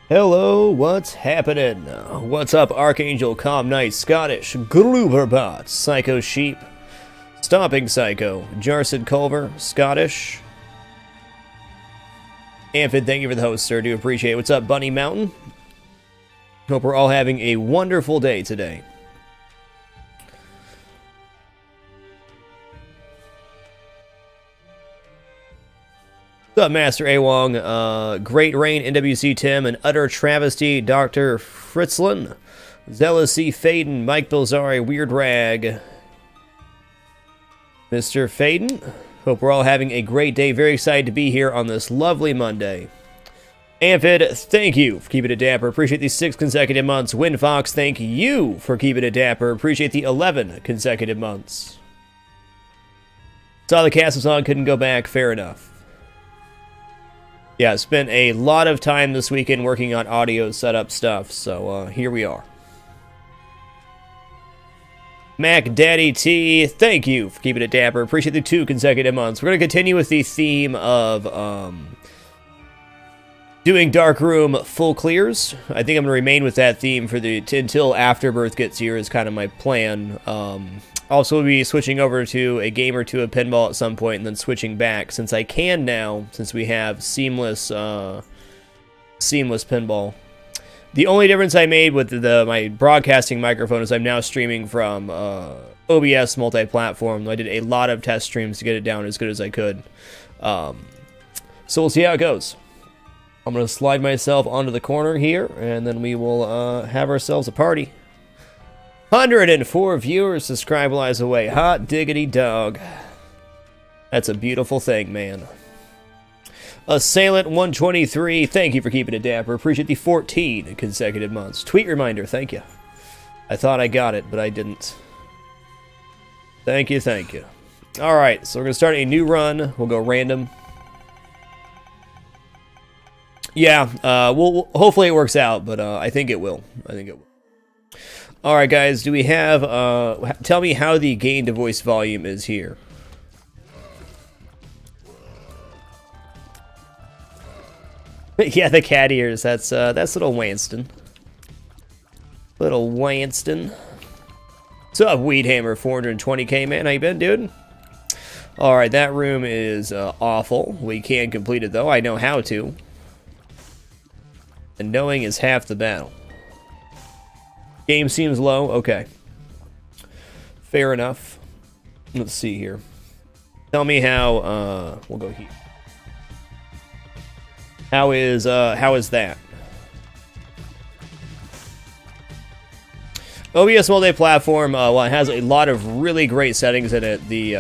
Hello, what's happening? What's up, Archangel, Calm Knight, Scottish, Gruberbot, Psycho Sheep, Stomping Psycho, Jarsid Culver, Scottish, Amphid, thank you for the host, sir. Do appreciate it. What's up, Bunny Mountain? Hope we're all having a wonderful day today. What's up, Master Awong? Great Rain, NWC Tim, an utter travesty, Dr. Fritzlin, Zealous C. Faden, Mike Bilzari, Weird Rag, Mr. Faden. Hope we're all having a great day. Very excited to be here on this lovely Monday. Amphid, thank you for keeping it dapper. Appreciate these 6 consecutive months. Windfox, thank you for keeping it dapper. Appreciate the 11 consecutive months. Saw the cast song, couldn't go back. Fair enough. Yeah, spent a lot of time this weekend working on audio setup stuff, so here we are. Mac Daddy T, thank you for keeping it dapper. Appreciate the 2 consecutive months. We're going to continue with the theme of doing Darkroom full clears. I think I'm going to remain with that theme for until Afterbirth gets here is kind of my plan. Also, we'll be switching over to a game or two of pinball at some point, and then switching back, since I can now, since we have seamless pinball. The only difference I made with my broadcasting microphone is I'm now streaming from OBS multi-platform. I did a lot of test streams to get it down as good as I could. So we'll see how it goes. I'm going to slide myself onto the corner here, and then we will have ourselves a party. 104 viewers, subscribe lies away. Hot diggity dog. That's a beautiful thing, man. Assailant 123, thank you for keeping it dapper. Appreciate the 14 consecutive months. Tweet reminder, thank you. I thought I got it, but I didn't. Thank you, thank you. Alright, so we're going to start a new run. We'll go random. Yeah, hopefully it works out, but I think it will. I think it will. Alright guys, do we have, tell me how the gain to voice volume is here. Yeah, the cat ears, that's little Wanston. Little Wanston. What's up, Weedhammer, 420k, man, how you been, dude? Alright, that room is awful. We can complete it, though. I know how to. And knowing is half the battle. Game seems low. Okay. Fair enough. Let's see here. Tell me how, we'll go here. How is that? OBS multi-platform, well, it has a lot of really great settings in it. The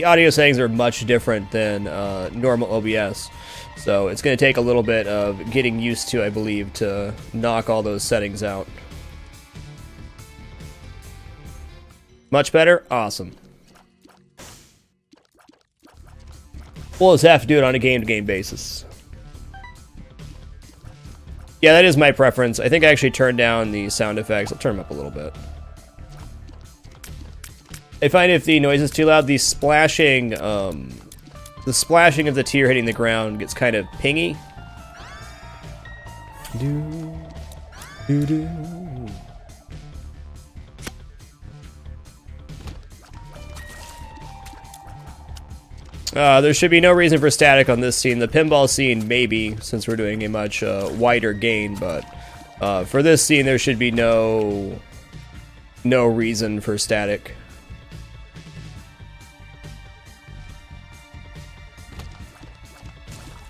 audio settings are much different than normal OBS. So it's going to take a little bit of getting used to, I believe, to knock all those settings out. Much better? Awesome. We'll just have to do it on a game-to-game basis. Yeah, that is my preference. I think I actually turned down the sound effects. I'll turn them up a little bit. I find if the noise is too loud, the splashing of the tear hitting the ground gets kind of pingy. There should be no reason for static on this scene. The pinball scene, maybe, since we're doing a much wider gain, but for this scene, there should be no reason for static.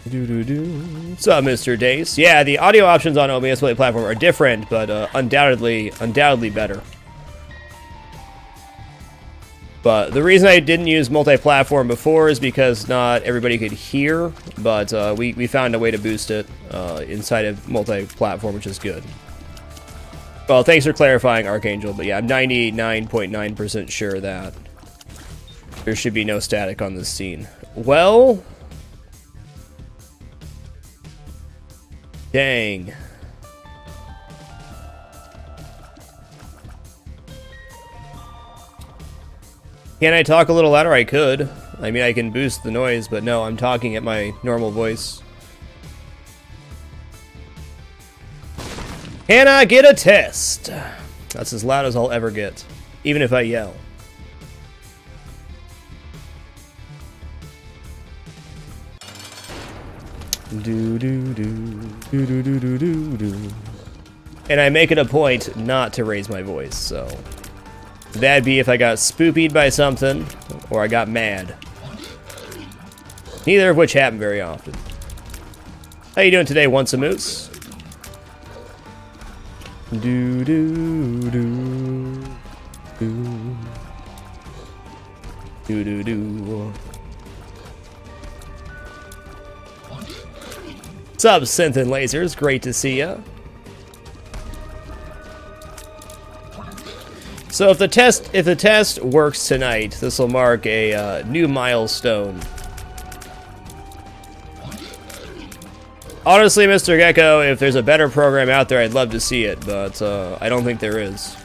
What's up, Mr. Dace? Yeah, the audio options on OBS platform are different, but undoubtedly better. But the reason I didn't use multi-platform before is because not everybody could hear, but we found a way to boost it inside of multi-platform, which is good. Well, thanks for clarifying, Archangel, but yeah, I'm 99.9% sure that there should be no static on this scene. Well... dang. Can I talk a little louder? I could. I mean, I can boost the noise, but no, I'm talking at my normal voice. Can I get a test? That's as loud as I'll ever get, even if I yell. Do do do do do do do do do. And I make it a point not to raise my voice, so that'd be if I got spoopied by something or I got mad. Neither of which happen very often. How you doing today, Once a Moose? Do do do do do do do. What's up, Synth and Lasers? Great to see ya. So if the test works tonight, this will mark a new milestone. Honestly, Mr. Gecko, if there's a better program out there, I'd love to see it, but I don't think there is.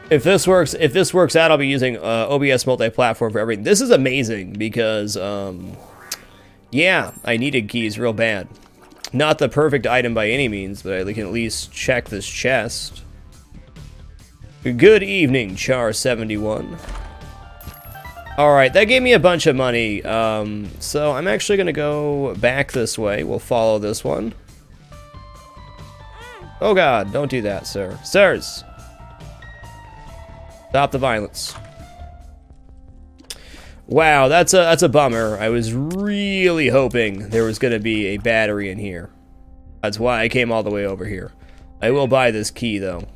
If this works out, I'll be using OBS multi-platform for everything. This is amazing because, yeah, I needed keys real bad. Not the perfect item by any means, but I can at least check this chest. Good evening, Char71. Alright, that gave me a bunch of money, so I'm actually going to go back this way. We'll follow this one. Oh god, don't do that, sir. Sirs! Stop the violence. Wow, that's a bummer. I was really hoping there was going to be a battery in here. That's why I came all the way over here. I will buy this key, though.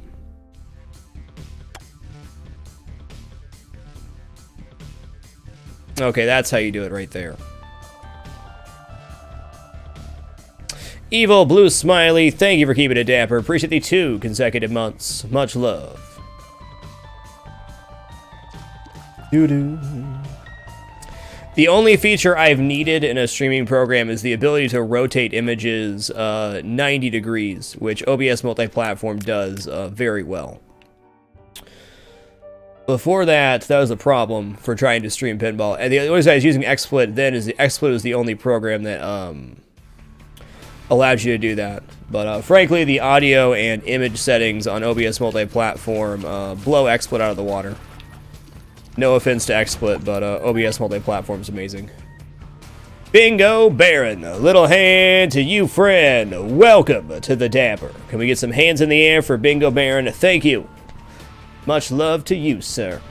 Okay, that's how you do it right there. Evil Blue Smiley, thank you for keeping it dapper. Appreciate the 2 consecutive months. Much love. Doo-doo. The only feature I've needed in a streaming program is the ability to rotate images 90 degrees, which OBS multi-platform does very well. Before that, that was a problem for trying to stream pinball. And the only reason I was using XSplit then is the XSplit was the only program that allowed you to do that. But frankly, the audio and image settings on OBS multi-platform blow XSplit out of the water. No offense to XSplit, but OBS multi-platform is amazing. Bingo Baron, a little hand to you, friend. Welcome to the Dapper. Can we get some hands in the air for Bingo Baron? Thank you. Much love to you, sir.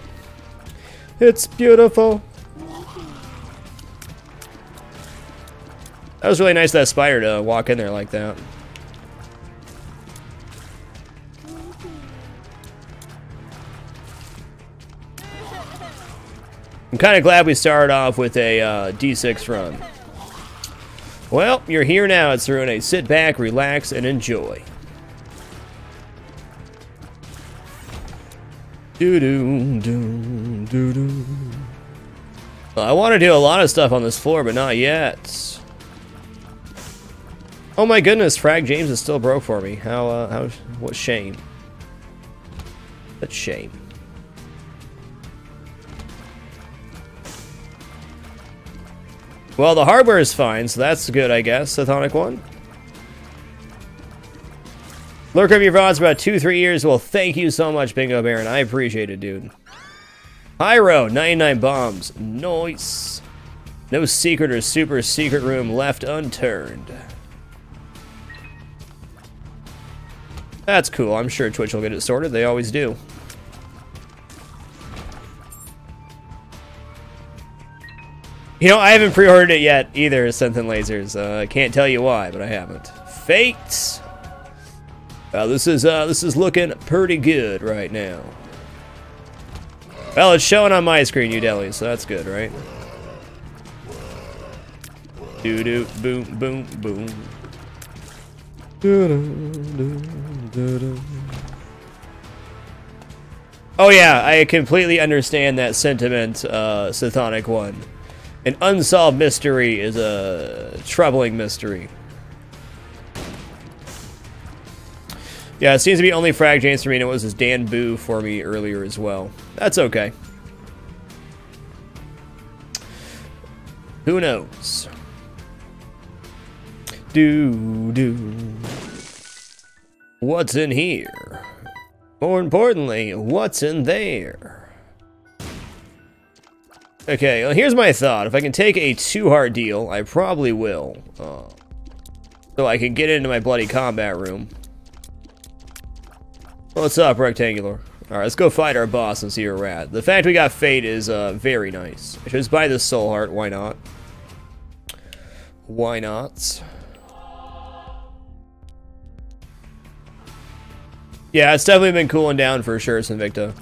It's beautiful. That was really nice of that spider to walk in there like that. I'm kind of glad we started off with a D6 run. Well, you're here now, it's Tsurune. Sit back, relax, and enjoy. Do-do-do-do-do. Well, I want to do a lot of stuff on this floor, but not yet. Oh my goodness, Frag James is still broke for me. What shame. What shame. Well, the hardware is fine, so that's good, I guess. Sathonic 1. Lurk of your VODs about 2-3 years. Well, thank you so much, Bingo Baron. I appreciate it, dude. Pyro, 99 bombs. Nice. No secret or super secret room left unturned. That's cool. I'm sure Twitch will get it sorted. They always do. You know, I haven't pre-ordered it yet either, Synth and Lasers. I can't tell you why, but I haven't. Fate. This is looking pretty good right now. Well, it's showing on my screen, you delis, so that's good, right? Doo doo boom boom boom. Oh yeah, I completely understand that sentiment, Sathonic 1. An unsolved mystery is a troubling mystery. Yeah, it seems to be only Frag James for me, and it was his Dan Boo for me earlier as well. That's okay. Who knows? Do do. What's in here? More importantly, what's in there? Okay, well, here's my thought. If I can take a 2-heart deal, I probably will. So I can get into my bloody combat room. What's up, Rectangular? Alright, let's go fight our boss and see where we're at. The fact we got Fate is very nice. I should just buy this Soul Heart, why not? Why not? Yeah, it's definitely been cooling down for sure, Invicta.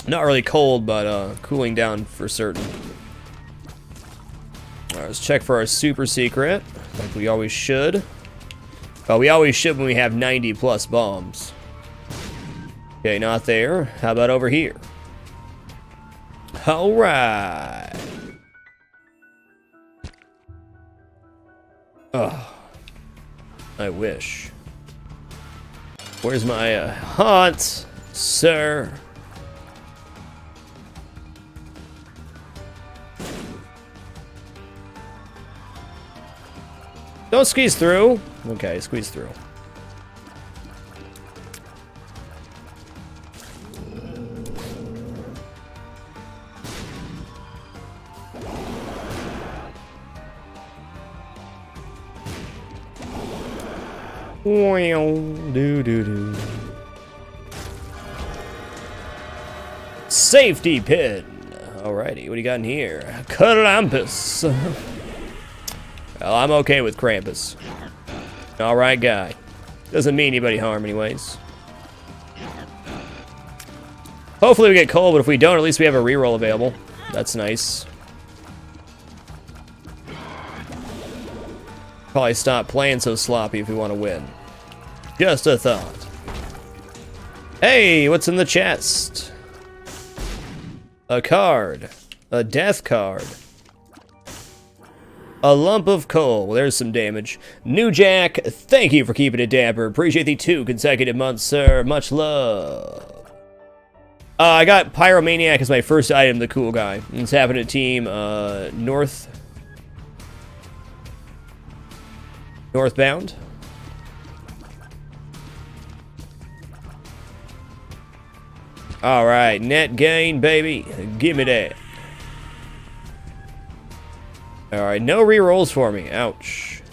Not really cold, but cooling down for certain. Alright, let's check for our super secret, like we always should. Well, we always should when we have 90 plus bombs. Okay, not there. How about over here? Alright. Ugh. I wish. Where's my haunt, sir? Don't squeeze through. Okay, squeeze through. Do. Safety pin. Alrighty, what do you got in here? Krampus. Well, I'm okay with Krampus. Alright, guy. Doesn't mean anybody harm anyways. Hopefully we get cold, but if we don't, at least we have a reroll available. That's nice. Probably stop playing so sloppy if we want to win. Just a thought. Hey, what's in the chest? A card. A death card. A lump of coal. Well, there's some damage. New Jack, thank you for keeping it dapper. Appreciate the 2 consecutive months, sir. Much love. I got Pyromaniac as my first item, the cool guy. It's happened to team Northbound. Alright, net gain, baby. Give me that. Alright, no rerolls for me. Ouch.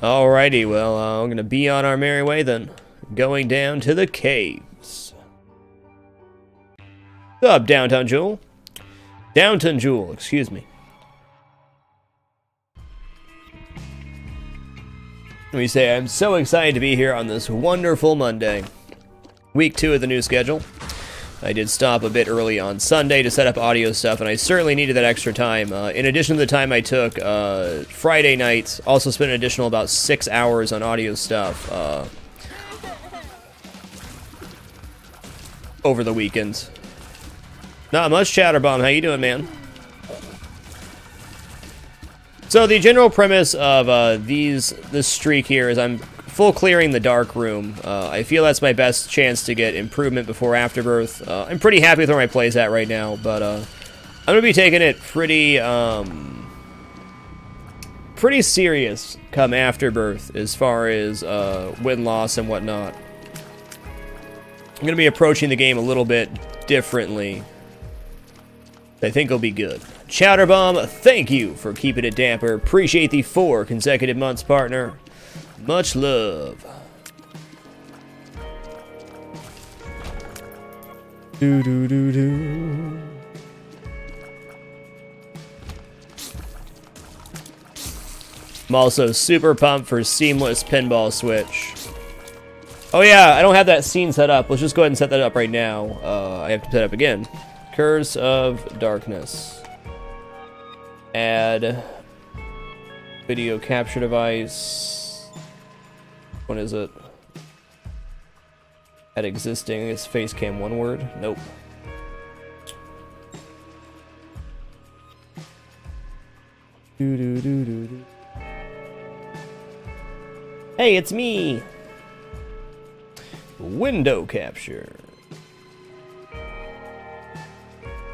Alrighty, well, I'm gonna be on our merry way then. Going down to the caves. What's up, Downtown Jewel? Downton Jewel, excuse me. Let me say, I'm so excited to be here on this wonderful Monday. Week 2 of the new schedule. I did stop a bit early on Sunday to set up audio stuff, and I certainly needed that extra time. In addition to the time I took Friday night, also spent an additional about 6 hours on audio stuff over the weekend. Not much, Chatterbomb. How you doing, man? So the general premise of this streak here is I'm full clearing the dark room. I feel that's my best chance to get improvement before Afterbirth. I'm pretty happy with where my play's at right now, but I'm gonna be taking it pretty serious come Afterbirth as far as win-loss and whatnot. I'm gonna be approaching the game a little bit differently. I think it'll be good. Chowderbomb, thank you for keeping it damper. Appreciate the 4 consecutive months, partner. Much love. Do. I'm also super pumped for Seamless Pinball Switch. Oh yeah, I don't have that scene set up. Let's just go ahead and set that up right now. I have to set up again. Curse of Darkness. Add video capture device. What is it? Add existing. Is face cam one word? Nope. Do. Hey, it's me. Window capture.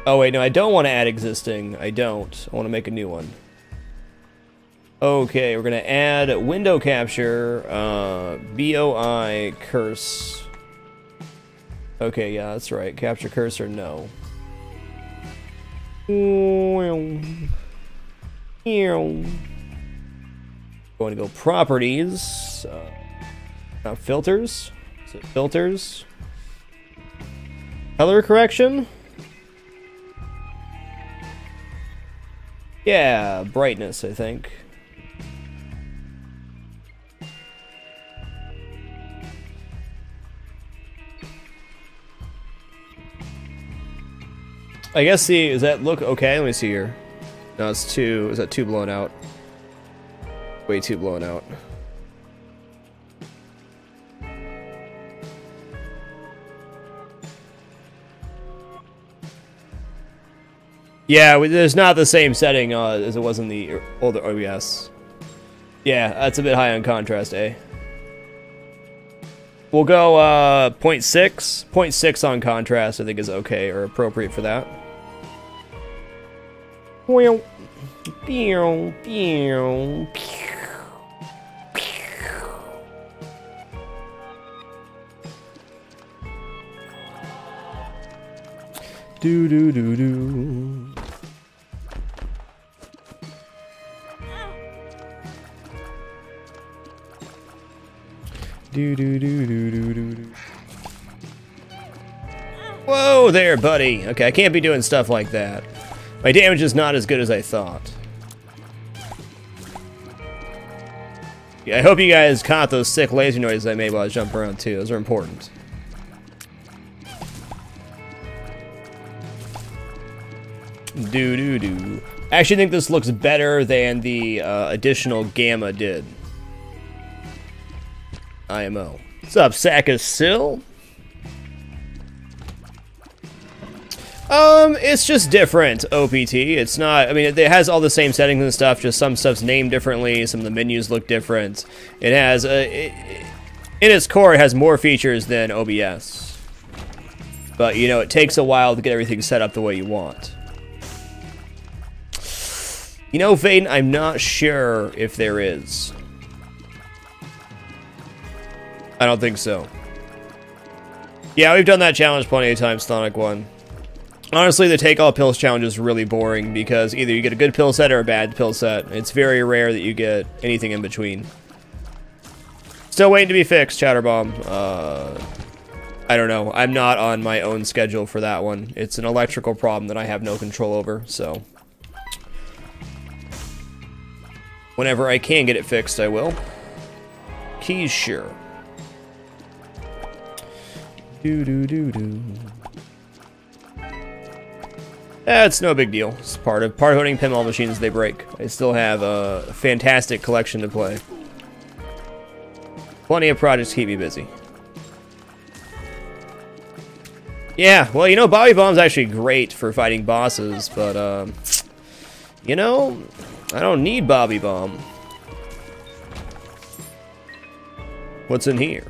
Oh wait, no, I don't want to add existing. I don't. I want to make a new one. Okay, we're gonna add window capture, BOI curse. Okay, yeah, that's right. Capture cursor, no. Going to go properties. Filters. Is it filters? Color correction? Yeah, brightness, I think. I guess the, does that look okay? Let me see here. No, it's too, is that too blown out? Way too blown out. Yeah, there's not the same setting as it was in the older OBS. Yeah, that's a bit high on contrast, eh? We'll go 0.6. 0.6 on contrast, I think, is okay or appropriate for that. Do do do do. Do do do do do do. Whoa there, buddy. Okay, I can't be doing stuff like that. My damage is not as good as I thought. Yeah, I hope you guys caught those sick laser noises I made while I was jumping around too. Those are important. Do do do. I actually think this looks better than the additional gamma did. IMO. What's up, sack of sill? It's just different, OPT. It's not, I mean, it has all the same settings and stuff, just some stuff's named differently, some of the menus look different. It has, in its core, it has more features than OBS. But, you know, it takes a while to get everything set up the way you want. You know, Vaden, I'm not sure if there is. I don't think so. Yeah, we've done that challenge plenty of times, Sonic 1. Honestly, the take all pills challenge is really boring because either you get a good pill set or a bad pill set. It's very rare that you get anything in between. Still waiting to be fixed, Chatterbomb. I don't know. I'm not on my own schedule for that one. It's an electrical problem that I have no control over, so... whenever I can get it fixed, I will. Keys, sure. Do do do do. It's no big deal. It's part of owning pinball machines. They break. I still have a fantastic collection to play. Plenty of projects keep me busy. Yeah, well, you know, Bobby Bomb's actually great for fighting bosses, but you know, I don't need Bobby Bomb. What's in here?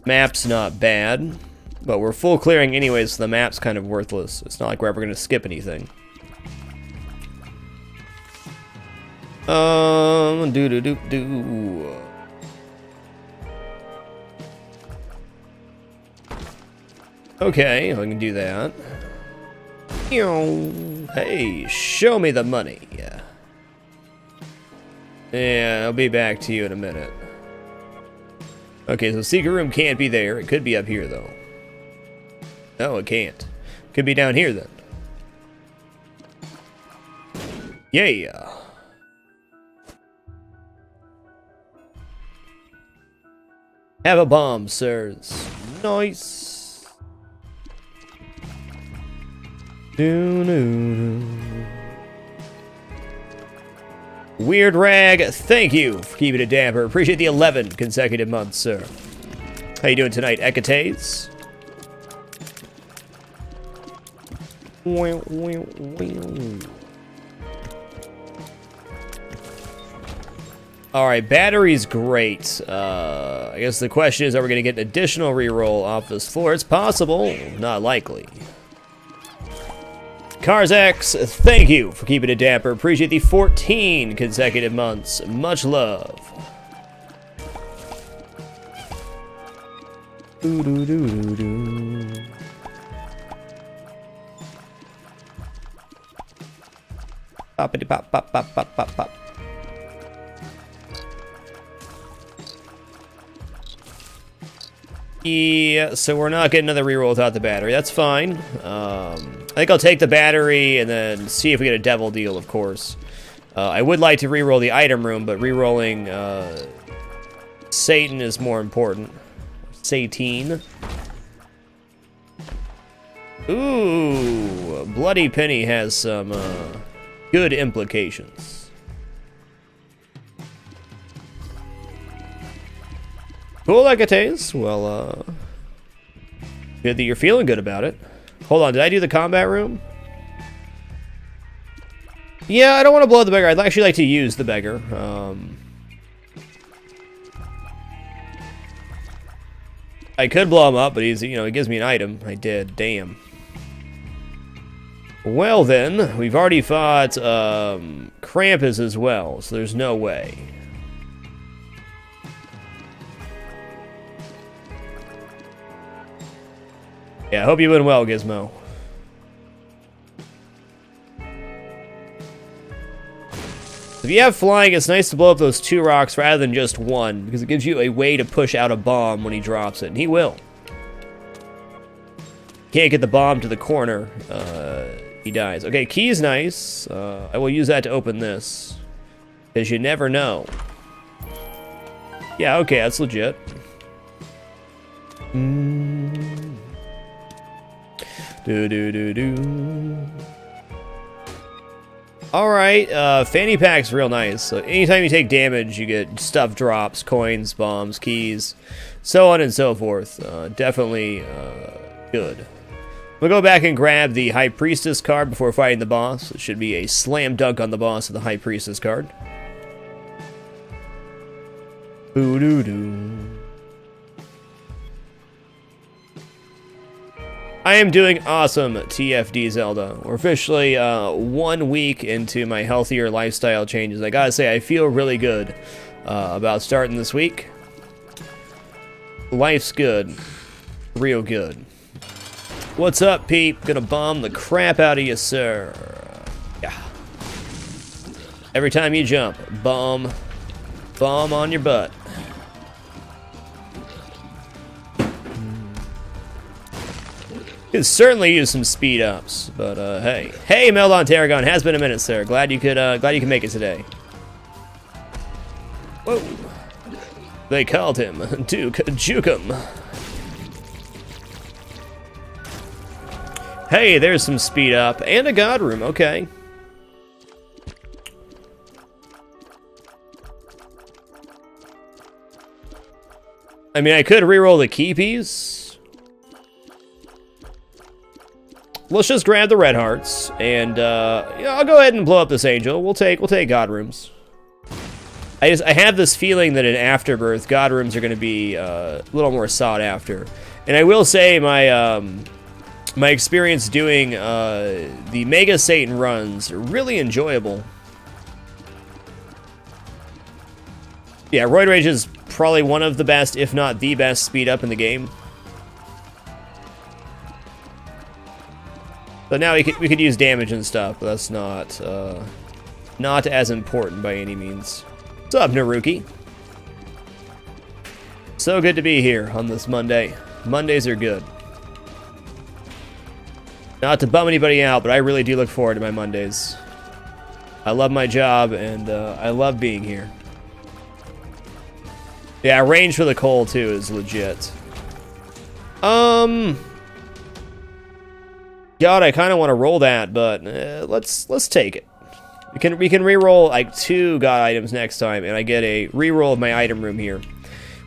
Map's not bad, but we're full clearing anyways, so the map's kind of worthless. It's not like we're ever going to skip anything. Do. Okay, I can do that. Hey, show me the money. Yeah, I'll be back to you in a minute. Okay, so secret room can't be there. It could be up here, though. No, it can't. Could be down here, then. Yeah. Have a bomb, sirs. Nice. Do. Weird Rag, thank you for keeping it damper. Appreciate the 11 consecutive months, sir. How you doing tonight, Ecates? Alright, battery's great. I guess the question is, are we going to get an additional reroll off this floor? It's possible, not likely. Carzax, thank you for keeping it dapper. Appreciate the 14 consecutive months. Much love. Poppity pop pop pop pop pop pop. Yeah, so we're not getting another reroll without the battery. That's fine. I think I'll take the battery and then see if we get a devil deal, of course. I would like to reroll the item room, but rerolling Satan is more important. Satine. Ooh, Bloody Penny has some good implications. Cool, Agates. Well, good that you're feeling good about it. Hold on, did I do the combat room? Yeah, I don't want to blow the beggar. I'd actually like to use the beggar. I could blow him up, but he's, you know, he gives me an item. I did. Damn. Well then, we've already fought Krampus as well, so there's no way. Yeah, I hope you win well, Gizmo. If you have flying, it's nice to blow up those 2 rocks rather than just 1, because it gives you a way to push out a bomb when he drops it, and he will. Can't get the bomb to the corner, he dies. Okay, key's nice. I will use that to open this, because you never know. Yeah, okay, that's legit. Alright, fanny pack's real nice. So anytime you take damage, you get stuff drops, coins, bombs, keys, so on and so forth. Definitely good. We'll go back and grab the High Priestess card before fighting the boss. It should be a slam dunk on the boss of the High Priestess card. Boo-doo-doo. I am doing awesome, TFD Zelda. We're officially 1 week into my healthier lifestyle changes. I gotta say, I feel really good about starting this week. Life's good. Real good. What's up, Peep? Gonna bomb the crap out of you, sir. Yeah. Every time you jump, bomb on your butt. Could certainly use some speed ups, but hey, Meldon Tarragon, has been a minute, sir. Glad you could make it today. Whoa! They called him Duke Jukum. Hey, there's some speed up and a god room. Okay. I mean, I could reroll the key piece. Let's just grab the red hearts, and yeah, I'll go ahead and blow up this angel. We'll take god rooms. I have this feeling that in Afterbirth, god rooms are going to be a little more sought after. And I will say my my experience doing the Mega Satan runs are really enjoyable. Yeah, Roid Rage is probably one of the best, if not the best, speed up in the game. So now we could use damage and stuff, but that's not as important by any means. What's up, Naruki? So good to be here on this Monday. Mondays are good. Not to bum anybody out, but I really do look forward to my Mondays. I love my job, and I love being here. Yeah, range for the coal too is legit. God, I kind of want to roll that, but let's take it. We can re-roll like 2 god items next time, and I get a re-roll of my item room here,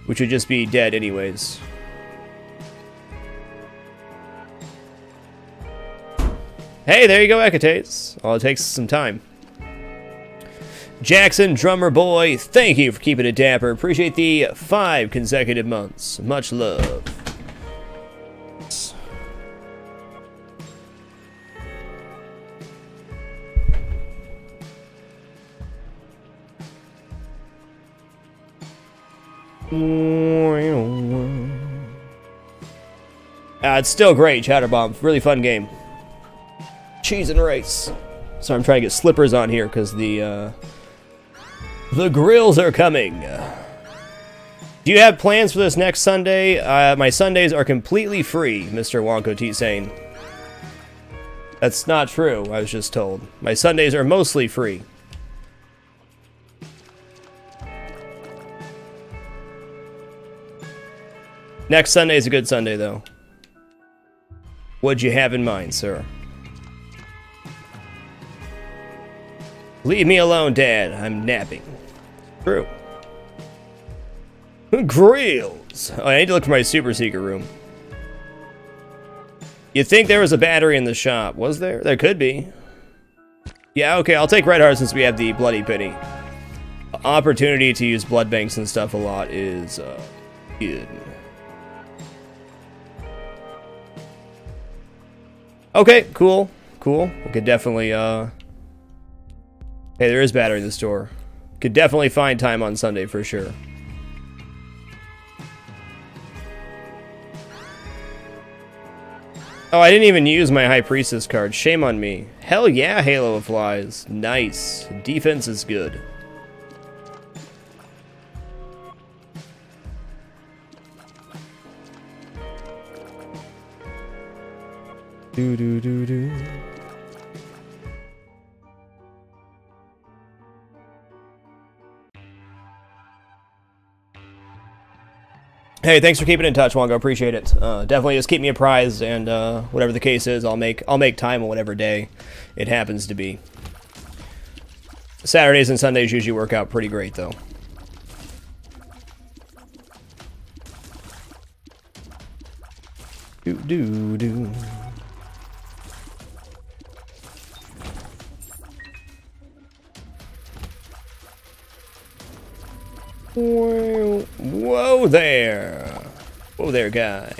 which would just be dead anyways. Hey, there you go, Equites. All it takes is some time. Jackson, drummer boy, thank you for keeping it dapper. Appreciate the 5 consecutive months. Much love. It's still great, Chatterbomb. Really fun game. Cheese and rice. So I'm trying to get slippers on here because the grills are coming. Do you have plans for this next Sunday? My Sundays are completely free, Mr. Wonko T-Sane. That's not true, I was just told. My Sundays are mostly free. Next Sunday is a good Sunday, though. What'd you have in mind, sir? Leave me alone, Dad. I'm napping. True. Grills. Oh, I need to look for my super secret room. You'd think there was a battery in the shop. Was there? There could be. Yeah, okay, I'll take Red Heart since we have the Bloody Penny. Opportunity to use blood banks and stuff a lot is good. Okay, cool. Cool. We could definitely, hey, there is battery in the store. Could definitely find time on Sunday for sure. Oh, I didn't even use my High Priestess card. Shame on me. Hell yeah, Halo of Flies. Nice. Defense is good. Do. Hey, thanks for keeping in touch, Wongo. Appreciate it. Definitely just keep me apprised, and whatever the case is, I'll make time on whatever day it happens to be. Saturdays and Sundays usually work out pretty great, though. Do. Whoa there. Whoa there, guy.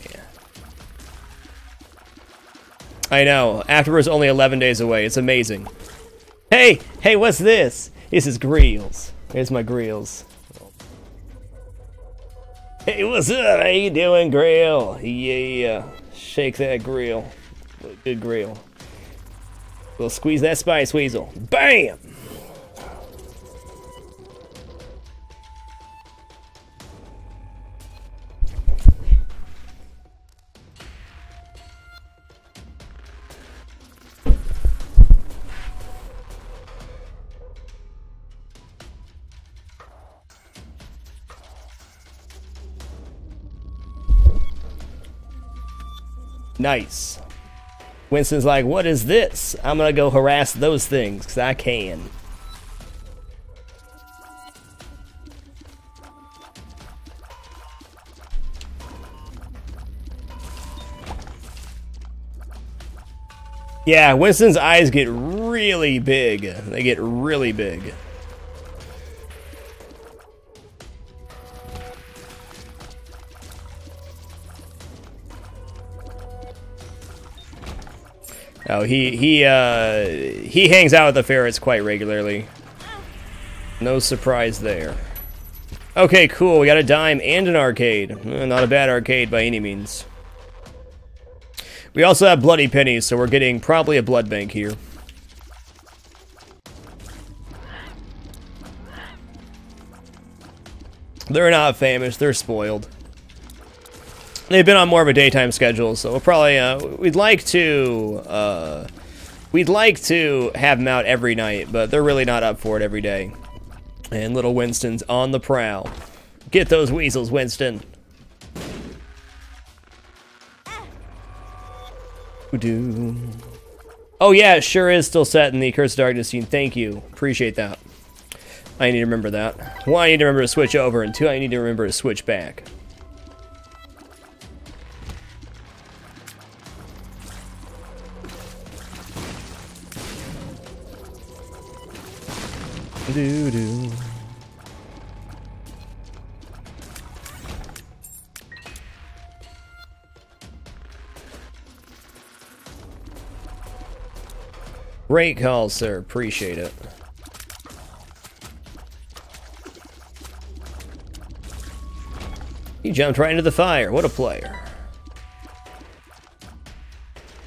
I know. Afterwards, only 11 days away. It's amazing. Hey, what's this? This is grills. Here's my grills. Hey, what's up? How you doing, grill? Yeah. Shake that grill. Good grill. We'll squeeze that spice weasel. Bam! Nice. Winston's like, what is this? I'm gonna go harass those things, because I can. Yeah, Winston's eyes get really big. They get really big. Oh, he hangs out with the ferrets quite regularly. No surprise there. Okay, cool. We got a dime and an arcade. Not a bad arcade by any means. We also have bloody pennies, so we're getting probably a blood bank here. They're not famous. They're spoiled. They've been on more of a daytime schedule, so we'll probably we'd like to have them out every night, but they're really not up for it every day. And little Winston's on the prowl. Get those weasels, Winston. Oh yeah, it sure is still set in the Curse of Darkness scene. Thank you. Appreciate that. I need to remember that. One, I need to remember to switch over, and two, I need to remember to switch back. Do. Great call, sir. Appreciate it. He jumped right into the fire. What a player.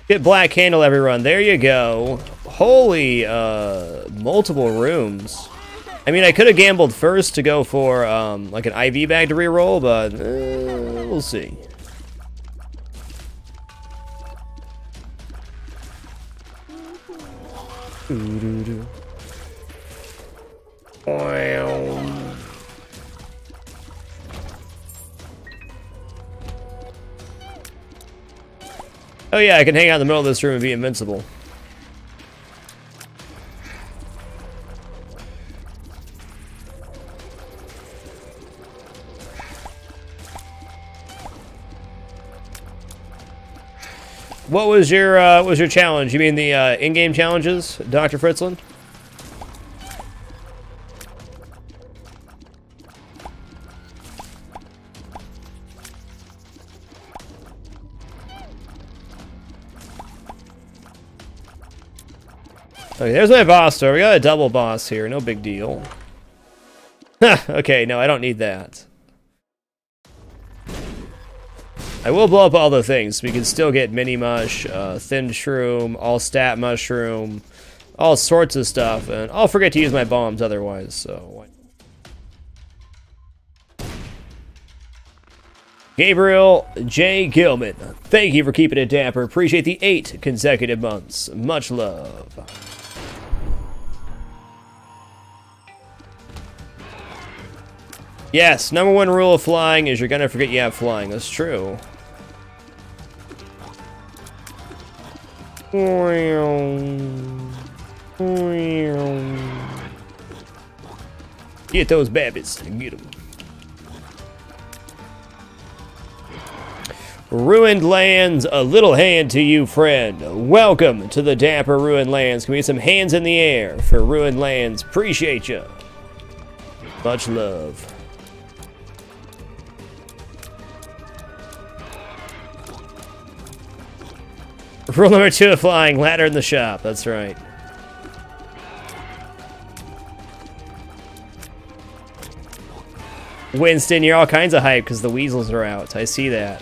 Get black candle every run. There you go. Holy, multiple rooms. I mean, I could have gambled first to go for, like an IV bag to reroll, but we'll see. Oh yeah, I can hang out in the middle of this room and be invincible. What was your challenge? You mean the in-game challenges, Dr. Fritzland? Okay, there's my boss door. We got a double boss here. No big deal. Okay, no, I don't need that. I will blow up all the things. We can still get mini mush, thin shroom, all stat mushroom, all sorts of stuff, and I'll forget to use my bombs otherwise. So, Gabriel J. Gilman, thank you for keeping it dapper. Appreciate the 8 consecutive months. Much love. Yes, number 1 rule of flying is you're gonna forget you have flying. That's true. Get those babies. Get them. Ruined Lands, a little hand to you, friend. Welcome to the dapper Ruined Lands. Can we get some hands in the air for Ruined Lands? Appreciate you. Much love. Rule number 2 of flying, ladder in the shop. That's right. Winston, you're all kinds of hype because the weasels are out. I see that.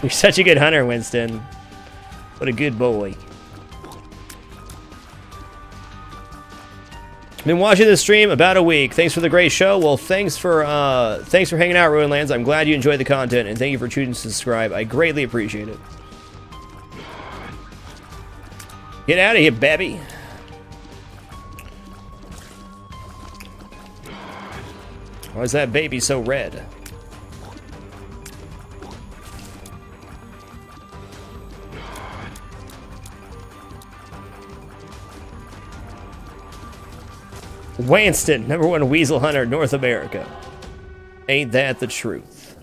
You're such a good hunter, Winston. What a good boy. Been watching this stream about a week. Thanks for the great show. Well, thanks for hanging out, Ruined Lands. I'm glad you enjoyed the content, and thank you for choosing to subscribe. I greatly appreciate it. Get out of here, baby. Why is that baby so red? Winston, number 1 weasel hunter, North America. Ain't that the truth?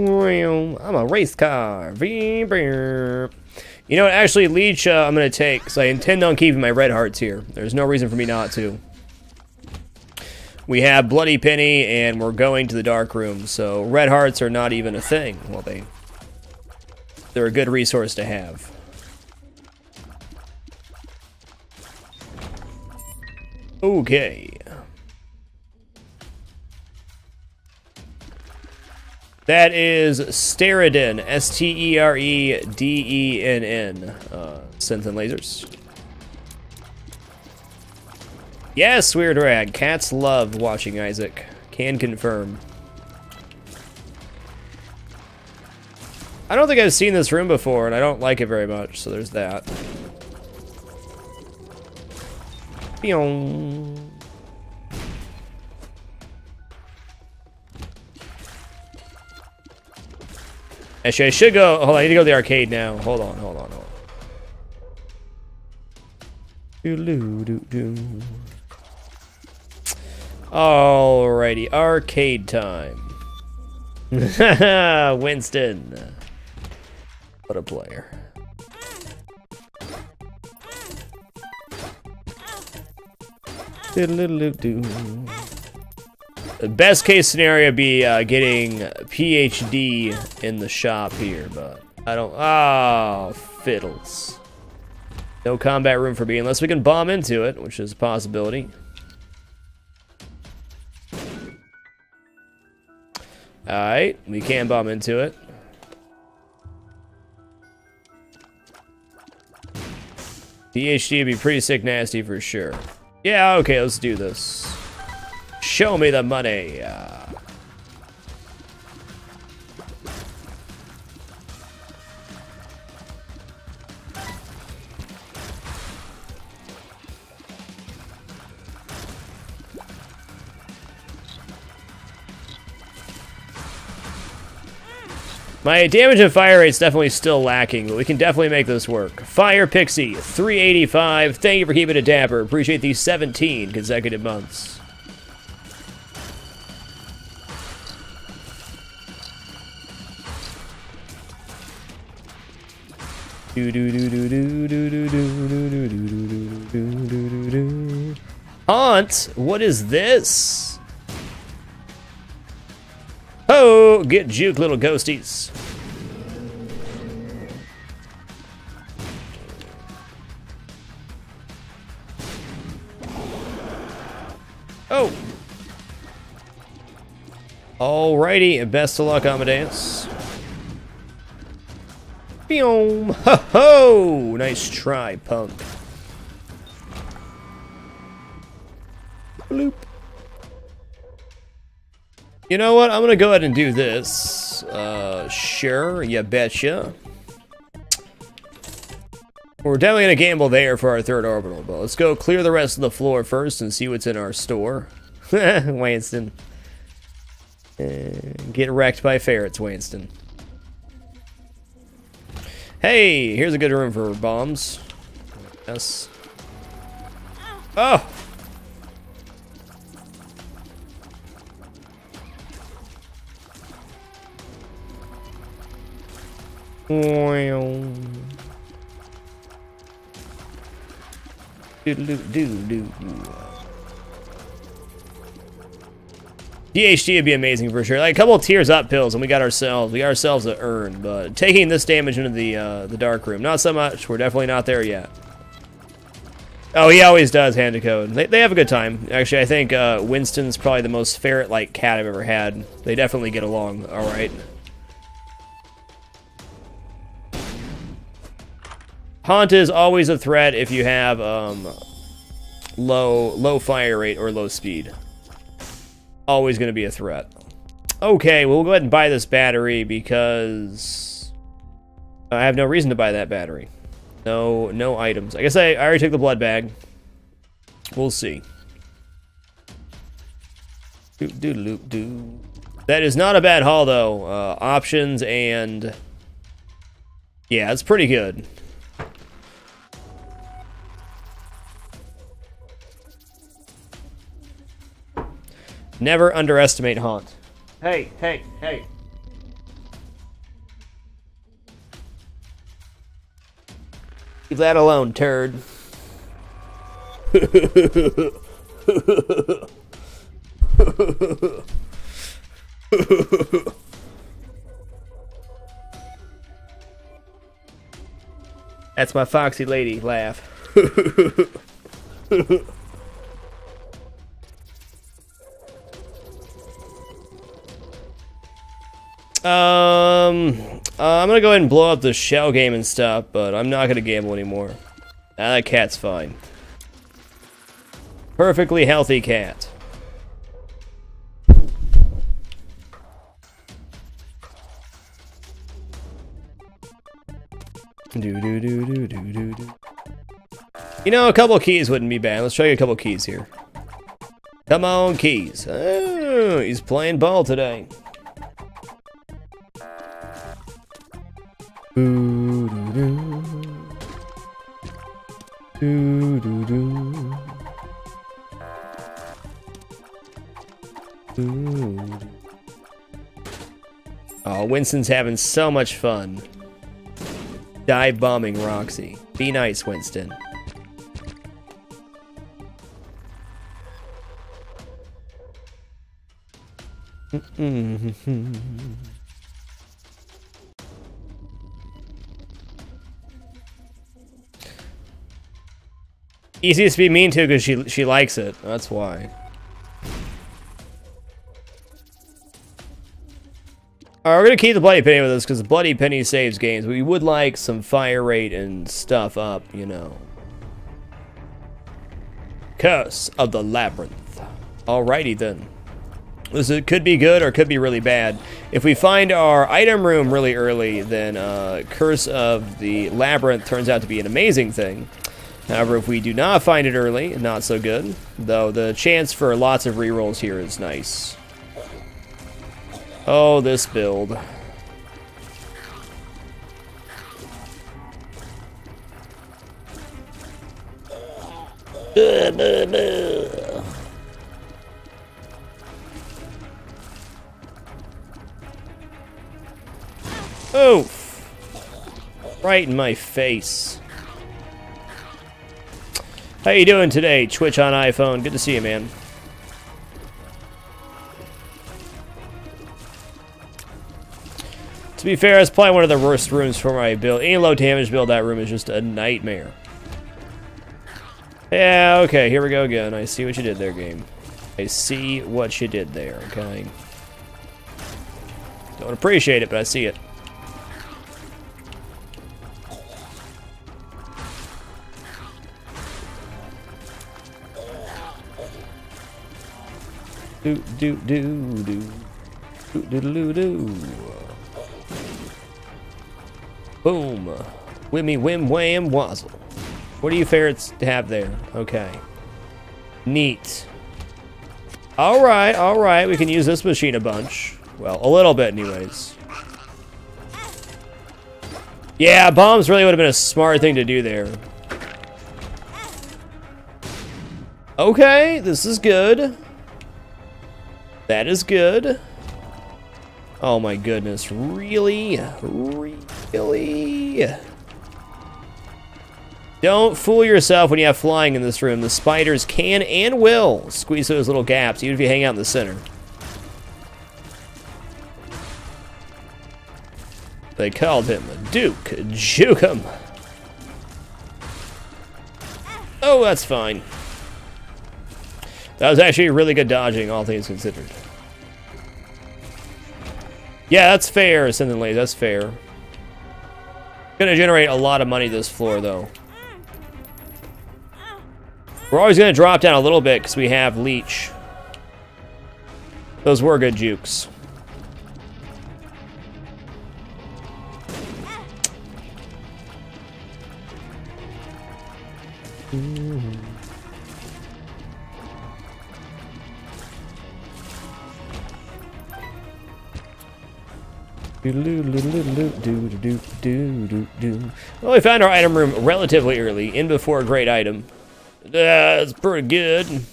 I'm a race car. You know what, actually, Leech, I'm going to take, because I intend on keeping my red hearts here. There's no reason for me not to. We have Bloody Penny, and we're going to the dark room, so red hearts are not even a thing. Well, they're a good resource to have. Okay. That is Steredin, S-T-E-R-E-D-E-N-N, synth and lasers. Yes, Weird Rag. Cats love watching Isaac. Can confirm. I don't think I've seen this room before, and I don't like it very much, so there's that. Pew. Actually, I should go. Hold on, I need to go to the arcade now. Hold on. Alrighty, arcade time. Winston. What a player. The best case scenario would be getting PhD in the shop here, but I don't. Oh, fiddles. No combat room for me unless we can bomb into it, which is a possibility. Alright, we can bomb into it. PhD would be pretty sick nasty for sure. Yeah, okay, let's do this. Show me the money. My damage and fire rate's definitely still lacking, but we can definitely make this work. Fire Pixie, 385. Thank you for keeping it dapper. Appreciate these 17 consecutive months. Haunt, what is this? Oh, get juke, little ghosties. Oh. Alrighty, and best of luck, Amadeus. Boom! Ho ho! Nice try, punk. Bloop. You know what? I'm gonna go ahead and do this. Sure, you betcha. We're definitely gonna gamble there for our third orbital, but let's go clear the rest of the floor first and see what's in our store. Winston. Get wrecked by ferrets, Winston. Hey, here's a good room for bombs. Yes. Oh! DHD would be amazing for sure. Like a couple of tiers up pills, and we got ourselves an urn. But taking this damage into the dark room, not so much. We're definitely not there yet. Oh, he always does hand to code. They have a good time. Actually, I think Winston's probably the most ferret-like cat I've ever had. They definitely get along all right. Haunt is always a threat if you have low fire rate or low speed. Always going to be a threat. Okay, well, we'll go ahead and buy this battery because I have no reason to buy that battery. No items. I guess I already took the blood bag. We'll see. That is not a bad haul, though. Options and... yeah, it's pretty good. Never underestimate Haunt. Hey, hey, hey. Leave that alone, turd. That's my foxy lady laugh. I'm gonna go ahead and blow up the shell game and stuff, but I'm not gonna gamble anymore. That cat's fine. Perfectly healthy cat. You know, a couple keys wouldn't be bad. Let's try a couple keys here. Come on, keys. Oh, he's playing ball today. Oh, Winston's having so much fun. Dive bombing Roxy. Be nice, Winston. Easiest to be mean to because she likes it. That's why. Alright, we're gonna keep the Bloody Penny with us because the Bloody Penny saves games. We would like some fire rate and stuff up, you know. Curse of the Labyrinth. Alrighty then. This could be good or could be really bad. If we find our item room really early, then Curse of the Labyrinth turns out to be an amazing thing. However, if we do not find it early, not so good. Though the chance for lots of rerolls here is nice. Oh, this build. Oof! Right in my face. How you doing today, Twitch on iPhone? Good to see you, man. To be fair, it's probably one of the worst rooms for my build. Any low damage build, that room is just a nightmare. Yeah, okay, here we go again. I see what you did there, game. I see what you did there, okay? Don't appreciate it, but I see it. Do do do do do do do do. Boom. Wimmy wim wham wazzle. What do you ferrets have there? Okay. Neat. Alright, alright. We can use this machine a bunch. Well, a little bit anyways. Yeah, bombs really would have been a smart thing to do there. Okay, this is good. That is good. Oh my goodness, really? Really? Don't fool yourself when you have flying in this room. The spiders can and will squeeze those little gaps, even if you hang out in the center. They called him Duke Jukem. Oh, that's fine. That was actually really good dodging, all things considered. Yeah, that's fair, Ascendant Lays, that's fair. Gonna generate a lot of money this floor, though. We're always gonna drop down a little bit because we have Leech. Those were good jukes. Well, we found our item room relatively early, in before a great item. That's pretty good.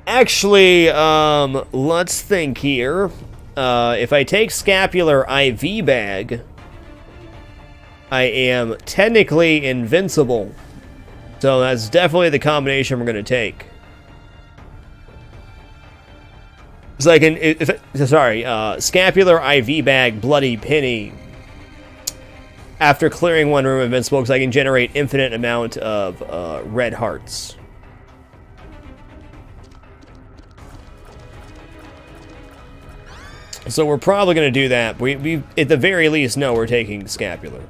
Actually, let's think here. If I take Scapular IV Bag, I am technically invincible. So that's definitely the combination we're going to take. So I can, Scapular IV Bag, Bloody Penny. After clearing one room of invincible, because I can generate infinite amount of red hearts. So we're probably going to do that. We at the very least know we're taking Scapular.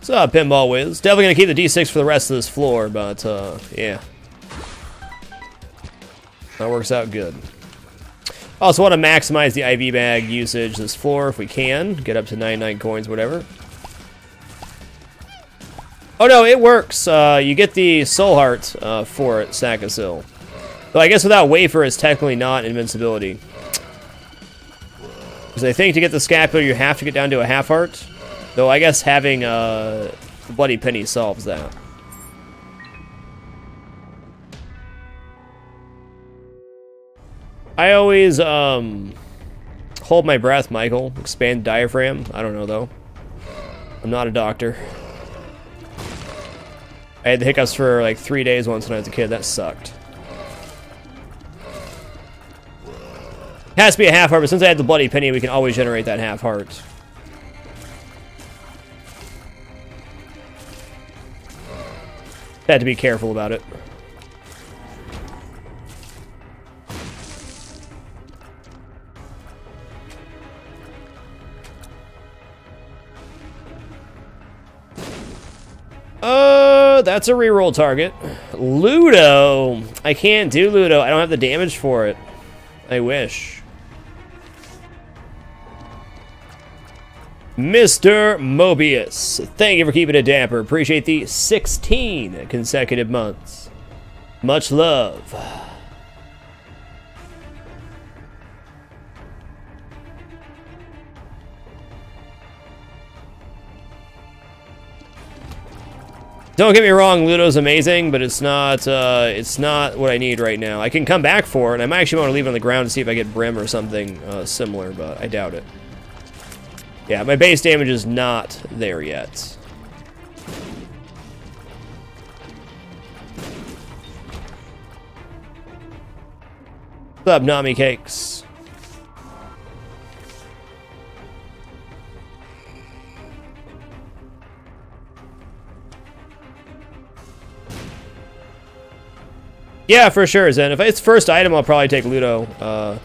So, Pinball Wiz. Definitely going to keep the D6 for the rest of this floor, but, yeah. That works out good. Also want to maximize the IV bag usage this floor if we can. Get up to 99 coins, whatever. Oh no, it works. You get the Soul Heart for it, Sakasil. So I guess without Wafer, it's technically not invincibility. Because I think to get the Scapular, you have to get down to a half heart. Though I guess having the Bloody Penny solves that. I always hold my breath, Michael. Expand diaphragm. I don't know though. I'm not a doctor. I had the hiccups for like 3 days once when I was a kid. That sucked. Has to be a half heart, but since I had the bloody penny, we can always generate that half heart. Had to be careful about it. That's a reroll target. Ludo. I can't do Ludo. I don't have the damage for it. I wish. Mr. Mobius, thank you for keeping it dapper. Appreciate the 16 consecutive months. Much love. Don't get me wrong, Ludo's amazing, but it's not what I need right now. I can come back for it, and I might actually want to leave it on the ground to see if I get Brim or something similar, but I doubt it. Yeah, my base damage is not there yet. What's up, Nami Cakes? Yeah, for sure, Zen. If it's first item, I'll probably take Ludo.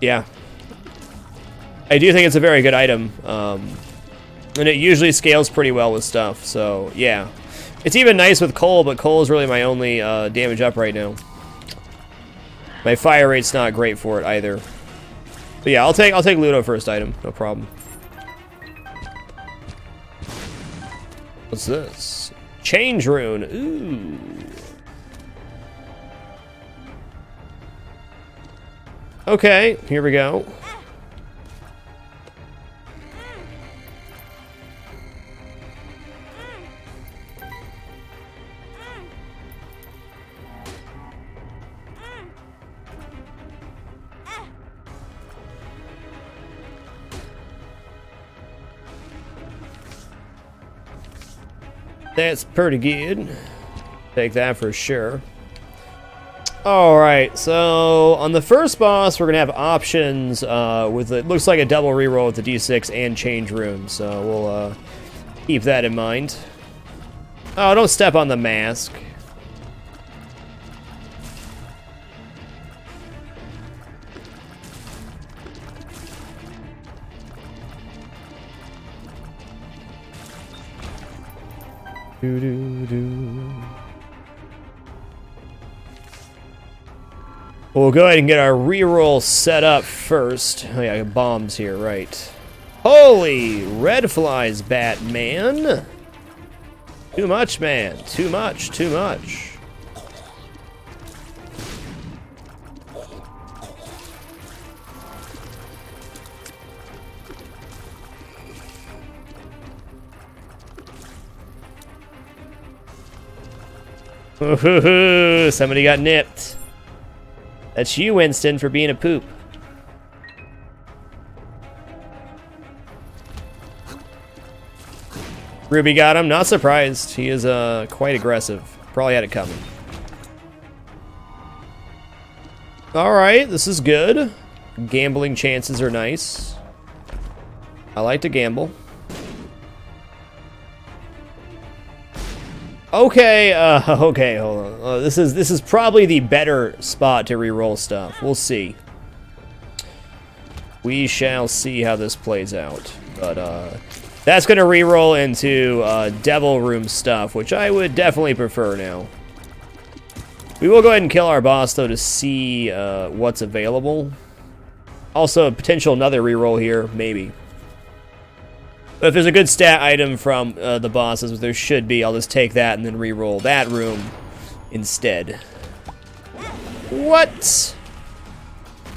Yeah. I do think it's a very good item. And it usually scales pretty well with stuff, so yeah. It's even nice with Cole, but Cole is really my only damage up right now. My fire rate's not great for it either. But yeah, I'll take Ludo first item, no problem. What's this? Change rune. Ooh. Okay, here we go. That's pretty good. Take that for sure. Alright, so on the first boss, we're going to have options with, it looks like a double reroll with the D6 and change rune, so we'll keep that in mind. Oh, don't step on the mask. We'll go ahead and get our reroll set up first. Oh yeah, bombs here, right. Holy red flies, Batman. Too much, man. Too much, too much. Ooh, somebody got nipped. That's you, Winston, for being a poop. Ruby got him. Not surprised. He is quite aggressive. Probably had it coming. Alright, this is good. Gambling chances are nice. I like to gamble. Okay, okay, hold on. This is probably the better spot to reroll stuff. We'll see. We shall see how this plays out. But that's gonna reroll into Devil Room stuff, which I would definitely prefer now. We will go ahead and kill our boss though to see what's available. Also, potential another reroll here, maybe. But if there's a good stat item from the bosses, there should be, I'll just take that and then re-roll that room instead. What?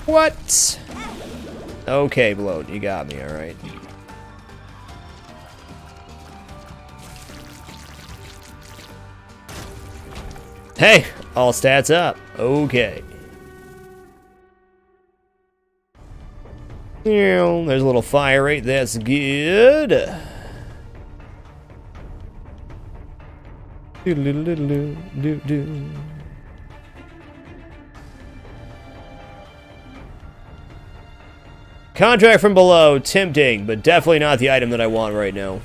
What? Okay, Bloat, you got me, alright. Hey, all stats up. Okay. There's a little fire rate, that's good. Contract from below, tempting, but definitely not the item that I want right now.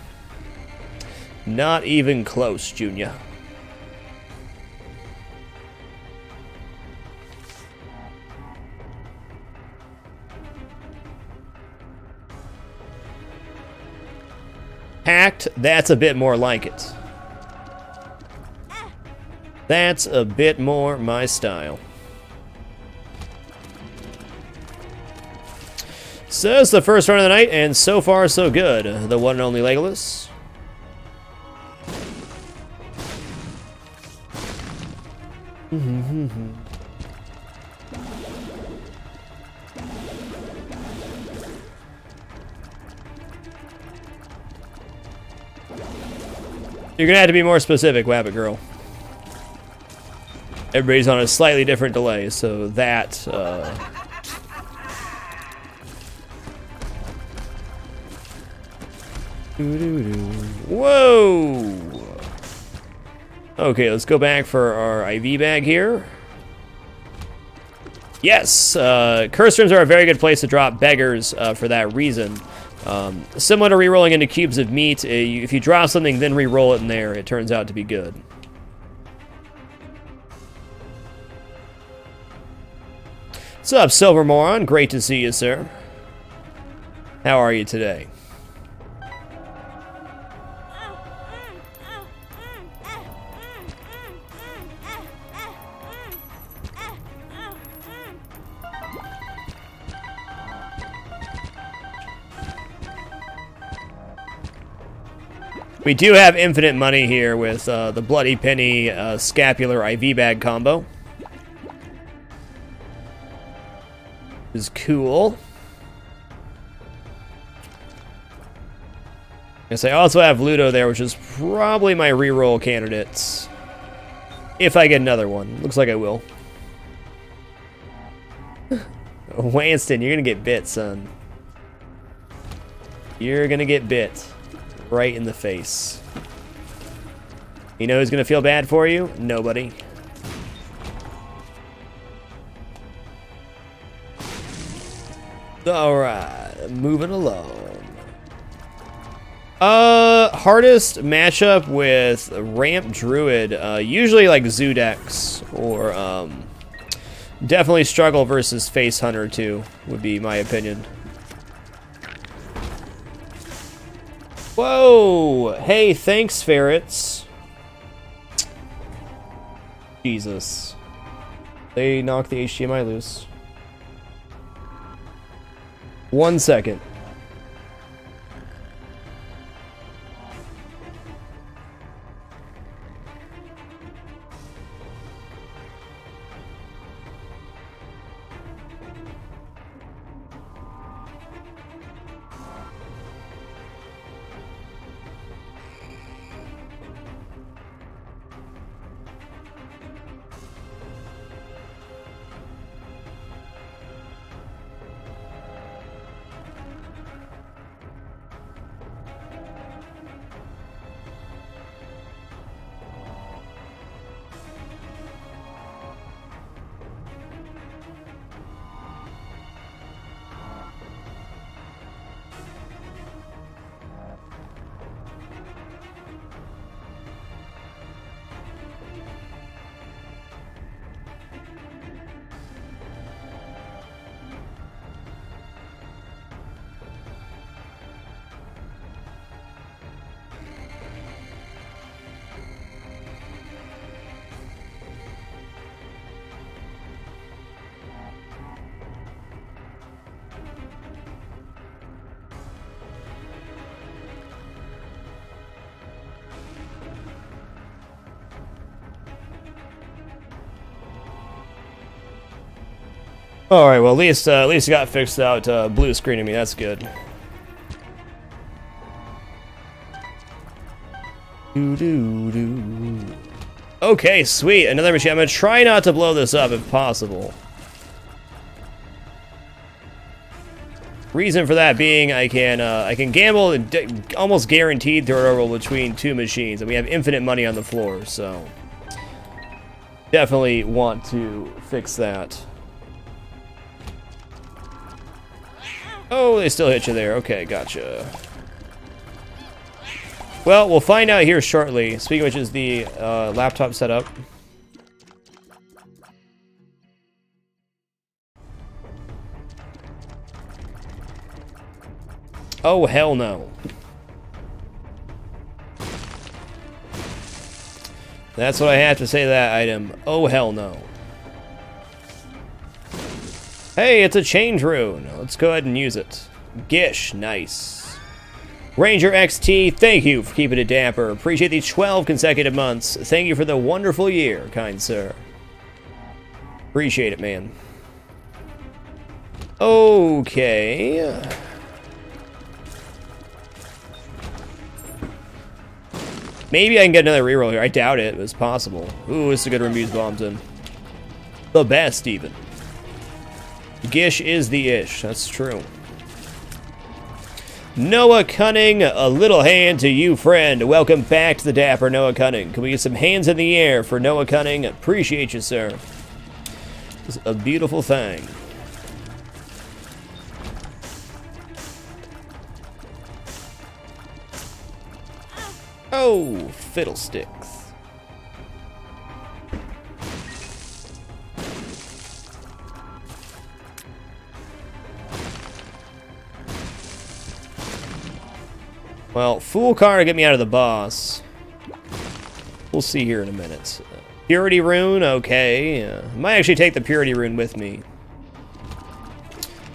Not even close, Junior. Hacked, that's a bit more like it. That's a bit more my style. So it's the first run of the night, and so far so good. The one and only Legolas. You're gonna have to be more specific, Wabbit Girl. Everybody's on a slightly different delay, so that, Whoa! Okay, let's go back for our IV bag here. Yes! Curse rooms are a very good place to drop beggars for that reason. Similar to re-rolling into cubes of meat, if you drop something, then re-roll it in there, it turns out to be good. What's up, Silver Moron? Great to see you, sir. How are you today? We do have infinite money here with the Bloody Penny Scapular IV bag combo. Is cool. Yes, I also have Ludo there, which is probably my reroll candidates. If I get another one. Looks like I will. Wanston, you're gonna get bit, son. You're gonna get bit. Right in the face. You know who's gonna feel bad for you? Nobody. Alright, moving along. Hardest matchup with Ramp Druid. Usually like Zoodex or definitely struggle versus Face Hunter too, would be my opinion. Whoa! Hey, thanks, ferrets. Jesus. They knocked the HDMI loose. 1 second. All right, well, at least it got fixed out blue screening me. That's good. Okay, sweet. Another machine. I'm gonna try not to blow this up if possible. Reason for that being, I can gamble and almost guaranteed throw it over between two machines, and we have infinite money on the floor, so definitely want to fix that. Oh, they still hit you there. Okay, gotcha. Well, we'll find out here shortly. Speaking of which, is the laptop set up? Oh, hell no. That's what I have to say to that item. Oh, hell no. Hey, it's a change rune. Let's go ahead and use it. Gish, nice. Ranger XT, thank you for keeping it dapper. Appreciate the 12 consecutive months. Thank you for the wonderful year, kind sir. Appreciate it, man. Okay. Maybe I can get another reroll here. I doubt it. It's possible. Ooh, it's a good Remuse bombs in. The best, even. Gish is the ish. That's true. Noah Cunning, a little hand to you, friend. Welcome back to the dapper, Noah Cunning. Can we get some hands in the air for Noah Cunning? Appreciate you, sir. It's a beautiful thing. Oh, fiddlesticks. Well, Fool Card to get me out of the boss. We'll see here in a minute. Purity Rune, okay. Might actually take the Purity Rune with me.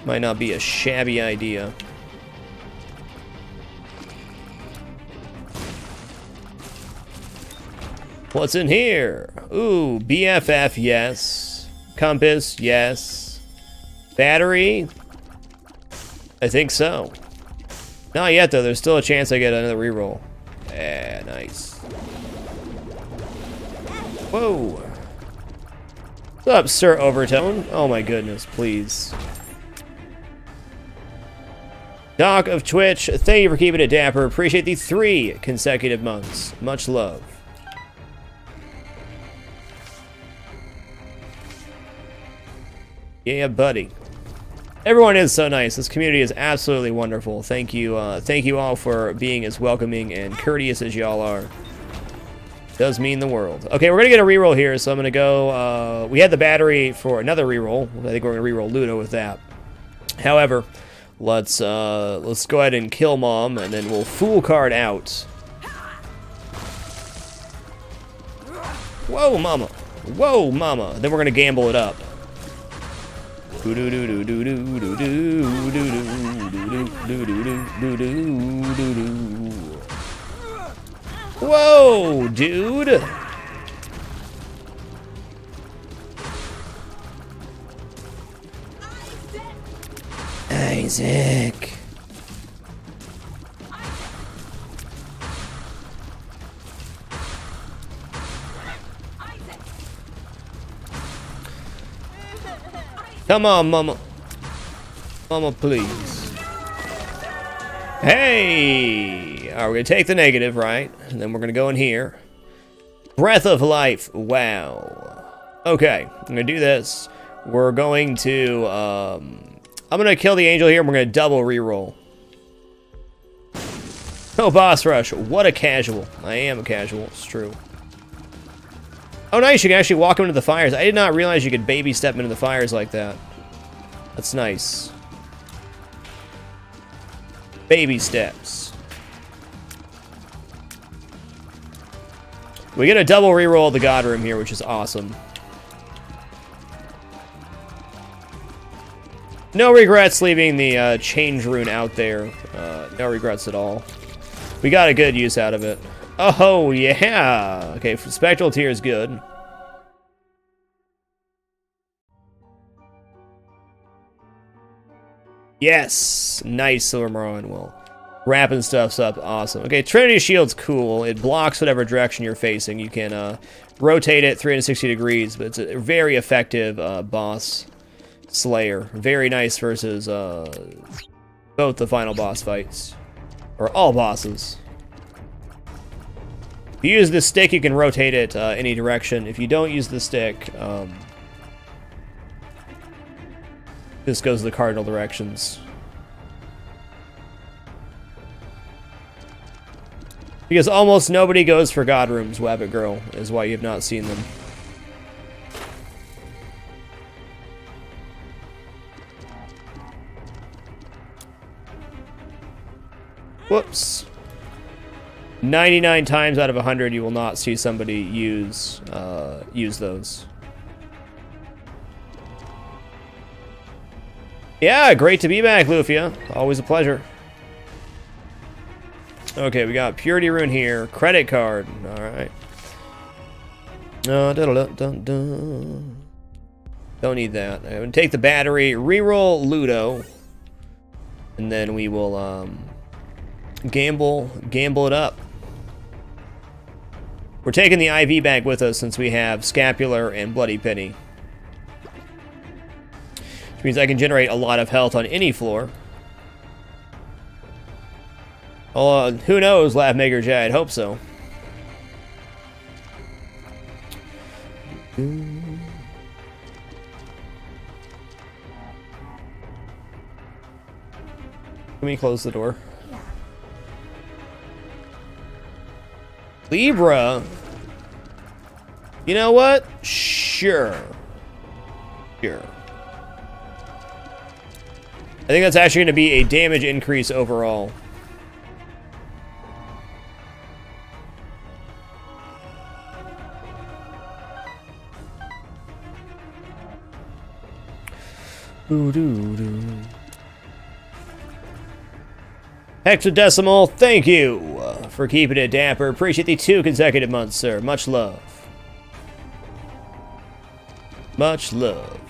Might not be a shabby idea. What's in here? Ooh, BFF, yes. Compass, yes. Battery? I think so. Not yet, though. There's still a chance I get another reroll. Yeah, nice. Whoa. What's up, Sir Overtone? Oh my goodness, please. Doc of Twitch, thank you for keeping it dapper. Appreciate the 3 consecutive months. Much love. Yeah, buddy. Everyone is so nice. This community is absolutely wonderful. Thank you all for being as welcoming and courteous as y'all are. Does mean the world. Okay, we're gonna get a reroll here, so I'm gonna go. We had the battery for another reroll. I think we're gonna reroll Ludo with that. However, let's go ahead and kill Mom, and then we'll Fool Card out. Whoa, mama! Whoa, mama! Then we're gonna gamble it up. Whoa, dude! Isaac. Come on, mama. Mama, please. Hey! Alright, we're gonna take the negative, right? And then we're gonna go in here. Breath of Life. Wow. Okay, I'm gonna do this. We're going to, I'm gonna kill the angel here, and we're gonna double reroll. Oh, boss rush. What a casual. I am a casual, it's true. Oh, nice, you can actually walk into the fires. I did not realize you could baby step into the fires like that. That's nice. Baby steps. We get a double reroll of the God Room here, which is awesome. No regrets leaving the change rune out there. No regrets at all. We got a good use out of it. Oh, yeah! Okay, Spectral Tear is good. Yes! Nice, Silver Morrowind Will. Wrapping stuff's up, awesome. Okay, Trinity Shield's cool. It blocks whatever direction you're facing. You can rotate it 360 degrees, but it's a very effective boss slayer. Very nice versus both the final boss fights. Or all bosses. If you use the stick, you can rotate it any direction. If you don't use the stick, this goes the cardinal directions. Because almost nobody goes for God Rooms, Wabbit Girl, is why you've not seen them. Whoops. 99 times out of 100 you will not see somebody use those. Yeah, great to be back, Lufia. Always a pleasure. Okay, we got Purity Rune here. Credit card. Alright. Don't need that. I'm gonna take the battery, reroll Ludo, and then we will gamble it up. We're taking the IV bag with us since we have Scapular and Bloody Penny. Which means I can generate a lot of health on any floor. Well, who knows, Laugh Maker J? I'd hope so. Let me close the door. Libra? You know what? Sure. Sure. I think that's actually going to be a damage increase overall. Hexadecimal, thank you for keeping it dapper. Appreciate the 2 consecutive months, sir. Much love. Much love.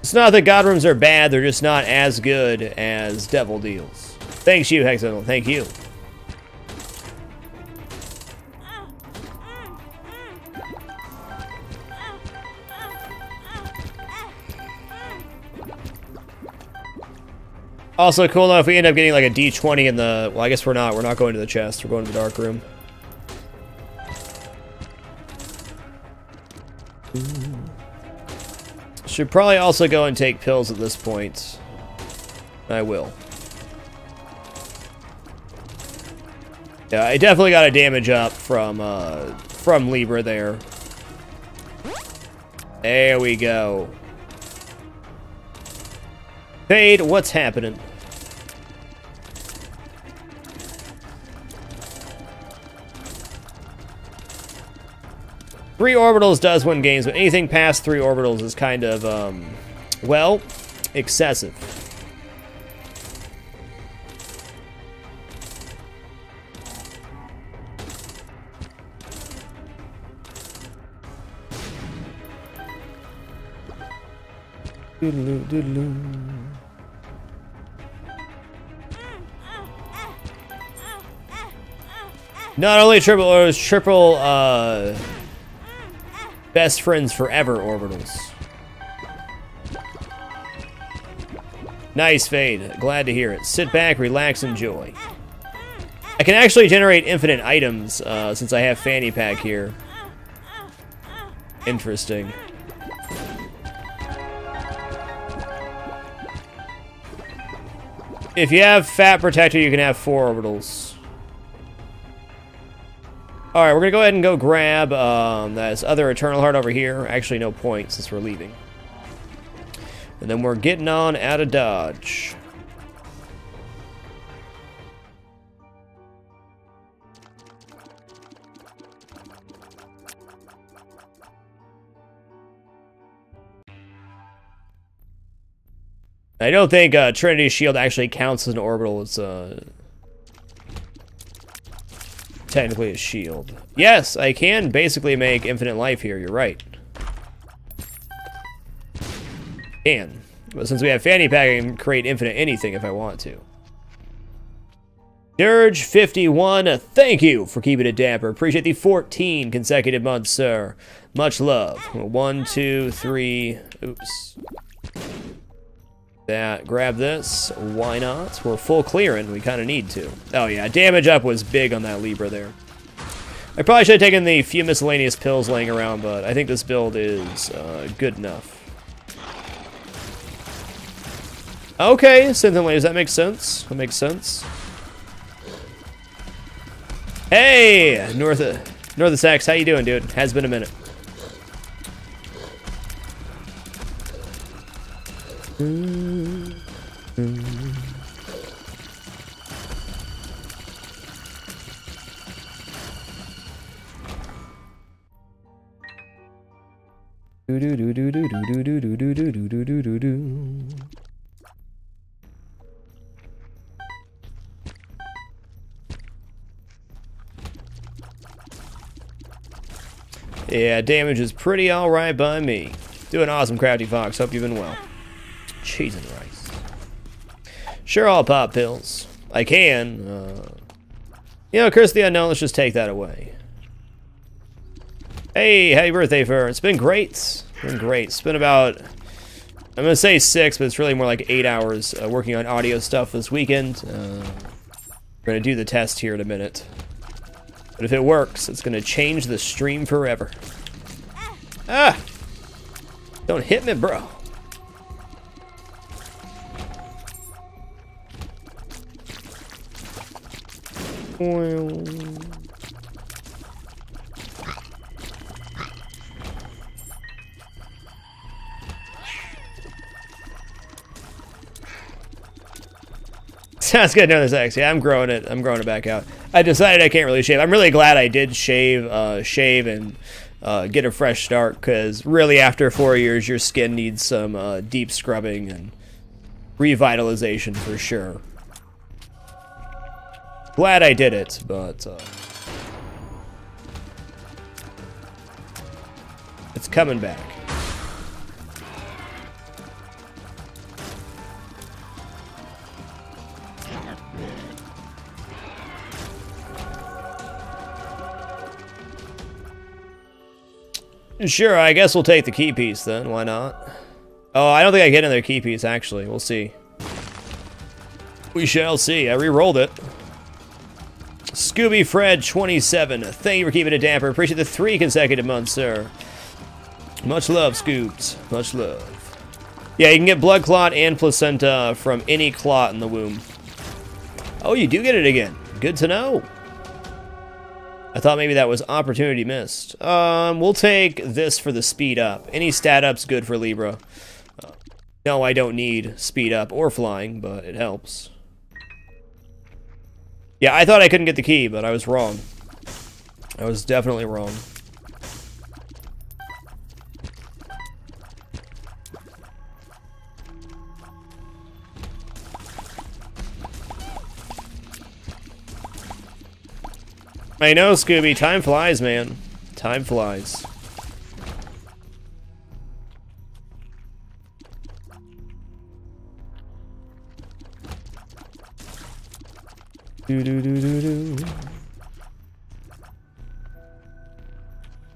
It's not that God Rooms are bad, they're just not as good as Devil Deals. Thanks you, Hexadecimal. Thank you. Also cool though if we end up getting like a D20 in the... Well, I guess we're not. We're not going to the chest. We're going to the dark room. Should probably also go and take pills at this point. I will. Yeah, I definitely got a damage up from Libra there. There we go. Fade, what's happening? Three orbitals does win games, but anything past 3 orbitals is kind of, well, excessive. Doodaloo, doodaloo. Not only triple best friends forever orbitals. Nice, Fade. Glad to hear it. Sit back, relax, enjoy. I can actually generate infinite items since I have Fanny Pack here. Interesting. If you have Fat Protector, you can have 4 orbitals. Alright, we're gonna go ahead and go grab this other Eternal Heart over here. Actually, no point since we're leaving. And then we're getting on out of Dodge. I don't think Trinity's Shield actually counts as an orbital. It's technically a shield. Yes, I can basically make infinite life here. You're right. Can. But since we have Fanny Pack, I can create infinite anything if I want to. Dirge51, thank you for keeping it dapper. Appreciate the 14 consecutive months, sir. Much love. 1, 2, 3. Oops. That. Grab this. Why not? We're full clearing. We kind of need to. Oh, yeah. Damage up was big on that Libra there. I probably should have taken the few miscellaneous pills laying around, but I think this build is good enough. Okay, synth and lasers, that makes sense. That makes sense. Hey, North of Sax, how you doing, dude? Has been a minute. Yeah, damage is pretty alright by me. Doing awesome, Crafty Fox. Hope you've been well. Cheese and rice. Sure, I'll pop pills. I can. You know, Curse the Unknown, let's just take that away. Hey, happy birthday, Fur. It's been great. It's been great. It's been about, I'm going to say 6, but it's really more like 8 hours working on audio stuff this weekend. We're going to do the test here in a minute. But if it works, it's going to change the stream forever. Ah! Don't hit me, bro. Sounds good. No, there's X. Yeah, I'm growing it. I'm growing it back out. I decided I can't really shave. I'm really glad I did shave and get a fresh start, because really after 4 years, your skin needs some deep scrubbing and revitalization for sure. Glad I did it, but it's coming back. Sure, I guess we'll take the key piece then. Why not? Oh, I don't think I get another key piece, actually. We'll see. We shall see. I re-rolled it. Scooby Fred 27. Thank you for keeping it damper. Appreciate the 3 consecutive months, sir. Much love, Scoobs. Much love. Yeah, you can get blood clot and placenta from any clot in the womb. Oh, you do get it again. Good to know. I thought maybe that was opportunity missed. We'll take this for the speed up. Any stat up's good for Libra. No, I don't need speed up or flying, but it helps. Yeah, I thought I couldn't get the key, but I was wrong. I was definitely wrong. I know, Scooby. Time flies, man. Time flies. I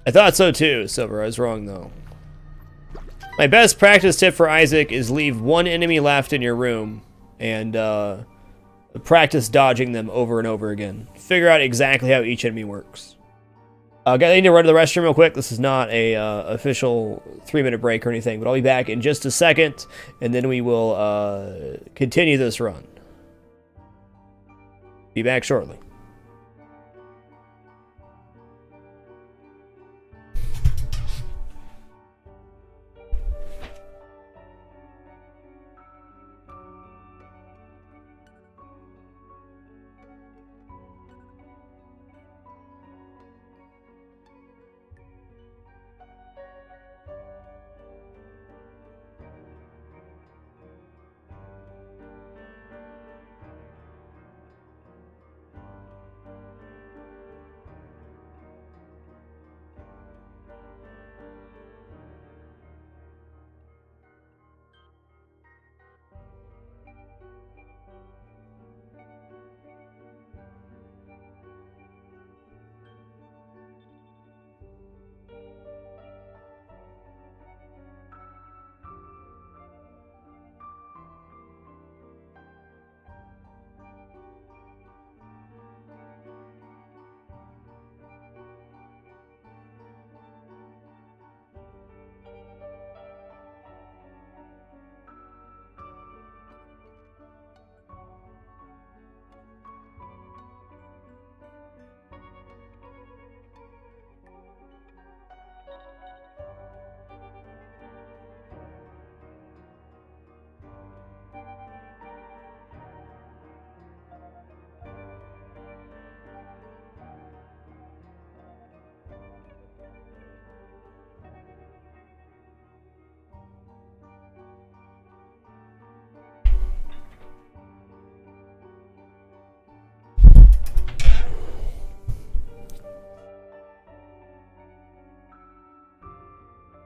thought so too, Silver. I was wrong, though. My best practice tip for Isaac is leave one enemy left in your room and practice dodging them over and over again. Figure out exactly how each enemy works. I need to run to the restroom real quick. This is not a official 3-minute break or anything, but I'll be back in just a second, and then we will continue this run. Be back shortly.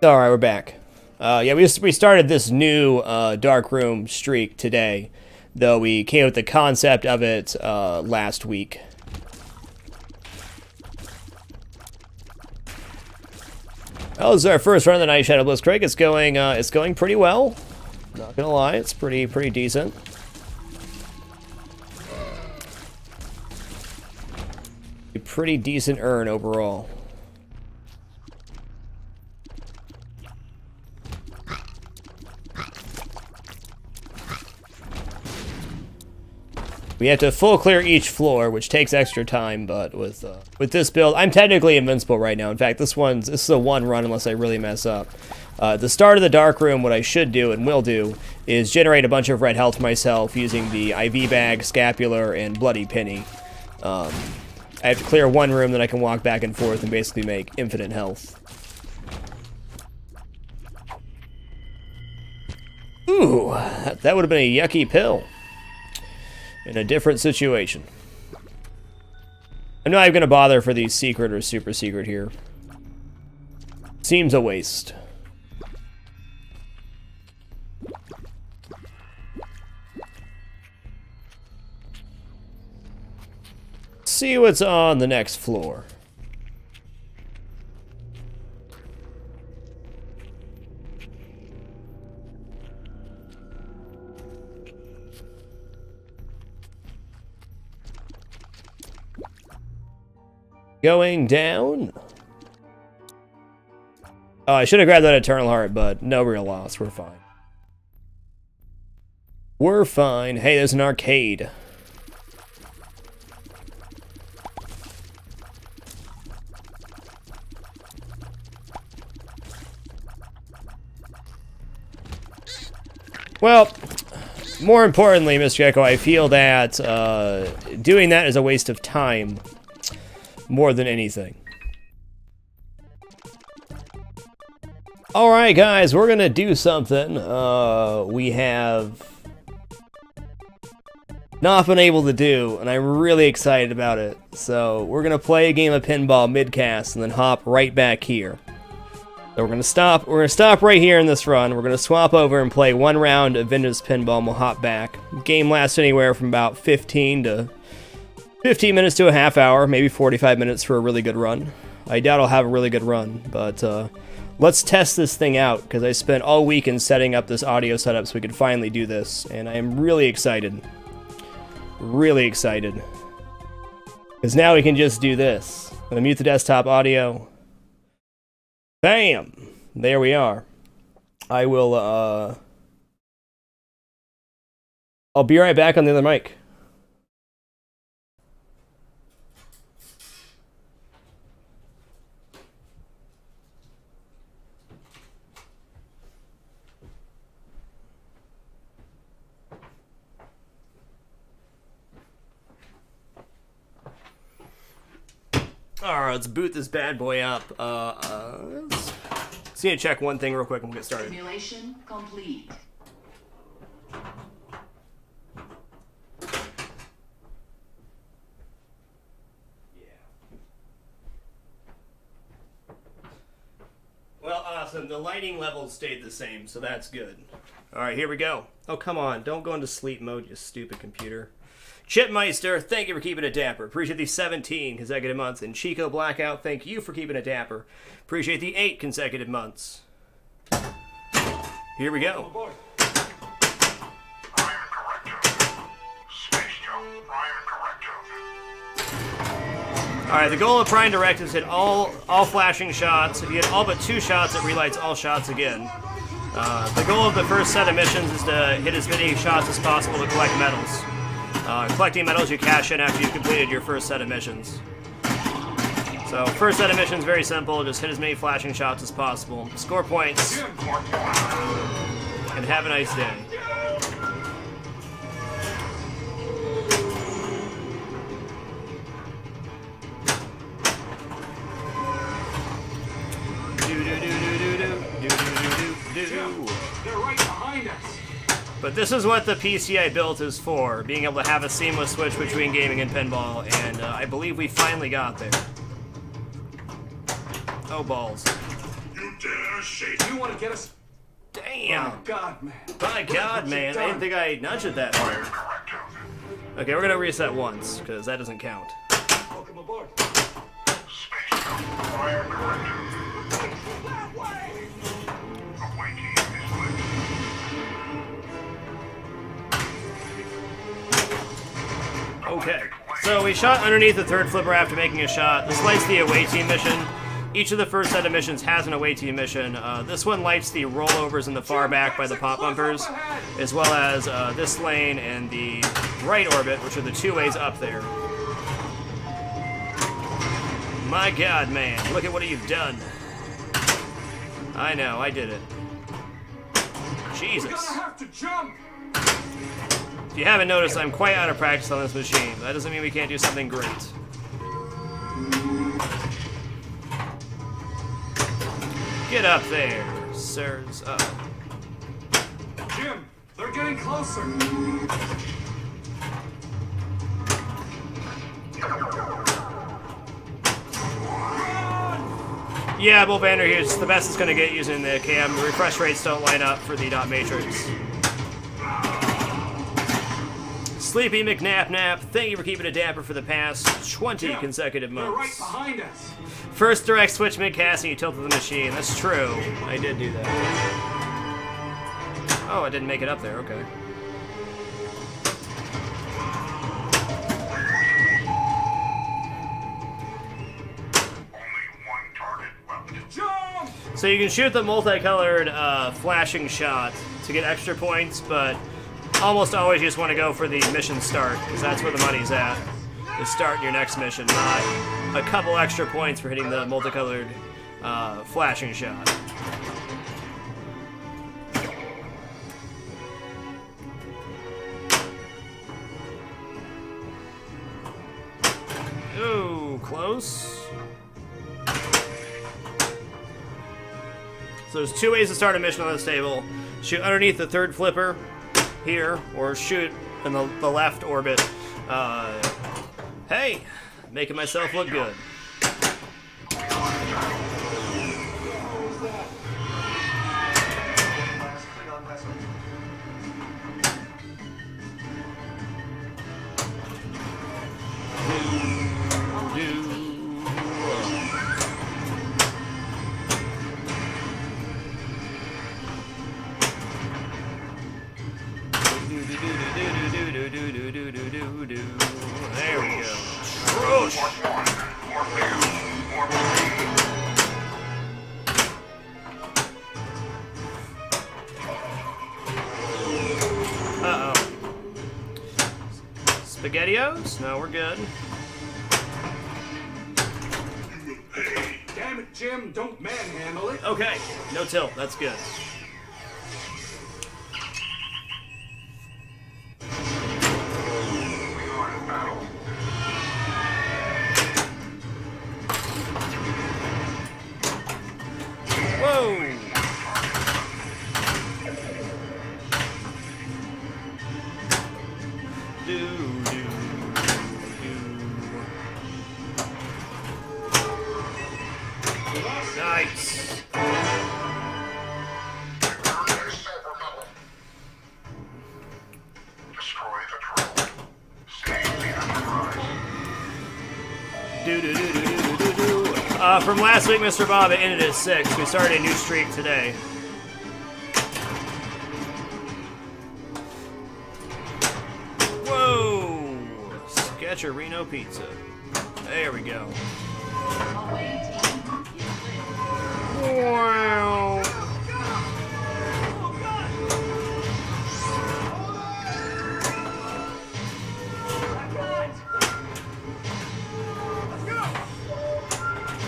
All right, we're back. Yeah, we started this new dark room streak today, though we came up with the concept of it last week. Well, this is our first run of the night, Shadow Bliss Craig. It's going pretty well. Not gonna lie, it's pretty decent. A pretty decent earn overall. We have to full clear each floor, which takes extra time, but with this build, I'm technically invincible right now. In fact, this is a one run unless I really mess up. At the start of the dark room, what I should do and will do is generate a bunch of red health myself using the IV bag, scapular, and bloody penny. I have to clear one room, then I can walk back and forth and basically make infinite health. Ooh, that would have been a yucky pill. In a different situation. I'm not even going to bother for the secret or super secret here. Seems a waste. See what's on the next floor. Going down. Oh, I should have grabbed that Eternal Heart, but no real loss. We're fine. We're fine. Hey, there's an arcade. Well, more importantly, Mr. Echo, I feel that doing that is a waste of time. More than anything. Alright guys, we're gonna do something we have not been able to do, and I'm really excited about it. So we're gonna play a game of pinball mid-cast and then hop right back here. So we're gonna stop right here in this run. We're gonna swap over and play one round of vintage pinball and we'll hop back. Game lasts anywhere from about 15 minutes to a half hour, maybe 45 minutes for a really good run. I doubt I'll have a really good run, but let's test this thing out, because I spent all weekend setting up this audio setup so we could finally do this, and I am really excited. Really excited. Because now we can just do this. I'm going to mute the desktop audio. Bam! There we are. I will, I'll be right back on the other mic. Alright, let's boot this bad boy up. Let's need to check one thing real quick and we'll get started. Simulation complete. Well, awesome. The lighting levels stayed the same, so that's good. Alright, here we go. Oh, come on. Don't go into sleep mode, you stupid computer. Chipmeister, thank you for keeping it dapper. Appreciate the 17 consecutive months. And Chico Blackout, thank you for keeping it dapper. Appreciate the 8 consecutive months. Here we go. Alright, the goal of Prime Direct is hit all flashing shots. If you hit all but 2 shots, it relights all shots again. The goal of the first set of missions is to hit as many shots as possible to collect medals. Collecting medals you cash in after you've completed your first set of missions. So, first set of missions, very simple. Just hit as many flashing shots as possible. Score points. And have a nice day. They're right behind us. But this is what the PC I built is for, being able to have a seamless switch between gaming and pinball, and I believe we finally got there. Oh, balls. You dare You want to get us? Damn. Oh, God, man. My God, man. I didn't think I nudged it that hard. Okay, we're gonna reset once, because that doesn't count. Welcome aboard. Okay, so we shot underneath the third flipper after making a shot. This lights the away team mission. Each of the first set of missions has an away team mission. This one lights the rollovers in the far back by the pop bumpers, as well as this lane and the right orbit, which are the two ways up there. My God, man, look at what you've done. I know, I did it. Jesus. We're gonna have to jump. If you haven't noticed, I'm quite out of practice on this machine. That doesn't mean we can't do something great. Get up there, sirs. Jim, they're getting closer. Yeah, Bull Vander here. It's the best it's going to get using the cam. The refresh rates don't line up for the dot matrix. Sleepy McNap, thank you for keeping a damper for the past 20 consecutive They're right months. behind us. First direct switch mid-casting, you tilted the machine. That's true. I did do that. Oh, I didn't make it up there. Okay. Jump! So you can shoot the multicolored flashing shot to get extra points, but almost always you just want to go for the mission start, because that's where the money's at. Is starting your next mission, not a couple extra points for hitting the multicolored flashing shot. Ooh, close. So there's two ways to start a mission on this table. Shoot underneath the third flipper here, or shoot in the left orbit. Hey, making myself look good. There we go. Troosh. Uh-oh. SpaghettiOs? No, we're good. Damn it, Jim, don't manhandle it. Okay, no tilt. That's good. Whoa! Nice. From last week, Mr. Bob, it ended at 6. We started a new streak today. Whoa! Sketcherino pizza. There we go. Wow.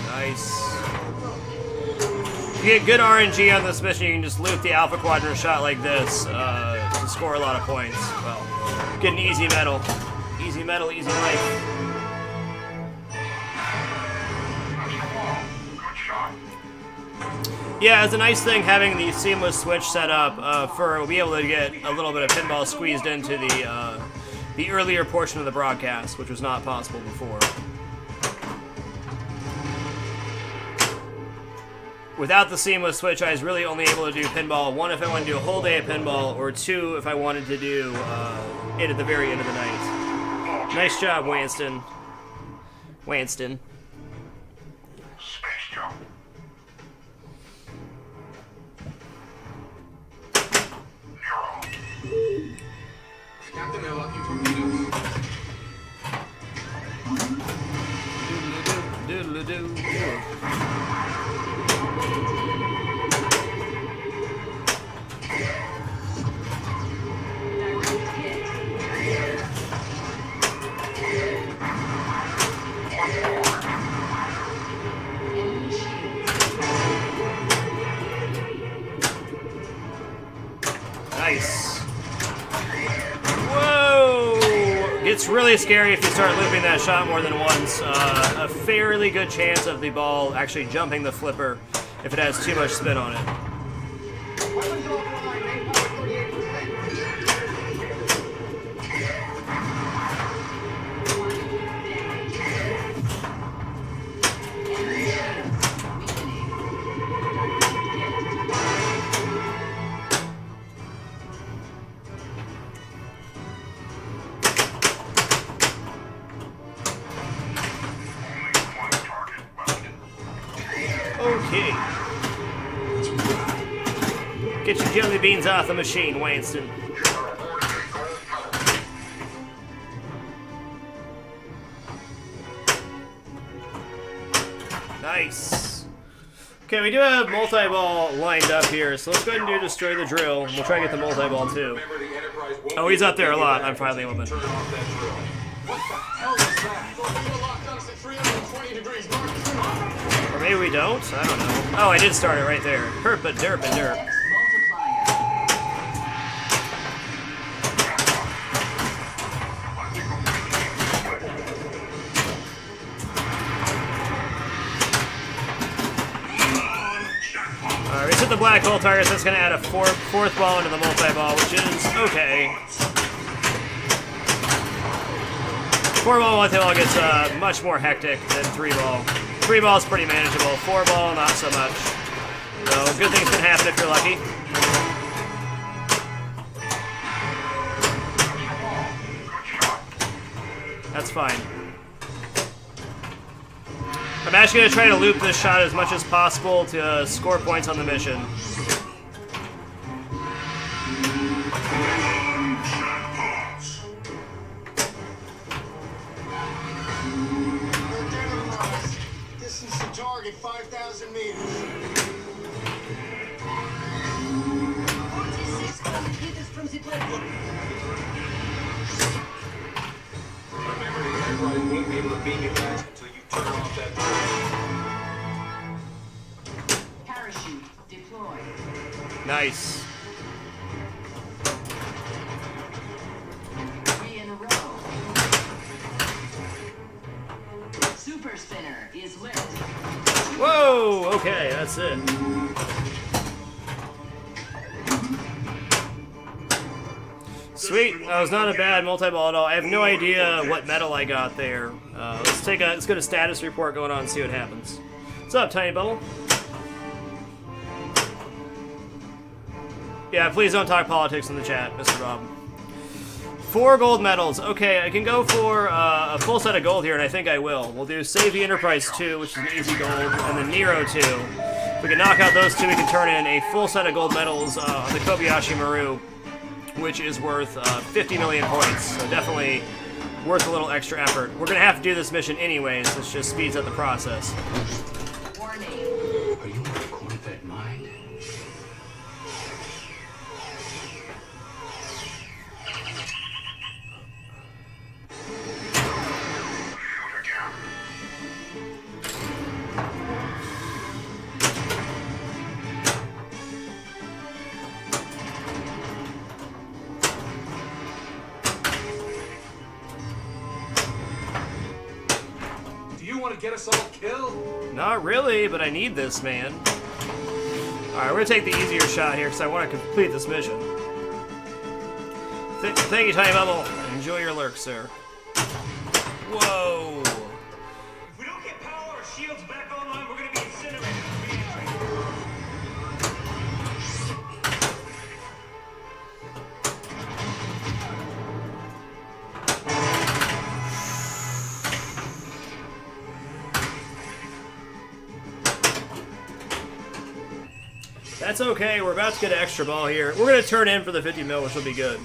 Nice. If you get good RNG on this mission, you can just loop the Alpha Quadrant shot like this to score a lot of points. Well, get an easy medal. Easy medal, easy life. Yeah, it's a nice thing having the seamless switch set up for we'll be able to get a little bit of pinball squeezed into the earlier portion of the broadcast, which was not possible before. Without the seamless switch, I was really only able to do pinball, 1 if I wanted to do a whole day of pinball, or 2 if I wanted to do it at the very end of the night. Nice job, Wanston. Wanston. Space jump. Nero. Captain, I love you, torpedoes. Doodle-doo. Nice. Whoa! It's really scary if you start looping that shot more than once. A fairly good chance of the ball actually jumping the flipper if it has too much spin on it. Okay. Get your jelly beans off the machine, Wanston. Nice. Okay, we do have multi-ball lined up here, so let's go ahead and do Destroy the Drill. We'll try to get the multi-ball too. Oh, he's up there a lot. I'm finally a woman. What the hell was that? Or maybe we don't? I don't know. Oh, I did start it right there. Herp a derp a derp. Alright, we hit the black hole target, so that's going to add a fourth ball into the multi-ball, which is okay. 4-ball multi-ball gets much more hectic than 3-ball. 3-ball is pretty manageable. 4-ball, not so much. So, good things can happen if you're lucky. That's fine. I'm actually going to try to loop this shot as much as possible to score points on the mission. Distance to target 5,000 meters. 46,000 meters from the platform. Remember, the Enterprise won't be able to beam you back until you turn off that drill. Parachute deployed. Nice. 3 in a row. Super spinner is lit. Whoa! Okay, that's it. Sweet. That was not a bad multi-ball at all. I have no idea what medal I got there. Let's get a status report going on and see what happens. What's up, Tiny Bubble? Yeah, please don't talk politics in the chat, Mr. Bob. 4 gold medals. Okay, I can go for a full set of gold here, and I think I will. We'll do Save the Enterprise 2, which is an easy gold, and then Nero 2. If we can knock out those 2, we can turn in a full set of gold medals on the Kobayashi Maru, which is worth 50 million points. So definitely worth a little extra effort. We're going to have to do this mission anyways. This just speeds up the process. Warning. Are you a corn-fed mind? You want to get us all killed? Not really, but I need this, man. Alright, we're going to take the easier shot here because I want to complete this mission. Thank you, Tiny Bubble. Enjoy your lurk, sir. Whoa. If we don't get power or shields back online, we're gonna be incinerated. That's okay. We're about to get an extra ball here. We're going to turn in for the 50 mil, which will be good.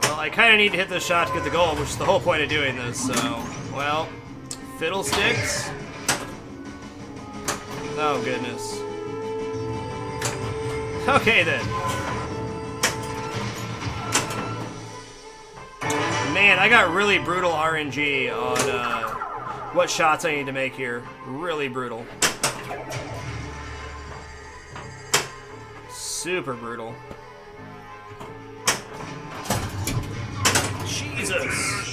I kind of need to hit this shot to get the goal, which is the whole point of doing this, so... Well, fiddlesticks. Oh, goodness. Okay, then. Man, I got really brutal RNG on what shots I need to make here. Really brutal. Super brutal. Jesus!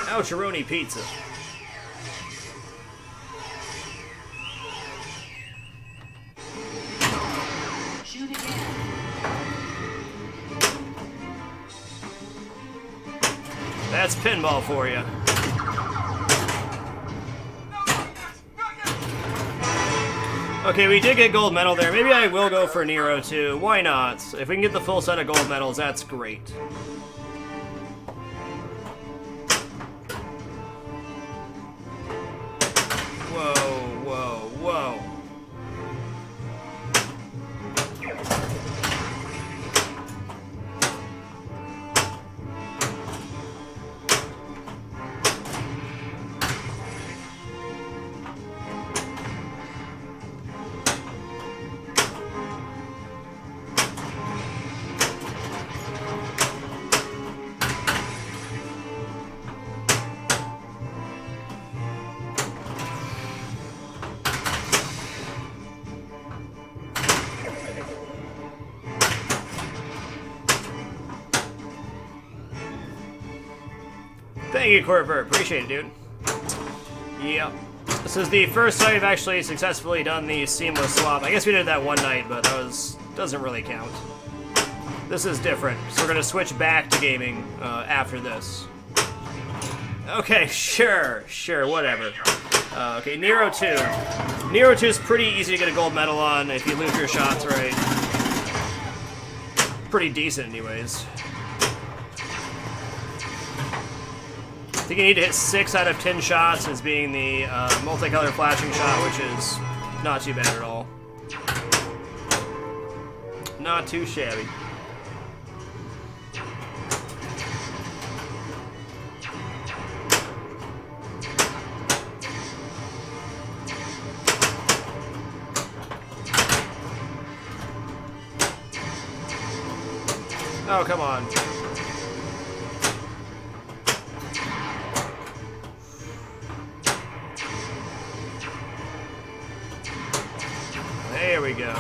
Oucharoni pizza. Shoot again. That's pinball for you. Okay, we did get gold medal there. Maybe I will go for Nero too. Why not? If we can get the full set of gold medals, that's great. Whoa, whoa, whoa. Thank you, Corvert. Appreciate it, dude. Yep. This is the first time we've actually successfully done the seamless swap. I guess we did that one night, but that doesn't really count. This is different, so we're gonna switch back to gaming after this. Okay, sure, whatever. Okay, Nero 2. Nero 2 is pretty easy to get a gold medal on if you loop your shots right. Pretty decent, anyways. I think you need to hit 6 out of 10 shots as being the multicolor flashing shot, which is not too bad at all. Not too shabby. Oh, come on. There we go.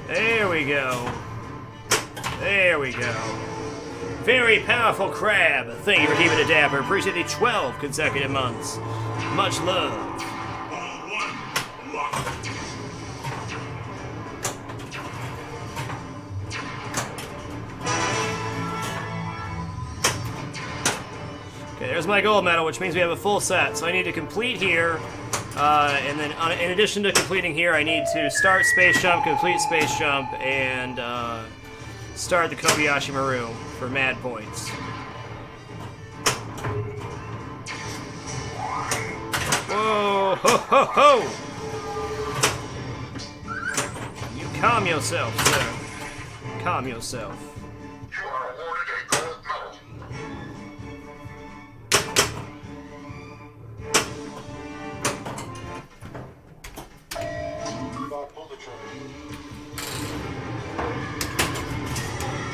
There we go. There we go. Very powerful crab. Thank you for keeping it dapper. Appreciate the 12 consecutive months. Much love. Okay, there's my gold medal, which means we have a full set. So I need to complete here. And then, in addition to completing here, I need to start Space Jump, complete Space Jump, and start the Kobayashi Maru for mad points. Whoa, ho, ho, ho! You calm yourself, sir. Calm yourself. You are awarded a gold medal.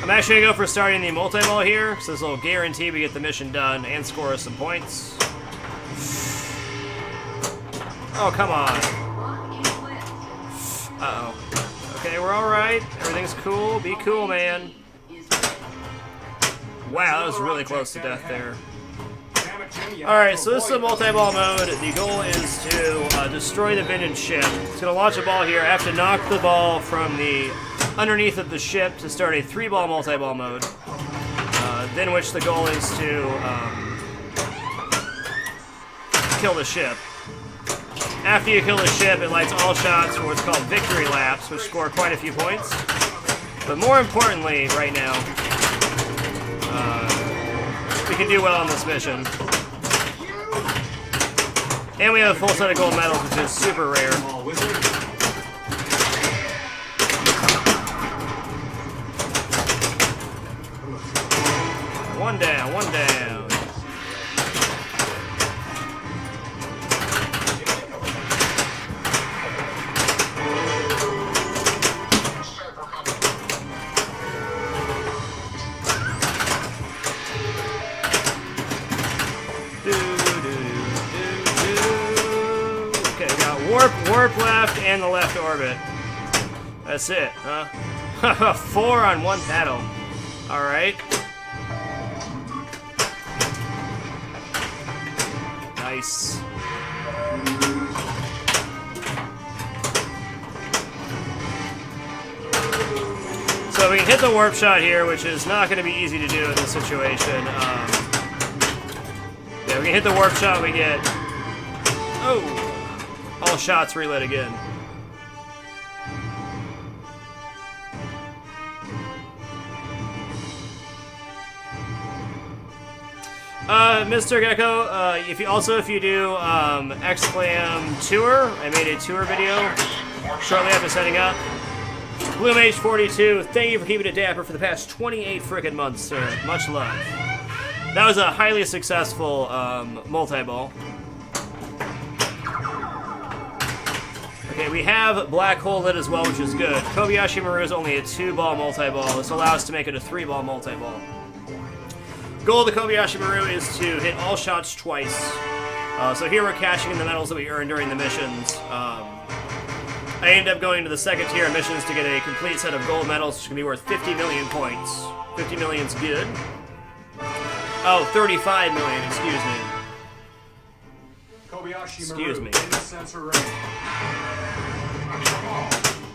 I'm actually gonna go for starting the multi-ball here, so this will guarantee we get the mission done and score us some points. Oh, come on. Uh-oh. Okay, we're alright. Everything's cool. Be cool, man. Wow, that was really close to death there. Alright, so this is a multi-ball mode. The goal is to destroy the vintage ship. It's gonna launch a ball here. I have to knock the ball from the underneath of the ship to start a 3-ball multi-ball mode. Then which the goal is to kill the ship. After you kill the ship, it lights all shots for what's called victory laps, which score quite a few points. But more importantly, right now, we can do well on this mission. And we have a full set of gold medals, which is super rare. One down, one down. Okay, we got warp left and the left orbit. That's it, huh? 4 on one battle. Alright. Nice. So we can hit the warp shot here, which is not going to be easy to do in this situation. Yeah, we can hit the warp shot, we get... Oh! All shots relit again. Mr. Gecko, if you do Exclam Tour, I made a tour video shortly after setting up. BloomH42, thank you for keeping it dapper for the past 28 frickin' months, sir. Much love. That was a highly successful multi-ball. Okay, we have Black Hole lit as well, which is good. Kobayashi Maru is only a 2-ball multi-ball. This allows us to make it a 3-ball multi-ball. Goal of the Kobayashi Maru is to hit all shots twice. So here we're cashing in the medals that we earned during the missions. I ended up going to the second tier of missions to get a complete set of gold medals, which can be worth 50 million points. 50 million's good. Oh, 35 million, excuse me. Kobayashi Excuse Maru me. in the sensor ring.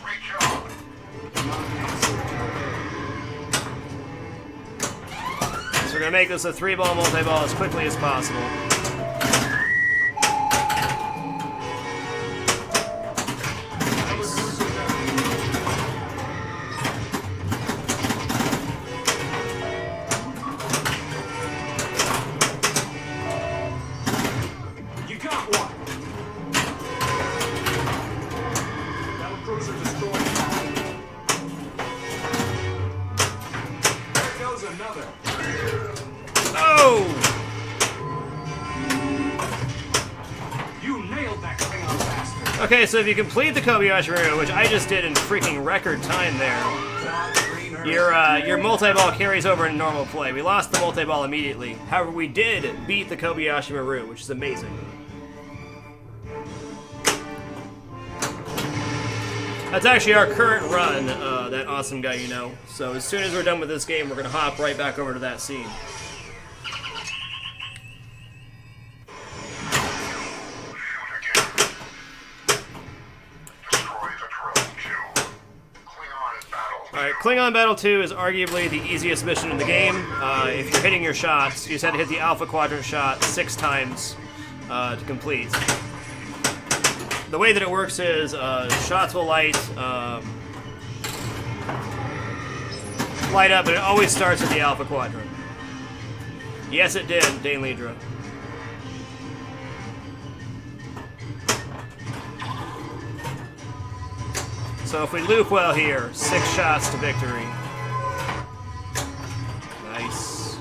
Great job. So we're going to make this a 3-ball multi-ball as quickly as possible. You got one. Battle cruiser destroyed. There goes another. Oh! You nailed that Klingon bastard. Okay, so if you complete the Kobayashi Maru, which I just did in freaking record time there, your multi-ball carries over in normal play. We lost the multi-ball immediately. However, we did beat the Kobayashi Maru, which is amazing. That's actually our current run, that awesome guy you know. So as soon as we're done with this game, we're going to hop right back over to that scene. Alright, Klingon Battle 2 is arguably the easiest mission in the game. If you're hitting your shots, you just had to hit the Alpha Quadrant shot 6 times to complete. The way that it works is shots will light up, but it always starts at the Alpha Quadrant. Yes, it did, Dane Lidra. So if we loop well here, 6 shots to victory. Nice.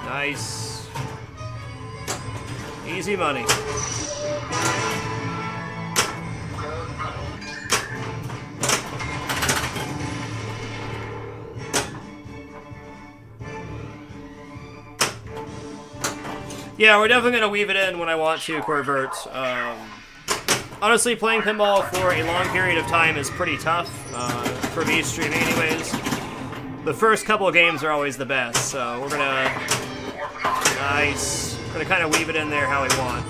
Nice. Easy money. Yeah, we're definitely going to weave it in when I want to, Corvert. Honestly, playing pinball for a long period of time is pretty tough, for me streaming anyways. The first couple of games are always the best, so we're gonna... Nice. We're gonna kind of weave it in there how we want.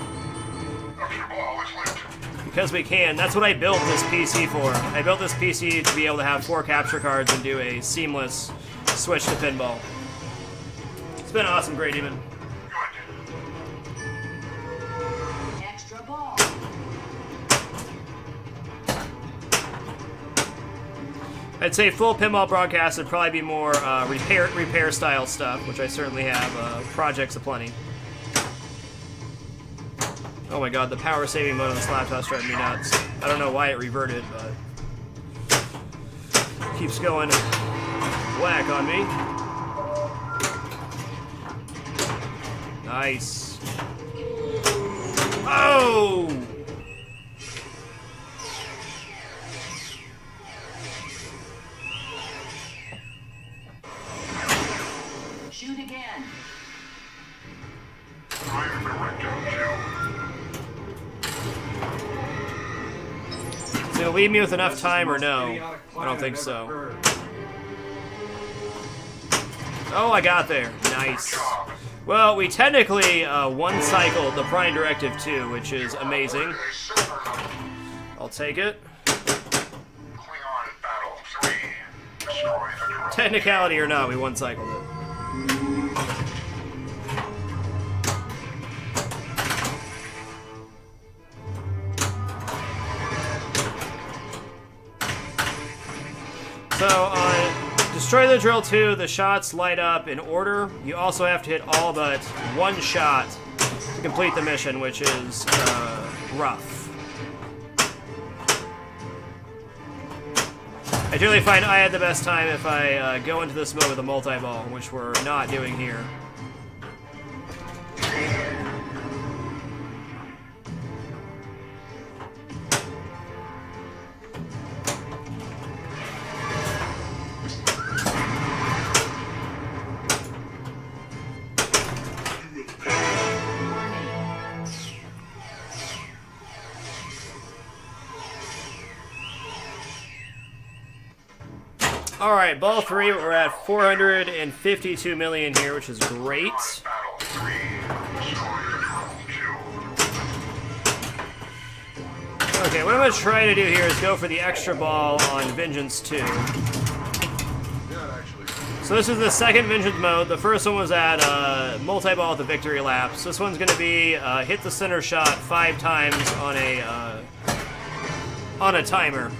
Because we can. That's what I built this PC for. I built this PC to be able to have 4 capture cards and do a seamless switch to pinball. It's been awesome, Great Demon. I'd say full pinball broadcast would probably be more repair style stuff, which I certainly have projects aplenty. Oh my god, the power saving mode on this laptop's driving me nuts. I don't know why it reverted, but keeps going whack on me. Nice. Oh! Shoot again. I'm correct on you. So you'll leave me with enough time or no? I don't think so. Oh, I got there. Nice. Well, we technically one-cycled the Prime Directive 2, which is amazing. I'll take it. Klingon Battle 3. Destroy the drone. Technicality or not, we one-cycled it. So, Destroy the Drill 2, the shots light up in order. You also have to hit all but one shot to complete the mission, which is rough. I generally find I had the best time if I go into this mode with a multi-ball, which we're not doing here. Alright, ball 3, we're at 452 million here, which is great. Battle 3. Destroy the drone 2. Okay, what I'm going to try to do here is go for the extra ball on Vengeance 2. So this is the second Vengeance mode. The first one was at multi-ball at the victory lap. So this one's going to be hit the center shot 5 times on a timer.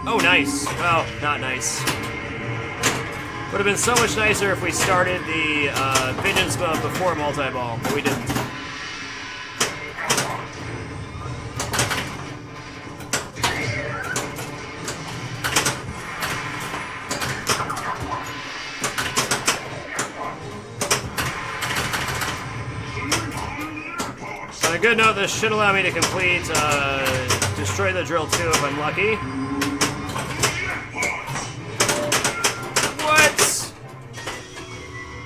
Oh, nice. Oh, not nice. Would have been so much nicer if we started the Vengeance mode before multi-ball, but we didn't. On a good note, this should allow me to complete Destroy the Drill 2 if I'm lucky.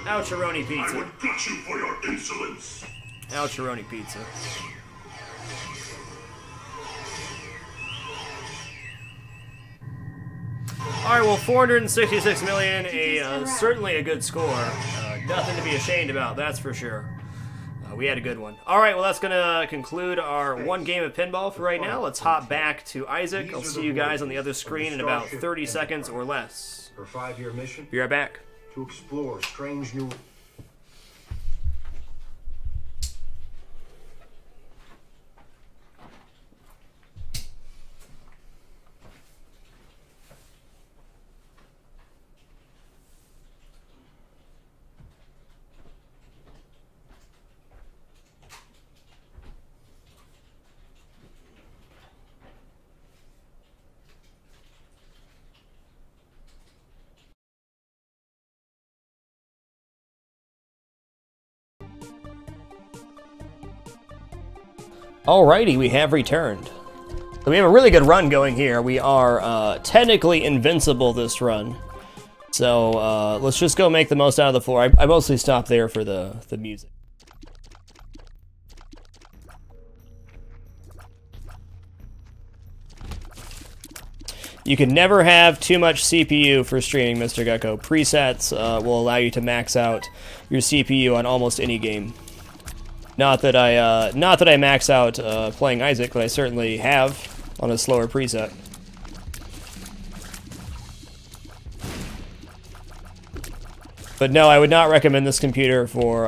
Oucharoni pizza. I would gut you for your insolence. Oucharoni pizza. Alright, well, 466 million, certainly a good score. Nothing to be ashamed about, that's for sure. We had a good one. Alright, well, that's going to conclude our one game of pinball for right now. Let's hop back to Isaac. I'll see you guys on the other screen in about 30 seconds or less. Her 5-year mission? Be right back. To explore strange new... Alrighty, we have returned. So we have a really good run going here. We are technically invincible this run. So let's just go make the most out of the floor. I mostly stopped there for the music. You can never have too much CPU for streaming, Mr. Gecko. Presets will allow you to max out your CPU on almost any game. Not that I max out playing Isaac, but I certainly have on a slower preset. But no, I would not recommend this computer for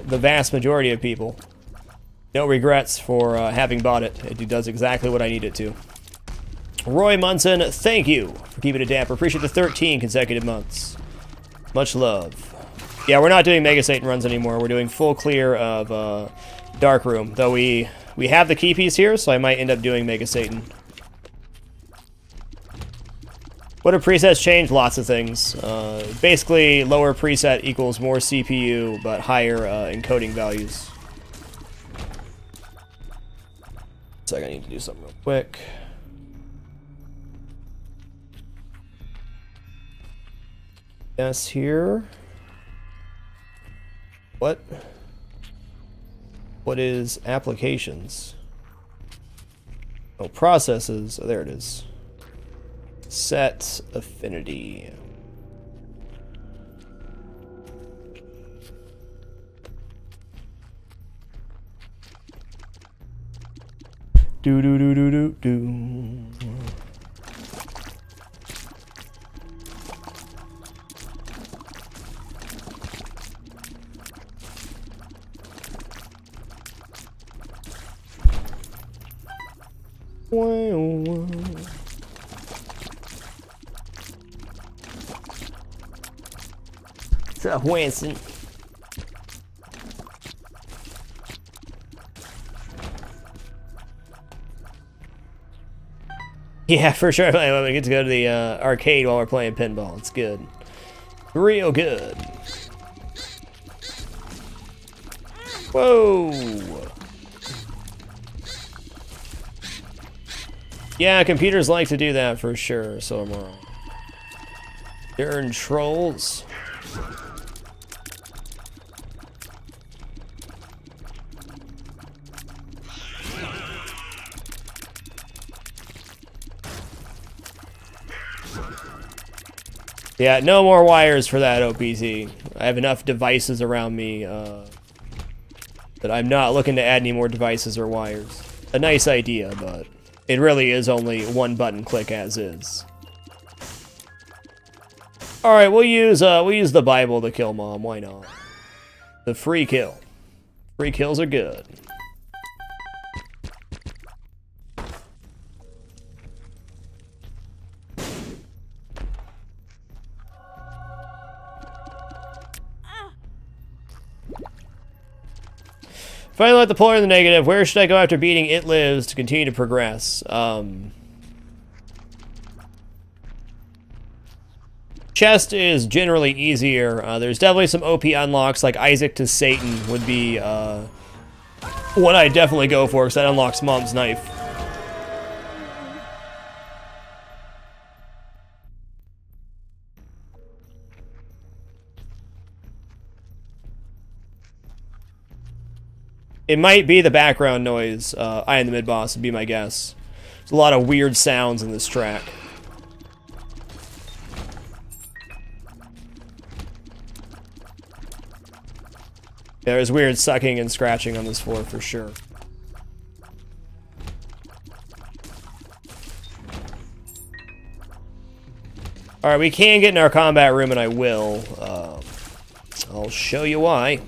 the vast majority of people. No regrets for having bought it. It does exactly what I need it to. Roy Munson, thank you for keeping it damper. Appreciate the 13 consecutive months. Much love. Yeah, we're not doing Mega Satan runs anymore. We're doing full clear of Dark Room. Though we have the key piece here, so I might end up doing Mega Satan. What do presets change? Lots of things. Basically, lower preset equals more CPU, but higher encoding values. So I need to do something real quick. Yes, here. What is applications? Oh, processes. Oh, there it is. Set affinity. Do do do do do do. What's up, Winston? Yeah, for sure. We get to go to the arcade while we're playing pinball. It's good. Real good. Whoa. Yeah, computers like to do that for sure, so am I. Darn trolls. Yeah, no more wires for that, OPZ. I have enough devices around me that I'm not looking to add any more devices or wires. A nice idea, but it really is only one button click as is. All right, we'll use the Bible to kill Mom. Why not? The free kill. Free kills are good. Finally, let the polar in the negative. Where should I go after beating It Lives to continue to progress? Chest is generally easier. There's definitely some OP unlocks, like Isaac to Satan would be what I definitely go for, because that unlocks Mom's knife. It might be the background noise. I Am the Mid-Boss would be my guess. There's a lot of weird sounds in this track. There's weird sucking and scratching on this floor for sure. Alright, we can get in our combat room, and I will. I'll show you why.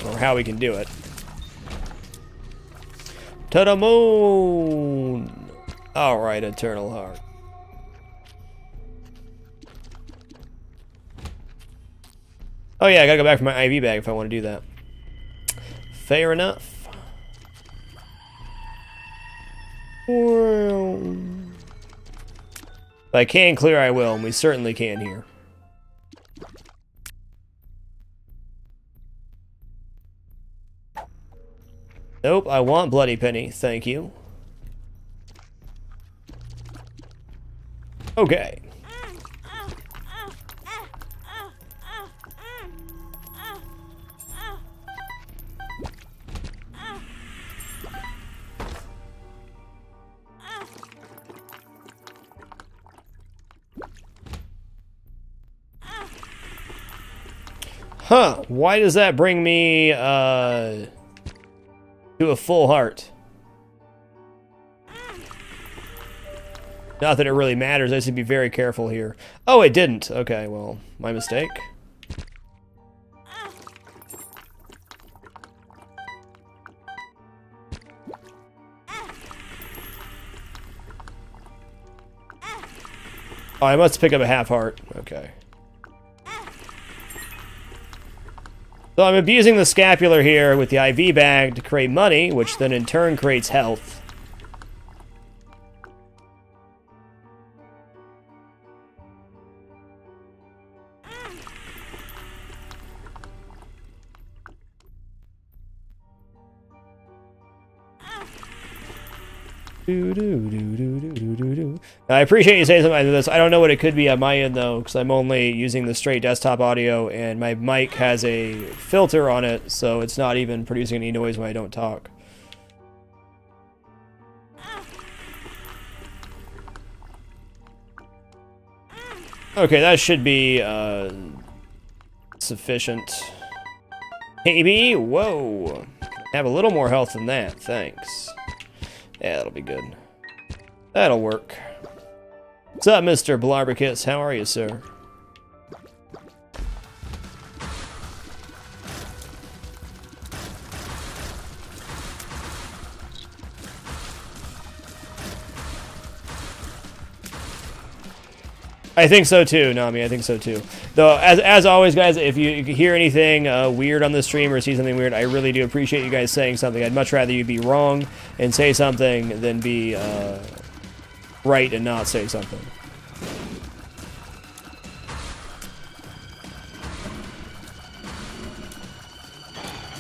Or how we can do it. To the moon! Alright, Eternal Heart. Oh yeah, I gotta go back for my IV bag if I want to do that. Fair enough. If I can clear, I will, and we certainly can here. Nope, I want Bloody Penny, thank you. Okay. Huh, why does that bring me, to a full heart? Not that it really matters, I should be very careful here. Oh, it didn't. Okay, well, my mistake. Oh, I must pick up a half heart. Okay. So I'm abusing the scapular here with the IV bag to create money, which then in turn creates health. Now, I appreciate you saying something like this. I don't know what it could be on my end though, because I'm only using the straight desktop audio, and my mic has a filter on it, so it's not even producing any noise when I don't talk. Okay, that should be sufficient. Maybe? Whoa! I have a little more health than that, thanks. Yeah, that'll be good. That'll work. What's up, Mr. Blarbricus? How are you, sir? I think so too, Nami. I think so too. Though, as always, guys, if you hear anything weird on the stream or see something weird, I really do appreciate you guys saying something. I'd much rather you be wrong and say something than be right and not say something.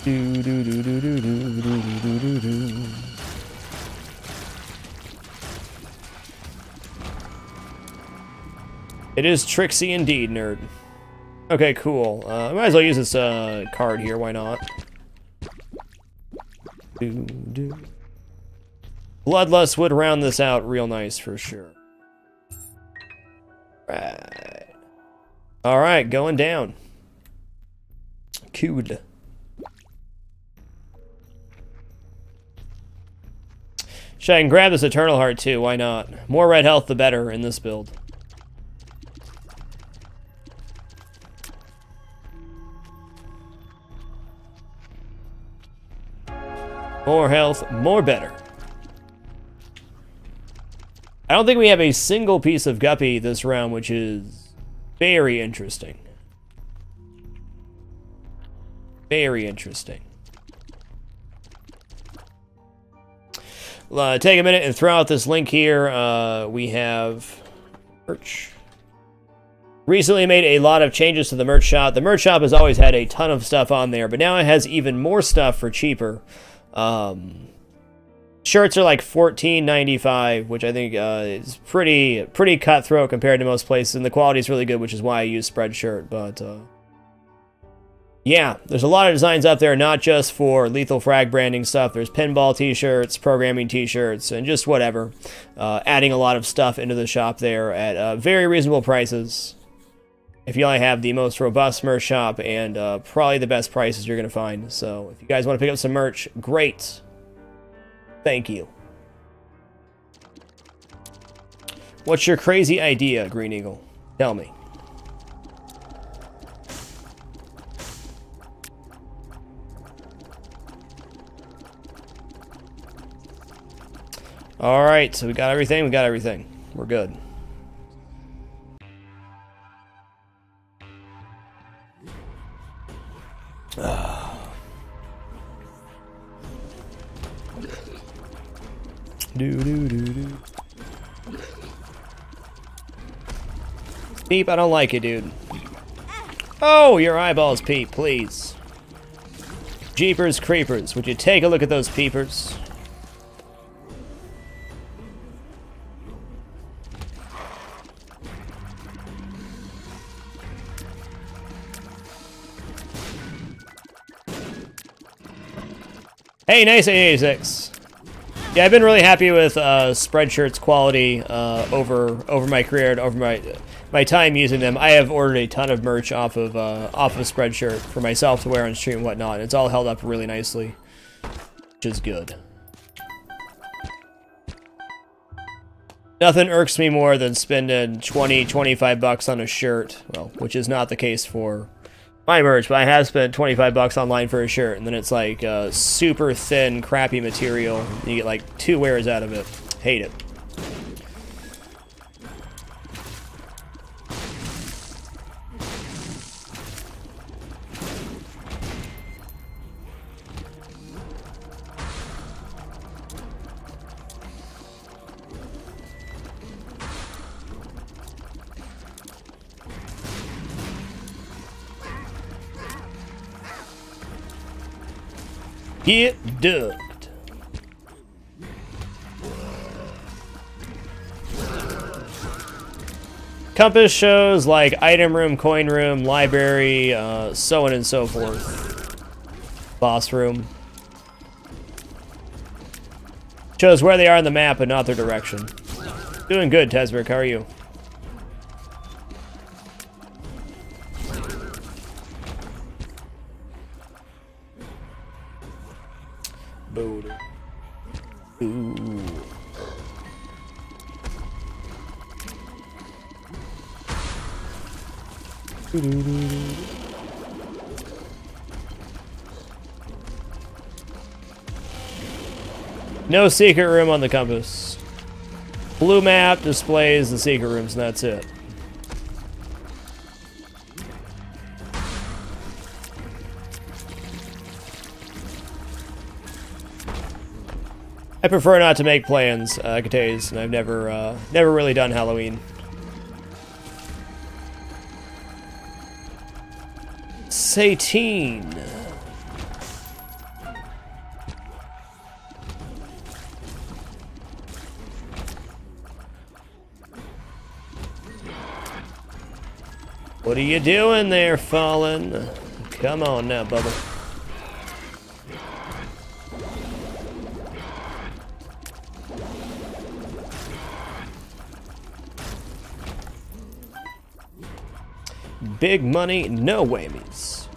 Do do do do do do do do do. It is tricksy indeed, nerd. Okay, cool. I might as well use this card here. Why not? Bloodlust would round this out real nice for sure. Right. All right, going down. Cool. Should I grab this Eternal Heart too? Why not? More red health, the better in this build. More health, more better. I don't think we have a single piece of guppy this round, which is very interesting. Very interesting. Take a minute and throw out this link here. We have merch. Recently made a lot of changes to the merch shop. The merch shop has always had a ton of stuff on there, but now it has even more stuff for cheaper. Shirts are like $14.95, which I think is pretty cutthroat compared to most places, and the quality is really good, which is why I use Spreadshirt. But yeah, there's a lot of designs out there, not just for LethalFrag branding stuff. There's pinball t-shirts, programming t-shirts, and just whatever. Adding a lot of stuff into the shop there at very reasonable prices. If you only have the most robust merch shop and probably the best prices you're going to find. So if you guys want to pick up some merch, great. Thank you. What's your crazy idea, Green Eagle? Tell me. All right, so we got everything. We got everything. We're good. Peep, I don't like it, dude. Oh, your eyeballs, Peep, please. Jeepers creepers, would you take a look at those peepers? Hey, nice 86. Yeah, I've been really happy with Spreadshirt's quality over my career and over my time using them. I have ordered a ton of merch off of Spreadshirt for myself to wear on stream and whatnot. And it's all held up really nicely, which is good. Nothing irks me more than spending 20, 25 bucks on a shirt. Well, which is not the case for my merch, but I have spent 25 bucks online for a shirt, and then it's like super thin, crappy material. You get like 2 wears out of it. Hate it. Get dubbed. Compass shows like item room, coin room, library, so on and so forth. Boss room. Shows where they are on the map, but not their direction. Doing good, Tesberg. How are you? Boom. Ooh. No secret room on the compass. Blue map displays the secret rooms, and that's it. I prefer not to make plans, Kates, and I've never really done Halloween. Satine. What are you doing there, Fallen? Come on now, Bubba. Big money, no whammies.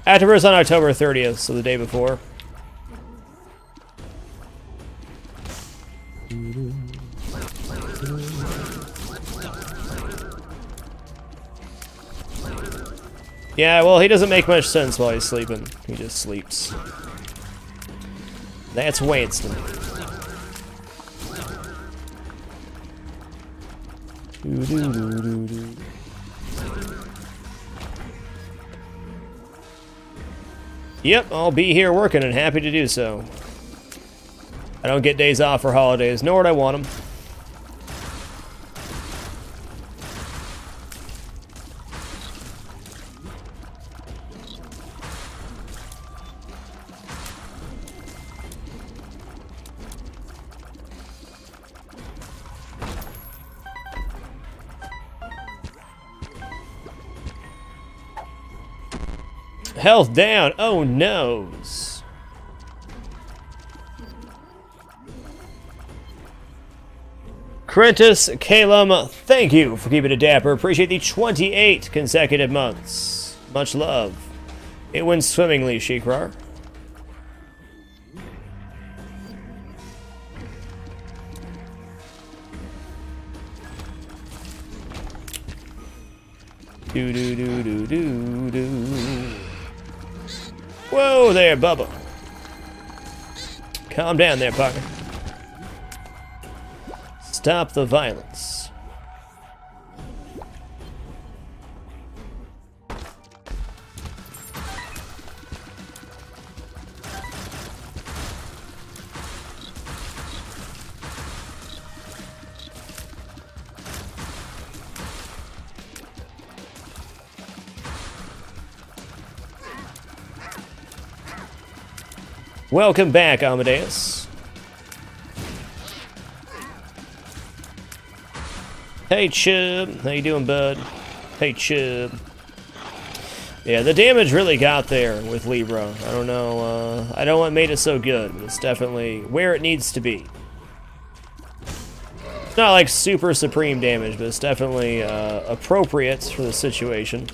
Afterwards on October 30th, so the day before. Yeah, well, he doesn't make much sense while he's sleeping. He just sleeps. That's Winston. Yep, I'll be here working and happy to do so. I don't get days off for holidays, nor would I want them. Health down. Oh, noes. Quintus Calum, thank you for keeping it dapper. Appreciate the 28 consecutive months. Much love. It went swimmingly, Shikrar. Do do do do do do. Whoa there, Bubba. Calm down there, partner. Stop the violence. Welcome back, Amadeus. Hey, Chub. How you doing, bud? Hey, Chub. Yeah, the damage really got there with Libra. I don't know. I don't know what made it so good. It's definitely where it needs to be. It's not like super supreme damage, but it's definitely appropriate for the situation.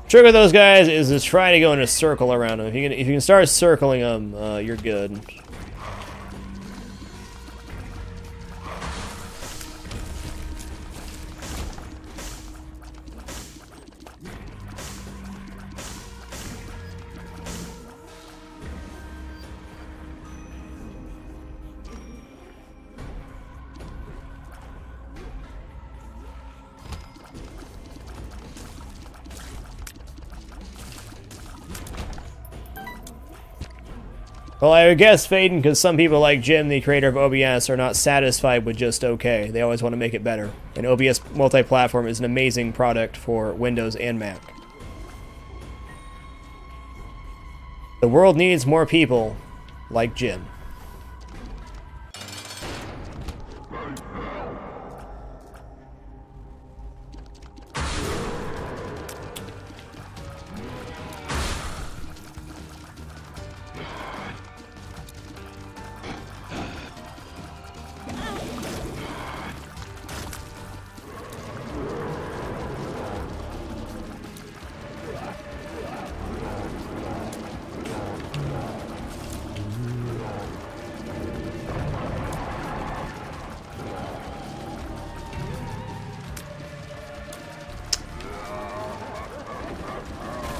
Trick with those guys is to try to go in a circle around them. If you can start circling them, you're good. Well, I would guess, Faden, because some people like Jim, the creator of OBS, are not satisfied with just okay. They always want to make it better. And OBS multi-platform is an amazing product for Windows and Mac. The world needs more people like Jim.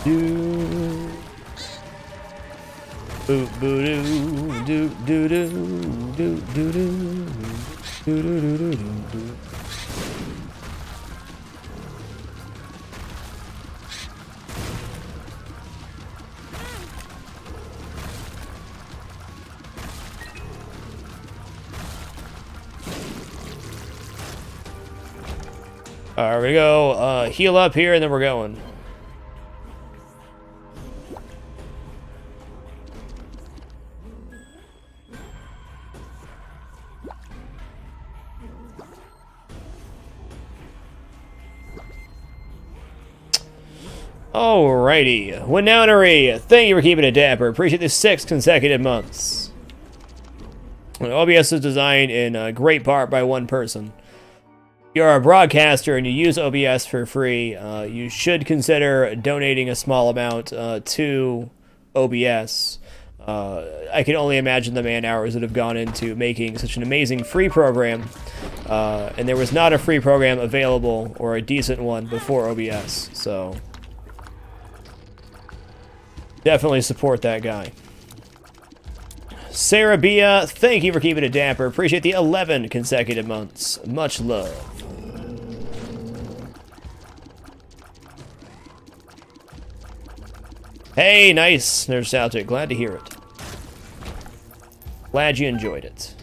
Do boo boo do do do do do do do do do do. Alright, we're gonna go heal up here and then we're going. Alrighty, Winounery, thank you for keeping it dapper. Appreciate the 6 consecutive months. OBS is designed in great part by one person. If you're a broadcaster and you use OBS for free, you should consider donating a small amount to OBS. I can only imagine the man hours that have gone into making such an amazing free program, and there was not a free program available or a decent one before OBS, so definitely support that guy. Sarah Bia, thank you for keeping it dapper. Appreciate the 11 consecutive months. Much love. Hey, nice, Nostalgic. Glad to hear it. Glad you enjoyed it.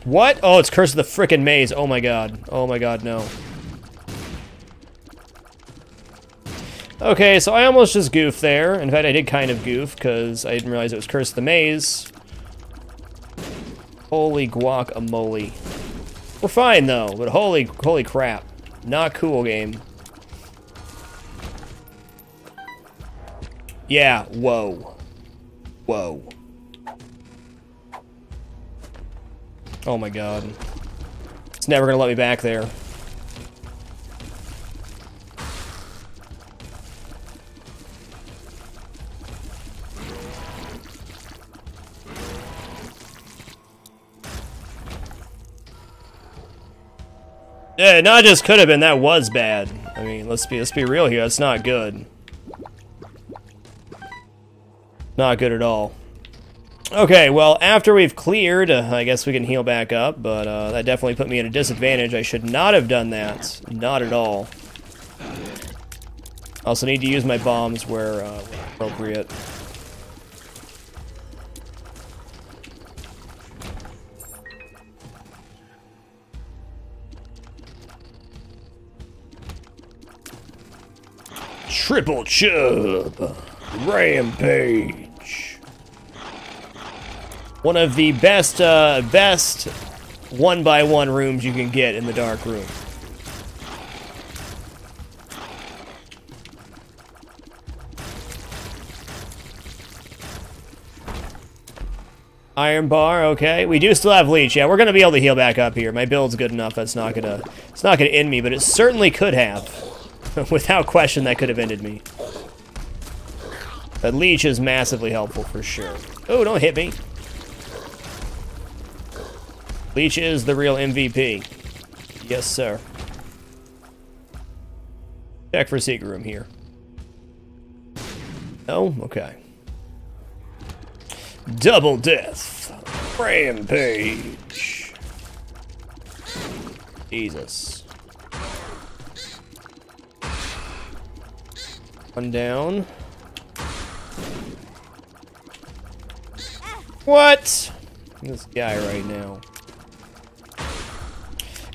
What? Oh, it's Curse of the Frickin' Maze. Oh my god. Oh my god, no. Okay, so I almost just goofed there. In fact, I did kind of goof, because I didn't realize it was Curse of the Maze. Holy guacamole. We're fine, though, but holy crap. Not cool, game. Yeah, whoa. Whoa. Oh my god. It's never gonna let me back there. Yeah, not just could have been, that was bad. I mean, let's be real here, that's not good. Not good at all. Okay, well, after we've cleared, I guess we can heal back up, but that definitely put me at a disadvantage. I should not have done that. Not at all. Also need to use my bombs where appropriate. Triple chub. Rampage. One of the best 1x1 rooms you can get in the dark room. Iron bar, okay. We do still have leech. Yeah, we're gonna be able to heal back up here. My build's good enough. It's not gonna end me, but it certainly could have. Without question, that could have ended me. But leech is massively helpful for sure. Oh, don't hit me. Leech is the real MVP. Yes, sir. Check for secret room here. No? Okay. Double death. Rampage. Jesus. One down. What? This guy right now.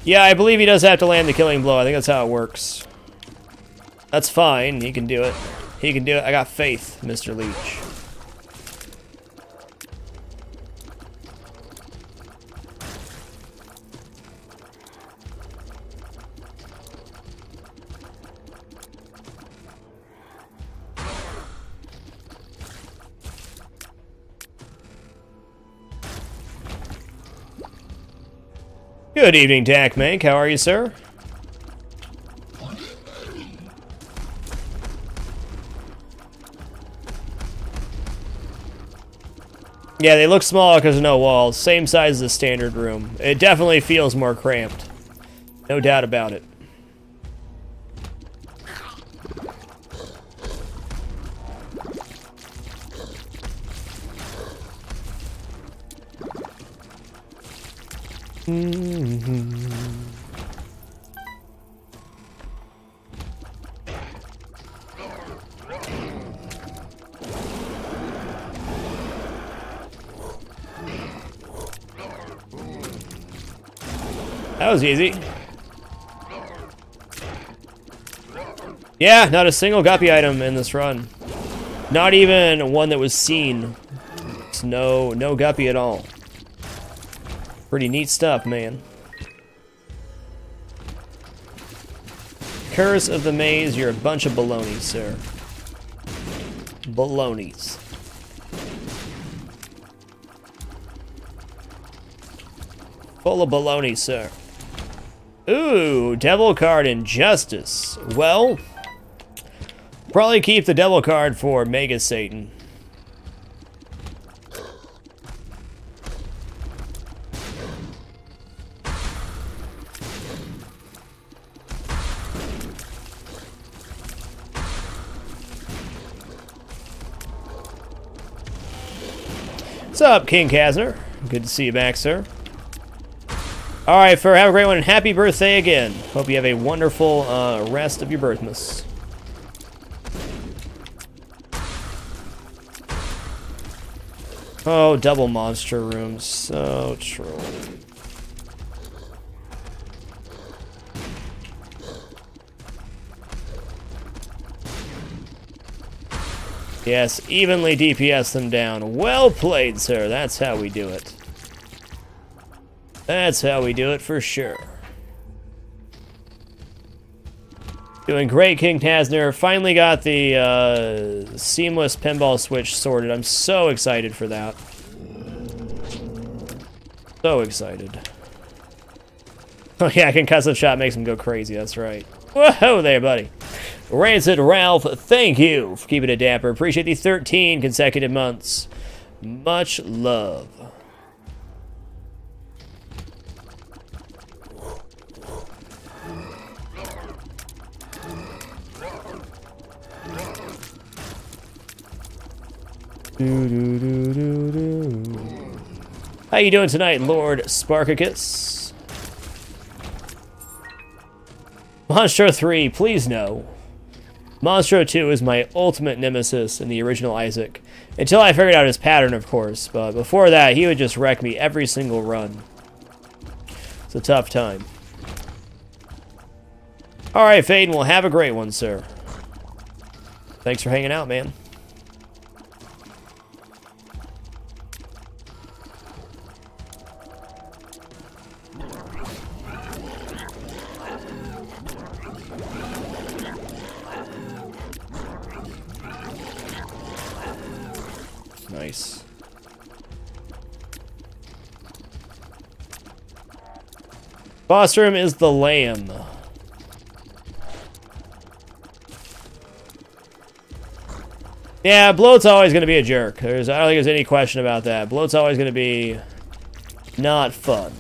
Yeah, I believe he does have to land the killing blow. I think that's how it works. That's fine. He can do it. He can do it. I got faith, Mr. Leech. Good evening, Dak Mank. How are you, sir? Yeah, they look small because of no walls. Same size as the standard room. It definitely feels more cramped. No doubt about it. That was easy. Yeah, not a single guppy item in this run. Not even one that was seen. It's no guppy at all. Pretty neat stuff, man. Curse of the Maze, you're a bunch of baloney, sir. Balonies. Full of baloney, sir. Ooh, Devil card Injustice. Well, probably keep the Devil card for Mega Satan. What's up, King Kazner? Good to see you back, sir. Alright, Fur, have a great one, and happy birthday again. Hope you have a wonderful rest of your birthmas. Oh, double monster rooms. So true. Yes, evenly DPS them down. Well played, sir. That's how we do it. That's how we do it for sure. Doing great, King Tasner. Finally got the seamless pinball switch sorted. I'm so excited for that. So excited. Oh yeah, concussive shot makes him go crazy. That's right. Whoa there, buddy. Rancid Ralph, thank you for keeping it dapper. Appreciate the 13 consecutive months. Much love. How you doing tonight, Lord Sparkicus? Monstro 3, please no. Monstro 2 is my ultimate nemesis in the original Isaac. Until I figured out his pattern, of course. But before that, he would just wreck me every single run. It's a tough time. Alright, Faden, well, have a great one, sir. Thanks for hanging out, man. Nice. Boss room is the lamb. Yeah, Bloat's always going to be a jerk. I don't think there's any question about that. Bloat's always going to be not fun.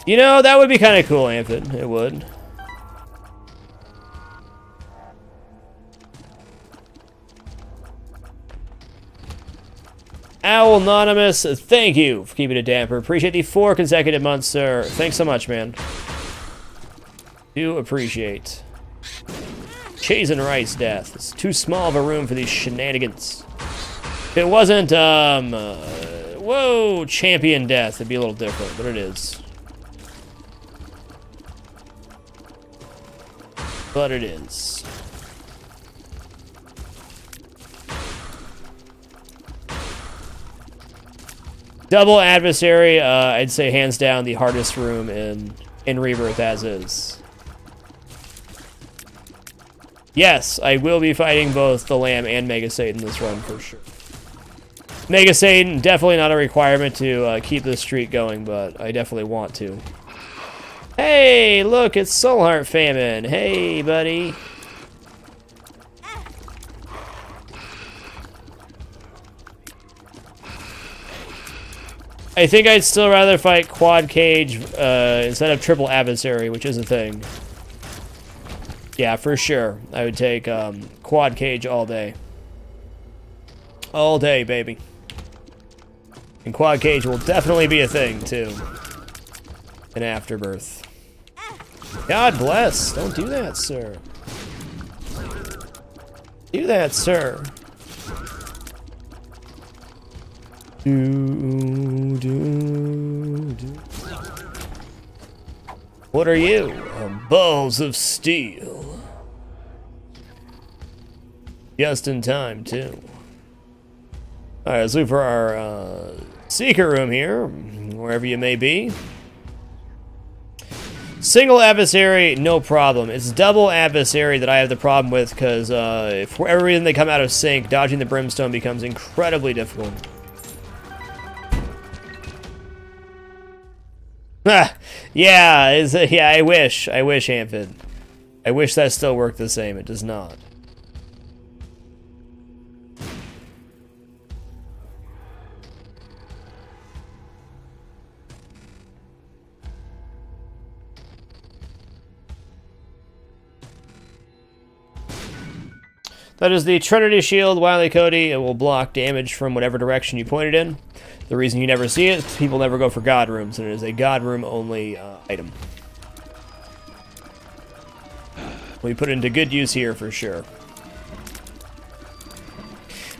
You know, that would be kind of cool, Amphid. It would. Owl Anonymous, thank you for keeping it damper. Appreciate the 4 consecutive months, sir. Thanks so much, man. Do appreciate. Cheese and rice death. It's too small of a room for these shenanigans. If it wasn't, whoa, champion death, it'd be a little different, but it is. But it is. Double adversary, I'd say hands down the hardest room in Rebirth as is. Yes, I will be fighting both the Lamb and Mega Satan this run for sure. Mega Satan, definitely not a requirement to keep this streak going, but I definitely want to. Hey, look, it's Soulheart Famine. Hey, buddy. I think I'd still rather fight Quad Cage instead of Triple Adversary, which is a thing. Yeah, for sure. I would take Quad Cage all day. All day, baby. And Quad Cage will definitely be a thing, too. In Afterbirth. God bless. Don't do that, sir. Do that, sir. What are you? Balls of steel. Just in time, too. Alright, let's look for our secret room here, wherever you may be. Single adversary, no problem. It's double adversary that I have the problem with, because if for whatever reason they come out of sync, dodging the brimstone becomes incredibly difficult. Yeah, I wish, Amphid. I wish that still worked the same. It does not. That is the Trinity Shield, Wily Cody. It will block damage from whatever direction you point it in. The reason you never see it is people never go for God Rooms, and it is a God Room only item. We put it into good use here for sure.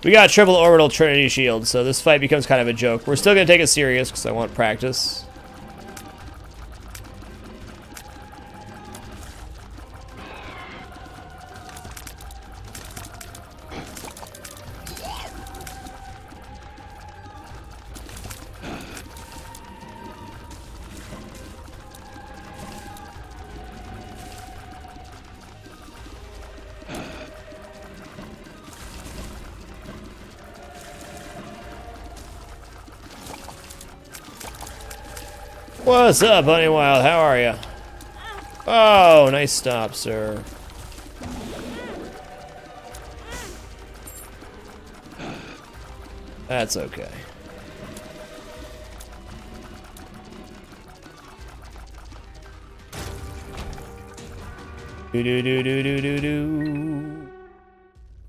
We got triple orbital Trinity Shield, so this fight becomes kind of a joke. We're still going to take it serious because I want practice. What's up, Honeywild? How are you? Oh, nice stop, sir. That's okay. Do.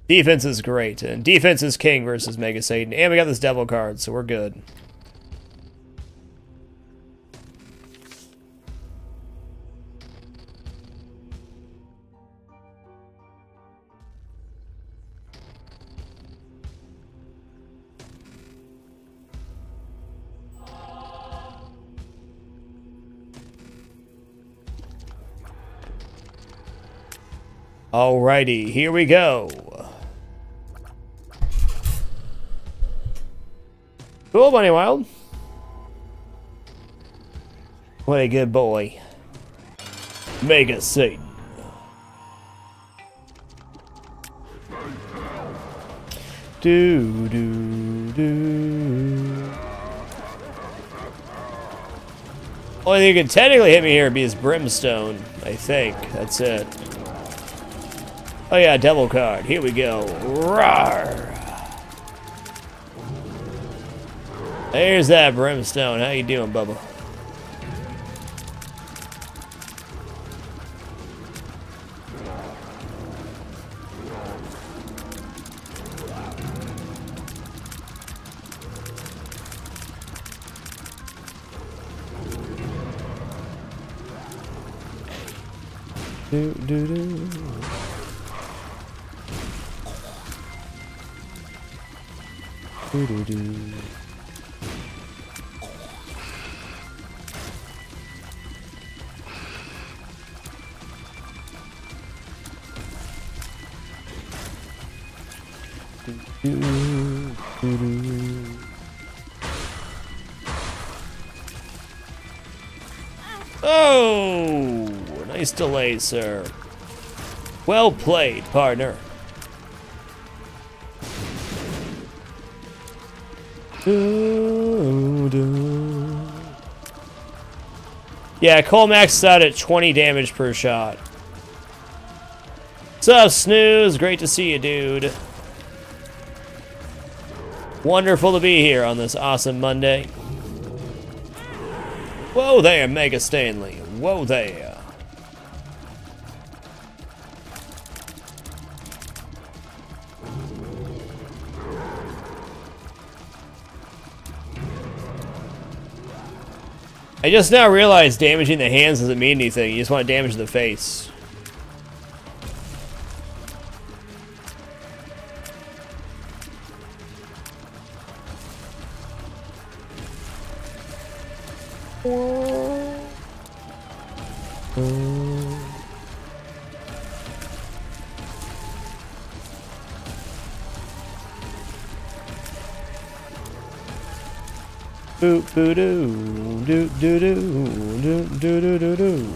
Defense is great, and defense is king versus Mega Satan, and we got this devil card, so we're good. Alrighty, here we go. Cool, Bunny Wild. What a good boy. Mega Satan. Do. Only thing you can technically hit me here would be his brimstone, I think. That's it. Oh yeah, devil card. Here we go. Rawr. There's that brimstone. How you doing, Bubba? Do, do, do. Do, do, do. Oh, nice delay, sir. Well played, partner. Yeah, Cole maxed out at 20 damage per shot. What's up, Snooze? Great to see you, dude. Wonderful to be here on this awesome Monday. Whoa there, Mega Stanley. Whoa there. I just now realized damaging the hands doesn't mean anything. You just want to damage the face. Boop boo doo doo doo doo doo doo doo doo.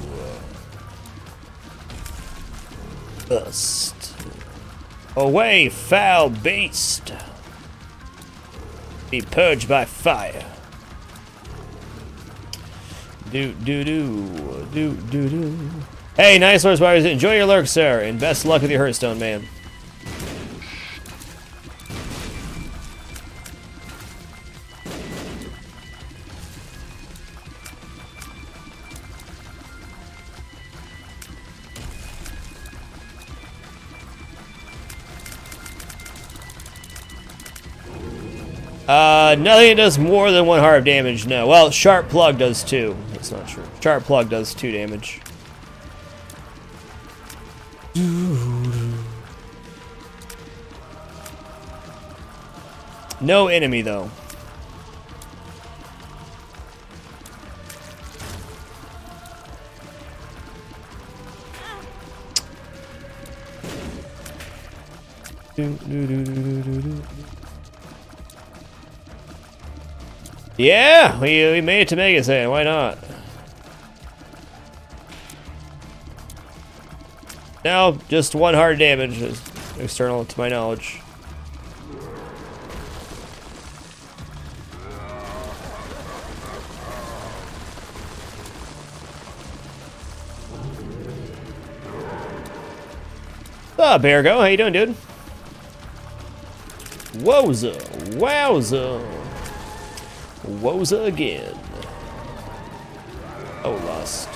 Bust. Away, foul beast. Be purged by fire. Do do do do do do. Hey, nice Lord Spiders. Enjoy your lurk, sir, and best luck with your Hearthstone, man. Nothing that does more than 1 heart of damage, no. Well, Sharp Plug does 2. That's not true. Sharp Plug does 2 damage. No enemy, though. Yeah, we made it to Mega Saiyan, why not? Now, just 1 hard damage is external to my knowledge. Ah, Beargo, how you doing, dude? Wowza, wowza. Woza again. Oh, lost.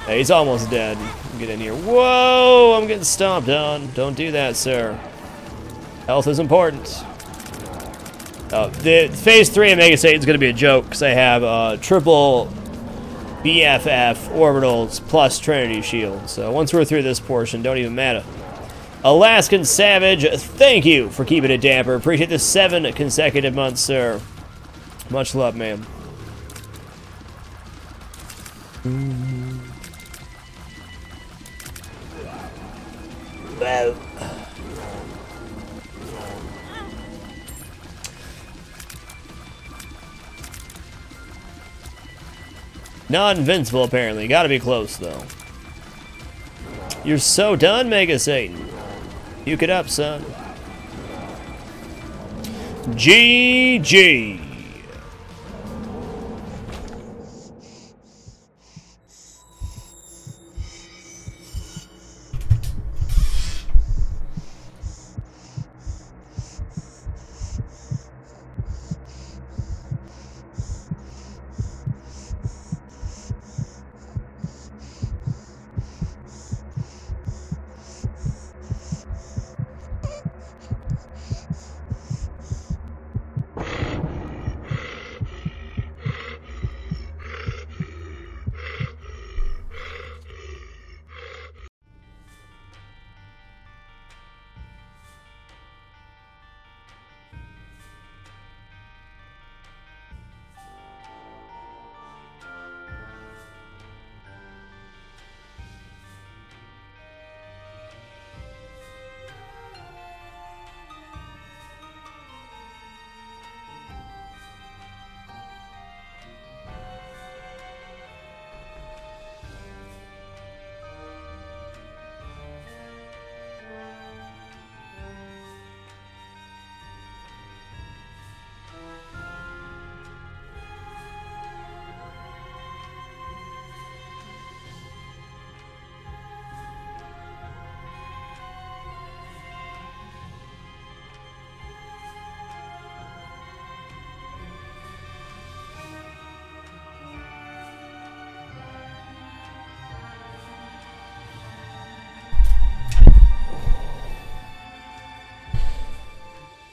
Hey, he's almost dead. Get in here. Whoa, I'm getting stomped on. Don't do that, sir. Health is important. The phase 3 of Mega Satan is going to be a joke because I have triple BFF orbitals plus Trinity Shield. So once we're through this portion, don't even matter. Alaskan Savage, thank you for keeping it damper. Appreciate the 7 consecutive months, sir. Much love, man. Wow. Non-invincible, apparently. Gotta be close, though. You're so done, Mega Satan. Puke it up, son. GG.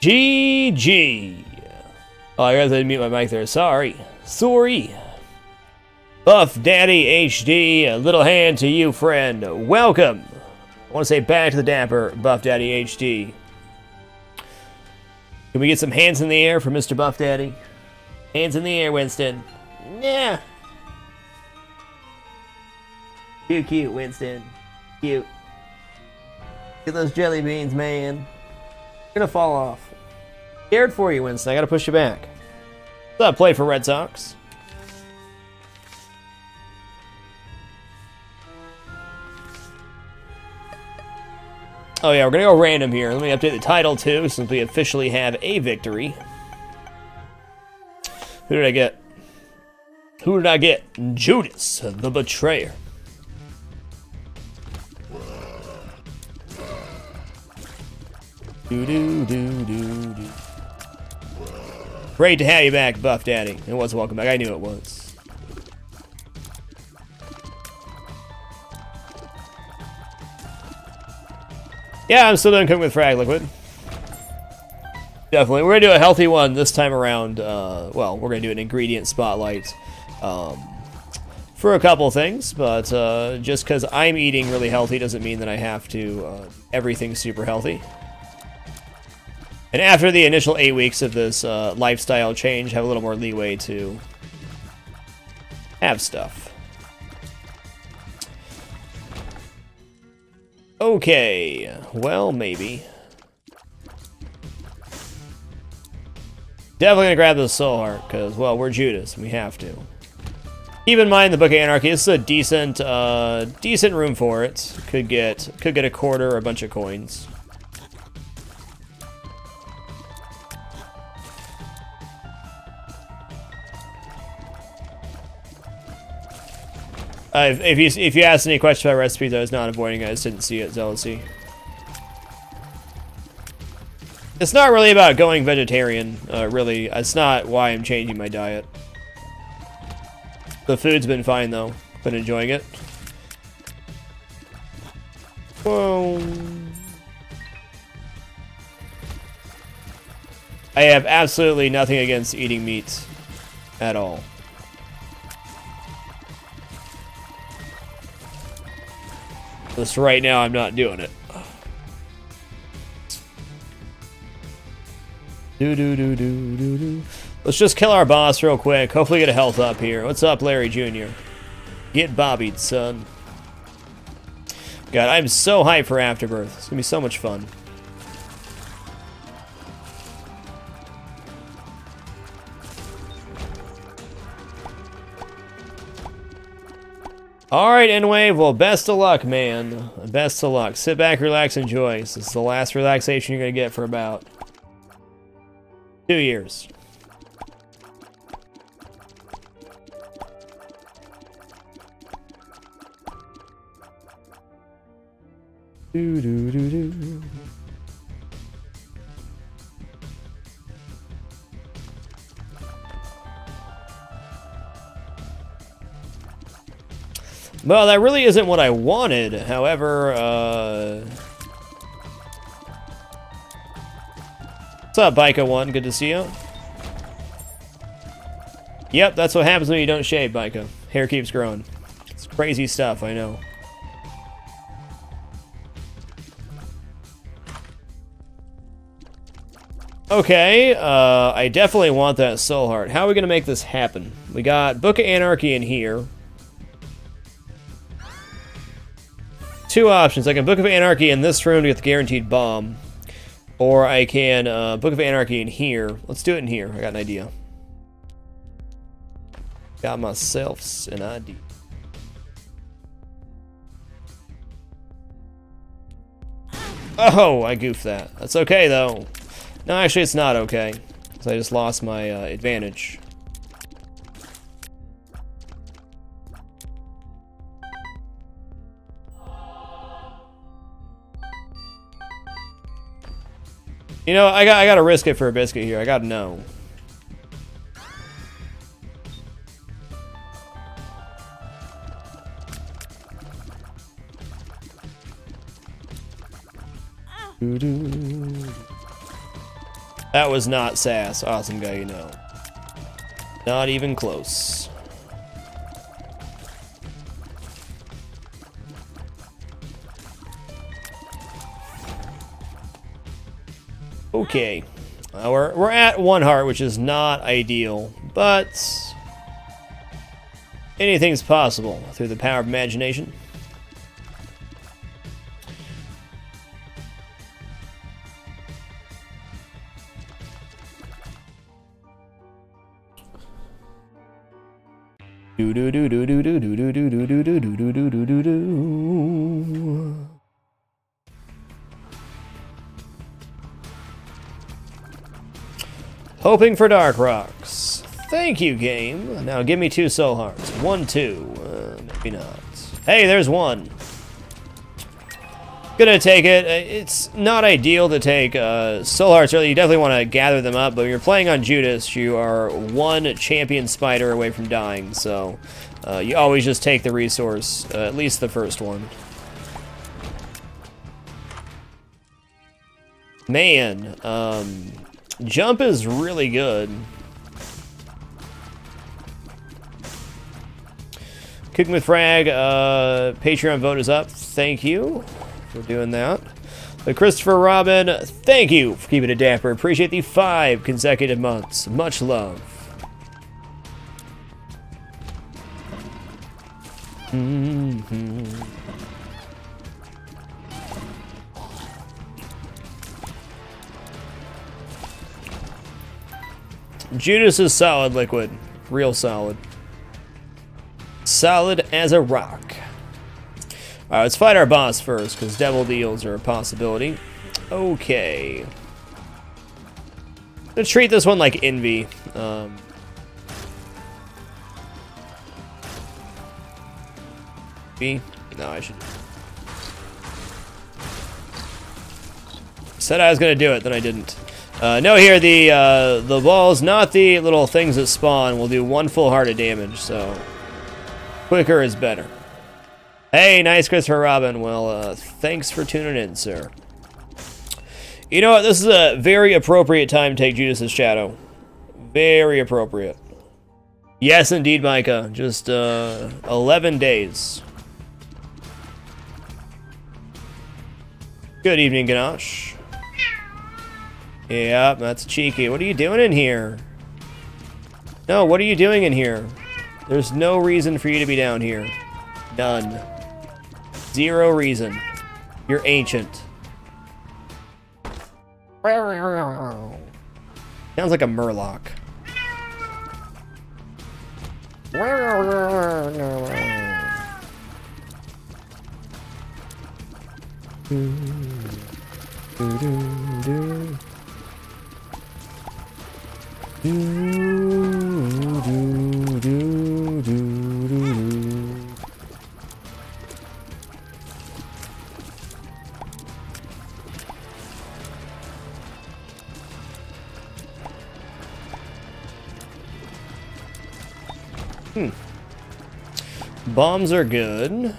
GG. Oh, I gotta mute my mic there. Sorry. Buff Daddy HD, a little hand to you, friend. Welcome. I want to say back to the dapper, Buff Daddy HD. Can we get some hands in the air for Mr. Buff Daddy? Hands in the air, Winston. Yeah. Cute, Winston. Cute. Get those jelly beans, man. You're gonna fall off. Scared for you, Winston. I gotta push you back. What's up, play for Red Sox? Oh yeah, we're gonna go random here. Let me update the title too, since we officially have a victory. Who did I get? Who did I get? Judas, the Betrayer. Do. Great to have you back, Buff Daddy. It was welcome back. I knew it was. Yeah, I'm still doing Cooking with Frag Liquid. Definitely. We're going to do a healthy one this time around. Well, we're going to do an ingredient spotlight for a couple things, but just because I'm eating really healthy doesn't mean that I have to everything super healthy. And after the initial 8 weeks of this lifestyle change, have a little more leeway to have stuff. Okay, well, maybe. Definitely gonna grab the Soul Heart, because, well, we're Judas, and we have to. Keep in mind the Book of Anarchy, this is a decent, decent room for it. Could get a quarter or a bunch of coins. If you asked any questions about recipes, I was not avoiding it. I just didn't see it, Zealousy. It's not really about going vegetarian, really. It's not why I'm changing my diet. The food's been fine, though. Been enjoying it. Whoa. I have absolutely nothing against eating meat at all. Just right now, I'm not doing it. Let's just kill our boss real quick. Hopefully get a health up here. What's up, Larry Jr.? Get bobbied, son. God, I'm so hyped for Afterbirth. It's gonna be so much fun. Alright, N-Wave, well, best of luck, man. Best of luck. Sit back, relax, enjoy. This is the last relaxation you're gonna get for about 2 years. Do. Well, that really isn't what I wanted. However, what's up, Bika1? Good to see you. Yep, that's what happens when you don't shave, Bika. Hair keeps growing. It's crazy stuff, I know. Okay, I definitely want that Soul Heart. How are we going to make this happen? We got Book of Anarchy in here. Two options. I can Book of Anarchy in this room to get the guaranteed bomb. Or I can Book of Anarchy in here. Let's do it in here. I got an idea. Got myself an idea. Oh, I goofed that. That's okay, though. No, actually, it's not okay. Because I just lost my advantage. You know, I gotta risk it for a biscuit here. I gotta know. That was not sass. Awesome guy, you know. Not even close. Okay. We're at 1 heart, which is not ideal, but anything's possible through the power of imagination. Do do do do do do do do do do do do do do do do do. Hoping for Dark Rocks. Thank you, game. Now give me 2 soul hearts. 1, 2. Maybe not. Hey, there's 1. Gonna take it. It's not ideal to take soul hearts early. You definitely want to gather them up, but when you're playing on Judas, you are 1 champion spider away from dying, so you always just take the resource, at least the first one. Man, jump is really good. Cooking with Frag, Patreon vote is up. Thank you for doing that. But Christopher Robin, thank you for keeping it dapper. Appreciate the 5 consecutive months. Much love. Judas is solid liquid. Real solid. Solid as a rock. Alright, let's fight our boss first, because devil deals are a possibility. Okay. Let's treat this one like Envy. B? No, I should. Said I was gonna do it, then I didn't. No, here the balls, not the little things that spawn, will do 1 full heart of damage. So quicker is better. Hey, nice Christopher Robin. Well, thanks for tuning in, sir. You know what? This is a very appropriate time to take Judas's Shadow. Very appropriate. Yes, indeed, Micah. Just 11 days. Good evening, Ganache. Yeah, that's cheeky. What are you doing in here? No, what are you doing in here? There's no reason for you to be down here. None. 0 reason. You're ancient. Sounds like a murloc. Bombs are good.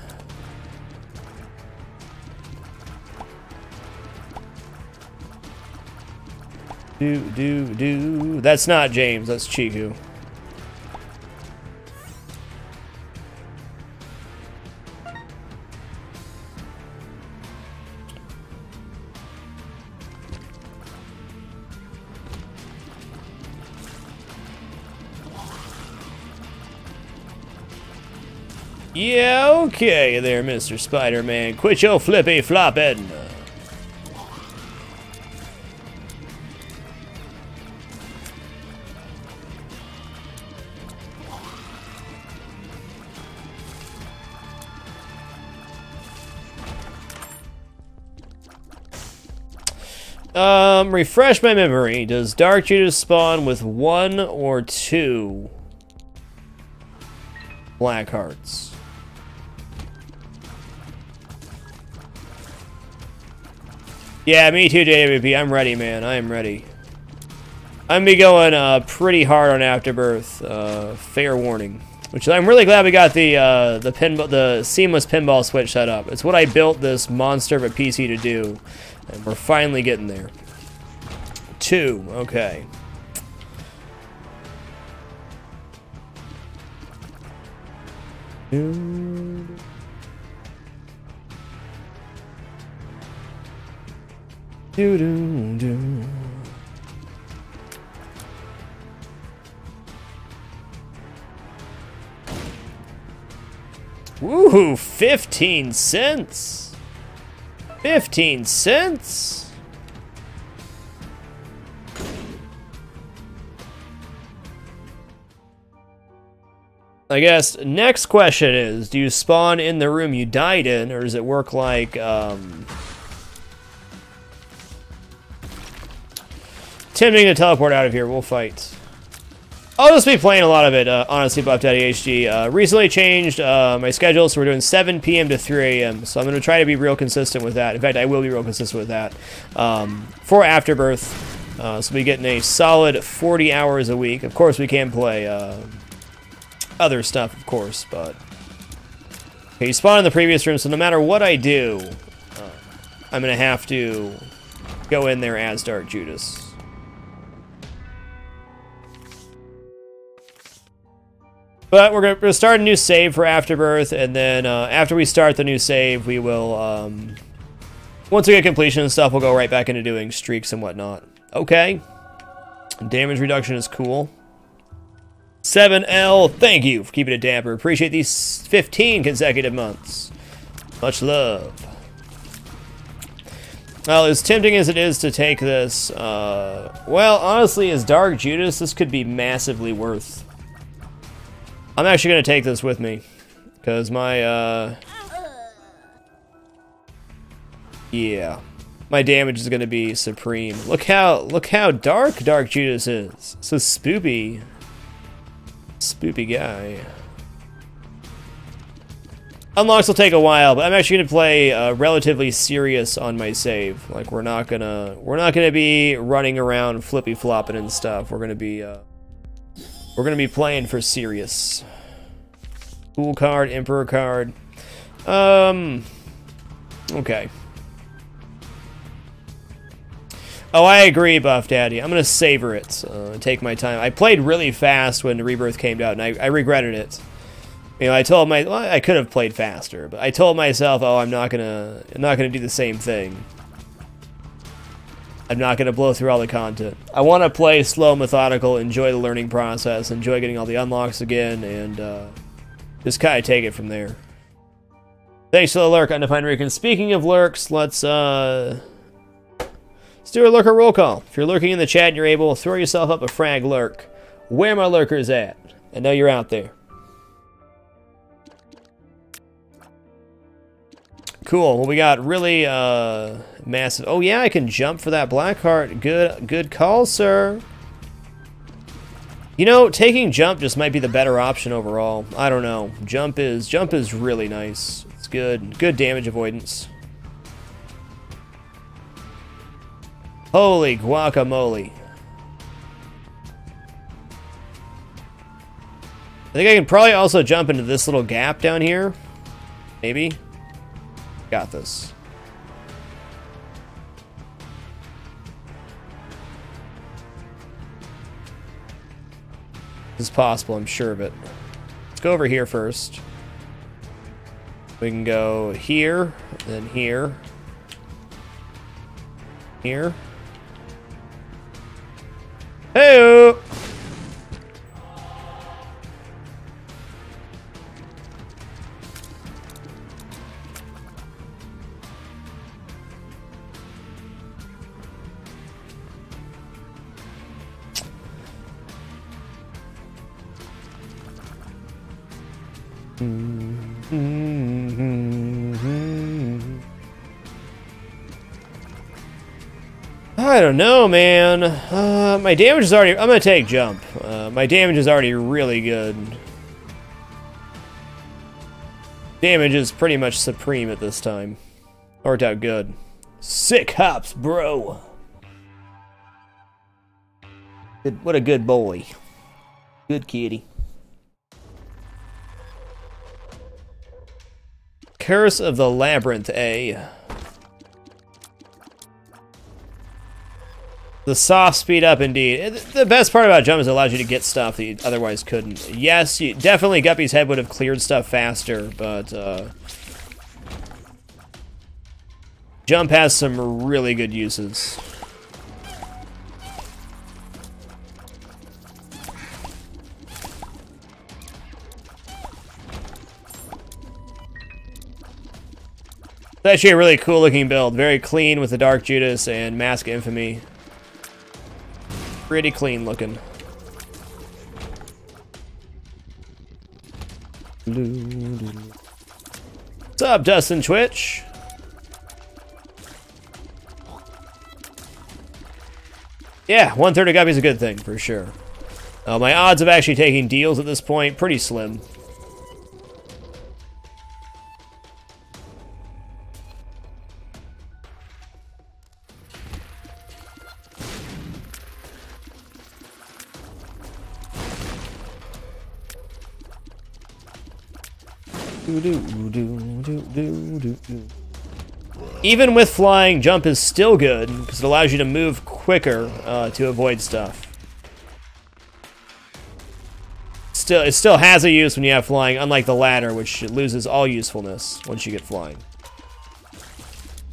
Do. That's not James, that's Chiku. Yeah, okay there, Mr. Spider-Man. Quit your flippy flopping. Refresh my memory. Does Dark Judas spawn with 1 or 2 black hearts? Yeah, me too, JWP. I'm ready, man. I am ready. I'm gonna be going pretty hard on Afterbirth. Fair warning. Which I'm really glad we got the seamless pinball switch set up. It's what I built this monster of a PC to do, and we're finally getting there. 2. Okay. Do-do-do. Woohoo! 15 cents. 15 cents. I guess next question is, do you spawn in the room you died in, or does it work like attempting to teleport out of here? We'll fight. I'll just be playing a lot of it, honestly, Buff Daddy HG. Recently changed my schedule, so we're doing 7 p.m. to 3 a.m. So I'm going to try to be real consistent with that. In fact, I will be real consistent with that for Afterbirth. So we getting a solid 40 hours a week. Of course, we can play other stuff, of course, but okay, you spawn in the previous room, so no matter what I do, I'm gonna have to go in there as Dark Judas. But we're gonna start a new save for Afterbirth, and then after we start the new save, we will once we get completion and stuff, we'll go right back into doing streaks and whatnot. Okay, damage reduction is cool. 7L, thank you for keeping it damper. Appreciate these 15 consecutive months. Much love. Well, as tempting as it is to take this, well, honestly, as Dark Judas, this could be massively worth. I'm actually going to take this with me, because my, yeah, my damage is going to be supreme. Look how dark Dark Judas is. So spoopy. Spoopy guy. Unlocks will take a while, but I'm actually gonna play relatively serious on my save. Like we're not gonna be running around flippy flopping and stuff. We're gonna be playing for serious. Cool card, Emperor card. Okay. Oh, I agree, Buff Daddy. I'm gonna savor it, take my time. I played really fast when Rebirth came out, and I regretted it. You know, I could have played faster, but I told myself, oh, I'm not gonna do the same thing. I'm not gonna blow through all the content. I want to play slow, methodical, enjoy the learning process, enjoy getting all the unlocks again, and just kind of take it from there. Thanks for the lurk, Undefined Recon. Speaking of lurks, let's do a lurker roll call. If you're lurking in the chat and you're able, throw yourself up a frag lurk. Where my lurkers at? I know you're out there. Cool. Well, we got really massive. Oh yeah, I can jump for that black heart. Good call, sir. You know, taking jump just might be the better option overall. I don't know. Jump is really nice. It's good. Good damage avoidance. Holy guacamole. I think I can probably also jump into this little gap down here. Maybe. Got this. This is possible, I'm sure of it. Let's go over here first. We can go here, then here. Here. Hey-o! I don't know, man. My damage is already... I'm gonna take jump. My damage is already really good. Damage is pretty much supreme at this time. Worked out good. Sick hops, bro. Good, what a good boy. Good kitty. Curse of the Labyrinth, A. The soft speed up, indeed. The best part about jump is it allows you to get stuff that you otherwise couldn't. Yes, definitely Guppy's head would have cleared stuff faster, but jump has some really good uses. It's actually a really cool looking build. Very clean with the Dark Judas and Mask of Infamy. Pretty clean looking. What's up, Dustin Twitch? Yeah, 1/3 of Guppy is a good thing, for sure. My odds of actually taking deals at this point, pretty slim. Even with flying, jump is still good because it allows you to move quicker to avoid stuff. It still has a use when you have flying, unlike the ladder, which loses all usefulness once you get flying.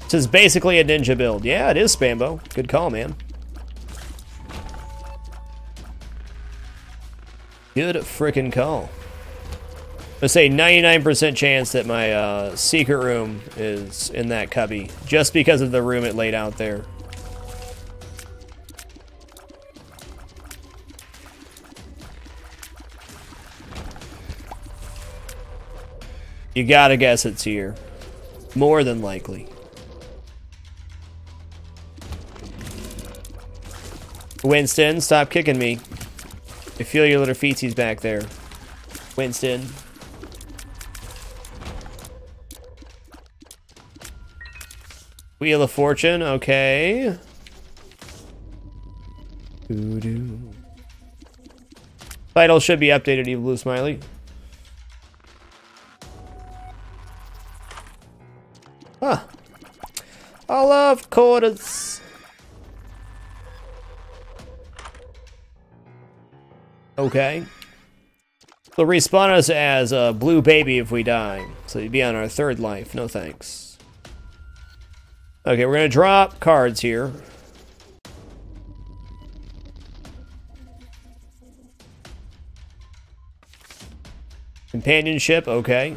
This is basically a ninja build. Yeah, it is, Spambo. Good call, man. Good frickin' call. Let's say 99% chance that my secret room is in that cubby, just because of the room it laid out there. You gotta guess it's here. More than likely. Winston, stop kicking me. I feel your little feetsies back there. Winston. Wheel of Fortune, okay. Title should be updated, Evil Blue Smiley. Huh. I love quarters. Okay. They'll respawn us as a blue baby if we die. So you'd be on our 3rd life. No thanks. Okay, we're gonna drop cards here. Companionship, okay.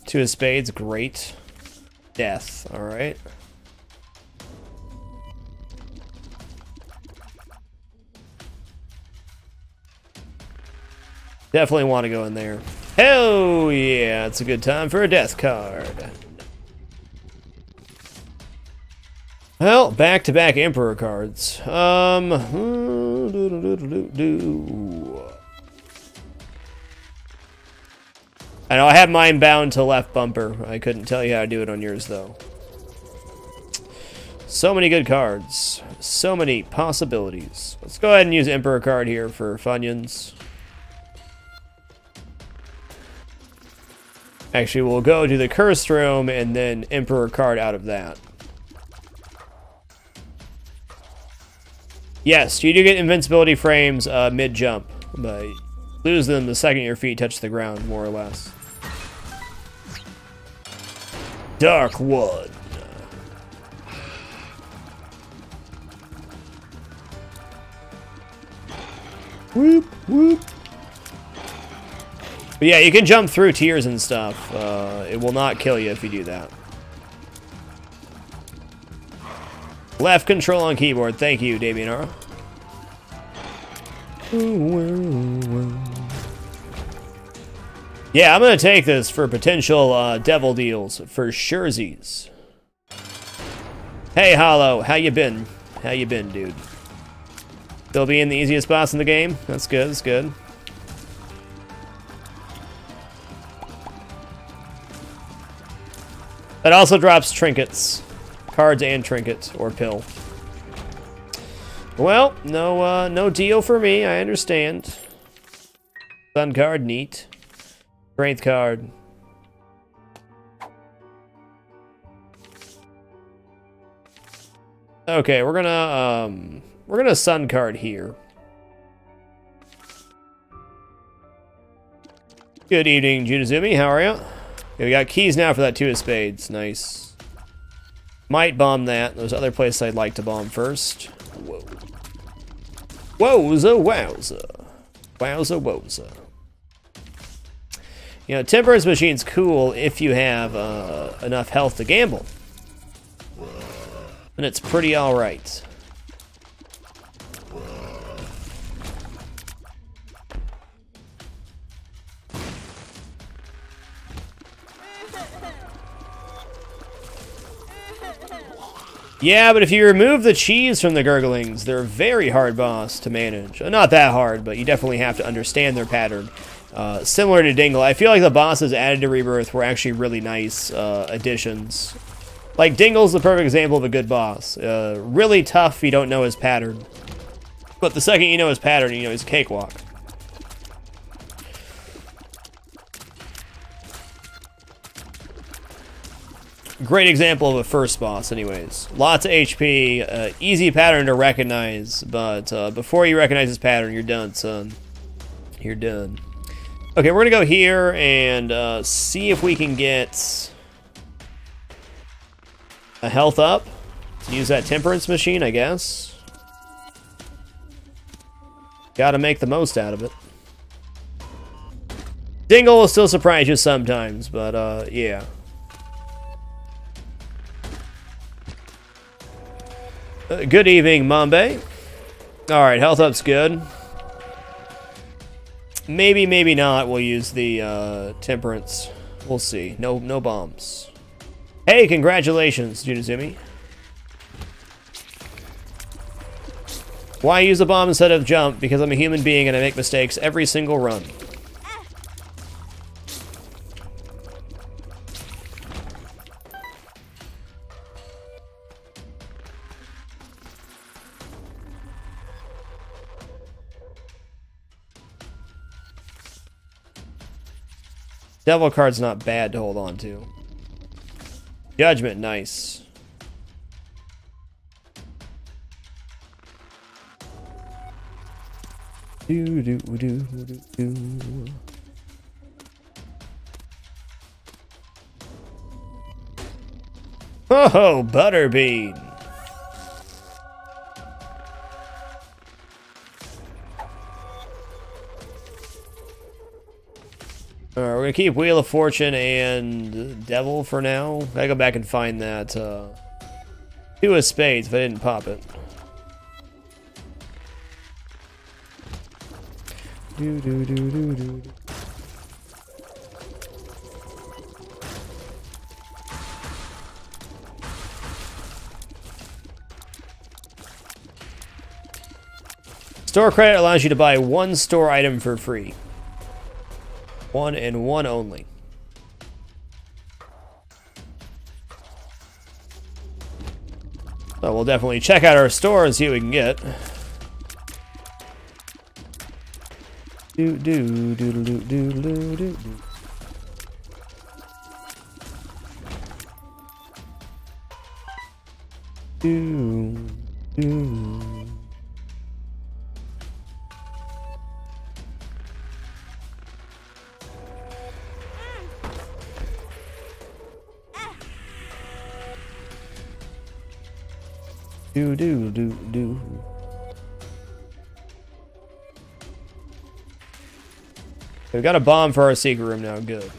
2 of spades, great. Death, alright. Definitely want to go in there. Hell yeah, it's a good time for a death card. Well, back-to-back Emperor cards. I know I have mine bound to left bumper. I couldn't tell you how to do it on yours, though. So many good cards. So many possibilities. Let's go ahead and use Emperor card here for Funyuns. Actually, we'll go to the Cursed Room and then Emperor card out of that. Yes, you do get invincibility frames mid-jump, but lose them the second your feet touch the ground, more or less. Dark One. Whoop, whoop. But yeah, you can jump through tiers and stuff. It will not kill you if you do that. Left control on keyboard. Thank you, Davianara. Yeah, I'm gonna take this for potential devil deals for surezies. Hey, Hollow, how you been? How you been, dude? Still being the easiest boss in the game? That's good, that's good. That also drops trinkets. Cards and trinkets, or pill. Well, no deal for me, I understand. Sun card, neat. Strength card. Okay, we're gonna sun card here. Good evening, Junizumi. How are you? Okay, we got keys now for that 2 of spades. Nice. Might bomb that. There's other places I'd like to bomb first. Whoa. Wowza, wowza. Wowza, wowza. You know, Temperance Machine's cool if you have enough health to gamble. And it's pretty alright. Yeah, but if you remove the cheese from the Gurglings, they're a very hard boss to manage. Not that hard, but you definitely have to understand their pattern. Similar to Dingle, I feel like the bosses added to Rebirth were actually really nice additions. Like, Dingle's the perfect example of a good boss. Really tough if you don't know his pattern. But the second you know his pattern, you know he's a cakewalk. Great example of a first boss, anyways. Lots of HP, easy pattern to recognize, but before you recognize his pattern, you're done, son. You're done. Okay, we're gonna go here and see if we can get a health up. Use that Temperance Machine, I guess. Gotta make the most out of it. Dingle will still surprise you sometimes, but yeah. Good evening, Mambe. Alright, health up's good. Maybe, maybe not. We'll use the Temperance. We'll see. No bombs. Hey, congratulations, Junizumi. Why use a bomb instead of jump? Because I'm a human being and I make mistakes every single run. Devil card's not bad to hold on to. Judgment, nice. Do do do do do. Oh, Butterbean. Alright, we're gonna keep Wheel of Fortune and Devil for now. Gotta go back and find that 2 of Spades if I didn't pop it. Do do do do do. Store credit allows you to buy 1 store item for free. 1 and 1 only. So we'll definitely check out our store and see what we can get. Do do do do do do do. Do do. Do do do do. We've got a bomb for our secret room now. Good.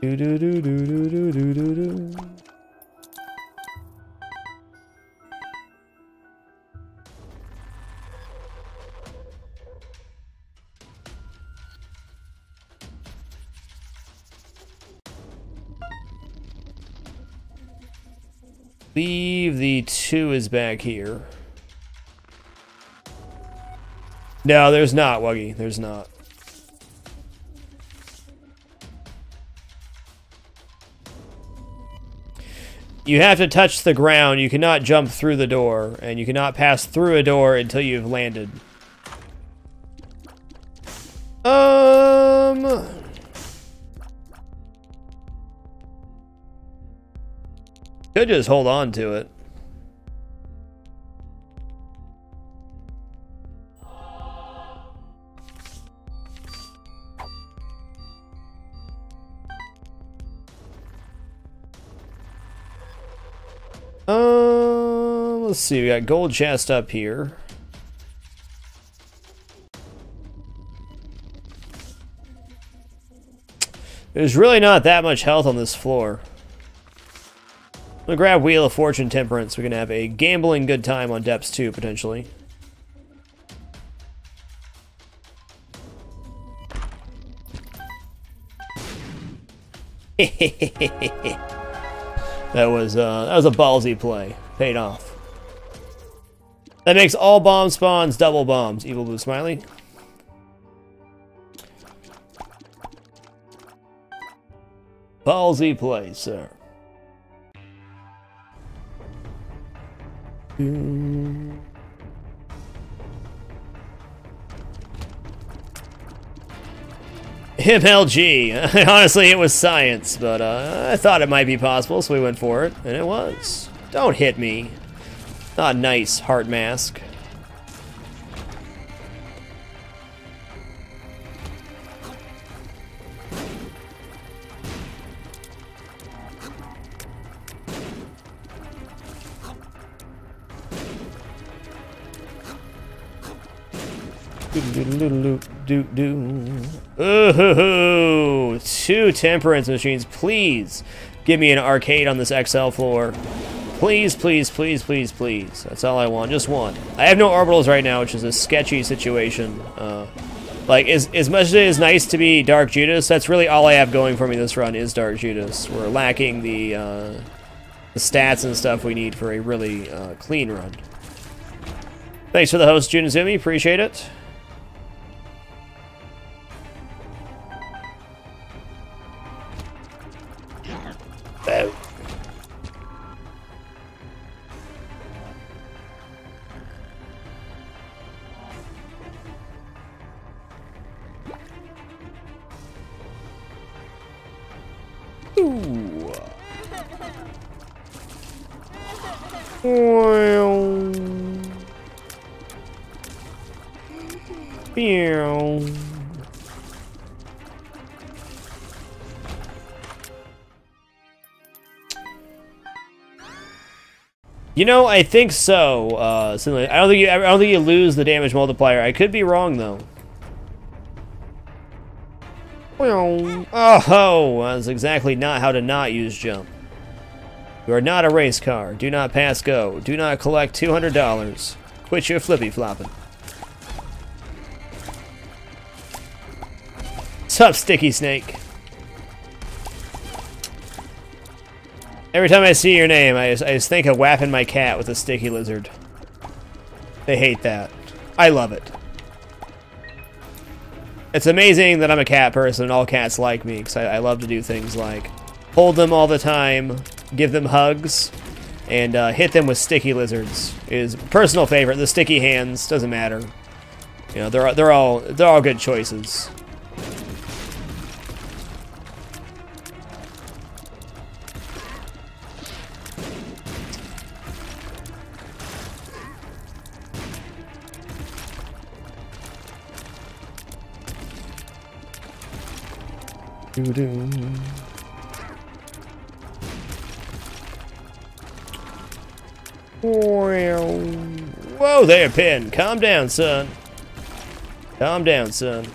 Do do do do do do do do do. Leave the 2 is back here. No, there's not, Wuggy. There's not. You have to touch the ground. You cannot jump through the door, and you cannot pass through a door until you've landed. Could just hold on to it. Let's see, we got gold chest up here. There's really not that much health on this floor. I'm gonna grab Wheel of Fortune Temperance. We're gonna have a gambling good time on Depths 2, potentially. That was a ballsy play. Paid off. That makes all bomb spawns double bombs. Evil Blue Smiley. Ballsy play, sir. MLG. Honestly, it was science, but I thought it might be possible, so we went for it, and it was. Don't hit me. Not nice, heart mask. Ooh, 2 temperance machines. Please give me an arcade on this XL floor. Please, please, please, please, please. That's all I want. Just one. I have no orbitals right now, which is a sketchy situation. Like, as much as it is nice to be Dark Judas, that's really all I have going for me this run is Dark Judas. We're lacking the stats and stuff we need for a really clean run. Thanks for the host, Junizumi. Appreciate it. Ooh. Well. You know, I think so. I don't think you lose the damage multiplier. I could be wrong though. Oh, that's exactly not how to not use jump. You are not a race car. Do not pass go. Do not collect $200. Quit your flippy flopping. What's up, Sticky Snake? Every time I see your name, I just think of whapping my cat with a sticky lizard. They hate that. I love it. It's amazing that I'm a cat person and all cats like me, because I love to do things like hold them all the time, give them hugs, and hit them with sticky lizards. Is personal favorite. The sticky hands, doesn't matter. You know, they're all good choices. Whoa there, Pin. Calm down, son. Calm down, son.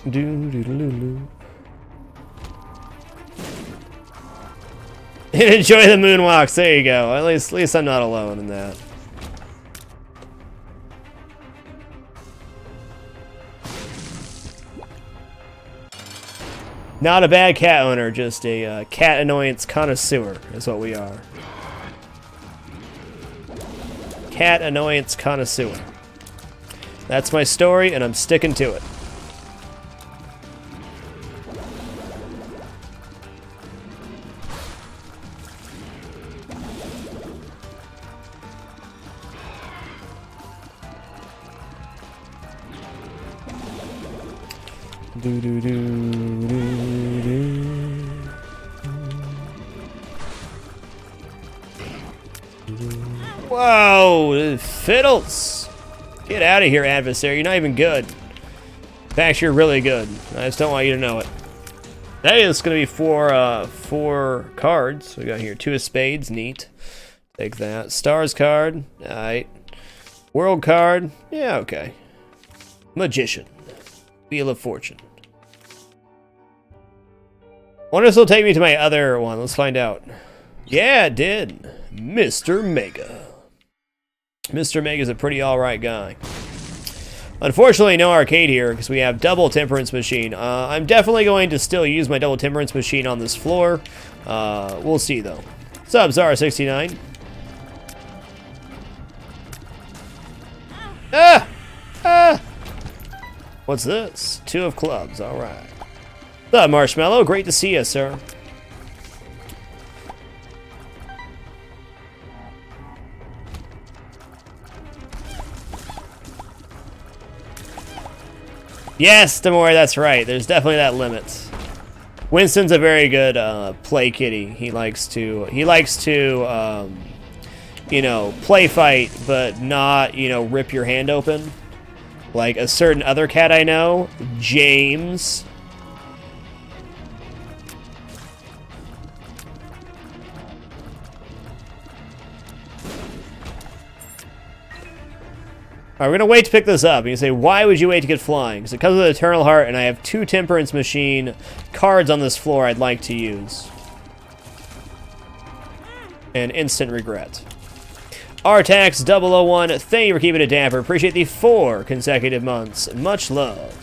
Enjoy the moonwalks. There you go. At least I'm not alone in that. Not a bad cat owner, just a cat annoyance connoisseur is what we are. Cat annoyance connoisseur. That's my story, and I'm sticking to it. Whoa, fiddles! Get out of here, adversary. You're not even good. In fact, you're really good. I just don't want you to know it. That is going to be four cards. We got here 2 of spades, neat. Take that. Stars card, alright. World card, yeah, okay. Magician. Wheel of Fortune. Wonder if it'll take me to my other one. Let's find out. Yeah, it did. Mr. Mega. Mr. Mega's a pretty alright guy. Unfortunately, no arcade here because we have double temperance machine. I'm definitely going to still use my double temperance machine on this floor. We'll see though. Sub Zara69. Ah! Ah! What's this? 2 of clubs. All right. What's up, Marshmallow? Great to see you, sir. Yes, Demore, that's right. There's definitely that limit. Winston's a very good play kitty. He likes to you know, play fight, but not, you know, rip your hand open. Like a certain other cat I know, James. Alright, we're gonna wait to pick this up. And you say, why would you wait to get flying? Because it comes with Eternal Heart, and I have 2 Temperance Machine cards on this floor I'd like to use. And instant regret. Artax 001, thank you for keeping it damper. Appreciate the 4 consecutive months. Much love.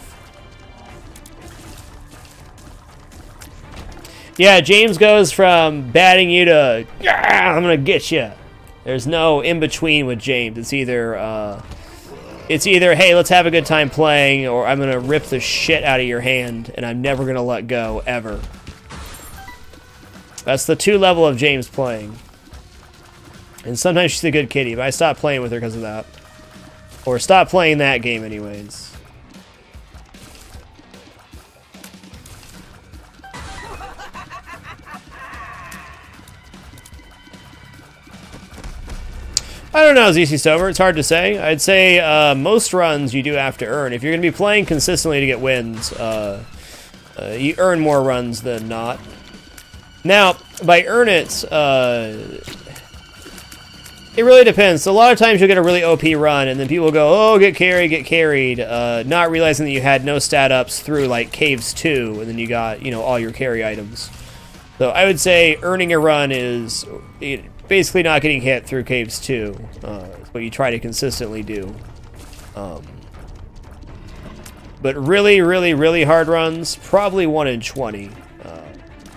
Yeah, James goes from batting you to, I'm gonna get you. There's no in-between with James. It's either, hey, let's have a good time playing, or I'm gonna rip the shit out of your hand, and I'm never gonna let go, ever. That's the 2 level of James playing. And sometimes she's a good kitty, but I stopped playing with her because of that. Or stopped playing that game anyways. I don't know, ZC Stover. It's hard to say. I'd say most runs you do have to earn. If you're going to be playing consistently to get wins, you earn more runs than not. Now, by earn it really depends. So a lot of times you'll get a really OP run, and then people go, oh, get carried, not realizing that you had no stat ups through, like, Caves 2, and then you got, you know, all your carry items. So I would say earning a run is basically not getting hit through Caves 2. It's what you try to consistently do. But really, really, really hard runs, probably 1 in 20.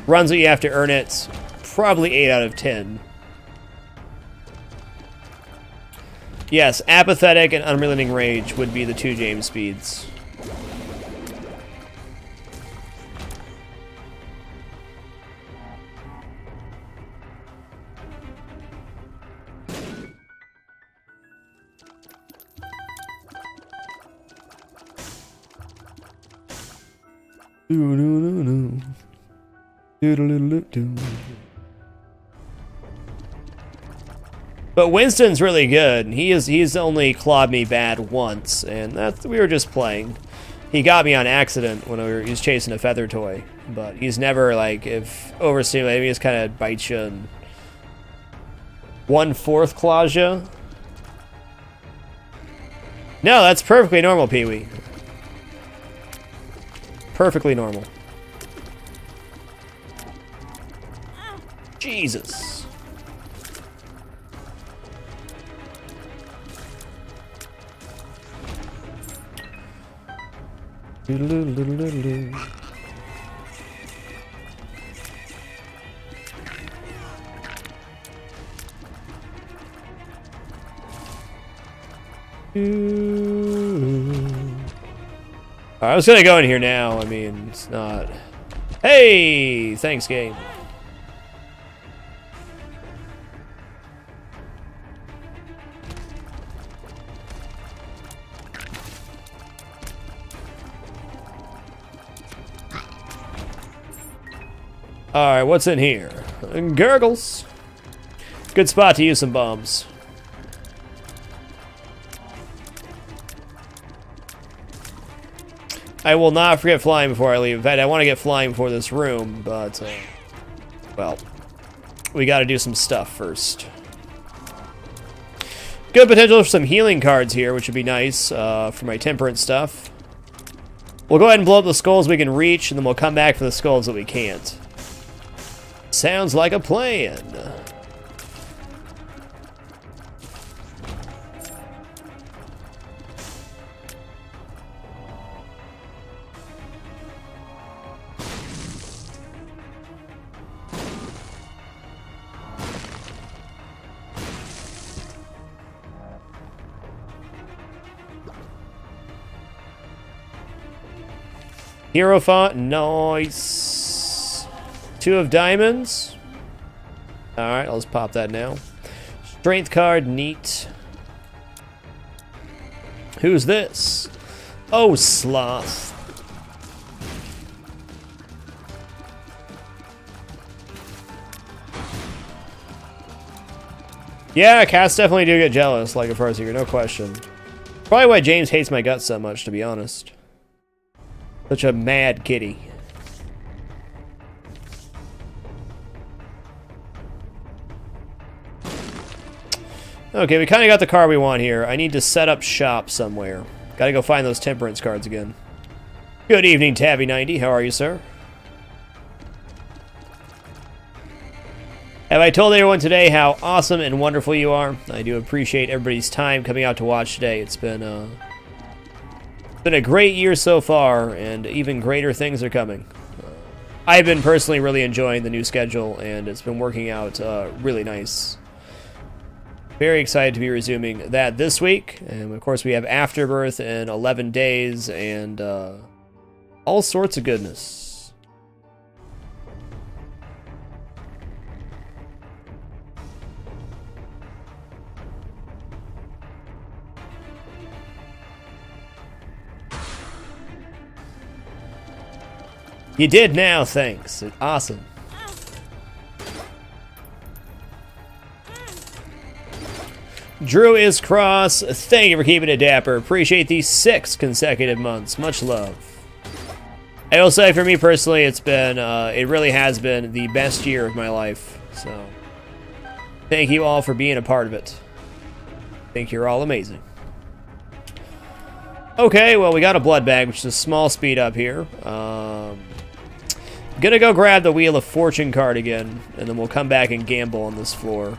Runs that you have to earn it, probably 8 out of 10. Yes, Apathetic and Unrelenting Rage would be the 2 James speeds. But Winston's really good. He's only clawed me bad once, and we were just playing. He got me on accident when he was chasing a feather toy, but he's never, like, if overstimulated, he just kind of bites you and 1/4 claws you. No, that's perfectly normal, Pee-wee. Perfectly normal. Jesus. I was gonna go in here now. I mean, it's not. Hey, thanks, game. Alright, what's in here? Gurgles. Good spot to use some bombs. I will not forget flying before I leave. In fact, I want to get flying before this room, but, well, we got to do some stuff first. Good potential for some healing cards here, which would be nice for my temperance stuff. We'll go ahead and blow up the skulls we can reach, and then we'll come back for the skulls that we can't. Sounds like a plan. Hero font, nice. 2 of diamonds. Alright, I'll just pop that now. Strength card, neat. Who's this? Oh, Sloth. Yeah, cats definitely do get jealous, like a first year, no question. Probably why James hates my guts so much, to be honest. Such a mad kitty. Okay, we kind of got the card we want here. I need to set up shop somewhere. Gotta go find those temperance cards again. Good evening, Tabby90. How are you, sir? Have I told everyone today how awesome and wonderful you are? I do appreciate everybody's time coming out to watch today. It's been a great year so far, and even greater things are coming. I've been personally really enjoying the new schedule, and it's been working out really nice. Very excited to be resuming that this week, and of course we have Afterbirth in 11 days, and all sorts of goodness. You did now, thanks. Awesome. Drew is cross. Thank you for keeping it dapper. Appreciate these 6 consecutive months. Much love. I will say, for me personally, it's been, it really has been the best year of my life. So, thank you all for being a part of it. I think you're all amazing. Okay, well, we got a blood bag, which is a small speed up here. Gonna go grab the Wheel of Fortune card again, and then we'll come back and gamble on this floor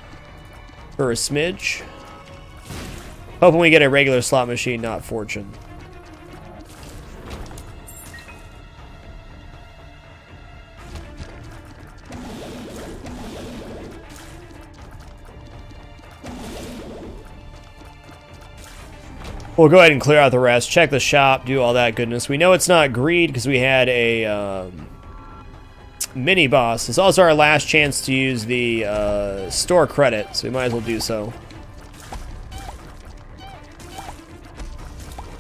for a smidge. Hoping we get a regular slot machine, not Fortune. We'll go ahead and clear out the rest, check the shop, do all that goodness. We know it's not greed because we had a mini boss. It's also our last chance to use the store credit, so we might as well do so.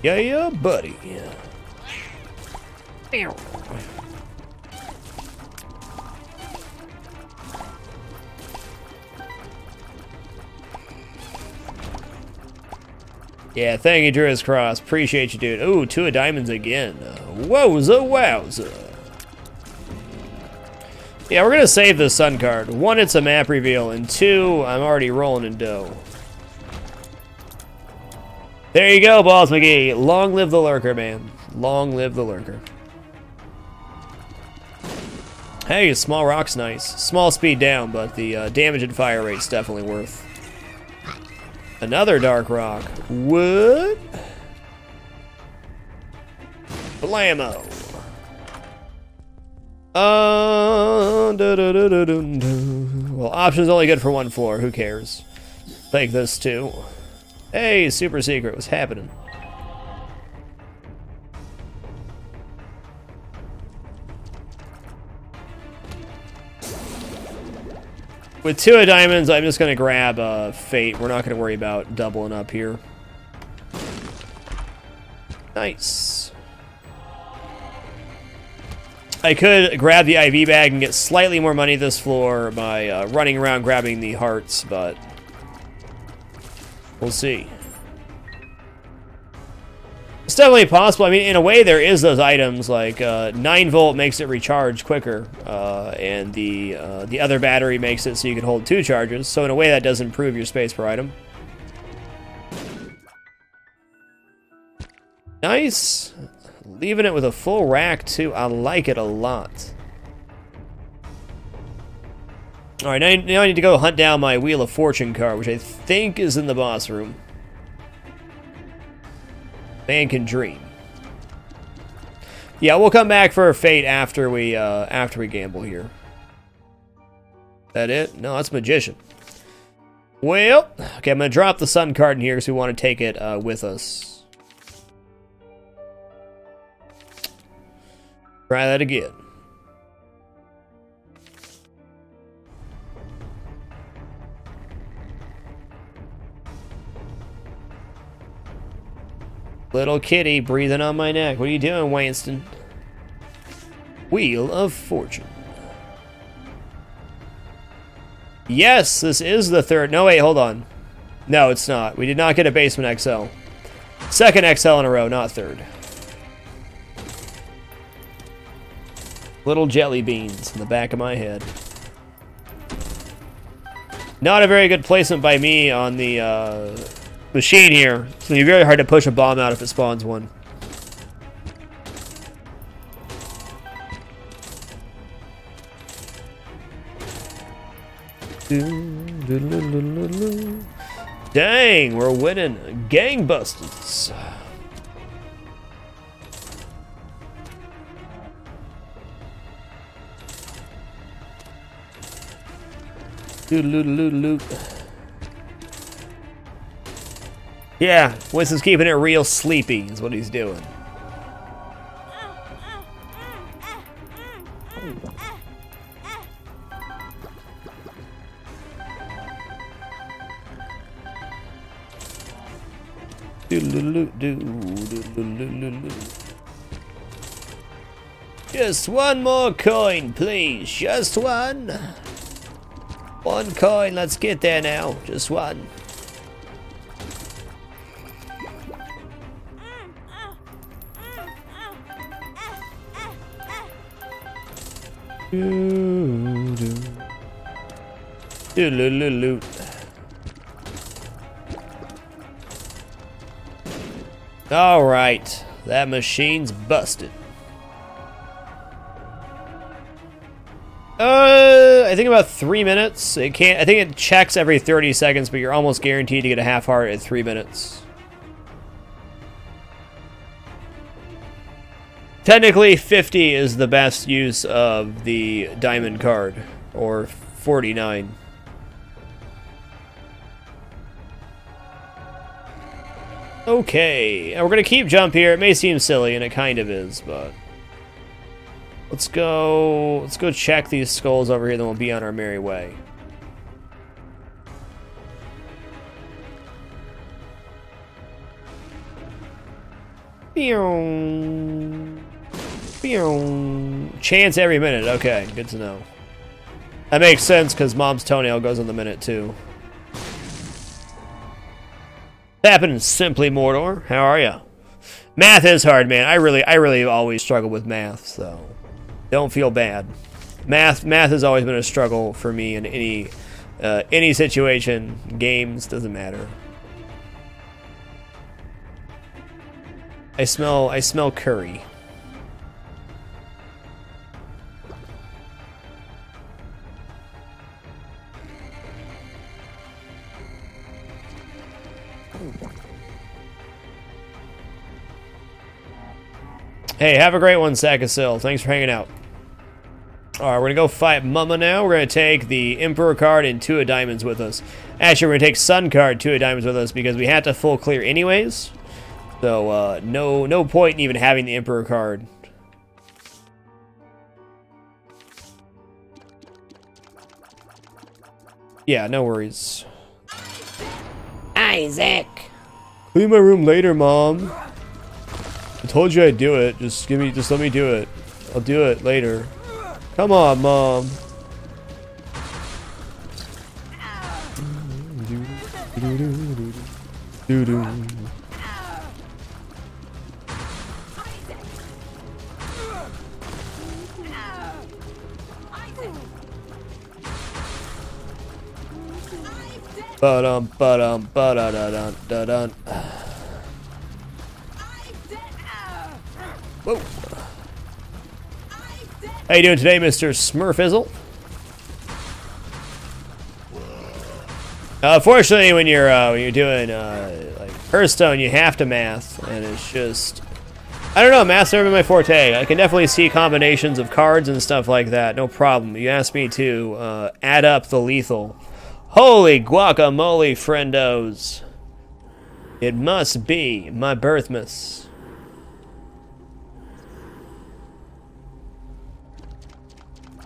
Yeah, buddy. Yeah, thank you, Drew Cross. Appreciate you, dude. Ooh, 2 of diamonds again. Wowza, wowza. Yeah, we're gonna save the sun card. 1, it's a map reveal, and 2, I'm already rolling in dough. There you go, Balls McGee. Long live the lurker, man. Long live the lurker. Hey, small rock's nice. Small speed down, but the damage and fire rate's definitely worth. Another dark rock. What? Blammo. Well, option's only good for 1 floor. Who cares? Take this too. Hey, super secret. What's happening? With 2 of diamonds, I'm just going to grab Fate. We're not going to worry about doubling up here. Nice. I could grab the IV bag and get slightly more money this floor by running around grabbing the hearts, but we'll see. It's definitely possible. I mean, in a way, there is those items, like 9-volt makes it recharge quicker, and the other battery makes it so you can hold 2 charges. So in a way, that does improve your space per item. Nice. Leaving it with a full rack, too. I like it a lot. Alright, now I need to go hunt down my Wheel of Fortune card, which I think is in the boss room. Man can dream. Yeah, we'll come back for a fate after we gamble here. That it? No, that's Magician. Well, okay, I'm gonna drop the Sun card in here because we want to take it with us. Try that again. Little kitty breathing on my neck. What are you doing, Winston? Wheel of Fortune. Yes, this is the third. No, wait, hold on. No, it's not. We did not get a Basement XL. Second XL in a row, not third. Little jelly beans in the back of my head. Not a very good placement by me on the machine here. It's going to be very hard to push a bomb out if it spawns one. Dang, we're winning. Gangbusters. Yeah, Winston's keeping it real sleepy is what he's doing. Just one more coin, please. Just one. One coin, let's get there now. Just one. All right, that machine's busted. I think about 3 minutes. It can't. I think it checks every 30 seconds, but you're almost guaranteed to get a half heart at 3 minutes. Technically, 50 is the best use of the diamond card, or 49. Okay, and we're gonna keep jump here. It may seem silly, and it kind of is, but let's go check these skulls over here, then we'll be on our merry way. Chance every minute. Okay, good to know. That makes sense because Mom's toenail goes on the minute too. Happening, Simply Mordor. How are ya? Math is hard, man. I really always struggle with math, so don't feel bad. Math has always been a struggle for me in any situation. Games, doesn't matter. I smell curry. Hey, have a great one, Sakasil. Thanks for hanging out. Alright, we're gonna go fight Mama now. We're gonna take the Emperor card and 2 of diamonds with us. Actually, we're gonna take Sun card, 2 of diamonds with us because we had to full clear anyways. So, no point in even having the Emperor card. Yeah, no worries. Isaac! Clean my room later, Mom. I told you I'd do it. Just let me do it. I'll do it later. Come on, Mom. Ba-dum, ba-dum, ba-da-da-dun, da-dun. Whoa. How you doing today, Mr. Smurfizzle? Fortunately, when you're doing like Hearthstone, you have to math, and it's just, I don't know, math's never been my forte. I can definitely see combinations of cards and stuff like that, no problem. You asked me to add up the lethal. Holy guacamole, friendos! It must be my birthmas.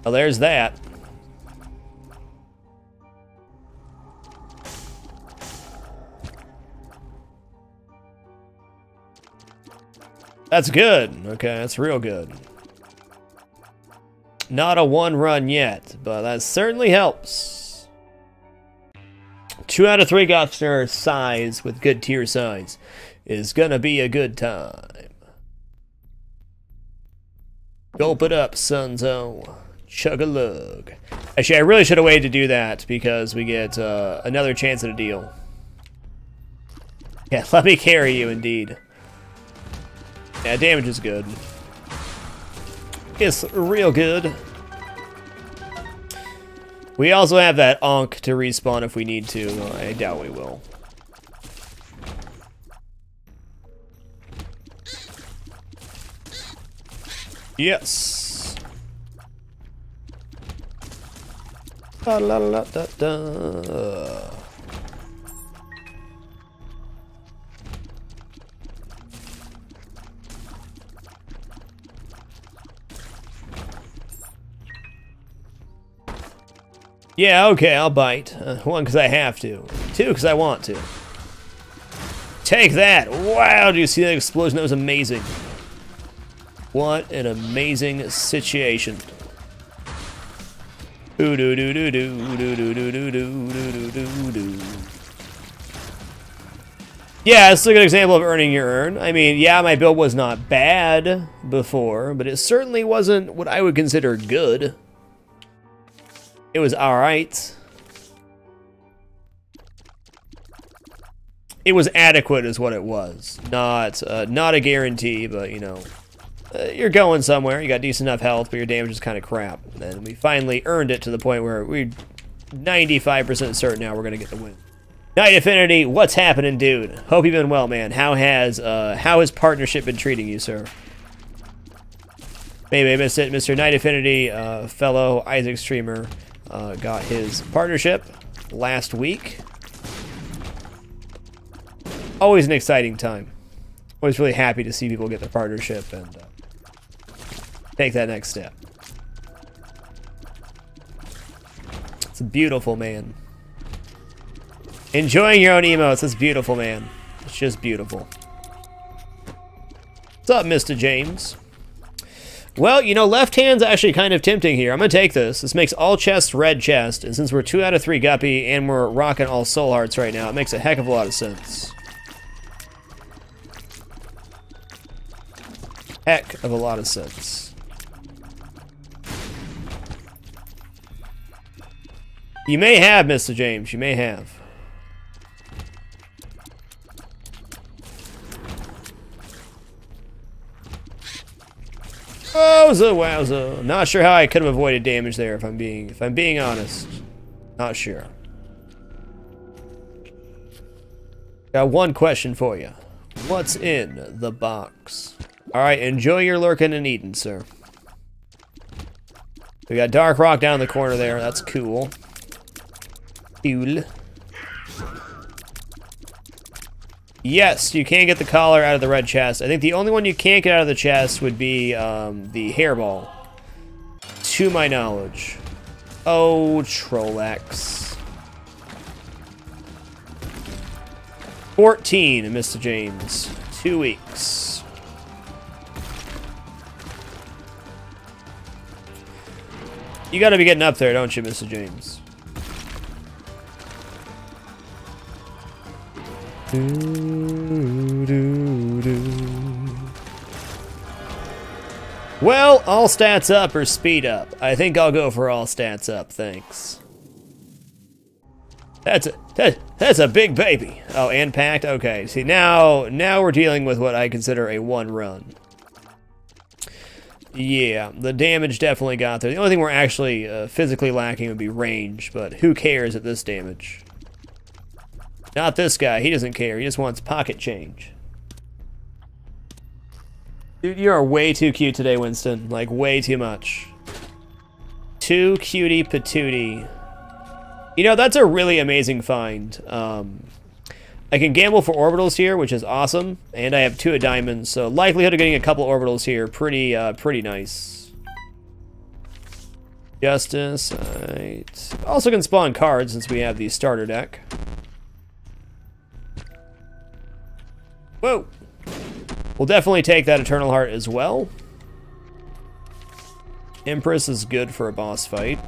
Well, there's that. That's good. Okay, that's real good. Not a one run yet, but that certainly helps. 2 out of 3 Gopster size with good tier size is gonna be a good time. Gulp it up, Sunzo. Chug a lug. Actually, I really should have waited to do that because we get another chance at a deal. Yeah, let me carry you, indeed. Yeah, damage is good. It's real good. We also have that Ankh to respawn if we need to. I doubt we will. Yes. La la la da da. Yeah, okay, I'll bite. 1, because I have to. 2, because I want to. Take that! Wow, do you see that explosion? That was amazing. What an amazing situation. Ooh doo doo doo doo doo doo doo doo doo doo doo. Yeah, it's a good example of earning your earn. I mean, yeah, my build was not bad before, but it certainly wasn't what I would consider good. It was alright. It was adequate is what it was. Not a guarantee, but you know, you're going somewhere. You got decent enough health, but your damage is kind of crap. And we finally earned it to the point where we're 95% certain now we're going to get the win. Night Affinity, what's happening, dude? Hope you've been well, man. How has partnership been treating you, sir? Maybe I missed it. Mr. Night Affinity, fellow Isaac streamer, got his partnership last week. Always an exciting time. Always really happy to see people get their partnership and take that next step. It's beautiful, man. Enjoying your own emotes. It's beautiful, man. It's just beautiful. What's up, Mr. James? Well, you know, left hand's actually kind of tempting here. I'm going to take this. This makes all chests red chest, and since we're 2 out of 3 Guppy and we're rocking all soul hearts right now, it makes a heck of a lot of sense. Heck of a lot of sense. You may have, Mr. James. You may have. Wowza, wowza. Not sure how I could have avoided damage there if I'm being honest. Not sure. Got one question for you. What's in the box? Alright, enjoy your lurking and eating, sir. We got Dark Rock down in the corner there. That's cool. Cool. Yes, you can get the collar out of the red chest. I think the only one you can't get out of the chest would be the hairball. To my knowledge. Oh, Trollex. 14, Mr. James. 2 weeks. You gotta be getting up there, don't you, Mr. James? Well, all stats up or speed up. I think I'll go for all stats up, thanks. That's a big baby. Oh, and packed? Okay, see, now we're dealing with what I consider a one run. Yeah, the damage definitely got there. The only thing we're actually physically lacking would be range, but who cares at this damage? Not this guy, he doesn't care, he just wants pocket change. Dude, you are way too cute today, Winston. Like, way too much. Too cutie patootie. You know, that's a really amazing find. I can gamble for orbitals here, which is awesome, and I have 2 of diamonds, so likelihood of getting a couple orbitals here, pretty nice. Justice, right. Also can spawn cards since we have the starter deck. Whoa! We'll definitely take that Eternal Heart as well. Empress is good for a boss fight.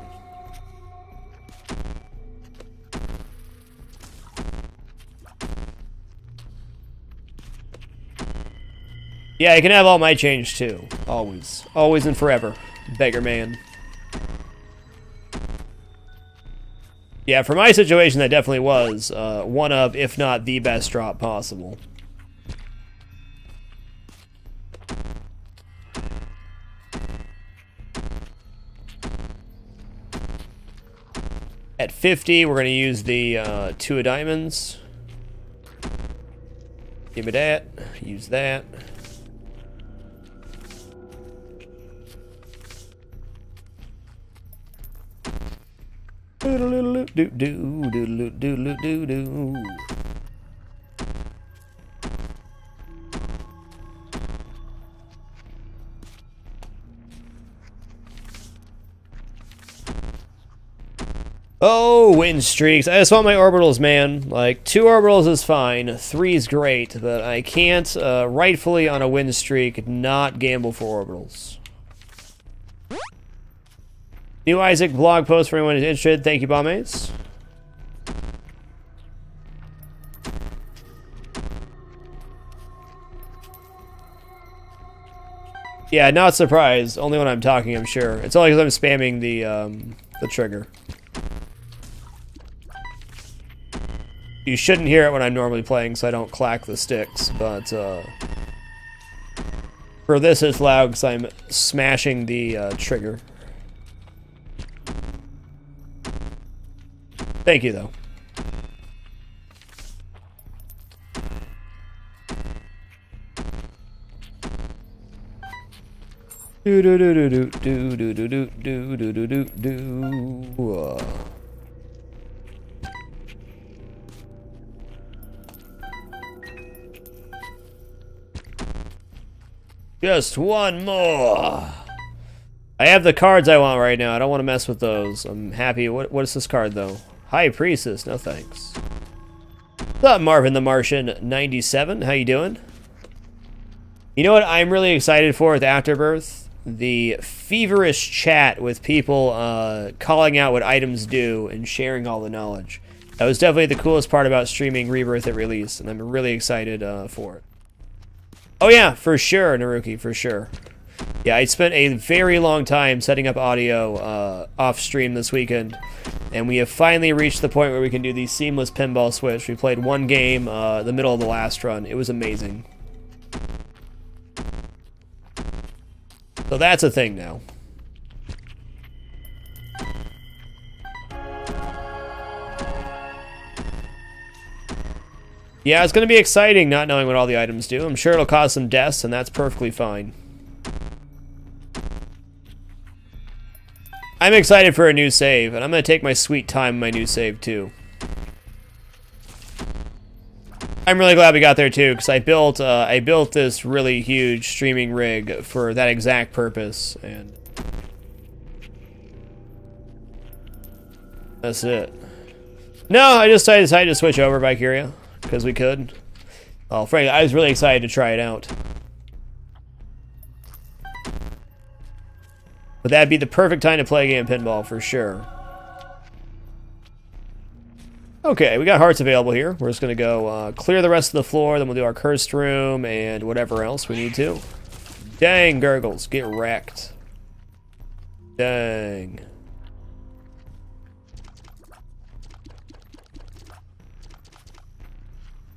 Yeah, I can have all my change too. Always. Always and forever. Beggar man. Yeah, for my situation, that definitely was one of, if not the best drop possible. At 50, we're going to use the 2 of diamonds. Give me that. Use that. Oh, win streaks. I just want my orbitals, man. Like, 2 orbitals is fine. 3's great, but I can't rightfully on a win streak not gamble for orbitals. New Isaac blog post for anyone who's interested. Thank you, Bombmates. Yeah, not surprised. Only when I'm talking, I'm sure. It's only because I'm spamming the trigger. You shouldn't hear it when I'm normally playing, so I don't clack the sticks, but for this it's loud because I'm smashing the trigger. Thank you, though. Do do do do do do do do do do do do do. Just one more. I have the cards I want right now. I don't want to mess with those. I'm happy. What is this card, though? High Priestess. No thanks. What's up, Marvin the Martian 97? How you doing? You know what I'm really excited for with Afterbirth? The feverish chat with people calling out what items do and sharing all the knowledge. That was definitely the coolest part about streaming Rebirth at release, and I'm really excited for it. Oh yeah, for sure, Naruki, for sure. Yeah, I spent a very long time setting up audio off stream this weekend, and we have finally reached the point where we can do the seamless pinball switch. We played one game the middle of the last run. It was amazing. So that's a thing now. Yeah, it's going to be exciting not knowing what all the items do. I'm sure it'll cause some deaths, and that's perfectly fine. I'm excited for a new save, and I'm going to take my sweet time in my new save, too. I'm really glad we got there, too, because I built this really huge streaming rig for that exact purpose, and that's it. No, I just decided to switch over Valkyria, because we could. Well, frankly, I was really excited to try it out. But that'd be the perfect time to play a game of pinball for sure. Okay, we got hearts available here. We're just going to go clear the rest of the floor, then we'll do our cursed room and whatever else we need to. Dang, Gurgles, get wrecked. Dang.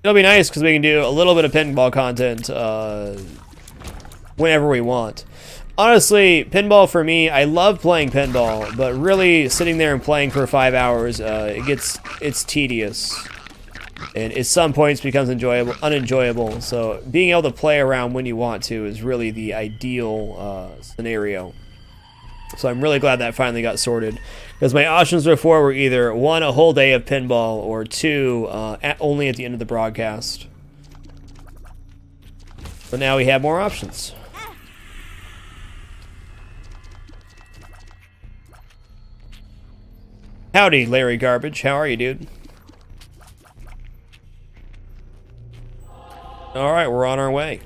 It'll be nice because we can do a little bit of pinball content whenever we want. Honestly, pinball for me, I love playing pinball, but really sitting there and playing for 5 hours, it's tedious. And at some points becomes unenjoyable. So being able to play around when you want to is really the ideal scenario. So I'm really glad that finally got sorted. Because my options before were either 1, a whole day of pinball, or 2, only at the end of the broadcast. But now we have more options. Howdy, Larry Garbage. How are you, dude? Alright, we're on our way.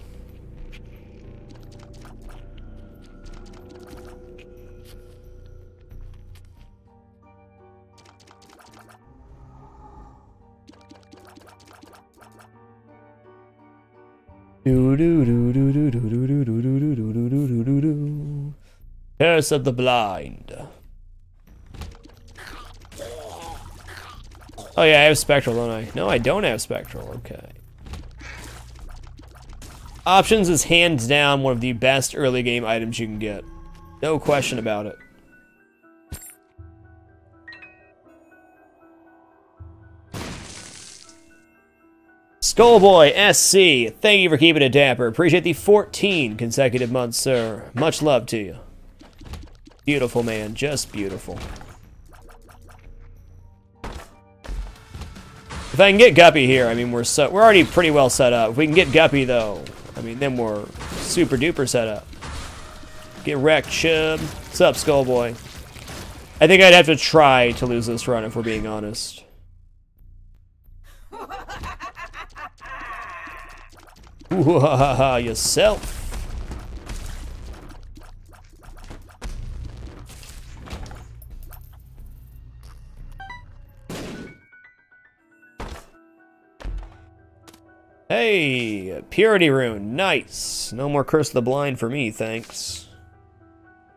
Curse of the Blind. Oh yeah, I have Spectral, don't I? No, I don't have Spectral. Okay. Options is hands down one of the best early game items you can get. No question about it. Skullboy SC, thank you for keeping it dapper. Appreciate the 14 consecutive months, sir. Much love to you. Beautiful, man. Just beautiful. If I can get Guppy here, I mean, we're already pretty well set up. If we can get Guppy, though, I mean, then we're super duper set up. Get wrecked, Chub. What's up, Skullboy? I think I'd have to try to lose this run if we're being honest. Ooh, ha ha ha, yourself. Hey, Purity Rune, nice. No more Curse of the Blind for me, thanks.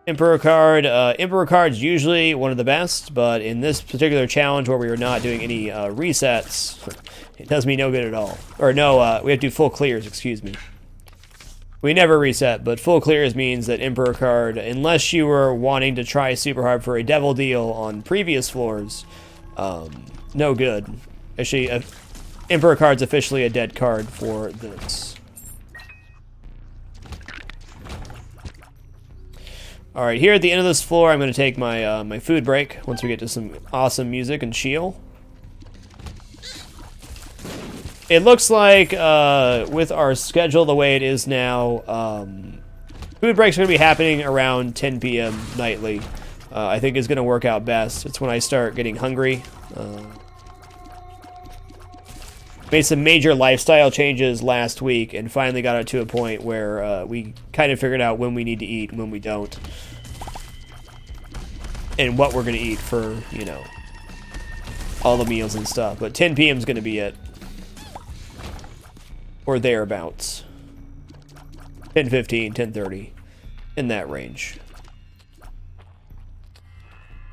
Emperor card, Emperor card's usually one of the best, but in this particular challenge where we are not doing any resets, it does me no good at all. Or no, we have to do full clears, excuse me. We never reset, but full clears means that Emperor card, unless you were wanting to try super hard for a devil deal on previous floors, no good. Actually, Emperor card's officially a dead card for this. Alright, here at the end of this floor, I'm going to take my my food break once we get to some awesome music and chill. It looks like, with our schedule the way it is now, food breaks are going to be happening around 10 p.m. nightly. I think is going to work out best. It's when I start getting hungry. Made some major lifestyle changes last week and finally got it to a point where we kind of figured out when we need to eat and when we don't. And what we're going to eat for, you know, all the meals and stuff. But 10 p.m. is going to be it. Or thereabouts. 10:15, 10:30. In that range.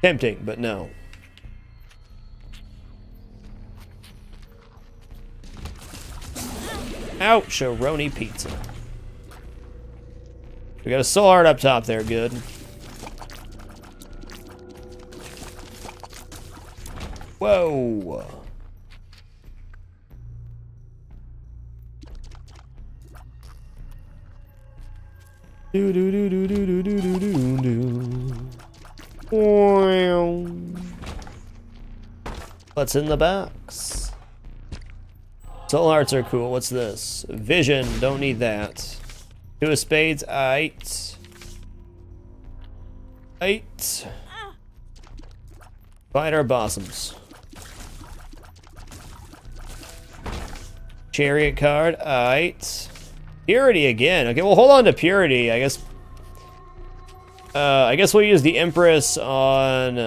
Tempting, but no. Ouch, Sharoni pizza. We got a soul art up top there, good. Whoa. Do do do do do do do do do. Wow. What's in the box? Soul hearts are cool. What's this? Vision. Don't need that. 2 of spades. 8. 8. Find our bosoms. Chariot card. 8. Purity again. Okay, well, hold on to Purity. I guess I guess we'll use the Empress on...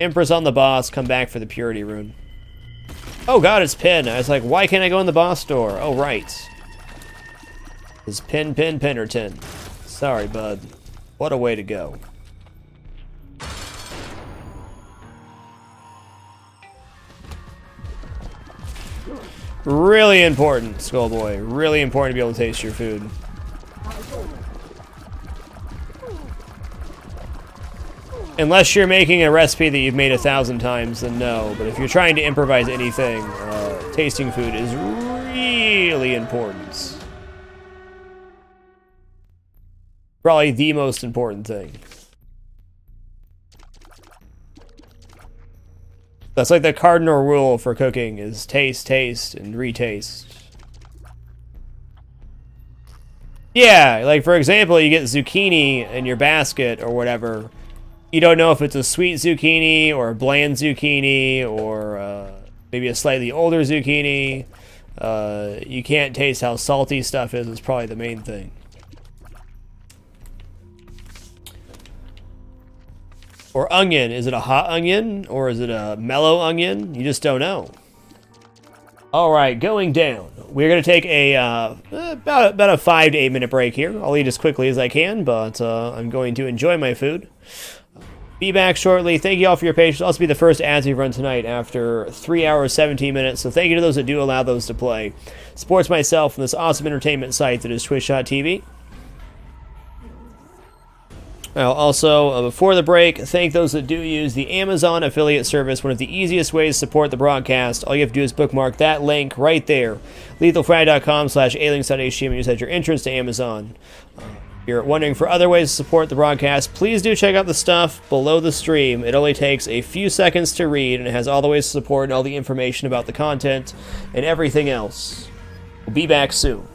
Empress on the boss, come back for the Purity rune. Oh god, it's Pin. I was like, why can't I go in the boss door? Oh, right. It's Pinnerton. Sorry, bud. What a way to go. Really important, Skullboy. Really important to be able to taste your food. Unless you're making a recipe that you've made 1,000 times, then no. But if you're trying to improvise anything, tasting food is really important. Probably the most important thing. That's like the cardinal rule for cooking is taste, taste, and retaste. Yeah, like for example, you get zucchini in your basket or whatever. You don't know if it's a sweet zucchini or a bland zucchini or maybe a slightly older zucchini. You can't taste how salty stuff is probably the main thing. Or onion. Is it a hot onion or is it a mellow onion? You just don't know. All right, going down. We're going to take a about a 5 to 8 minute break here. I'll eat as quickly as I can, but I'm going to enjoy my food. Be back shortly. Thank you all for your patience. I'll also be the first ads we've run tonight after 3 hours, 17 minutes. So thank you to those that do allow those to play. Supports myself and this awesome entertainment site that is Twitch.tv. Now, also, before the break, thank those that do use the Amazon affiliate service, one of the easiest ways to support the broadcast. All you have to do is bookmark that link right there, lethalfrag.com/alinks.html, use that your entrance to Amazon. If you're wondering for other ways to support the broadcast, please do check out the stuff below the stream. It only takes a few seconds to read, and it has all the ways to support and all the information about the content and everything else. We'll be back soon.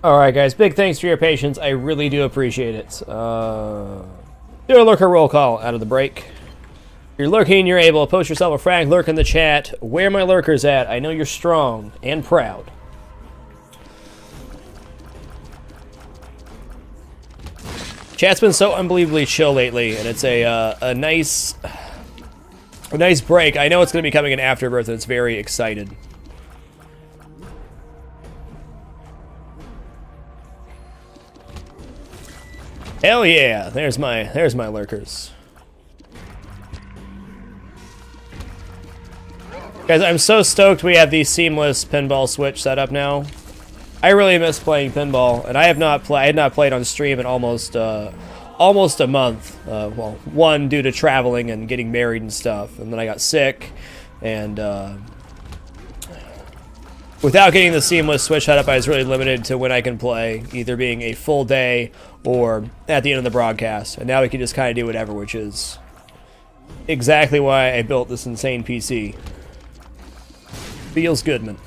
Alright, guys. Big thanks for your patience. I really do appreciate it. Do a lurker roll call out of the break. If you're lurking, you're able to post yourself a frag, lurk in the chat. Where are my lurkers at? I know you're strong and proud. Chat's been so unbelievably chill lately, and it's a nice break. I know it's going to be coming in Afterbirth, and it's very excited. Hell yeah! There's my lurkers. Guys, I'm so stoked we have the seamless pinball switch set up now. I really miss playing pinball, and I had not played on stream in almost a month. Well, one due to traveling and getting married and stuff, and then I got sick, and without getting the seamless switch set up, I was really limited to when I can play, either being a full day or at the end of the broadcast. And now we can just kind of do whatever, which is exactly why I built this insane PC. Feels good, man.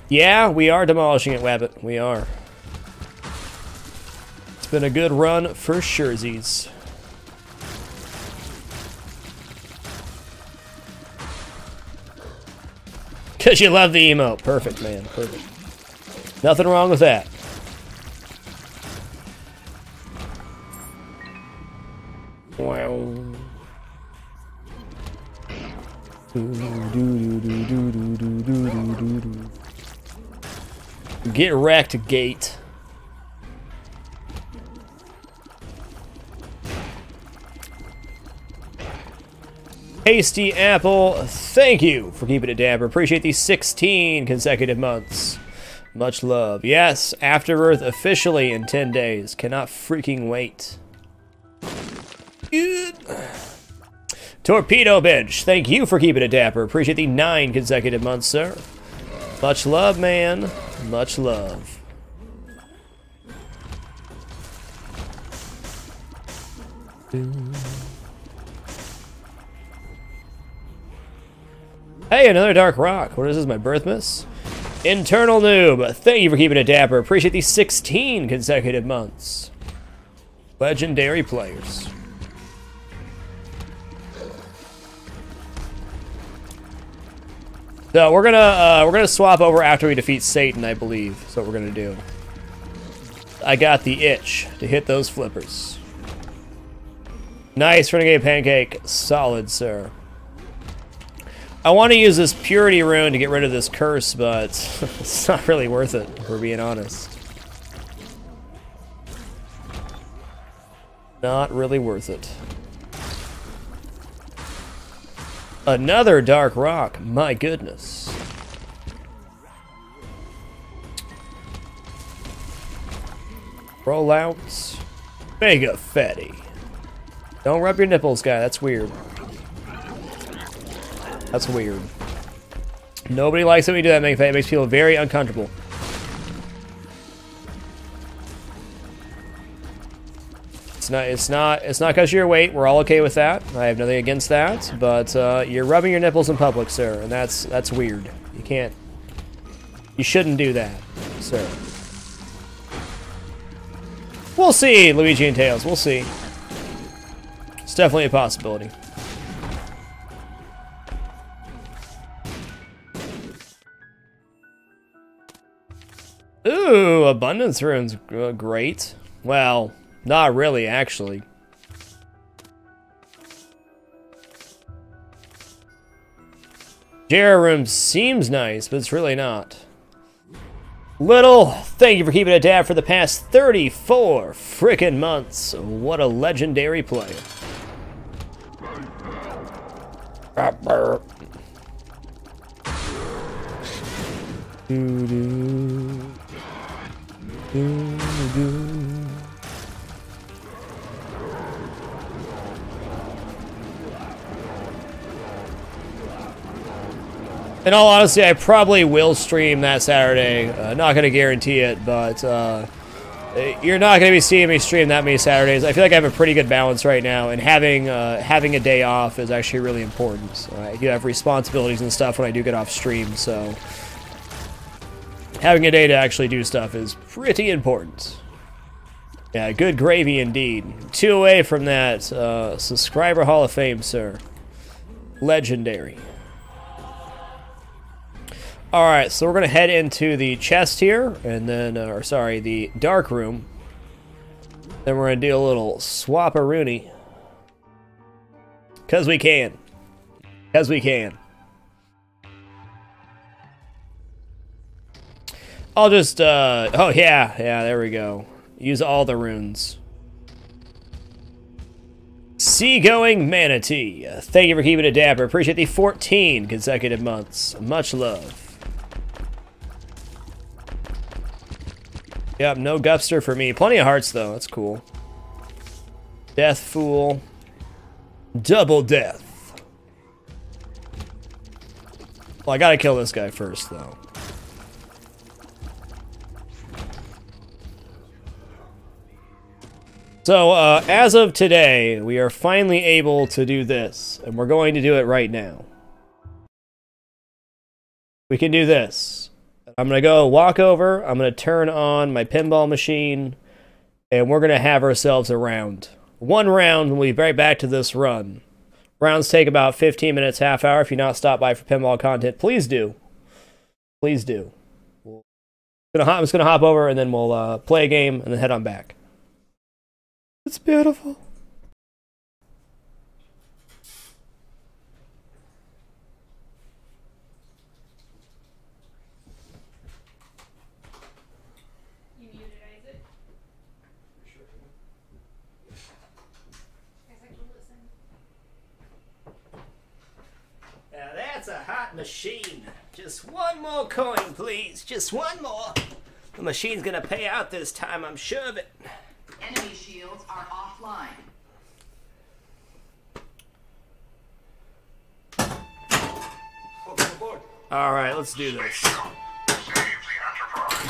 Yeah, we are demolishing it, Wabbit. We are. It's been a good run for surezies. Because you love the emote. Perfect, man. Perfect. Nothing wrong with that. Wow. Get wrecked, Gate. Hasty Apple, thank you for keeping it dapper. Appreciate these 16 consecutive months. Much love. Yes, Afterbirth officially in 10 days. Cannot freaking wait. Good. Torpedo Bench, thank you for keeping it dapper. Appreciate the 9 consecutive months, sir. Much love, man. Much love. Hey, another Dark Rock. What is this, my birth miss? Internal Noob, thank you for keeping it dapper. Appreciate these 16 consecutive months. Legendary players. So we're gonna swap over after we defeat Satan, I believe. That's what we're gonna do. I got the itch to hit those flippers. Nice, Renegade Pancake. Solid, sir. I want to use this Purity Rune to get rid of this curse, but it's not really worth it, if we're being honest. Not really worth it. Another Dark Rock, my goodness. Rollouts. Mega Fatty. Don't rub your nipples, guy, that's weird. That's weird. Nobody likes it when we do that, Mega Fatty. It makes people very uncomfortable. It's not because of your weight. We're all okay with that. I have nothing against that. But you're rubbing your nipples in public, sir, and that's weird. You can't. You shouldn't do that, sir. We'll see, Luigi and Tails. We'll see. It's definitely a possibility. Ooh, Abundance Rune's great. Well, not really, actually. Jera Room seems nice, but it's really not. Little, thank you for keeping it dab for the past 34 frickin' months. What a legendary player. In all honesty, I probably will stream that Saturday. Not going to guarantee it, but you're not going to be seeing me stream that many Saturdays. I feel like I have a pretty good balance right now, and having a day off is actually really important. I do have responsibilities and stuff when I do get off stream, so Having a day to actually do stuff is pretty important. Yeah, good gravy indeed. 2 away from that subscriber Hall of Fame, sir. Legendary. Alright, so we're going to head into the chest here, and then, or sorry, the dark room. Then we're going to do a little swap-a-rooney. Because we can. Because we can. I'll just, oh yeah, there we go. Use all the runes. Seagoing Manatee. Thank you for keeping it dapper. Appreciate the 14 consecutive months. Much love. Yep, no Gupster for me. Plenty of hearts, though. That's cool. Death Fool. Double death. Well, I gotta kill this guy first, though. So, as of today, we are finally able to do this, and we're going to do it right now. We can do this. I'm going to go walk over, I'm going to turn on my pinball machine, and we're going to have ourselves a round. One round, and we'll be right back to this run. Rounds take about 15 minutes, half hour. If you're not stopped by for pinball content, please do. Please do. I'm just going to hop over, and then we'll play a game, and then head on back. It's beautiful. You muted Isaac? Sure. Guess I can listen. Now that's a hot machine. Just one more coin, please. Just one more. The machine's gonna pay out this time, I'm sure of it. Enemy shields are offline. Welcome aboard. All right, let's do this. Save the Enterprise.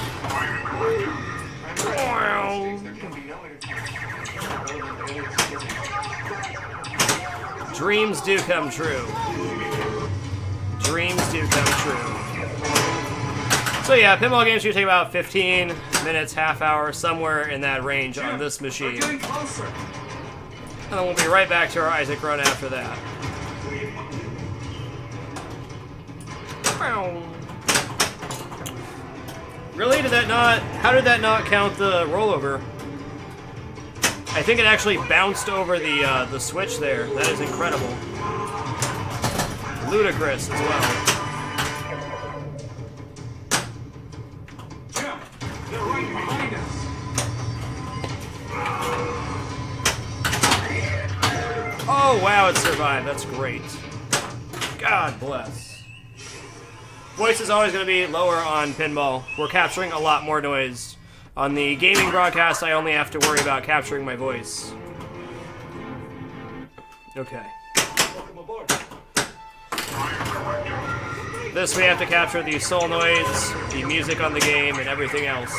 Find There can be no Dreams do come true. Dreams do come true. So yeah, pinball games should take about 15 minutes, half hour, somewhere in that range on this machine. We're getting closer. And then we'll be right back to our Isaac run after that. Really? Did that not... How did that not count the rollover? I think it actually bounced over the switch there. That is incredible. Ludicrous as well. Jim, they're right behind us. Oh, wow, it survived. That's great. God bless. Voice is always going to be lower on pinball. We're capturing a lot more noise. On the gaming broadcast, I only have to worry about capturing my voice. Okay. Welcome aboard. This we have to capture the solenoids, the music on the game, and everything else.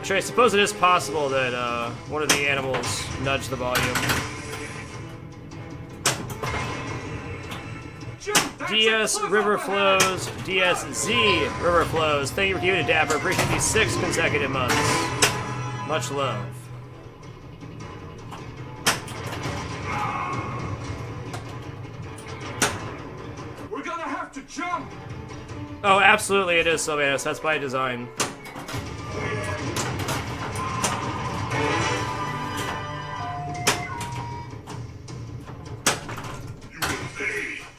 Actually, I suppose it is possible that one of the animals nudged the volume. DS River Flows, DSZ River Flows. Thank you for giving it, Dapper. Appreciate these 6 consecutive months. Much love. We're gonna have to jump. Oh, absolutely it is, Sylvanus. That's by design.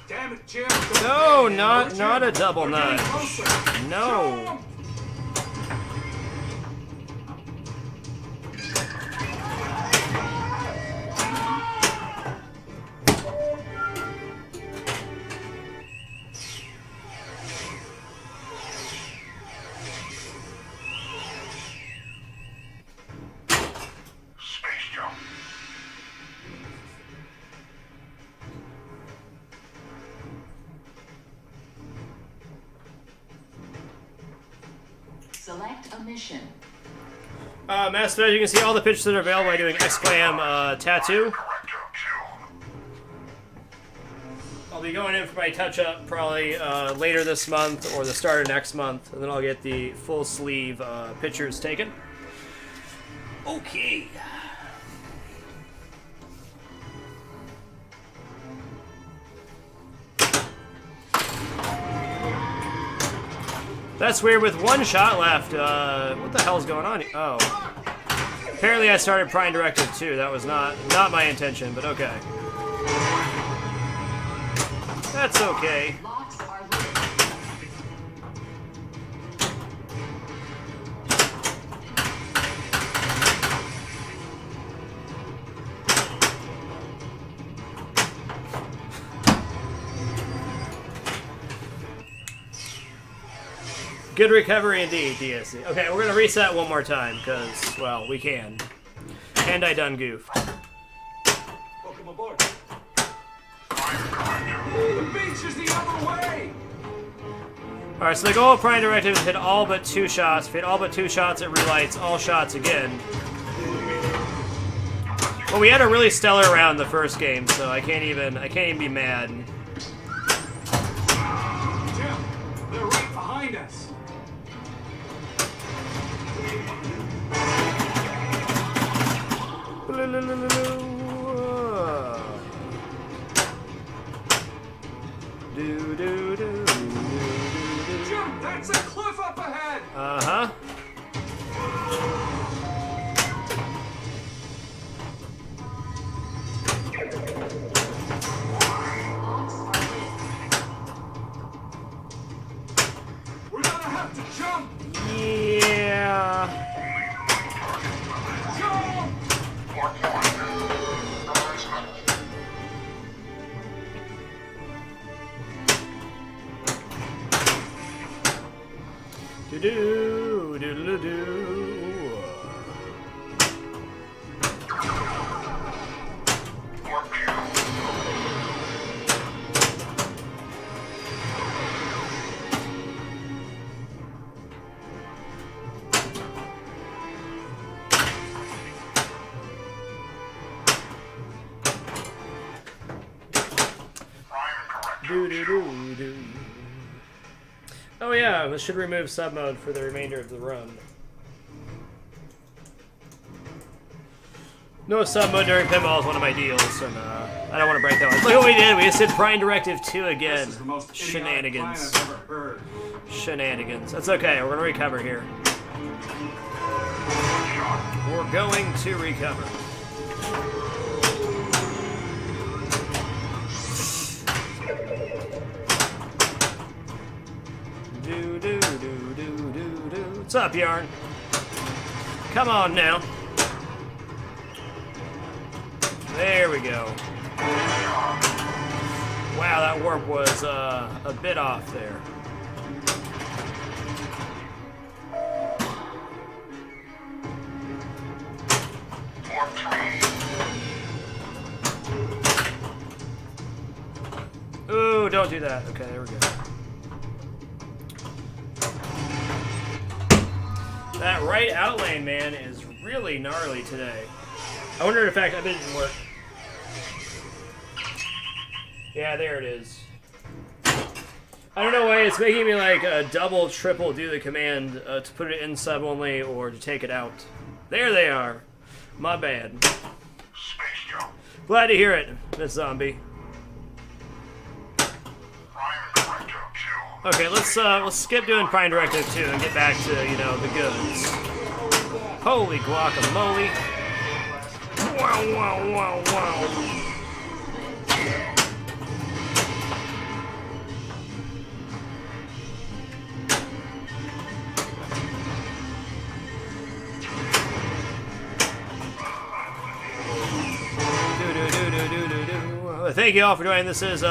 Damn it, Jim. No, not a double nudge. No. Space jump. Select a mission. Master, you can see all the pictures that are available by doing exclam tattoo. Correcto, Q. I'll be going in for my touch-up probably later this month or the start of next month, and then I'll get the full sleeve pictures taken. Okay. That's weird with one shot left. What the hell's going on here? Oh. Apparently I started Prime Directive 2. That was not my intention, but okay. That's okay. Locks are lit. Good recovery indeed, DSC. Okay, we're gonna reset one more time, because, well, we can. And I done goofed. Welcome aboard. The beach is the other way. Alright, so the goal of Prime Directive is hit all but 2 shots. If you hit all but 2 shots, it relights all shots again. Well, we had a really stellar round the first game, so I can't even be mad. Jim, they're right behind us. Jim, that's a cliff up ahead. Uh-huh. Locks are lit. We're gonna have to jump. Yeah. Jump. Do-do, do-do-do. Do-do-do-do. Oh yeah, this should remove sub mode for the remainder of the run. No sub mode during pinball is one of my deals, and I don't want to break that one. Look what we did. We just did Prime Directive 2 again. This is the most idiotic Shenanigans. plan I've ever heard. Shenanigans. That's okay. We're going to recover here. We're going to recover. Do do do do do do. What's up, Yarn? Come on now. There we go. Wow, that warp was a bit off there. Ooh, don't do that. Okay, there we go. That right out lane, man, is really gnarly today. I wonder, in fact, I bet it didn't work. Yeah, there it is. I don't know why it's making me like double, triple do the command to put it in sub only or to take it out. There they are. My bad. Space jump. Glad to hear it, Miss Zombie. Prime Directive 2. Okay, let's skip doing Prime Directive 2 and get back to, you know, the goods. Holy guacamole. Wow, wow, wow, wow. Thank you all for joining. This is,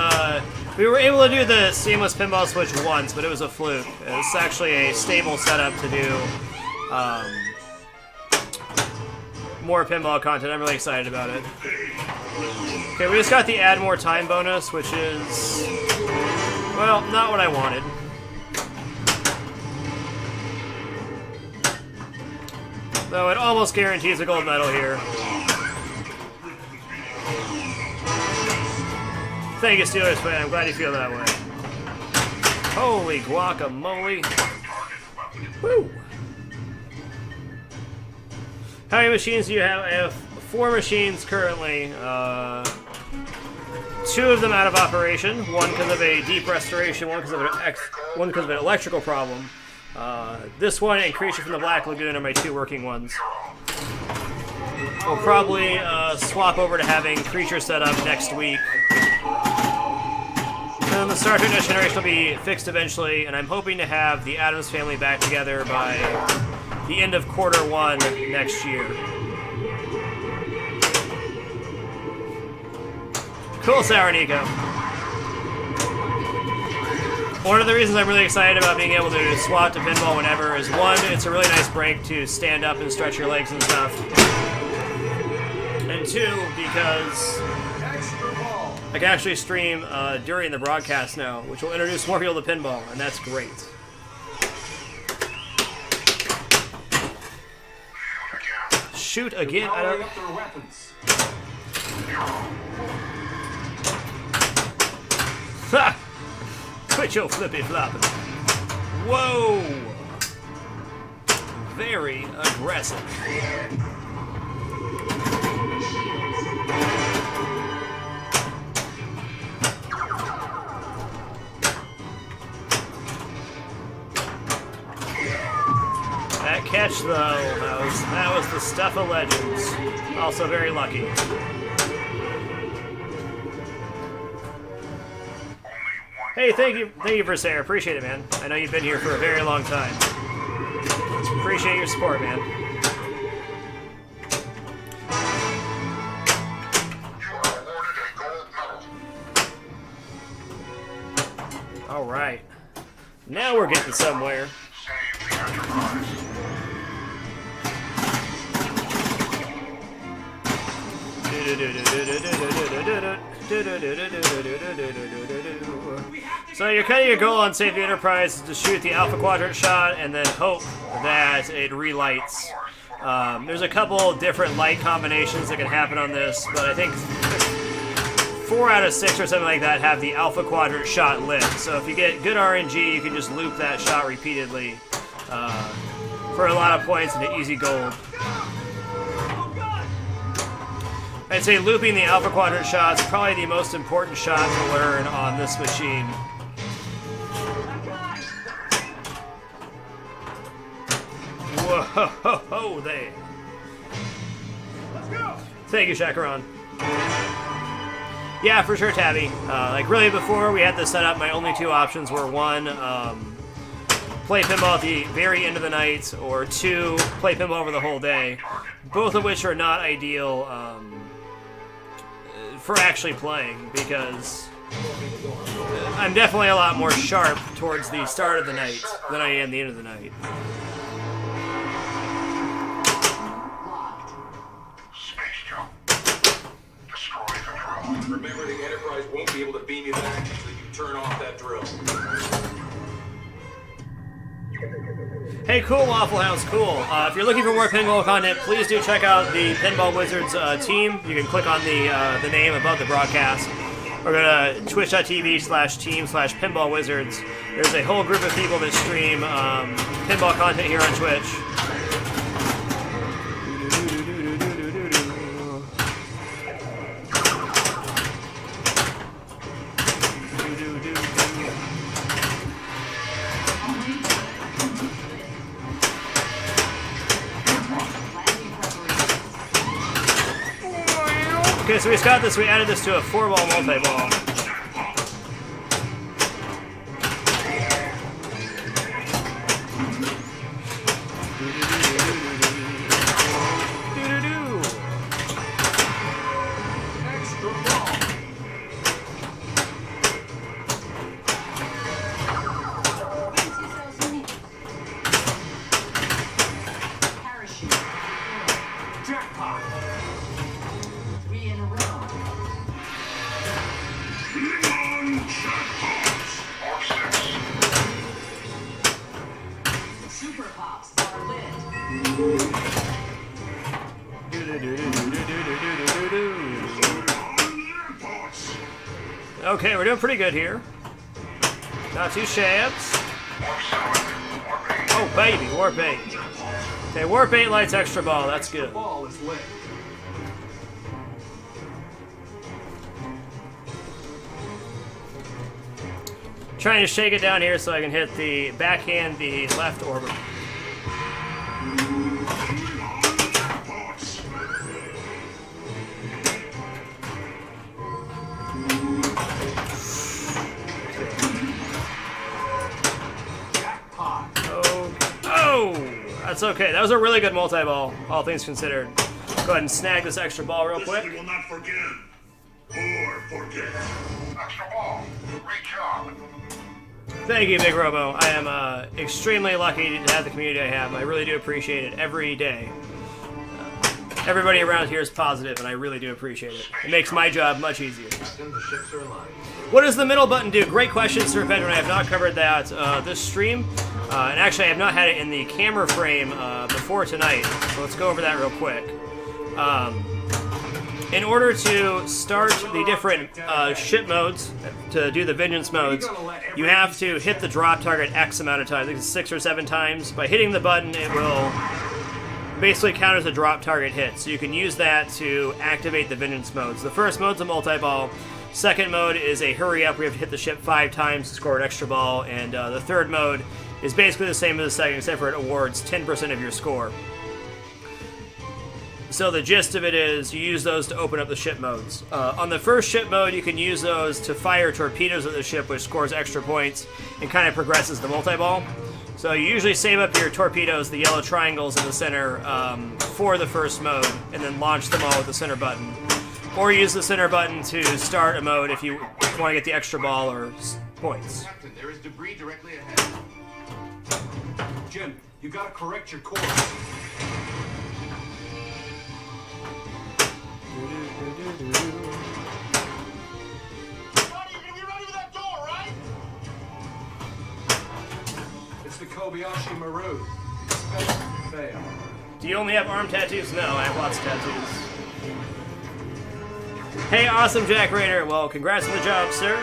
we were able to do the seamless pinball switch once, but it was a fluke. It's actually a stable setup to do more pinball content. I'm really excited about it. Okay, we just got the add more time bonus, which is, well, not what I wanted. Though it almost guarantees a gold medal here. Thank you, Steelers fan. I'm glad you feel that way. Holy guacamole. Woo! How many machines do you have? I have 4 machines currently. 2 of them out of operation. One because of a deep restoration, one because of an electrical problem. This one and Creature from the Black Lagoon are my 2 working ones. We'll probably swap over to having Creature set up next week. And then the Star Trek Next Generation will be fixed eventually, and I'm hoping to have the Addams Family back together by the end of Q1 next year. Cool, Sour Nico. One of the reasons I'm really excited about being able to swap to pinball whenever is 1, it's a really nice break to stand up and stretch your legs and stuff. And 2, because I can actually stream during the broadcast now, which will introduce more people to pinball, and that's great. Shoot again. I don't. Up their weapons. Ha! Quit your flippy flopping. Whoa! Very aggressive. That catch, though, that was the stuff of legends. Also very lucky. Hey, thank you for Sarah. Appreciate it, man. I know you've been here for a very long time. Appreciate your support, man. You are awarded a gold medal. All right. Now we're getting somewhere. Save the Enterprise. So you're kind of your goal on Save the Enterprise is to shoot the Alpha Quadrant shot and then hope that it relights. There's a couple different light combinations that can happen on this, but I think 4 out of 6 or something like that have the Alpha Quadrant shot lit. So if you get good RNG, you can just loop that shot repeatedly for a lot of points and an easy gold. I'd say looping the Alpha Quadrant shot is probably the most important shot to learn on this machine. Whoa, there. Thank you, Chacaron. Yeah, for sure, Tabby. Like, really, before we had this set up, my only 2 options were 1, play pinball at the very end of the night, or 2, play pinball over the whole day. Both of which are not ideal for actually playing, because I'm definitely a lot more sharp towards the start of the night than I am the end of the night. Space jump. Destroy the drill. Remember, the Enterprise won't be able to beam you back until you turn off that drill. Hey, cool Waffle House, cool. If you're looking for more pinball content, please do check out the Pinball Wizards team. You can click on the name above the broadcast, or go to twitch.tv/team/Pinball Wizards. There's a whole group of people that stream pinball content here on Twitch. Okay, so we got this. We added this to a 4-ball multi-ball. Okay, we're doing pretty good here. Not too shabs. Oh, baby, warp 8. Okay, warp 8 lights extra ball. That's good. Ball is lit. Trying to shake it down here so I can hit the backhand, the left orbit. Jackpot. Oh, that's okay. That was a really good multi-ball, all things considered. Go ahead and snag this extra ball real quick. We will not forgive or forget. Extra ball. Great job. Thank you, Big Robo. I am extremely lucky to have the community I have. I really do appreciate it every day. Everybody around here is positive, and I really do appreciate it. It makes my job much easier. The ships are alive. What does the middle button do? Great question, Sir Veteran. I have not covered that this stream. And actually, I have not had it in the camera frame before tonight. So let's go over that real quick. In order to start the different ship modes, to do the vengeance modes, you have to hit the drop target X amount of times. I think it's 6 or 7 times. By hitting the button, it will basically count as a drop target hit. So you can use that to activate the vengeance modes. The first mode's a multi-ball. Second mode is a hurry up. We have to hit the ship 5 times to score an extra ball. And the third mode is basically the same as the second, except for it awards 10% of your score. So the gist of it is you use those to open up the ship modes. On the first ship mode, you can use those to fire torpedoes at the ship, which scores extra points and kind of progresses the multi-ball. So you usually save up your torpedoes, the yellow triangles in the center, for the first mode, and then launch them all with the center button. Or use the center button to start a mode if you want to get the extra ball or points. Captain, there is debris directly ahead. Jim, you gotta correct your course. It's the Kobayashi Maru. Expect fail. Do you only have arm tattoos? No, I have lots of tattoos. Hey, awesome Jack Raider. Well, congrats on the job, sir.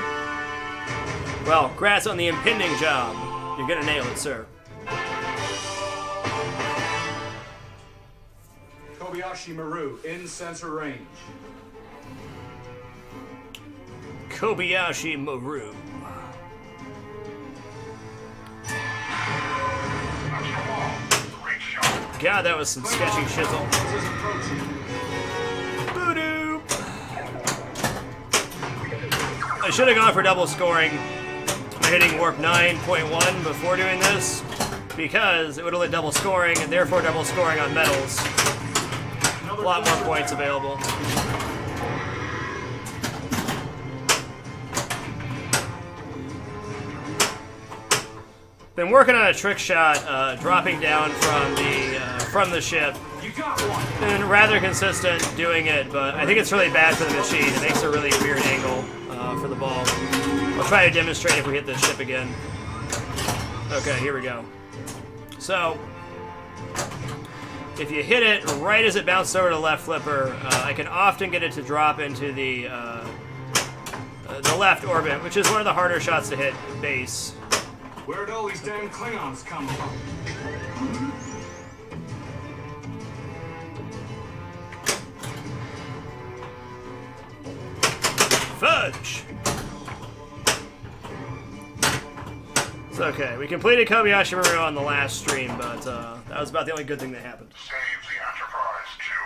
Well, congrats on the impending job. You're gonna nail it, sir. Kobayashi Maru in sensor range. Kobayashi Maru. Extra ball. Great shot. God, that was some sketchy shizzle. This is approaching. Boo-doo. I should have gone for double scoring by hitting warp 9.1 before doing this, because it would have let double scoring, and therefore double scoring on metals. A lot more points available. Been working on a trick shot, dropping down from the ship. You got one. Been rather consistent doing it, but I think it's really bad for the machine. It makes a really weird angle for the ball. I'll try to demonstrate if we hit this ship again. Okay, here we go. So, if you hit it right as it bounced over to the left flipper, I can often get it to drop into the left orbit, which is one of the harder shots to hit base. Where'd all these damn Klingons come from? Fudge! It's okay. We completed Kobayashi Maru on the last stream, but that was about the only good thing that happened. Save the Enterprise, too.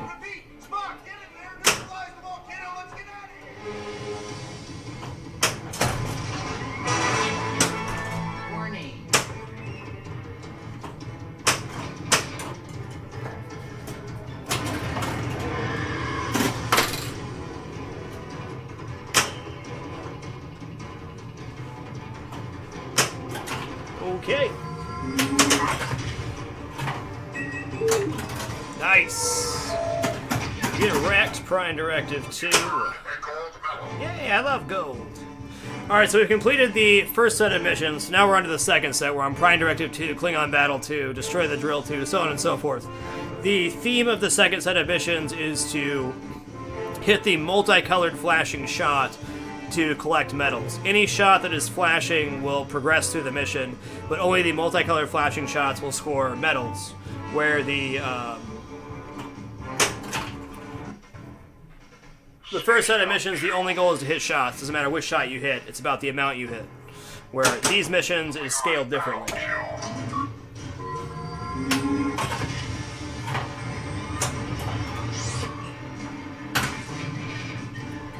Repeat! Spock, get in there! Neutralize the volcano! Let's get out of here! Warning. Okay. Nice. Get wrecked, Prime Directive 2. A gold medal. Yay, I love gold. Alright, so we've completed the first set of missions. Now we're on to the second set, where I'm Prime Directive 2, Klingon Battle 2, Destroy the Drill 2, so on and so forth. The theme of the second set of missions is to hit the multicolored flashing shot to collect medals. Any shot that is flashing will progress through the mission, but only the multicolored flashing shots will score medals, where the first set of missions, the only goal is to hit shots. Doesn't matter which shot you hit, it's about the amount you hit. Where these missions is scaled differently.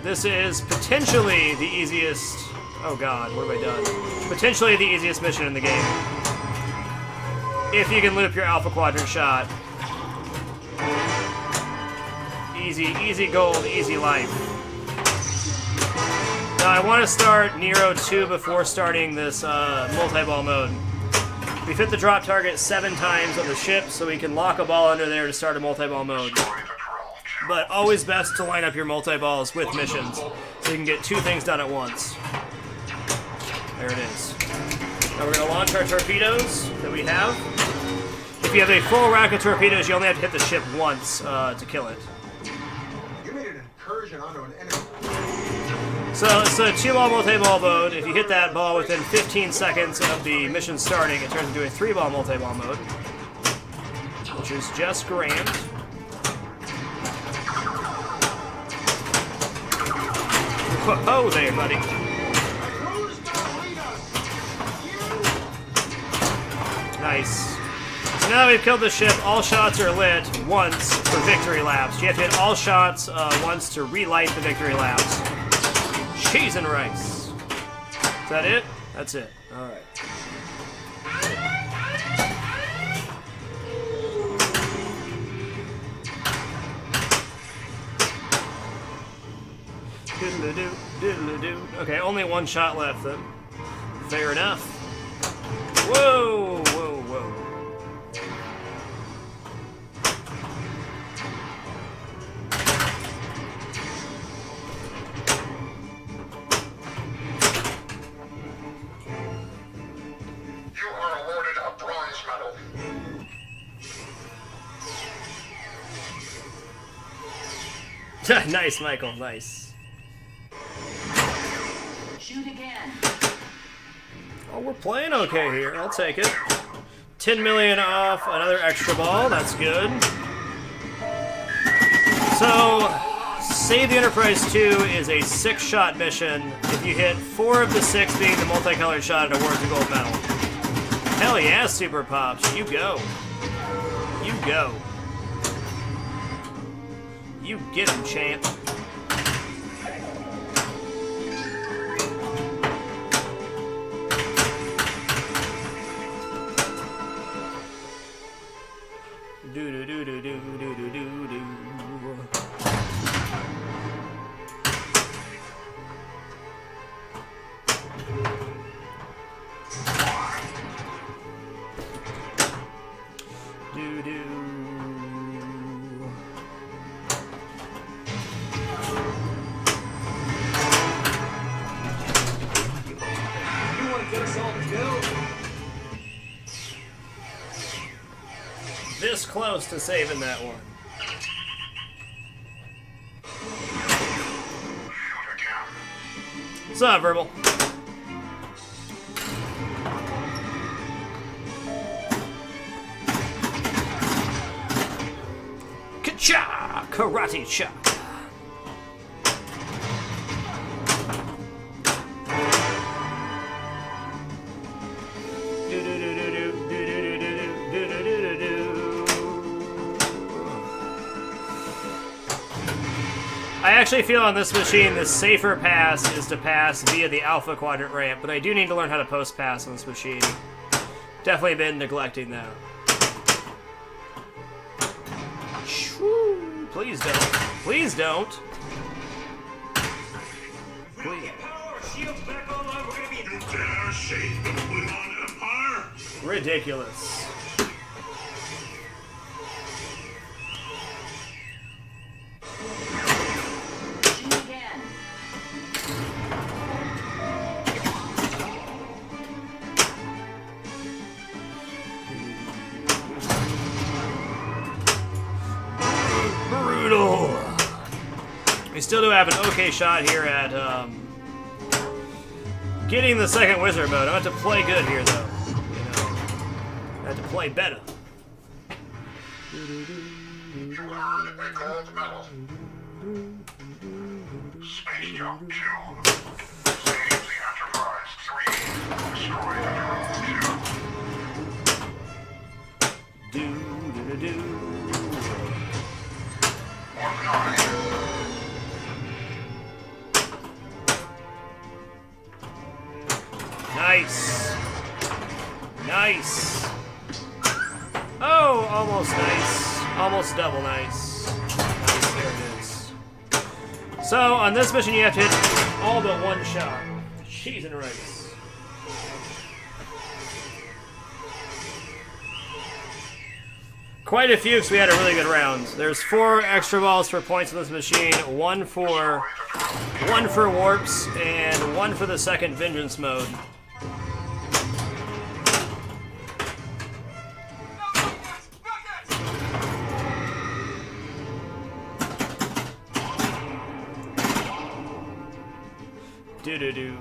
This is potentially the easiest... Oh god, what have I done? Potentially the easiest mission in the game. If you can loop your Alpha Quadrant shot. Easy gold, easy life. Now I want to start Nero 2 before starting this multi-ball mode. We've hit the drop target 7 times on the ship, so we can lock a ball under there to start a multi-ball mode. But always best to line up your multi-balls with missions, so you can get 2 things done at once. There it is. Now we're going to launch our torpedoes that we have. If you have a full rack of torpedoes, you only have to hit the ship once to kill it. You made an incursion onto an enemy. So it's a 2-ball multi-ball mode. If you hit that ball within 15 seconds of the mission starting, it turns into a 3-ball multi-ball mode, which is just grand. Whoa there, buddy. Nice. So now we've killed the ship. All shots are lit once for victory laps. You have to hit all shots once to relight the victory laps. Cheese and rice. Is that it? That's it. Alright. Diddle-a-doo, diddle-a-doo. Okay, only 1 shot left then. Fair enough. Whoa, whoa, whoa. You are awarded a bronze medal. Nice, Michael, nice. Shoot again. Oh, we're playing okay here. I'll take it. 10 million off another extra ball. That's good. So, Save the Enterprise 2 is a 6-shot mission. If you hit 4 of the 6 being the multicolored shot, it awards a gold medal. Hell yeah, Super Pops. You go. You go. You get him, champ. Do-do-do-do-do-do-do-do-do. Do-do. You want to get us all killed? This close to saving that one. What's up, Verbal? Ka-cha! Karate chop. I actually feel on this machine the safer pass is to pass via the Alpha Quadrant ramp, but I do need to learn how to post pass on this machine. Definitely been neglecting that. Shoo, please don't. Please don't. Please. You dare shake the Klingon Empire? Ridiculous. Shoot again. still do have an okay shot here at getting the second wizard mode. I have to play good here, though. You know, I have to play better. You earned a gold medal. Space Jump 2. Save the Enterprise 3. Destroy the Neuron 2. Warp 9. Nice. Nice. Oh, almost nice. Almost double nice. Nice, there it is. So, on this mission, you have to hit all but one shot. Cheese and rice. Quite a few, because we had a really good round. There's 4 extra balls for points on this machine, one for warps, and 1 for the second vengeance mode. Do-do-do.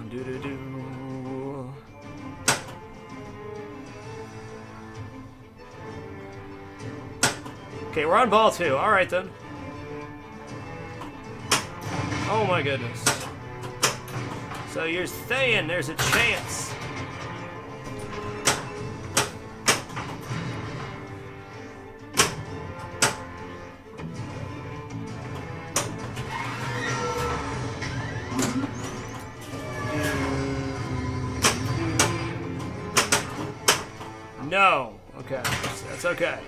Do-do-do. Okay, we're on ball 2. Alright then. Oh my goodness. So you're saying there's a chance. No. Okay. That's okay.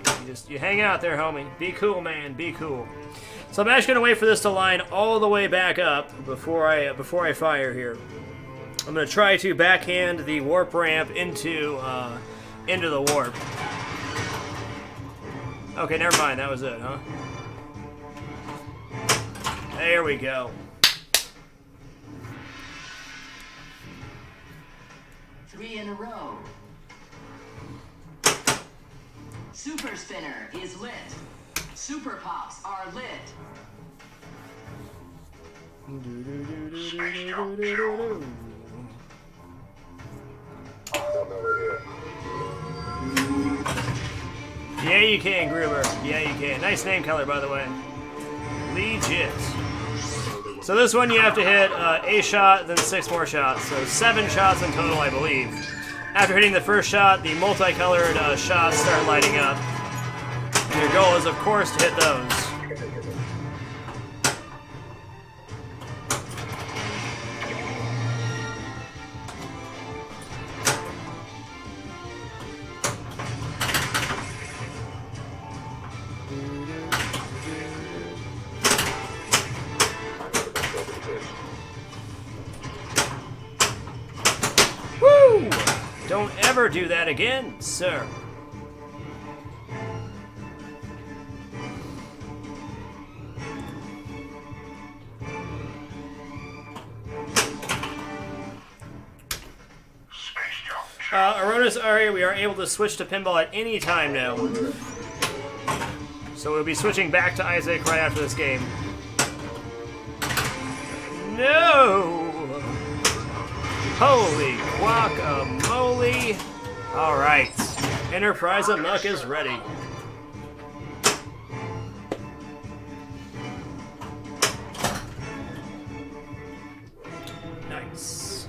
You hang out there, homie. Be cool, man. Be cool. So I'm actually gonna wait for this to line all the way back up before I fire here. I'm gonna try to backhand the warp ramp into the warp. Okay, never mind. That was it, huh? There we go. 3 in a row. Super Spinner is lit. Super Pops are lit. Space Jump 2. Yeah, you can, Gruber. Yeah, you can. Nice name color, by the way. Legit. So this one you have to hit a shot, then 6 more shots. So 7 shots in total, I believe. After hitting the first shot, the multicolored shots start lighting up. And your goal is, of course, to hit those. Woo! Don't ever do that again, sir. Arona's area, we are able to switch to pinball at any time now. So we'll be switching back to Isaac right after this game. No! Holy guacamole! Alright. Enterprise Amok is ready. Nice.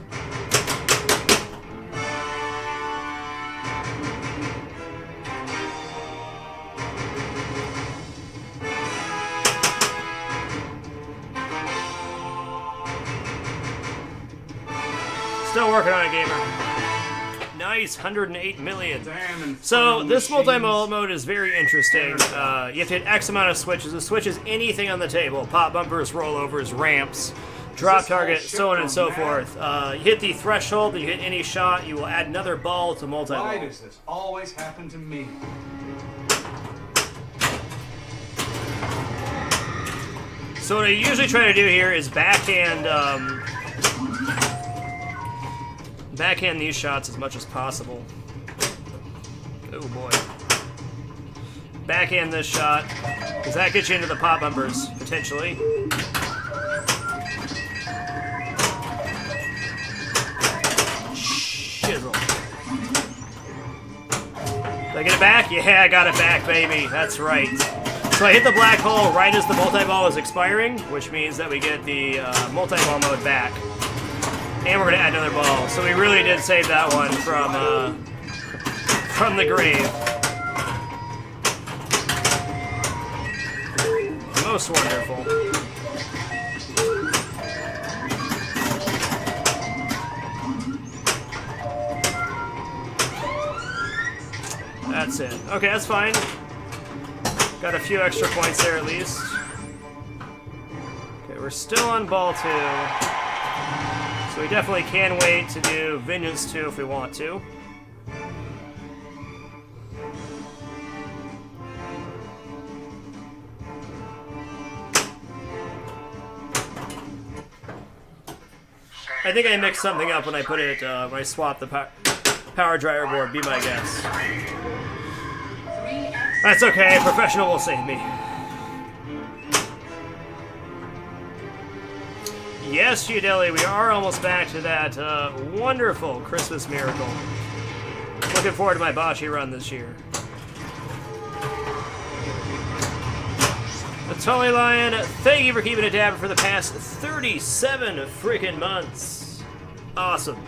Still working on it, gamer. Nice, 108 million. So this multi-mode mode is very interesting. You have to hit X amount of switches. The switch is anything on the table: pop bumpers, rollovers, ramps, drop target, so on and so forth. You hit the threshold, then you hit any shot. You will add another ball to multi-ball. Why does this always happen to me? So what I usually try to do here is backhand these shots as much as possible. Oh boy. backhand this shot, because that gets you into the pop bumpers, potentially. Shizzle. Did I get it back? Yeah, I got it back, baby. That's right. So I hit the black hole right as the multi-ball is expiring, which means that we get the multi-ball mode back. And we're going to add another ball. So we really did save that one from the grave. Most wonderful. That's it. Okay, that's fine. Got a few extra points there at least. Okay, we're still on ball 2. So we definitely can wait to do Vengeance 2 if we want to. I think I mixed something up when I put it, when I swapped the power driver board, be my guess. That's okay, professional will save me. Yes, Giudelli, we are almost back to that wonderful Christmas miracle. Looking forward to my bocce run this year. The Tully Lion, thank you for keeping it dapper for the past 37 freaking months. Awesome.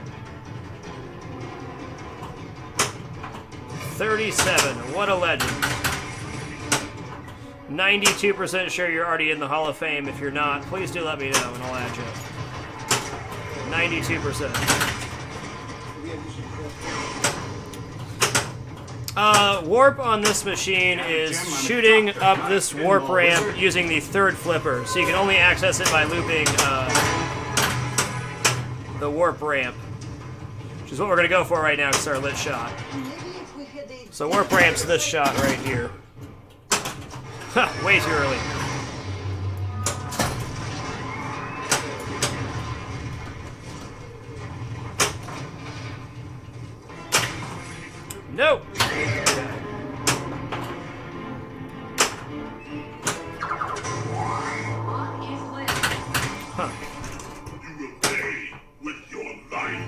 37, what a legend. 92% sure you're already in the Hall of Fame. If you're not, please do let me know and I'll add you. 92%. Warp on this machine is shooting up this warp ramp using the third flipper, so you can only access it by looping the warp ramp, which is what we're going to go for right now because it's our lit shot. So warp ramp's this shot right here. Ha, way too early. No! Huh. You will pay with your life.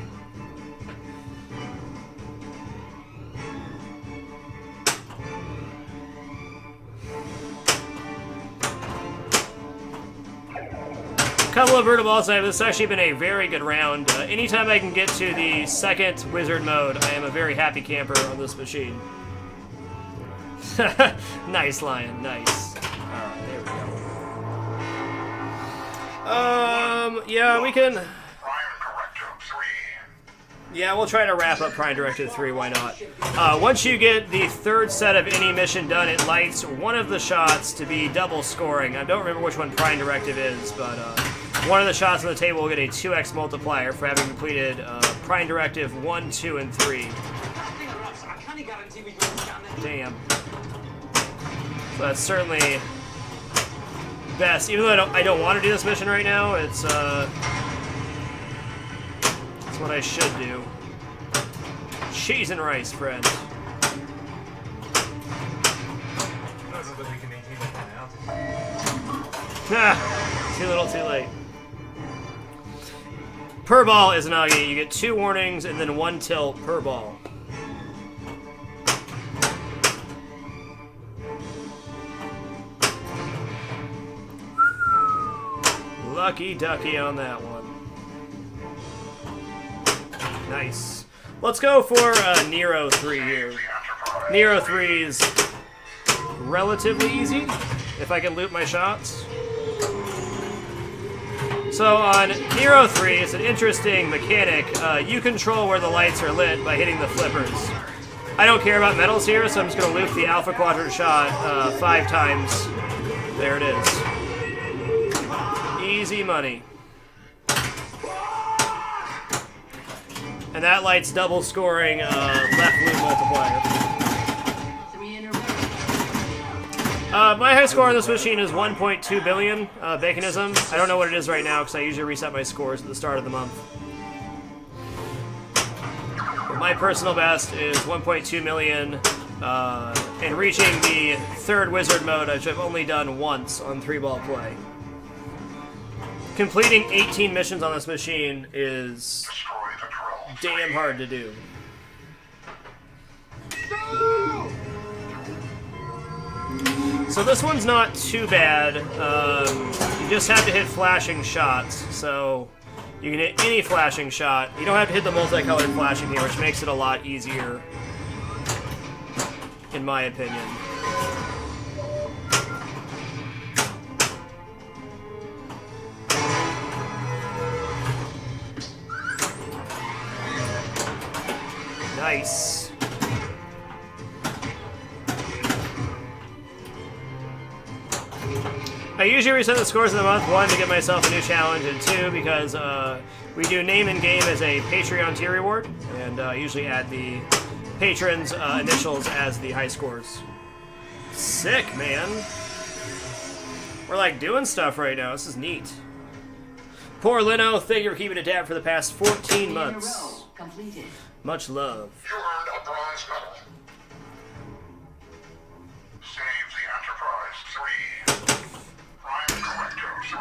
Couple of vertical balls. This has actually been a very good round. Anytime I can get to the second wizard mode, I am a very happy camper on this machine. Nice, Lion. Nice. Alright, there we go. Yeah, we can... Prime Directive 3. Yeah, we'll try to wrap up Prime Directive 3, why not? Once you get the third set of any mission done, it lights one of the shots to be double scoring. I don't remember which one Prime Directive is, but one of the shots on the table will get a 2x multiplier for having completed Prime Directive 1, 2, and 3. Damn. So that's certainly best. Even though I don't want to do this mission right now, it's what I should do. Cheese and rice, friend. Ah, too little, too late. Per ball is an Augie. You get 2 warnings and then 1 tilt per ball. Lucky ducky on that one. Nice. Let's go for Nero 3 here. Nero 3 is relatively easy, if I can loop my shots. So on Nero 3, it's an interesting mechanic. You control where the lights are lit by hitting the flippers. I don't care about medals here, so I'm just going to loop the Alpha Quadrant shot 5 times. There it is. Easy money. And that light's double scoring left loop multiplier. My high score on this machine is 1.2 billion, Baconism. I don't know what it is right now because I usually reset my scores at the start of the month. But my personal best is 1.2 million and reaching the third wizard mode, which I've only done once on 3-ball play. Completing 18 missions on this machine is Destroy the drill. damn hard to do. So this one's not too bad. You just have to hit flashing shots. So you can hit any flashing shot. You don't have to hit the multicolored flashing here, which makes it a lot easier, in my opinion. Nice. I usually reset the scores of the month, 1, to give myself a new challenge, and 2, because we do name in game as a Patreon tier reward, and I usually add the patrons' initials as the high scores. Sick, man. We're like doing stuff right now. This is neat. Poor Lino, thank you for keeping it tab for the past 14 months. Completed. Much love. You earned a bronze medal. Save the Enterprise 3. Prime Correcto 3.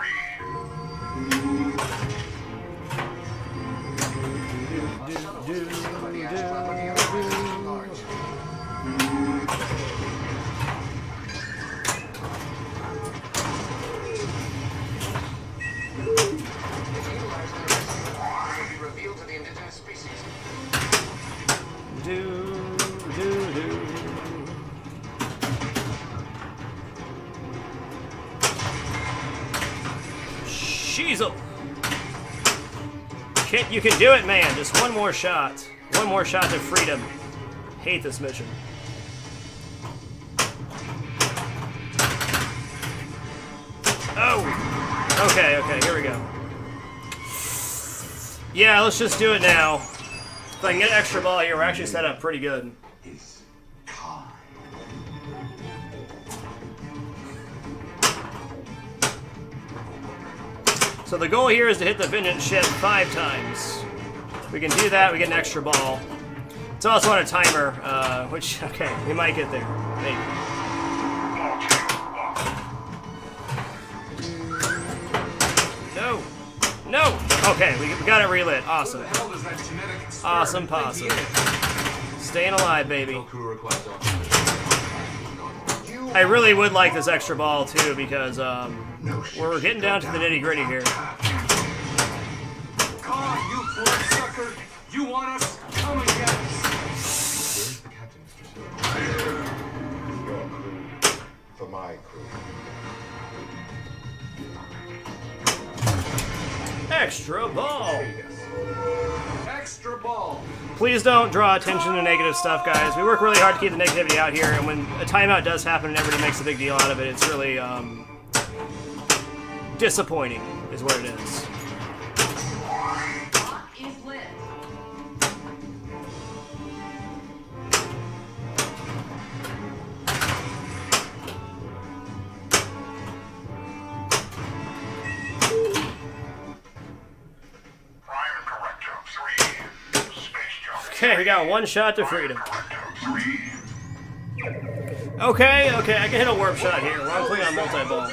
Revealed to the indigenous species. Sheezel! You can do it, man. Just one more shot. One more shot to freedom. Hate this mission. Oh! Okay, here we go. Yeah, let's just do it now. If I can get an extra ball here, we're actually set up pretty good. Is kind. So the goal here is to hit the Vengeance ship 5 times. If we can do that, we get an extra ball. It's also on a timer, which, okay, we might get there. Maybe. No! No! Okay, we got it relit. Awesome. Where the hell does that genetic experiment Awesome think possum. he is? Staying alive, baby. Goku requests I really would like this extra ball, too, because, we're getting down to the nitty-gritty here. Come on, you bloodsucker! You want us? Come and get us! Where's the captain, Mr. Silver? Your crew. For my crew. Extra ball! Extra ball! Please don't draw attention to negative stuff, guys. We work really hard to keep the negativity out here, and when a timeout does happen and everybody makes a big deal out of it, it's really, disappointing, is what it is. Lock is lit. Prime Correcto 3. Space jump. Okay, we got one shot to freedom. Correcto 3. Okay, I can hit a warp shot here. We're playing on multi-ball.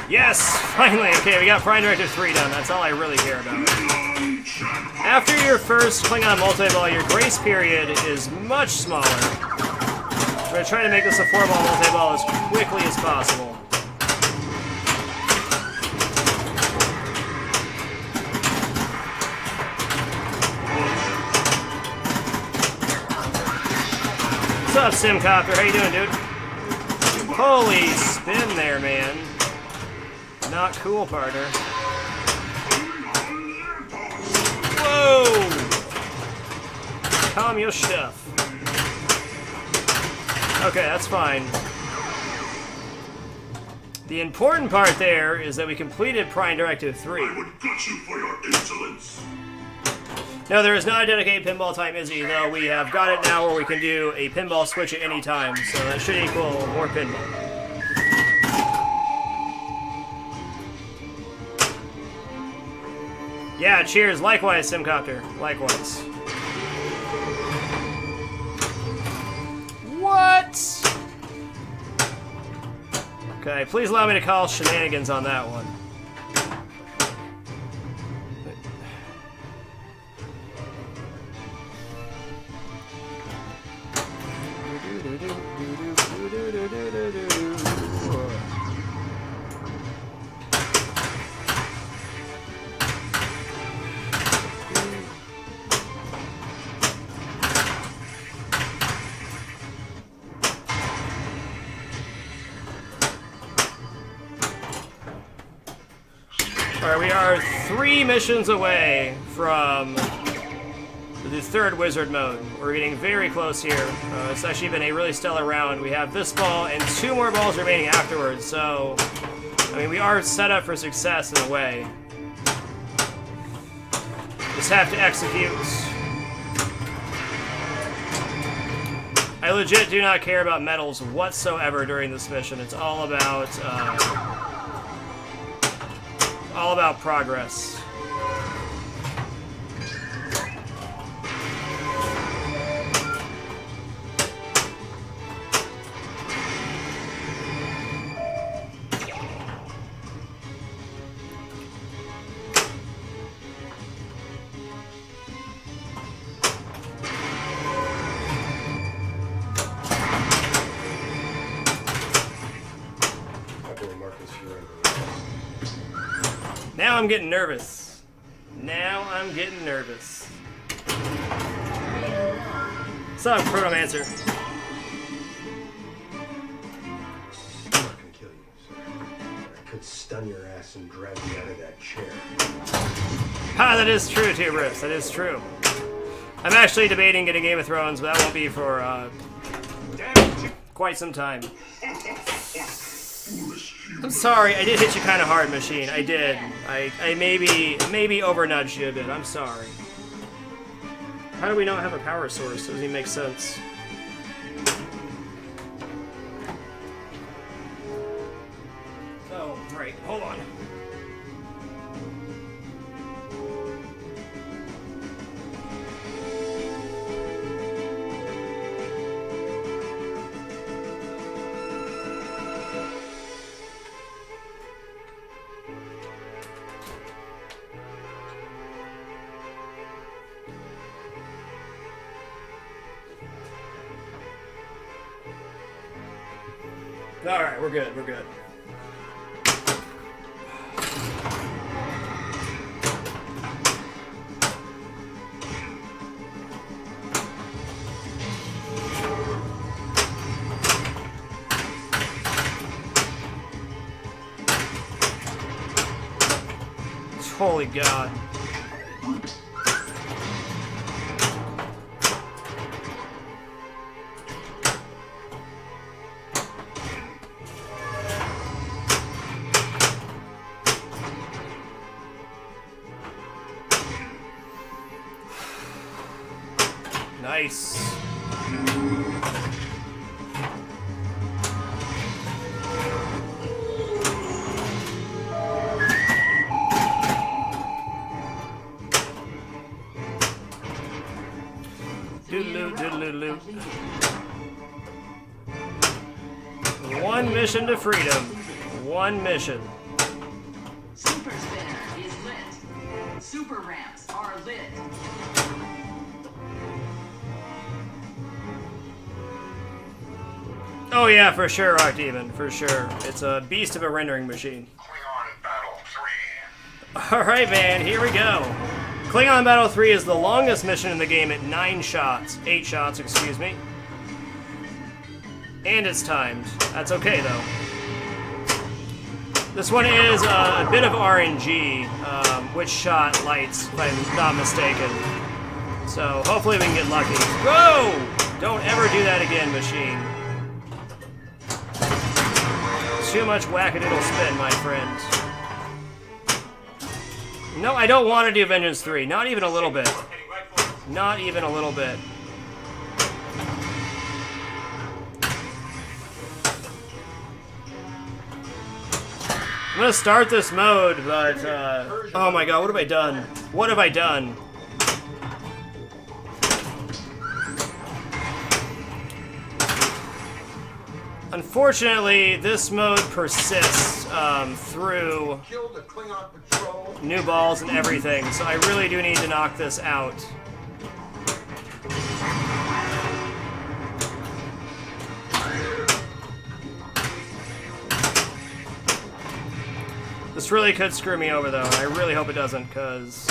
Yes! Finally! Okay, we got Prime Directive 3 done. That's all I really care about. After your first Klingon multi-ball, your grace period is much smaller. We're going to try to make this a 4-ball multi-ball as quickly as possible. What's up, Simcopter? How you doing, dude? Holy spin there, man. Not cool, partner. Whoa! Calm your stuff. Okay, that's fine. The important part there is that we completed Prime Directive 3. I would gut you for your insolence. No, there is not a dedicated pinball time, Izzy, though we have got it now where we can do a pinball switch at any time, so that should equal more pinball. Yeah, cheers. Likewise, Simcopter. Likewise. What? Okay, please allow me to call shenanigans on that one. Alright, we are 3 missions away from the 3rd wizard mode. We're getting very close here. It's actually been a really stellar round. We have this ball and 2 more balls remaining afterwards, so I mean, we are set up for success in a way. Just have to execute. I legit do not care about medals whatsoever during this mission. It's all about progress. Now I'm getting nervous. Now I'm getting nervous. What's up, Chronomancer? I'm not gonna kill you, sir. I could stun your ass and drag you out of that chair. Ah, that is true too, Bruce. That is true. I'm actually debating getting Game of Thrones, but that won't be for quite some time. I'm sorry, I did hit you kind of hard, Machine. I did. I maybe overnudged you a bit. I'm sorry. How do we not have a power source? Doesn't even make sense. Oh, right. Hold on. Alright, we're good, we're good. Holy God. Nice. Doodaloo, doodaloo. One mission to freedom. One mission. Super spinner is lit. Super ramps are lit. Oh yeah, for sure, Arcdemon, for sure. It's a beast of a rendering machine. Klingon Battle 3. Alright, man, here we go. Klingon Battle 3 is the longest mission in the game at 9 shots. 8 shots, excuse me. And it's timed. That's okay, though. This one is a bit of RNG, which shot lights, if I'm not mistaken. So, hopefully we can get lucky. Whoa! Don't ever do that again, machine. Too much wackadoodle spin, my friend. No, I don't want to do Vengeance 3. Not even a little bit. Heading right Not even a little bit. I'm gonna start this mode, but, oh my god, what have I done? What have I done? Unfortunately, this mode persists through Kill the Klingon patrol. new balls and everything, so I really do need to knock this out. This really could screw me over, though, and I really hope it doesn't, because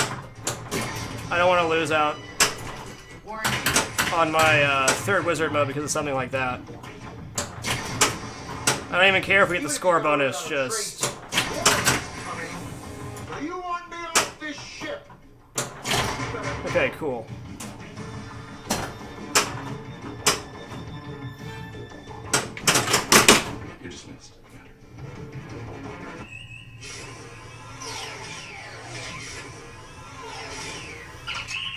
I don't want to lose out Warning. on my third wizard mode because of something like that. I don't even care if we get the score bonus, just... You want me off this ship? Okay, cool. You're dismissed, Commander.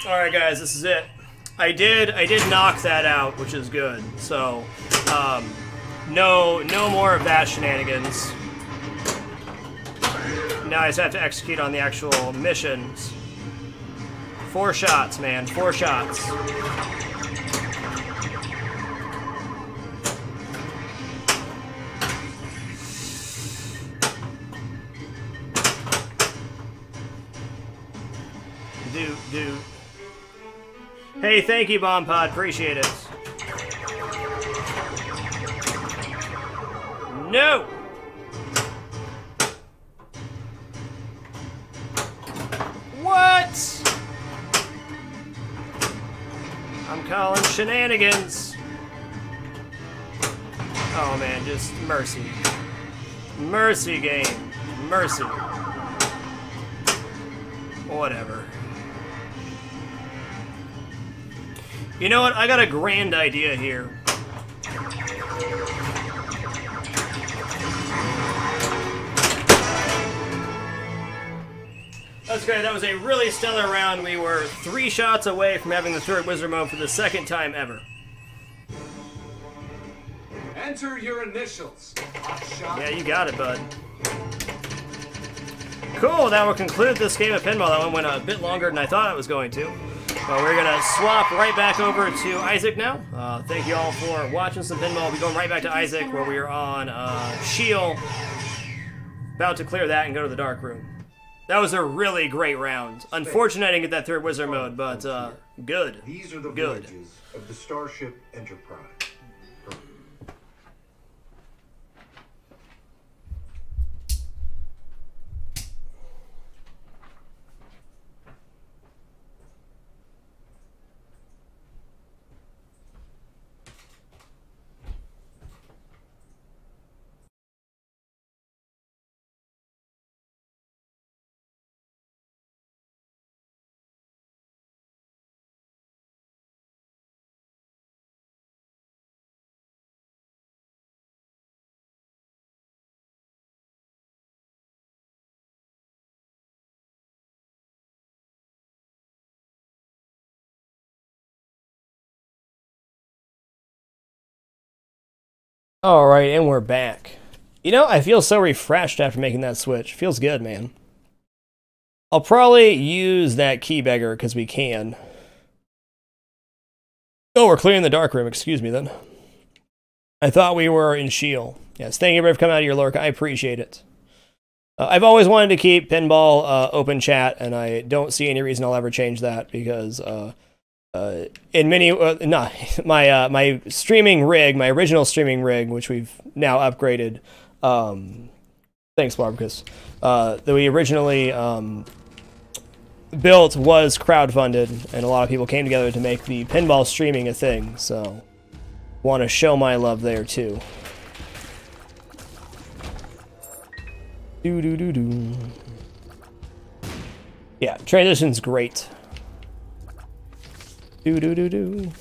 Alright guys, this is it. I did knock that out, which is good. So, no more of that shenanigans. Now I just have to execute on the actual missions. 4 shots, man. 4 shots. Dude. Hey, thank you, Bomb Pod. Appreciate it. No! What? I'm calling shenanigans. Oh man, just mercy. Mercy game. Mercy. Whatever. You know what? I got a grand idea here. That's great. That was a really stellar round. We were 3 shots away from having the third wizard mode for the 2nd time ever. Enter your initials. Hotshot. Yeah, you got it, bud. Cool, that will conclude this game of pinball. That one went a bit longer than I thought it was going to. But we're going to swap right back over to Isaac now. Thank you all for watching some pinball. We'll be going right back to Isaac, where we are on Shield. About to clear that and go to the dark room. That was a really great round. Unfortunate I didn't get that third wizard mode, but good. These are the Good. voyages of the Starship Enterprise. Alright, and we're back. You know, I feel so refreshed after making that switch. Feels good, man. I'll probably use that key beggar, because we can. Oh, we're clearing the dark room. Excuse me, then. I thought we were in Shield. Yes, thank you for coming out of your lurk. I appreciate it. I've always wanted to keep pinball open chat, and I don't see any reason I'll ever change that, because... in many, my streaming rig, my original streaming rig, which we've now upgraded, thanks Barbicus, that we originally built was crowdfunded, and a lot of people came together to make the pinball streaming a thing, so want to show my love there too. Do. Yeah, transition's great. Do.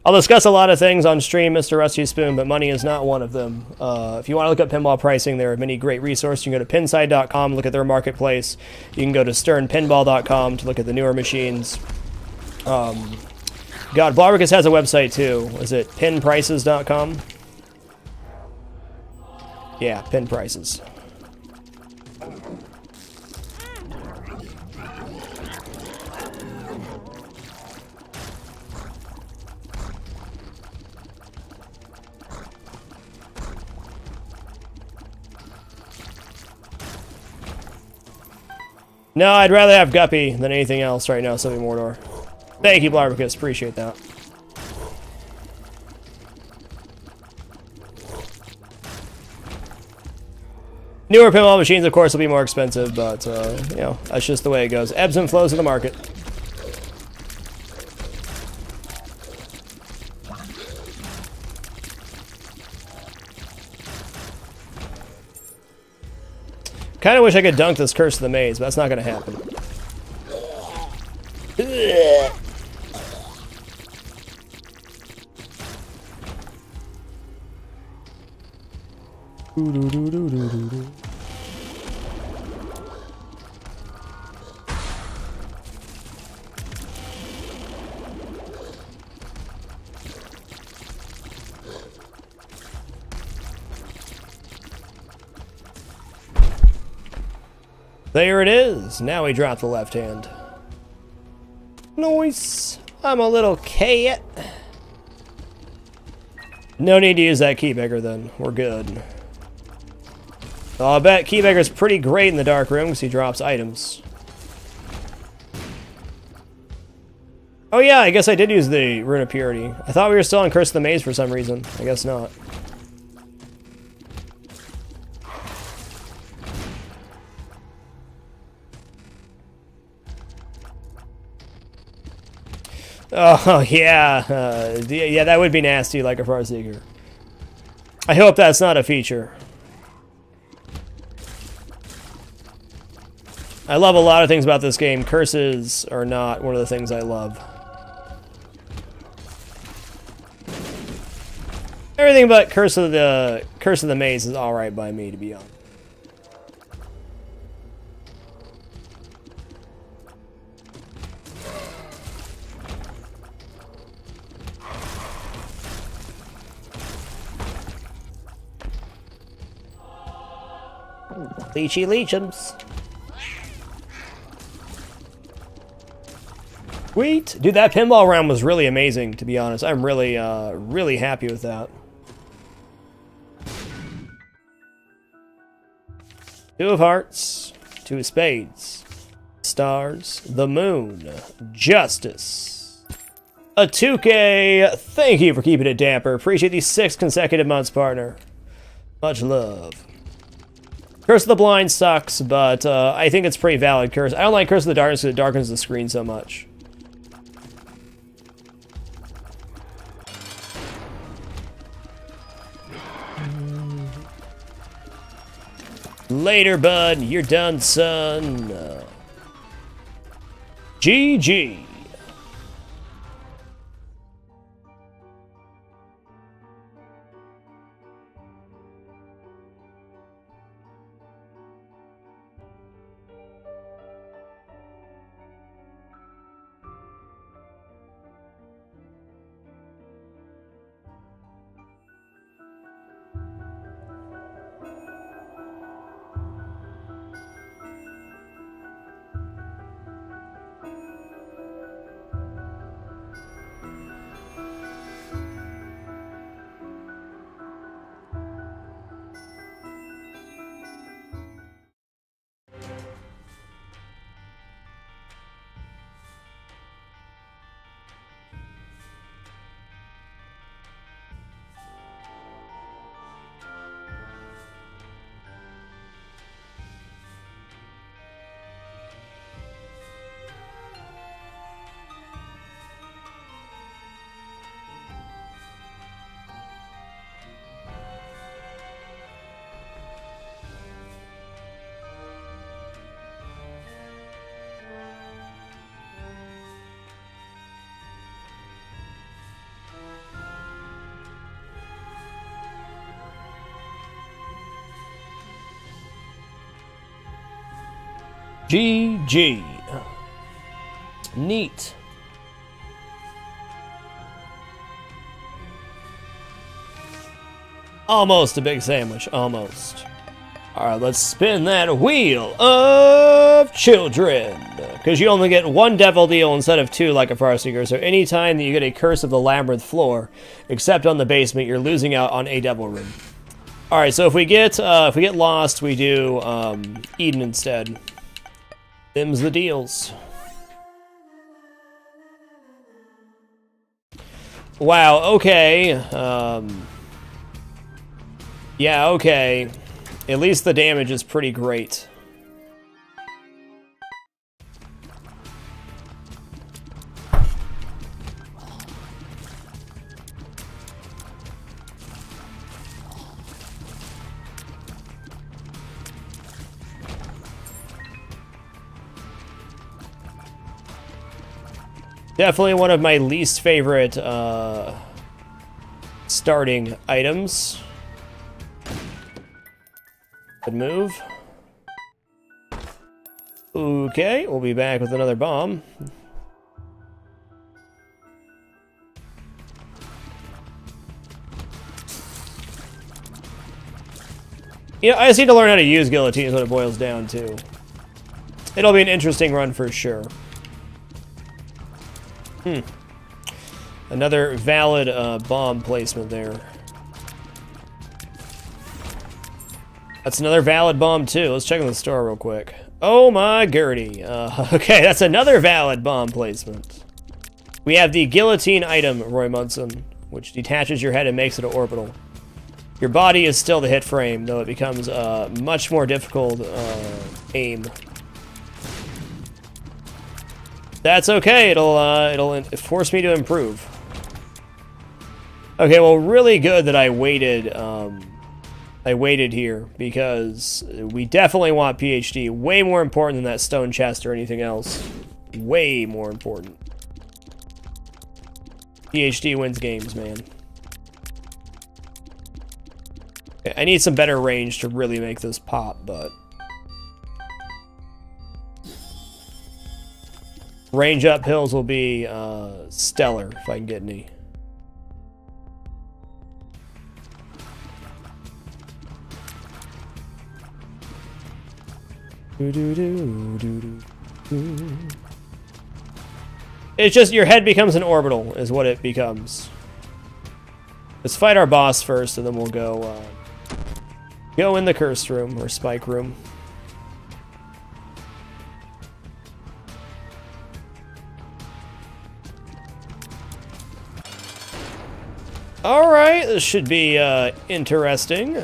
I'll discuss a lot of things on stream, Mr. Rusty Spoon, but money is not one of them. If you want to look up pinball pricing, there are many great resources. You can go to pinside.com, look at their marketplace. You can go to sternpinball.com to look at the newer machines. God, Blaricus has a website too. Is it pinprices.com? Yeah, pin prices. No, I'd rather have Guppy than anything else right now, Sylvie Mordor. Thank you, Blaricus. Appreciate that. Newer pinball machines, of course, will be more expensive, but, you know, that's just the way it goes. Ebbs and flows of the market. Kind of wish I could dunk this Curse of the Maze, but that's not going to happen. There it is. Now we drop the left hand. Nice. I'm a little cat. No need to use that Keybagger then. We're good. I bet Keybagger's pretty great in the dark room because he drops items. Oh yeah, I guess I did use the Rune of Purity. I thought we were still on Curse of the Maze for some reason. I guess not. Oh, yeah. Yeah, that would be nasty, like a Farseeker. I hope that's not a feature. I love a lot of things about this game. Curses are not one of the things I love. Everything but Curse of the Maze is alright by me, to be honest. Leechy Leechums. Sweet. Dude, that pinball round was really amazing, to be honest. I'm really, really happy with that. Two of hearts. Two of spades. Stars. The moon. Justice. A 2K. Thank you for keeping it damper. Appreciate these 6 consecutive months, partner. Much love. Curse of the Blind sucks, but I think it's pretty valid curse. I don't like Curse of the Darkness because it darkens the screen so much. Later, bud. You're done, son. GG. GG. Neat. Almost a big sandwich. Almost. Alright, let's spin that wheel of children. Because you only get one devil deal instead of two like a Farseeker. So anytime that you get a Curse of the Labyrinth floor, except on the basement, you're losing out on a devil ring. Alright, so if we get lost, we do Eden instead. Them's the deals. Wow, okay. Yeah, okay. At least the damage is pretty great. Definitely one of my least favorite starting items. Good move. Okay, we'll be back with another bomb. You know, I just need to learn how to use guillotine is what it boils down to. It'll be an interesting run for sure. Another valid bomb placement there. That's another valid bomb too. Let's check in the store real quick. Oh my Gertie. Okay, that's another valid bomb placement. We have the guillotine item, Roy Munson, which detaches your head and makes it an orbital. Your body is still the hit frame, though it becomes much more difficult aim. That's okay. It'll force me to improve. Okay, well, really good that I waited. I waited here because we definitely want PhD. Way more important than that stone chest or anything else. Way more important. PhD wins games, man. Okay, I need some better range to really make this pop, but range up hills will be stellar if I can get any. It's just your head becomes an orbital is what it becomes. Let's fight our boss first and then we'll go in the cursed room or spike room. Alright, this should be interesting.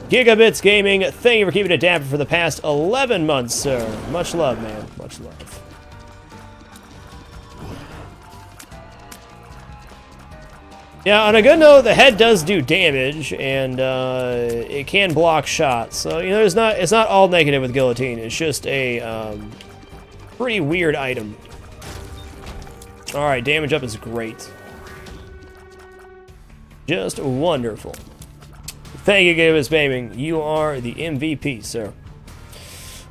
Gigabits Gaming, thank you for keeping it dapper for the past 11 months, sir. Much love, man. Much love. Yeah, on a good note, the head does do damage, and it can block shots. So, you know, it's not all negative with guillotine. It's just a pretty weird item. Alright, damage up is great. Just wonderful. Thank you, Gigabits Gaming. You are the MVP, sir.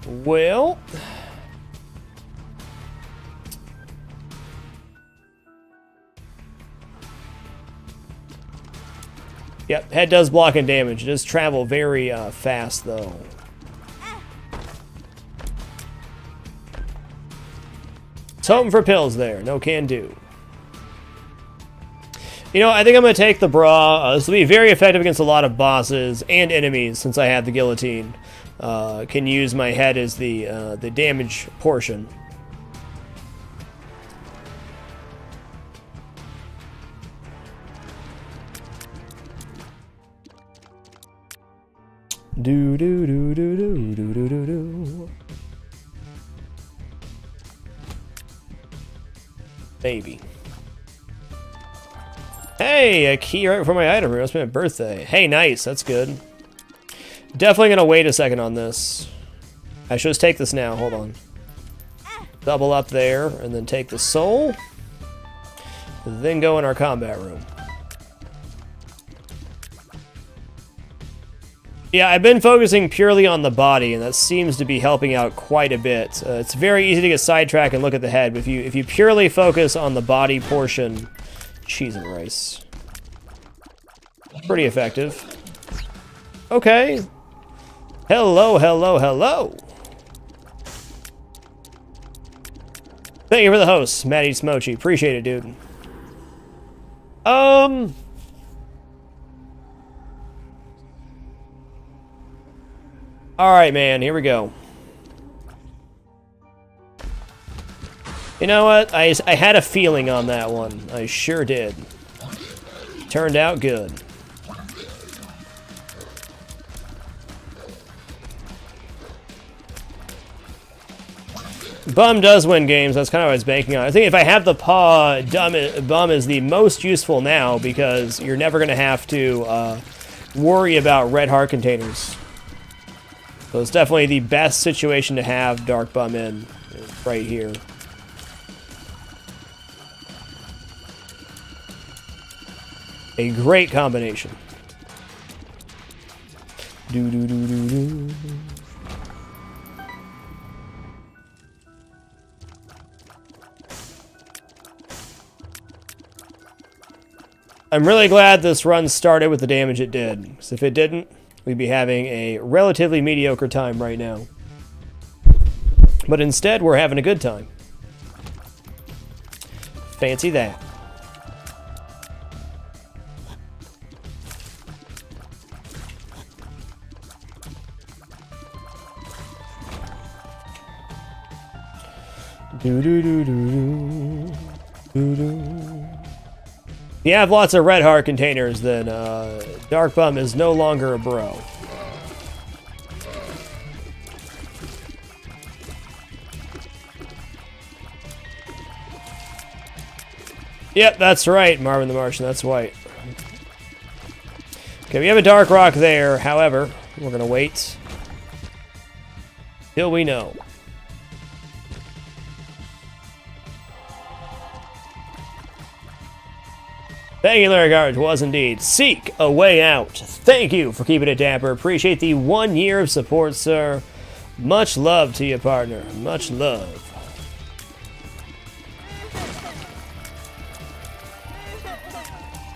Well, yep, head does block and damage. It does travel very fast, though. It's hoping for pills there. No can do. You know, I think I'm going to take the bra. This will be very effective against a lot of bosses and enemies since I have the guillotine. Can use my head as the damage portion. Do do do do do do do do do. Baby. Hey, a key right for my item room. It's my birthday. Hey, nice. That's good. Definitely gonna wait a second on this. I should just take this now. Hold on. Double up there, and then take the soul. Then go in our combat room. Yeah, I've been focusing purely on the body, and that seems to be helping out quite a bit. It's very easy to get sidetracked and look at the head, but if you purely focus on the body portion, cheese and rice. Pretty effective. Okay. Hello, hello, hello. Thank you for the host, Matty Smochi. Appreciate it, dude. Alright, man, here we go. You know what? I had a feeling on that one. I sure did. Turned out good. Bum does win games. That's kind of what I was banking on. I think if I have the paw, bum is the most useful now because you're never going to have to worry about red heart containers. So it's definitely the best situation to have Dark Bum in, right here. A great combination. Do do do do do. I'm really glad this run started with the damage it did, because if it didn't, we'd be having a relatively mediocre time right now. But instead, we're having a good time. Fancy that. Do do do do do do. If you have lots of red heart containers, then Dark Bum is no longer a bro. Yep, that's right, Marvin the Martian, that's white. Okay, we have a Dark Rock there, however, we're gonna wait till we know. Thank you, Larry Garbage. Was indeed. Seek a way out. Thank you for keeping it dapper. Appreciate the 1 year of support, sir. Much love to you, partner. Much love.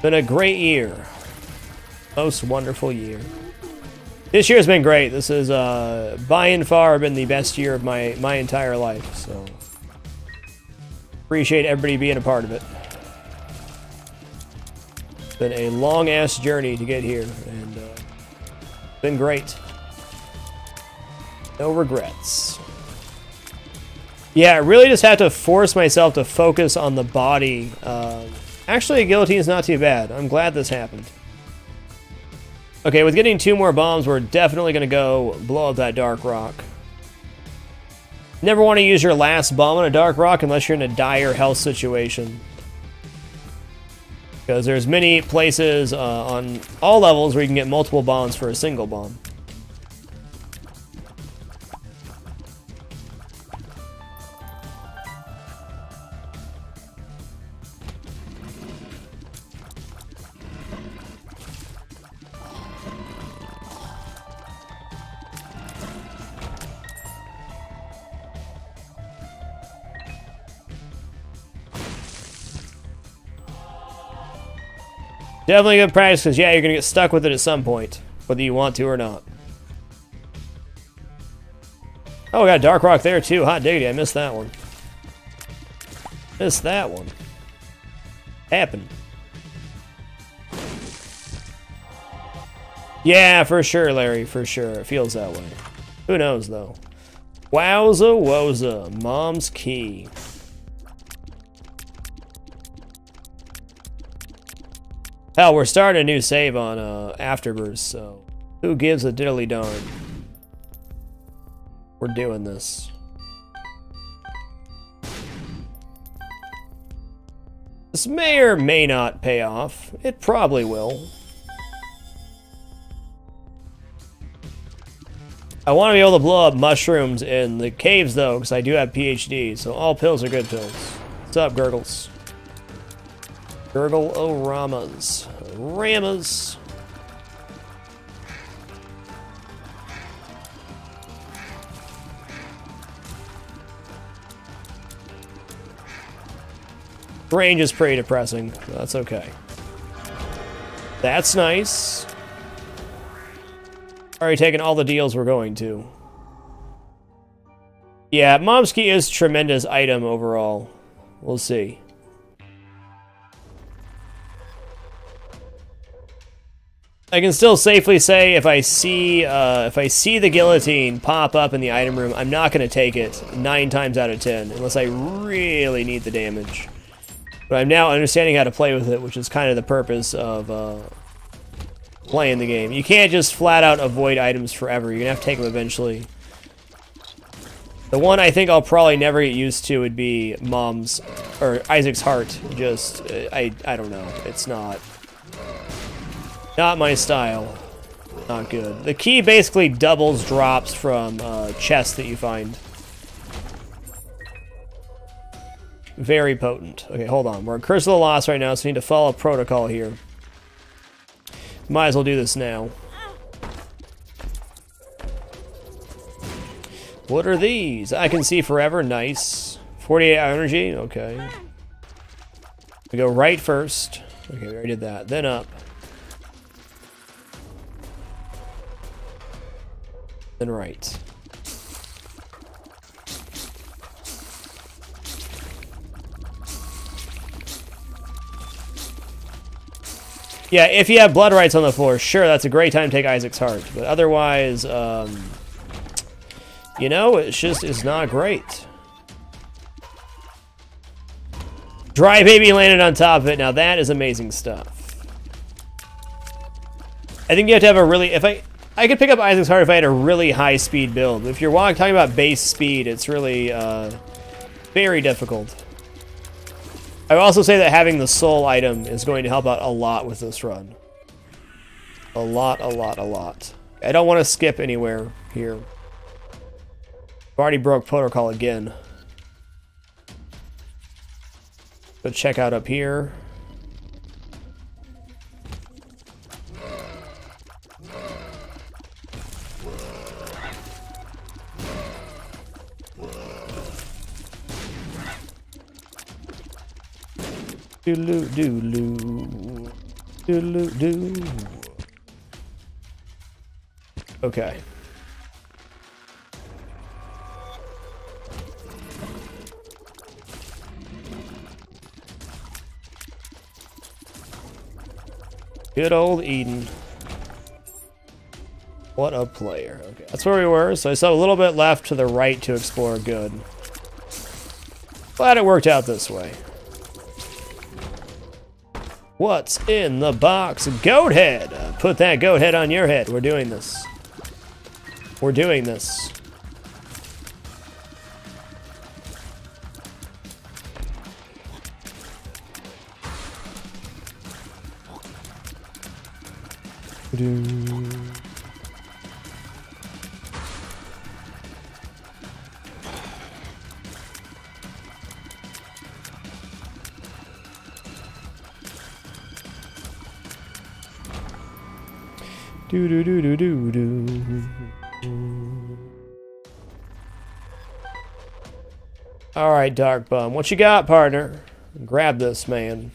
Been a great year. Most wonderful year. This year's been great. This is by and far been the best year of my entire life. So appreciate everybody being a part of it. Been a long-ass journey to get here, and been great. No regrets. Yeah, I really just have to force myself to focus on the body. Actually, guillotine's not too bad. I'm glad this happened. Okay, with getting 2 more bombs, we're definitely going to go blow up that Dark Rock. Never want to use your last bomb on a Dark Rock unless you're in a dire health situation. Because there's many places on all levels where you can get multiple bombs for a single bomb. Definitely good practice, because yeah, you're gonna get stuck with it at some point, whether you want to or not. Oh, we got Dark Rock there too. Hot diggity, I missed that one. Missed that one. Happened. Yeah, for sure, Larry, for sure. It feels that way. Who knows, though? Wowza woza, mom's key. Hell, we're starting a new save on Afterbirth, so who gives a diddly darn? We're doing this. This may or may not pay off. It probably will. I want to be able to blow up mushrooms in the caves, though, because I do have PhD, so all pills are good pills. What's up, Gurgles? Gurgle-o-ramas. Ramas. Range is pretty depressing. But that's okay. That's nice. Already taken all the deals we're going to. Yeah, Momsky is tremendous item overall. We'll see. I can still safely say if I see the guillotine pop up in the item room, I'm not going to take it 9 times out of 10 unless I really need the damage. But I'm now understanding how to play with it, which is kind of the purpose of playing the game. You can't just flat out avoid items forever. You're gonna have to take them eventually. The one I think I'll probably never get used to would be Mom's or Isaac's heart. Just I don't know. It's not my style. Not good. The key basically doubles drops from chests that you find. Very potent. Okay, hold on. We're in Curse of the Lost right now, so we need to follow protocol here. Might as well do this now. What are these? I can see forever. Nice. 48 energy. Okay. We go right first. Okay, we already did that. Then up. Then right. Yeah, if you have blood rights on the floor, sure, that's a great time to take Isaac's heart. But otherwise, you know, it's not great. Dry Baby landed on top of it. Now that is amazing stuff. I think you have to have a really... I could pick up Isaac's heart if I had a really high speed build. If you're talking about base speed, it's really very difficult. I would also say that having the soul item is going to help out a lot with this run. A lot. I don't want to skip anywhere here. I've already broke protocol again. Go check out up here. Doodaloo. Okay. Good old Eden. What a player. Okay, that's where we were. So I saw a little bit left to the right to explore. Good. Glad it worked out this way. What's in the box? Goat head! Put that goat head on your head. We're doing this. We're doing this. Alright, Dark Bum. What you got, partner? Grab this, man.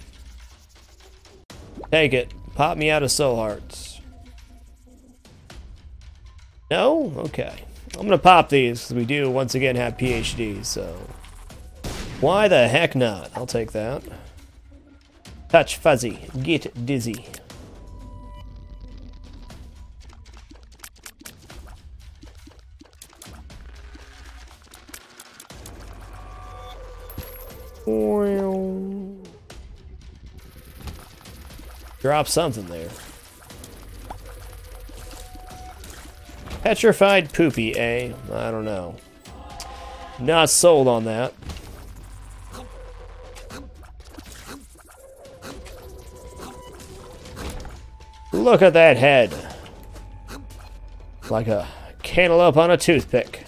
Take it. Pop me out of soul hearts. No? Okay. I'm gonna pop these because we do once again have PhD, so... Why the heck not? I'll take that. Touch fuzzy. Get dizzy. Drop something there. Petrified poopy, eh? I don't know. Not sold on that. Look at that head. Like a cantaloupe on a toothpick.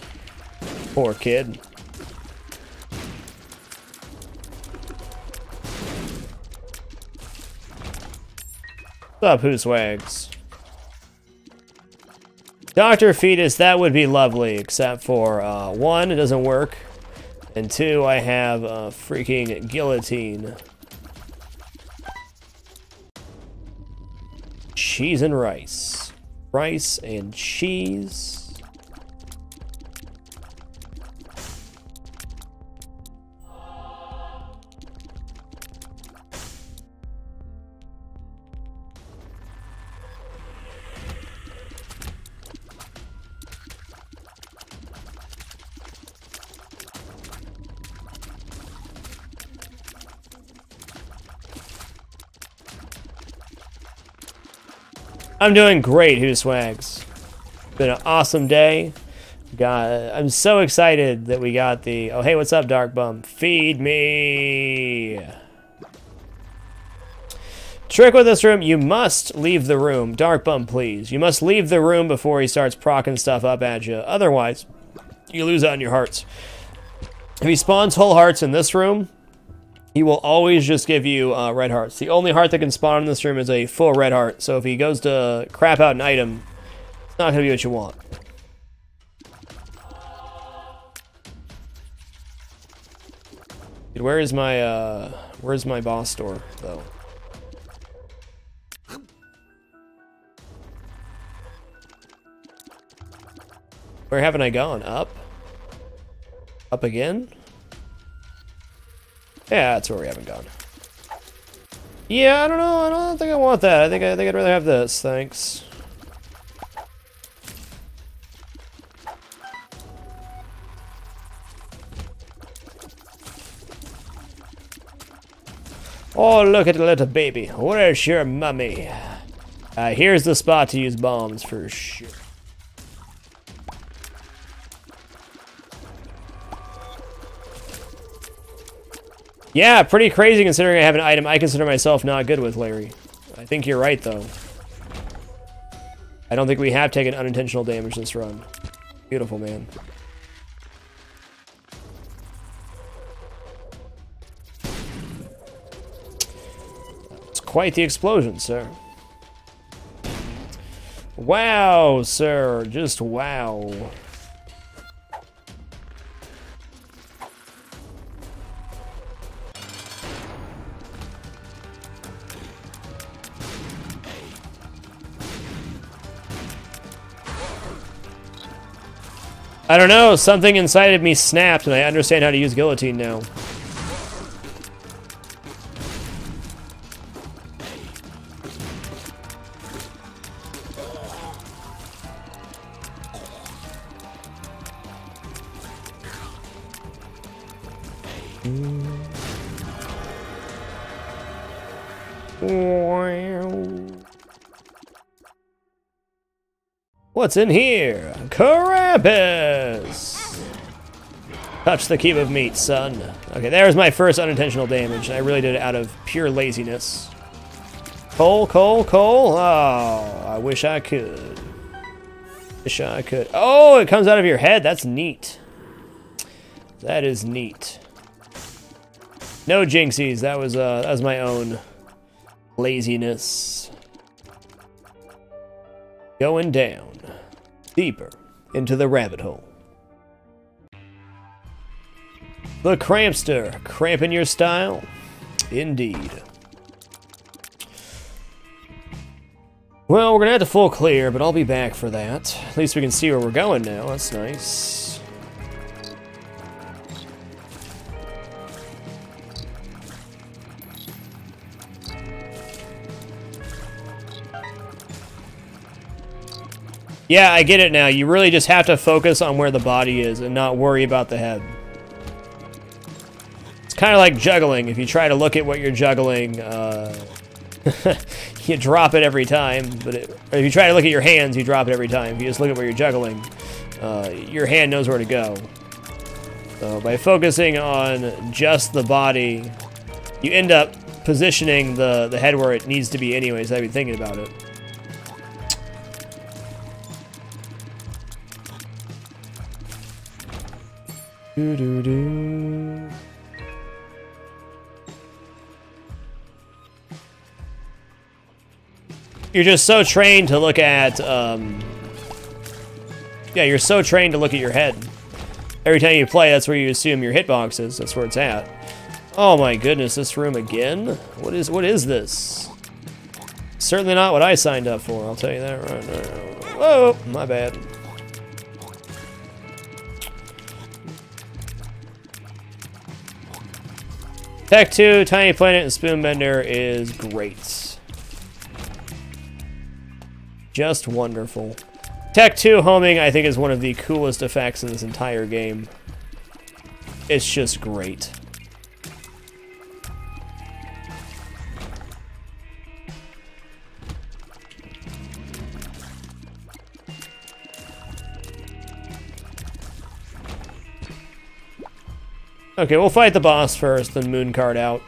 Poor kid. What's up, Who Swags? Dr. Fetus, that would be lovely, except for, 1, it doesn't work, and 2, I have a freaking guillotine. cheese and rice. Rice and cheese. I'm doing great, Who Swags. Been an awesome day. I'm so excited that we got the... Oh, hey, what's up, Dark Bum? Feed me! Trick with this room, you must leave the room. Dark Bum, please. You must leave the room before he starts procking stuff up at you. Otherwise, you lose out on your hearts. If he spawns whole hearts in this room, he will always just give you red hearts. The only heart that can spawn in this room is a full red heart. So if he goes to crap out an item, it's not going to be what you want. Dude, where's my boss door, though? Where haven't I gone? Up? Up again? Yeah, that's where we haven't gone. Yeah, I don't know. I don't think I want that. I think I'd rather have this. Thanks. Oh, look at the little baby. Where's your mummy? Here's the spot to use bombs for sure. Yeah, pretty crazy considering I have an item I consider myself not good with, Larry. I think you're right, though. I don't think we have taken unintentional damage this run. Beautiful, man. It's quite the explosion, sir. Wow, sir. Just wow. I don't know, something inside of me snapped and I understand how to use guillotine now. What's in here? Krampus! Touch the cube of meat, son. Okay, there's my first unintentional damage, and I really did it out of pure laziness. Coal, coal, coal. Oh, I wish I could. Wish I could. Oh, it comes out of your head. That's neat. That is neat. No jinxies. That was my own laziness. Going down. Deeper into the rabbit hole. The Crampster, cramping your style? Indeed. Well, we're gonna have to full clear, but I'll be back for that. At least we can see where we're going now. That's nice. Yeah, I get it now. You really just have to focus on where the body is and not worry about the head. It's kind of like juggling. If you try to look at what you're juggling, you drop it every time. But or if you try to look at your hands, you drop it every time. If you just look at where you're juggling, your hand knows where to go. So by focusing on just the body, you end up positioning the head where it needs to be anyways. I've been thinking about it. Doo-doo-doo. You're just so trained to look at, yeah, you're so trained to look at your head. Every time you play, that's where you assume your hitbox is. That's where it's at. Oh my goodness, this room again? What is this? certainly not what I signed up for, I'll tell you that right now. Whoa, my bad. Tech 2, Tiny Planet, and Spoonbender is great. Just wonderful. Tech 2 homing, I think, is one of the coolest effects in this entire game. It's just great. Okay, we'll fight the boss first, then moon card out.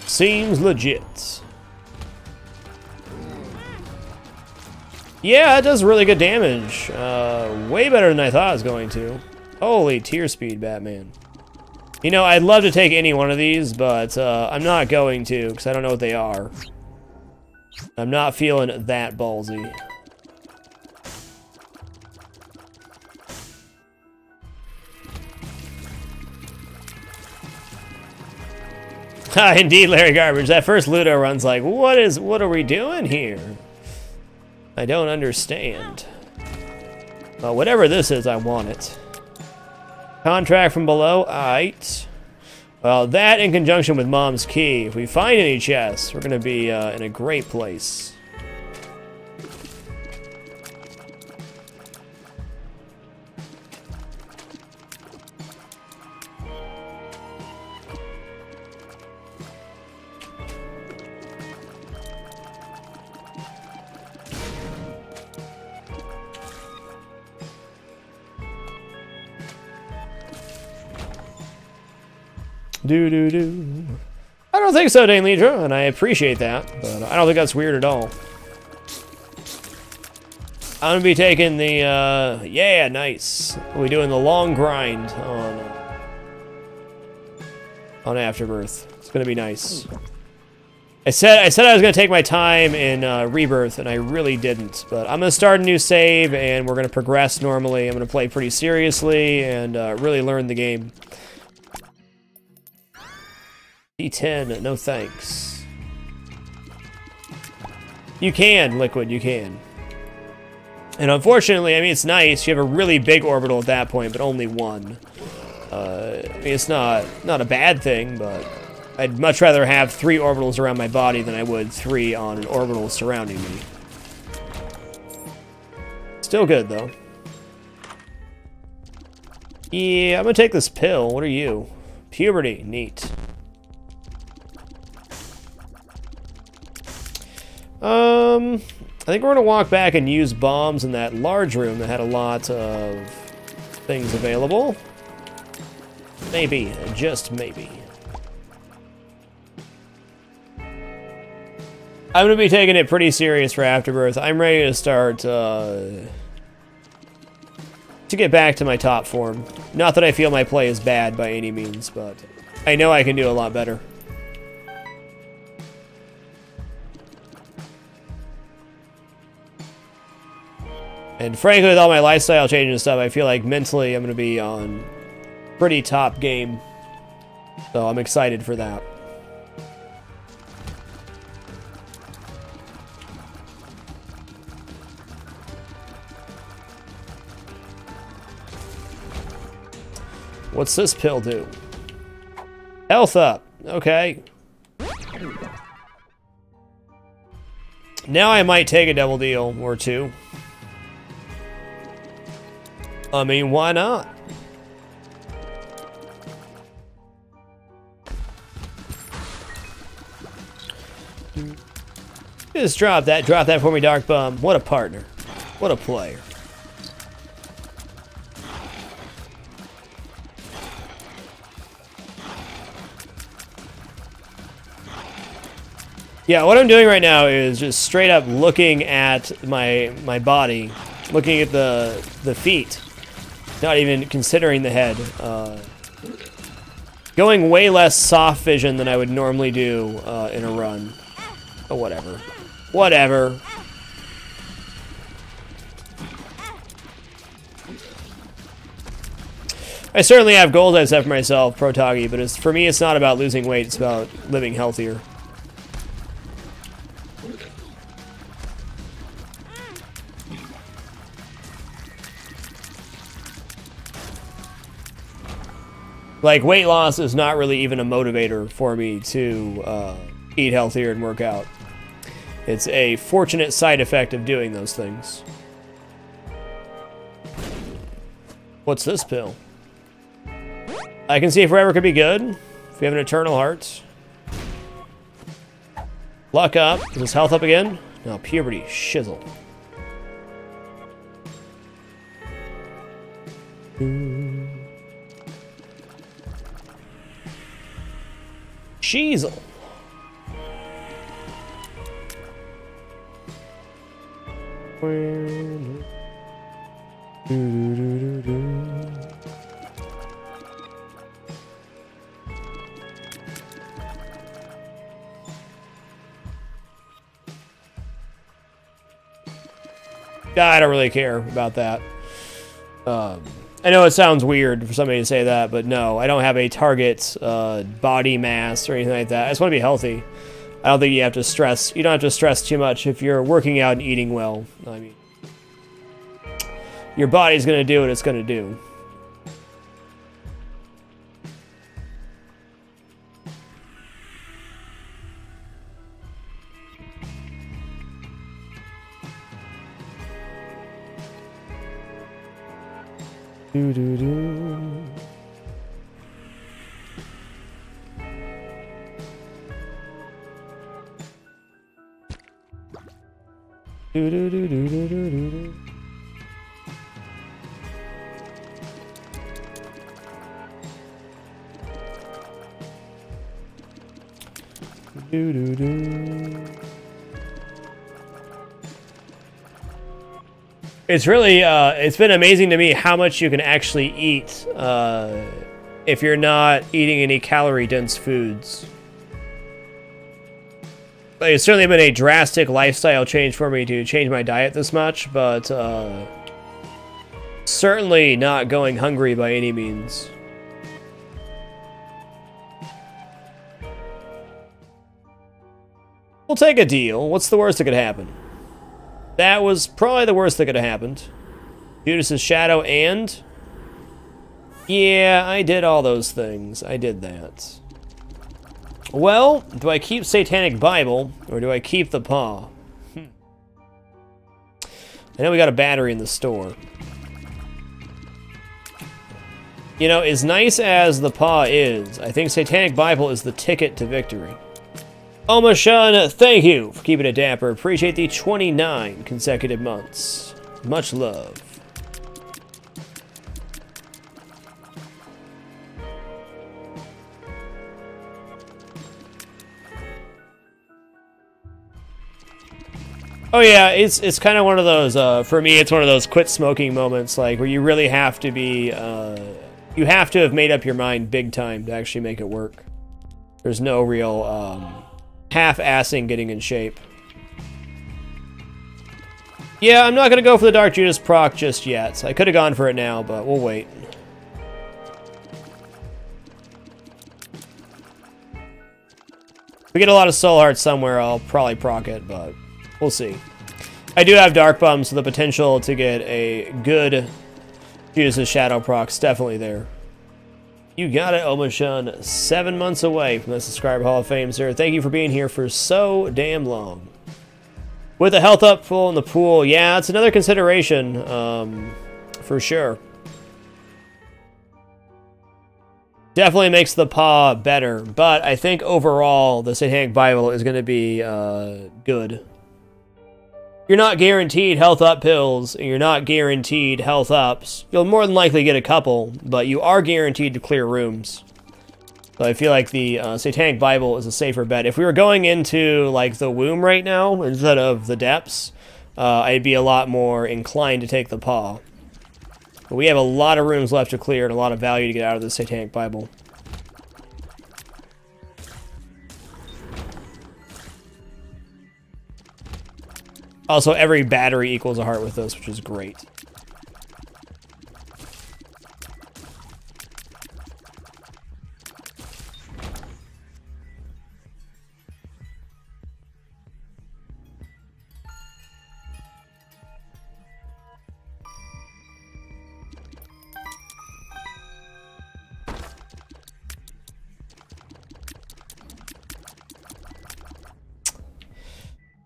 Seems legit. Yeah, it does really good damage. Way better than I thought it was going to. Holy tear speed, Batman. You know, I'd love to take any one of these, but I'm not going to, because I don't know what they are. I'm not feeling that ballsy. Indeed, Larry Garbage. That first Ludo run's like, what are we doing here? I don't understand. Well, whatever this is, I want it. Contract from below, aight. Well, that in conjunction with Mom's Key. If we find any chests, we're gonna be in a great place. Do. I don't think so, Dane Lidra, and I appreciate that, but I don't think that's weird at all. I'm gonna be taking the, yeah, nice. We're doing the long grind on Afterbirth. It's gonna be nice. I said I was gonna take my time in Rebirth, and I really didn't. But I'm gonna start a new save, and we're gonna progress normally. I'm gonna play pretty seriously and really learn the game. D10, no thanks. You can, Liquid, you can. And unfortunately, I mean, it's nice. You have a really big orbital at that point, but only one. I mean, it's not a bad thing, but I'd much rather have 3 orbitals around my body than I would 3 on an orbital surrounding me. Still good, though. Yeah, I'm gonna take this pill. What are you? Puberty, neat. I think we're gonna walk back and use bombs in that large room that had a lot of things available. Maybe, just maybe. I'm gonna be taking it pretty serious for Afterbirth. I'm ready to start, to get back to my top form. Not that I feel my play is bad by any means, but I know I can do a lot better. And frankly, with all my lifestyle changes and stuff, I feel like mentally I'm going to be on pretty top game. So I'm excited for that. What's this pill do? Health up. Okay. Now I might take a double deal or 2. I mean, why not? Just drop that for me, Dark Bum. What a partner. What a player. Yeah, what I'm doing right now is just straight up looking at my body, looking at the feet. Not even considering the head. Going way less soft vision than I would normally do in a run. But whatever. Whatever. I certainly have goals I set for myself, Protagi, but for me it's not about losing weight, it's about living healthier. Like, weight loss is not really even a motivator for me to eat healthier and work out. It's a fortunate side effect of doing those things. What's this pill? I can see forever could be good. If we have an eternal heart. Luck up. Is his health up again? No, puberty. Shizzle. Shizzle. I don't really care about that. I know it sounds weird for somebody to say that, but no, I don't have a target body mass or anything like that. I just want to be healthy. I don't think you have to stress. You don't have to stress too much if you're working out and eating well. I mean, your body's going to do what it's going to do. Do do do. Do do do do do do do. Do do do. It's really, it's been amazing to me how much you can actually eat if you're not eating any calorie-dense foods. Like, it's certainly been a drastic lifestyle change for me to change my diet this much, but certainly not going hungry by any means. We'll take a deal. What's the worst that could happen? That was probably the worst that could have happened. Judas's shadow and... Yeah, I did all those things. I did that. Well, do I keep Satanic Bible, or do I keep the paw? I know we got a battery in the store. You know, as nice as the paw is, I think Satanic Bible is the ticket to victory. Omashun, thank you for keeping it dapper. Appreciate the 29 consecutive months. Much love. Oh yeah, it's kind of one of those, for me, it's one of those quit smoking moments, like, where you really have to be, you have to have made up your mind big time to actually make it work. There's no real, half-assing getting in shape. Yeah, I'm not going to go for the Dark Judas proc just yet. I could have gone for it now, but we'll wait. If we get a lot of soul hearts somewhere, I'll probably proc it, but we'll see. I do have Dark Bum, so the potential to get a good Judas' Shadow proc's definitely there. You got it, Omashun. 7 months away from the Subscriber Hall of Fame, sir. Thank you for being here for so damn long. With the health up full in the pool, yeah, it's another consideration, for sure. Definitely makes the paw better, but I think overall the Satanic Bible is going to be good. You're not guaranteed health up pills, and you're not guaranteed health ups. You'll more than likely get a couple, but you are guaranteed to clear rooms. So I feel like the Satanic Bible is a safer bet. If we were going into like the womb right now instead of the depths, I'd be a lot more inclined to take the paw. But we have a lot of rooms left to clear and a lot of value to get out of the Satanic Bible. Also, every battery equals a heart with this, which is great.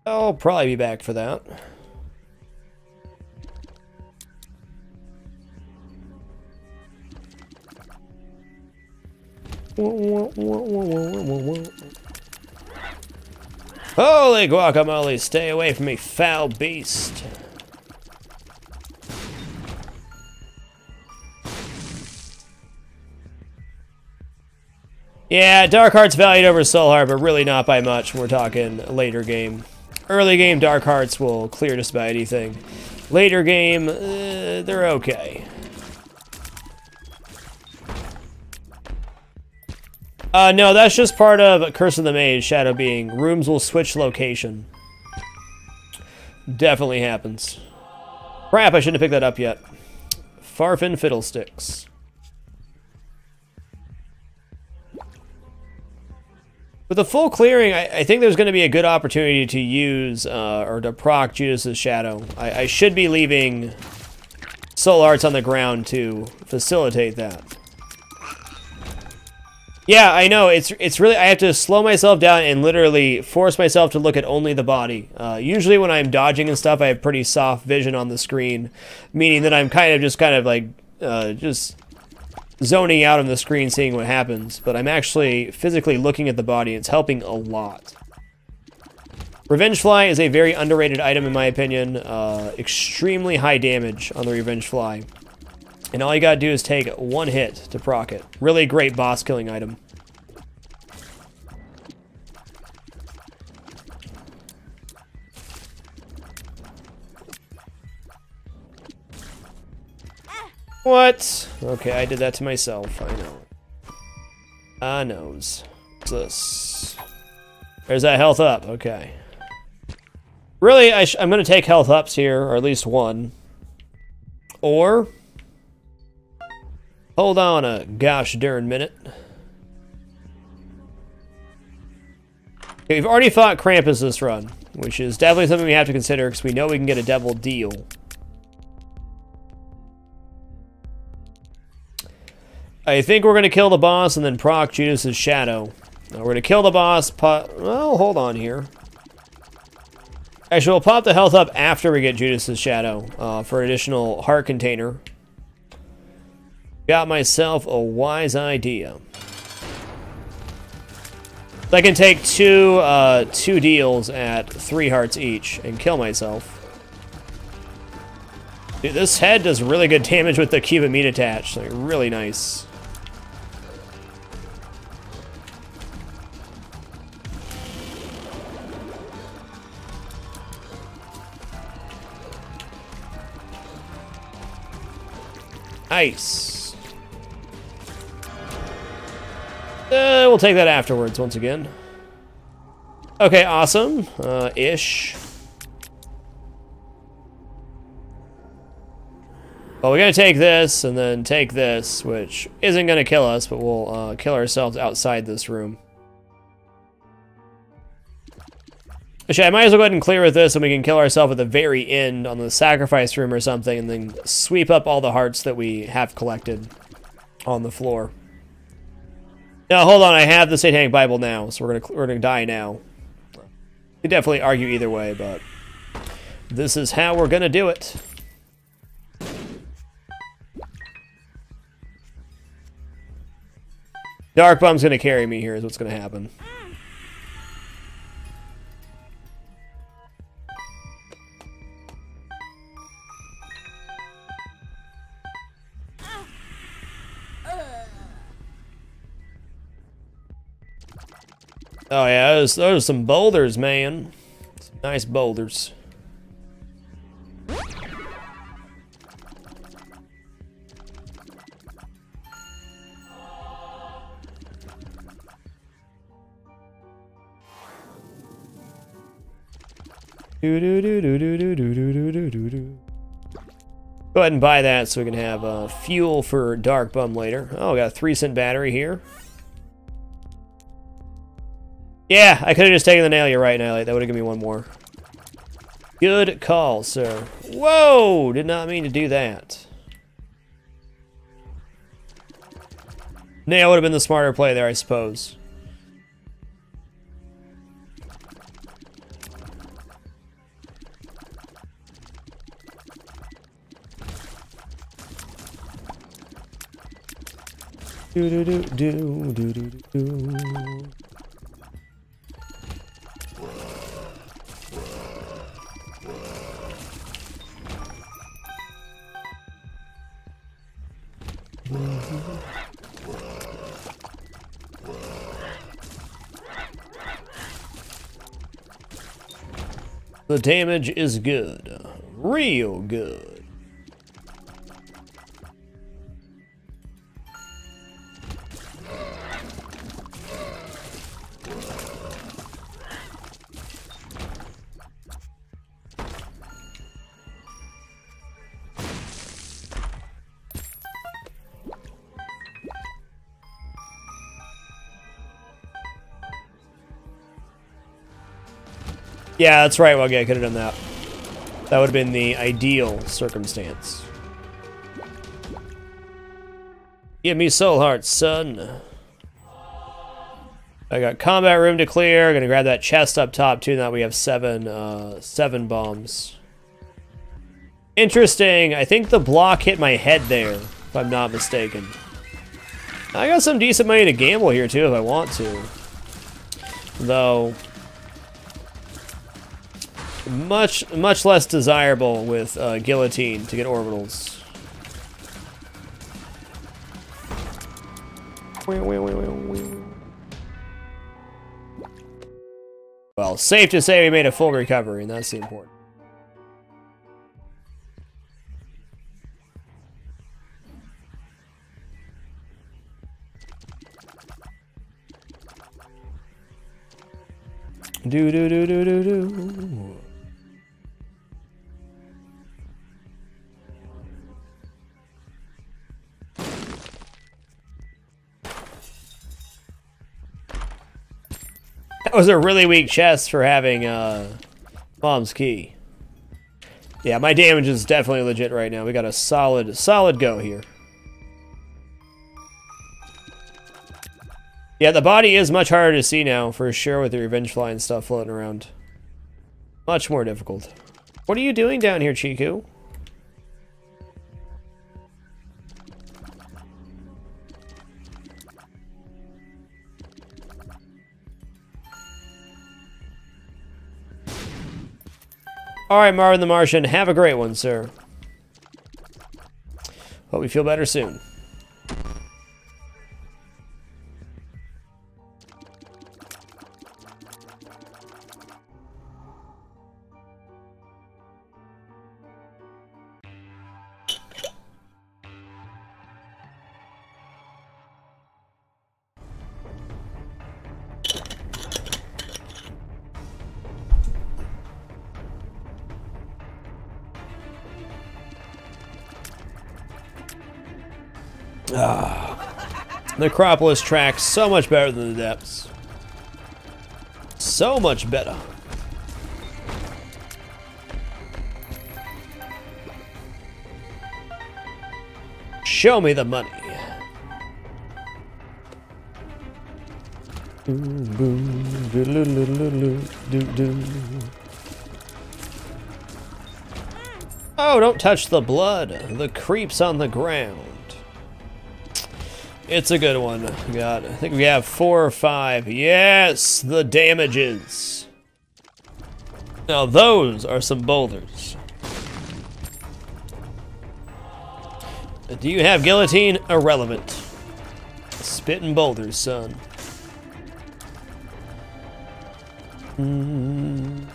I'll probably be back for that. Holy guacamole, stay away from me, foul beast. Yeah, Dark Heart's valued over Soul Heart, but really not by much when we're talking later game. Early game, Dark Hearts will clear just about anything. Later game, they're okay. No, that's just part of Curse of the Mage, Shadow Being. Rooms will switch location. Definitely happens. Crap, I shouldn't have picked that up yet. Farfin Fiddlesticks. With the full clearing, I think there's going to be a good opportunity to use, or to proc Judas's Shadow. I should be leaving Soul Hearts on the ground to facilitate that. Yeah, I know, it's really, I have to slow myself down and literally force myself to look at only the body. Usually when I'm dodging and stuff, I have pretty soft vision on the screen, meaning that I'm kind of like, just zoning out on the screen, seeing what happens, but I'm actually physically looking at the body. It's helping a lot. Revenge Fly is a very underrated item in my opinion. Extremely high damage on the Revenge Fly. And all you gotta do is take one hit to proc it. Really great boss killing item. What? Okay, I did that to myself. I know. I knows. What's this? There's that health up. Okay. Really, I'm going to take health ups here, or at least one. Or... hold on a gosh darn minute. Okay, we've already fought Krampus this run, which is definitely something we have to consider because we know we can get a devil deal. I think we're going to kill the boss and then proc Judas's Shadow. We're going to kill the boss, well, hold on here. Actually, we'll pop the health up after we get Judas's Shadow for an additional heart container. Got myself a wise idea. I can take two deals at 3 hearts each and kill myself. Dude, this head does really good damage with the cube of meat attached. Like, really nice. Nice. We'll take that afterwards once again. Okay, awesome. Ish. Well, we're going to take this and then take this, which isn't going to kill us, but we'll kill ourselves outside this room. Actually, I might as well go ahead and clear with this and we can kill ourselves at the very end on the sacrifice room or something and then sweep up all the hearts that we have collected on the floor. Now, hold on, I have the Satanic Bible now, so we're gonna die now. You could definitely argue either way, but this is how we're gonna do it. Dark Bum's gonna carry me here is what's gonna happen. Oh yeah, those are some boulders, man. Some nice boulders. Go ahead and buy that so we can have fuel for Dark Bum later. Oh, we got a 3-cent battery here. Yeah, I could have just taken the nail. You're right, Nightlight. That would have given me one more. Good call, sir. Whoa! Did not mean to do that. Nail would have been the smarter play there, I suppose. Do do do do do do do. The damage is good. Real good. Yeah, that's right, Wuggy. I could have done that. That would have been the ideal circumstance. Give me soul hearts, son. I got combat room to clear. Gonna grab that chest up top too. Now we have seven bombs. Interesting. I think the block hit my head there, if I'm not mistaken. I got some decent money to gamble here too, if I want to. Though much less desirable with guillotine to get orbitals. Well, safe to say we made a full recovery, and that's the important. Do do do do do do. That was a really weak chest for having Mom's Key. Yeah, my damage is definitely legit right now. We got a solid go here. Yeah, the body is much harder to see now, for sure, with the Revenge Fly and stuff floating around. Much more difficult. What are you doing down here, Chiku? Alright, Marvin the Martian, have a great one, sir. Hope you feel better soon. The Acropolis tracks so much better than the depths. So much better. Show me the money. Oh, don't touch the blood. The creeps on the ground. It's a good one. I think we have 4 or 5. Yes, the damages. Now those are some boulders. Do you have guillotine? Irrelevant. Spitting boulders, son. You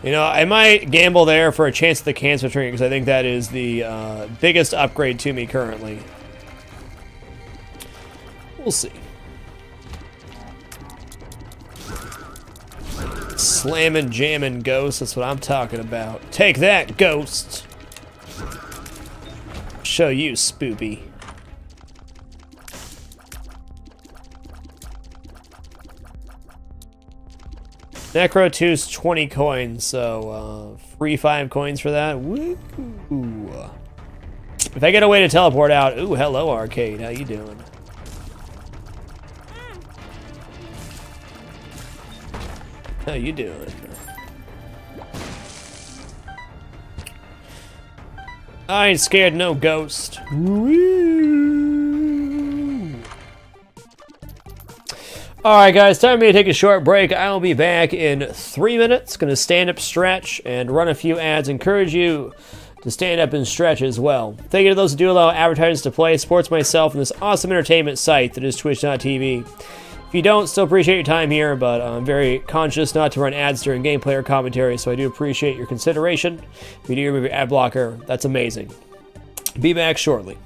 know, I might gamble there for a chance at the cancer tree because I think that is the biggest upgrade to me currently. We'll see. Slamming, jamming ghosts, that's what I'm talking about. Take that, ghost! Show you, spoopy. Necro 2's 20 coins, so free 5 coins for that. Woo! If I get a way to teleport out, ooh, hello arcade, how you doing? How you doing? I ain't scared no ghost. Woo! Alright guys, time for me to take a short break. I'll be back in 3 minutes. Gonna stand up, stretch, and run a few ads. Encourage you to stand up and stretch as well. Thank you to those who do allow advertisers to play, sports myself, and this awesome entertainment site that is Twitch.tv. If you don't, still appreciate your time here, but I'm very conscious not to run ads during gameplay or commentary, so I do appreciate your consideration. If you do remove your ad blocker, that's amazing. Be back shortly.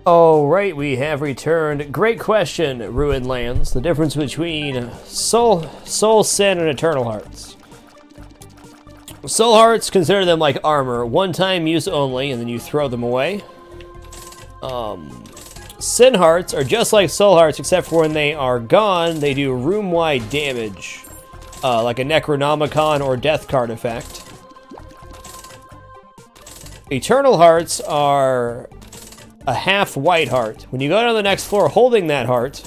Alright, we have returned. Great question, Ruined Lands. The difference between Soul Sin and Eternal Hearts. Soul Hearts, consider them like armor. One-time use only, and then you throw them away. Sin Hearts are just like Soul Hearts, except for when they are gone, they do room-wide damage. Like a Necronomicon or Death Card effect. Eternal Hearts are a half white heart. When you go down to the next floor holding that heart,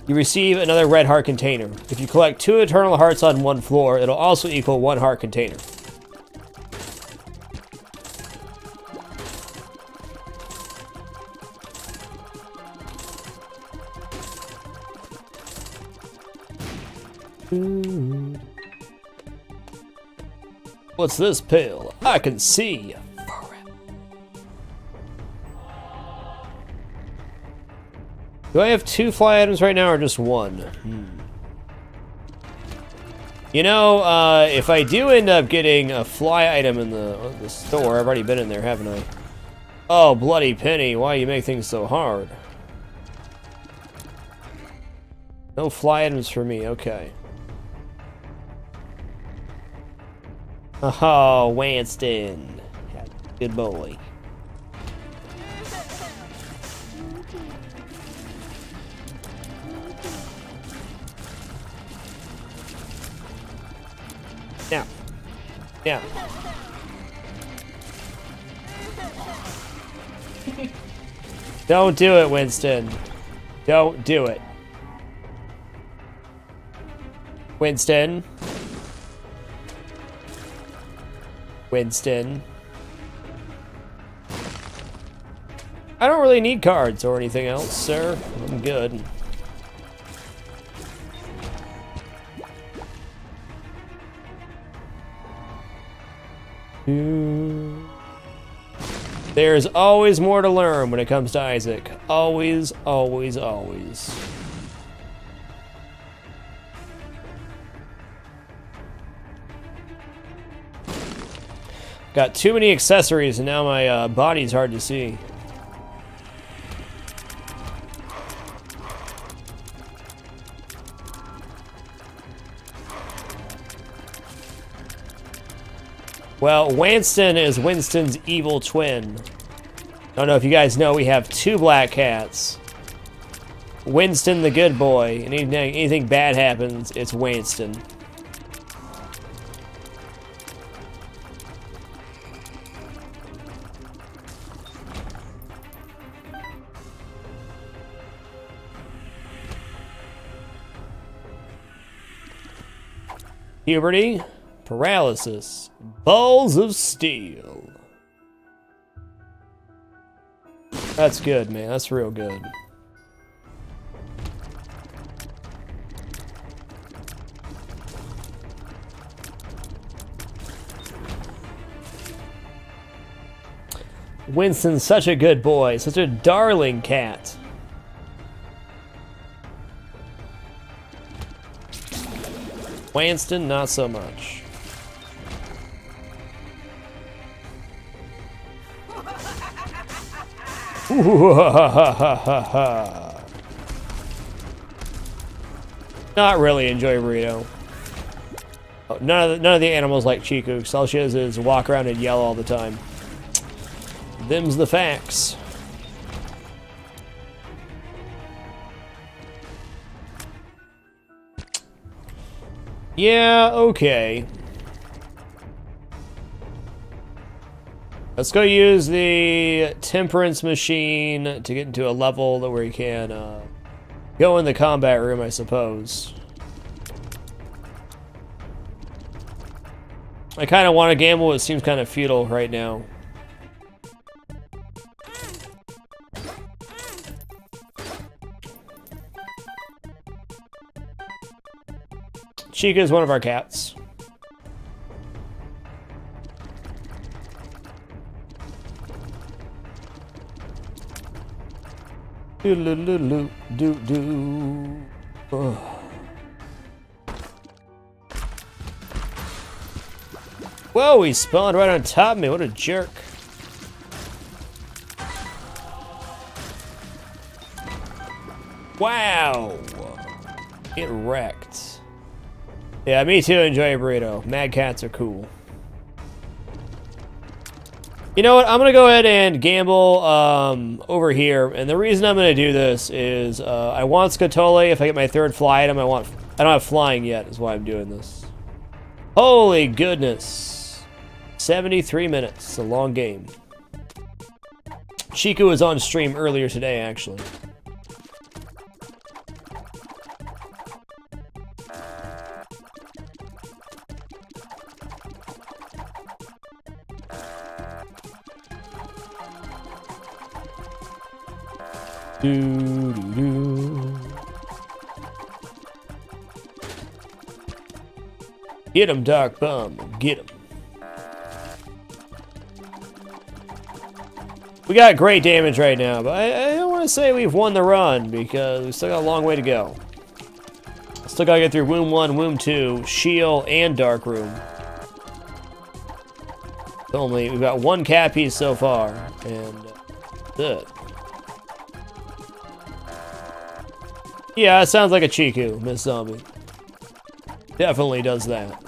you receive another red heart container. If you collect 2 eternal hearts on one floor, it'll also equal 1 heart container. What's this pill? I can see. Do I have 2 fly items right now or just 1? You know, if I do end up getting a fly item in the store, I've already been in there, haven't I? Oh, bloody penny, why you make things so hard? No fly items for me, okay. Oh, Wanston. Good boy. Now. Now. Don't do it, Winston. Don't do it. Winston. Winston. I don't really need cards or anything else, sir. I'm good. There's always more to learn when it comes to Isaac. Always, always, always. Got too many accessories and now my body's hard to see. Well, Wanston is Winston's evil twin. I don't know if you guys know, we have 2 black cats. Winston the good boy, and anything bad happens, it's Wanston. Puberty, paralysis, balls of steel. That's good, man. That's real good. Winston's such a good boy, such a darling cat. Wanston, not so much. Not really enjoy burrito. Oh, none of the animals like Chico, because all she does is walk around and yell all the time. Them's the facts. Yeah, okay. Let's go use the temperance machine to get into a level where we can go in the combat room, I suppose. I kind of want to gamble, it seems kind of futile right now. Chica is one of our cats. Whoa, he spawned right on top of me. What a jerk. Wow. Get wrecked. Yeah, me too, enjoy a burrito. Mad cats are cool. You know what? I'm going to go ahead and gamble over here. And the reason I'm going to do this is I want Scatole. If I get my 3rd fly item, I don't have flying yet, is why I'm doing this. Holy goodness. 73 minutes. It's a long game. Chico was on stream earlier today, actually. Get him, Dark Bum. Get him. We got great damage right now, but I don't want to say we've won the run because we still got a long way to go. Still gotta get through Womb 1, Womb 2, Shield, and Dark Room. We've got one cat piece so far, and good. Yeah, it sounds like a Chiku, Miss Zombie. Definitely does that.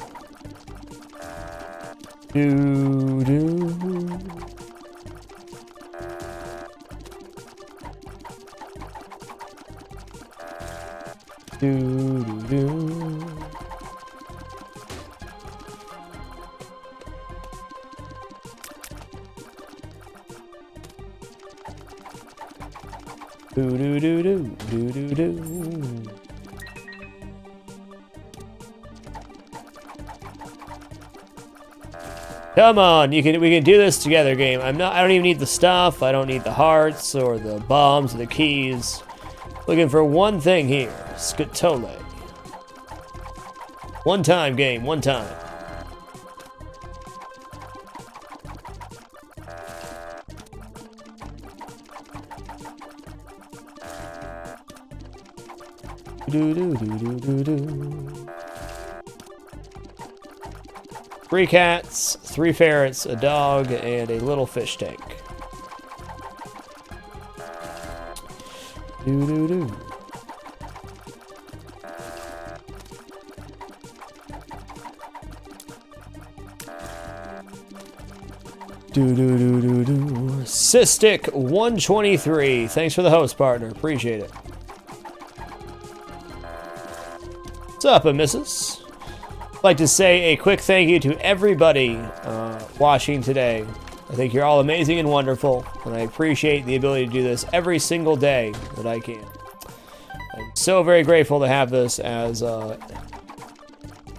Do do. Do do do. Do do do do do do do. Come on, we can do this together, game. I don't even need the stuff. I don't need the hearts or the bombs or the keys. Looking for one thing here. Scatole. One time, game, one time. Do do do do do do. 3 cats, 3 ferrets, a dog, and a little fish tank. Do do do. Do do do do do. Cystic 123. Thanks for the host, partner. Appreciate it. What's up, missus? I'd like to say a quick thank you to everybody watching today. I think you're all amazing and wonderful, and I appreciate the ability to do this every single day that I can. I'm so very grateful to have this as not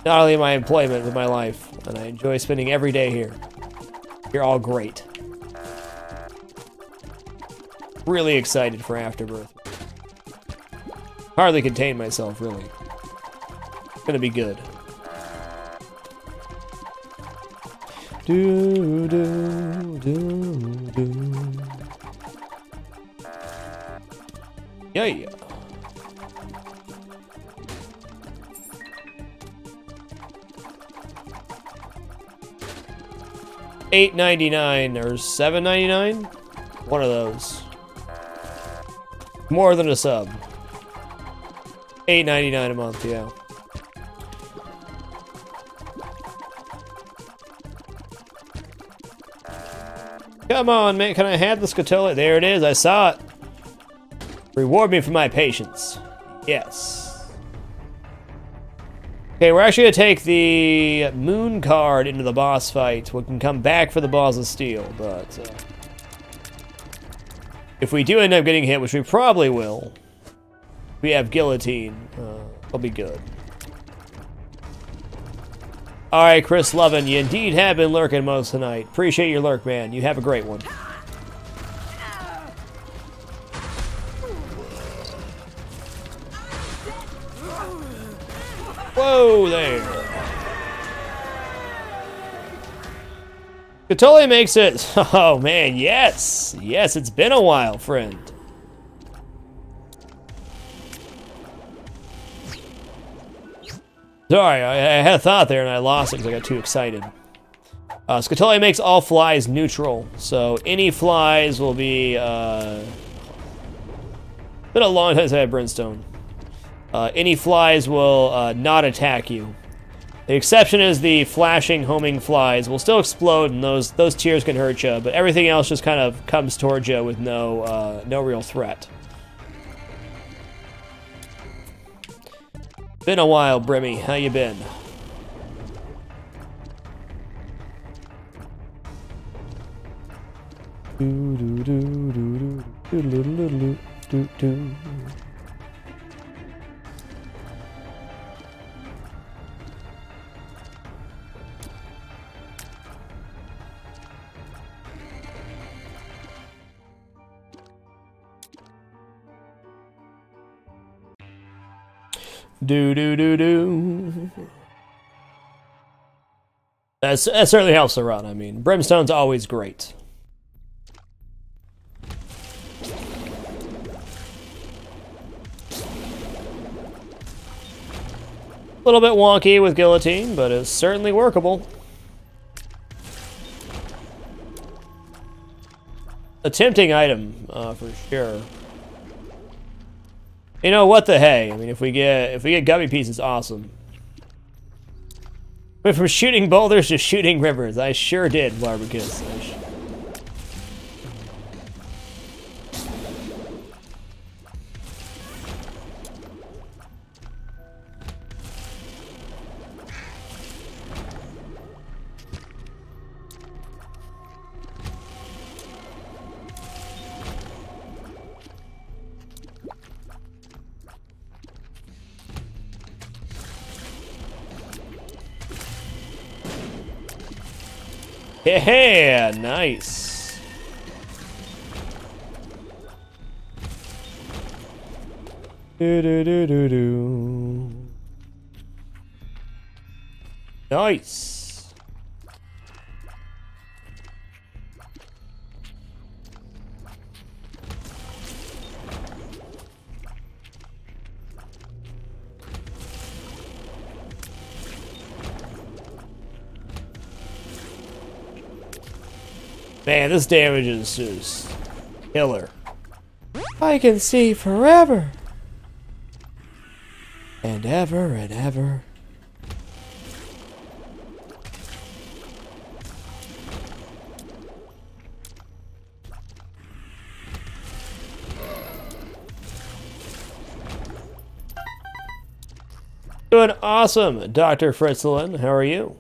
only my employment, but my life, and I enjoy spending every day here. You're all great. Really excited for Afterbirth. Hardly contain myself, really. It's gonna be good. Do do do do. Yeah. $8.99 or $7.99? One of those. More than a sub. $8.99 a month, yeah. Come on, man. Can I have the Scatole? There it is. I saw it. Reward me for my patience. Yes. Okay, we're actually going to take the moon card into the boss fight. We can come back for the balls of steel, but if we do end up getting hit, which we probably will, we have guillotine. It'll be good. Alright, Chris Lovin, you indeed have been lurking most of the night. Appreciate your lurk, man. You have a great one. Whoa there. Scatole makes it. Oh man, yes. Yes, it's been a while, friend. Sorry, I had a thought there and I lost it because I got too excited. Scatole makes all flies neutral, so any flies will be, been a long time since I had Brimstone. Any flies will not attack you. The exception is the flashing, homing flies will still explode and those tears can hurt you, but everything else just kind of comes towards you with no real threat. Been a while, Brimmy. How you been? Do. That certainly helps the run. I mean, Brimstone's always great. little bit wonky with guillotine, but it's certainly workable. A tempting item, for sure. You know what the hey? I mean, if we get gummy pieces, awesome. But from shooting boulders to shooting rivers, I sure did, Barbecues. Yeah, nice. Do do do do do. Nice. Man, this damage is just killer. I can see forever. And ever and ever. Doing awesome, Dr. Fritzlin. How are you?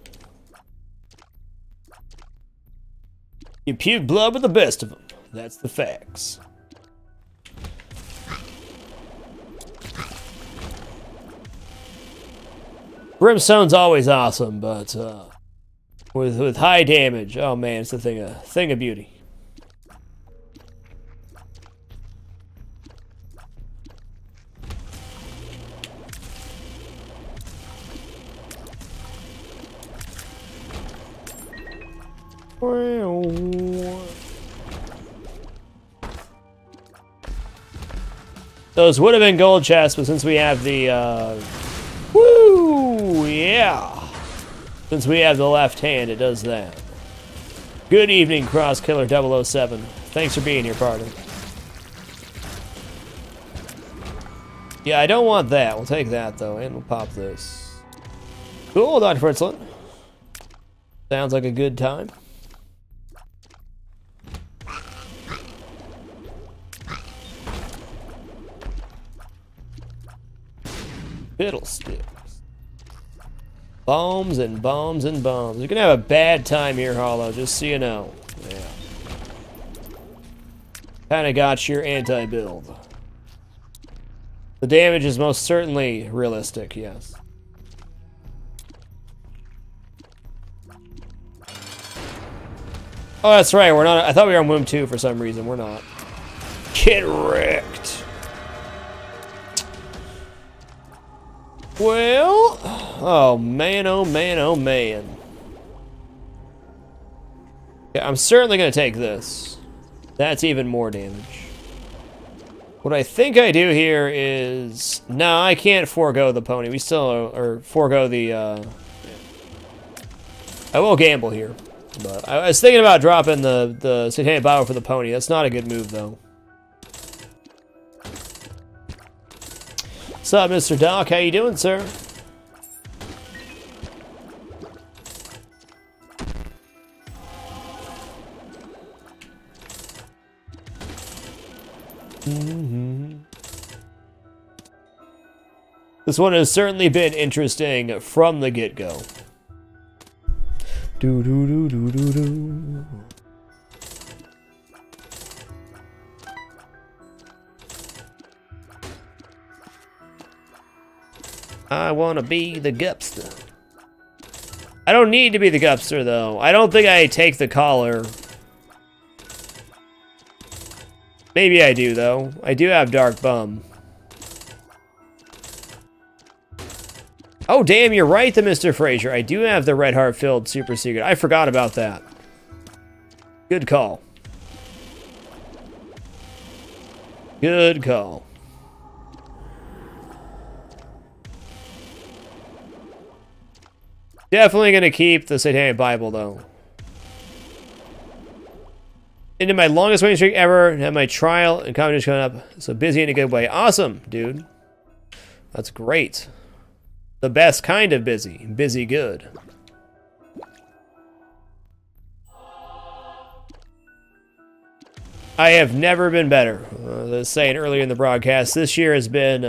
You puke blood with the best of them. That's the facts. Brimstone's always awesome, but with high damage, oh man, it's a thing of beauty. Those would have been gold chests, but since we have the, woo, yeah. Since we have the left hand, it does that. Good evening, Cross Killer 007. Thanks for being here, party. Yeah, I don't want that. We'll take that, though, and we'll pop this. Cool, Dr. Fritzlin. Sounds like a good time. Fiddlesticks. Bombs and bombs and bombs. You're gonna have a bad time here, Hollow, just so you know. Yeah. Kinda got your anti-build. The damage is most certainly realistic, yes. Oh, that's right, we're not. I thought we were on Womb 2 for some reason. We're not. Get wrecked. Well, oh man, oh man, oh man. Yeah, I'm certainly going to take this. That's even more damage. What I think I do here is... No, I can't forego the pony. We still... Or forego the... I will gamble here. But I was thinking about dropping the Satanic Bible for the pony. That's not a good move, though. What's up, Mr. Doc? How you doing, sir? This one has certainly been interesting from the get-go. Do do do do do do. I wanna be the Gupster. I don't need to be the Gupster, though. I don't think I take the collar. Maybe I do, though. I do have Dark Bum. Oh, damn, you're right, the Mr. Fraser. I do have the Red Heart-filled Super Secret. I forgot about that. Good call. Good call. Definitely gonna keep the Satanic Bible though. Into my longest winning streak ever. Had my trial and competition coming up. So busy in a good way. Awesome, dude. That's great. The best kind of busy. Busy good. I have never been better. As I was saying earlier in the broadcast, this year has been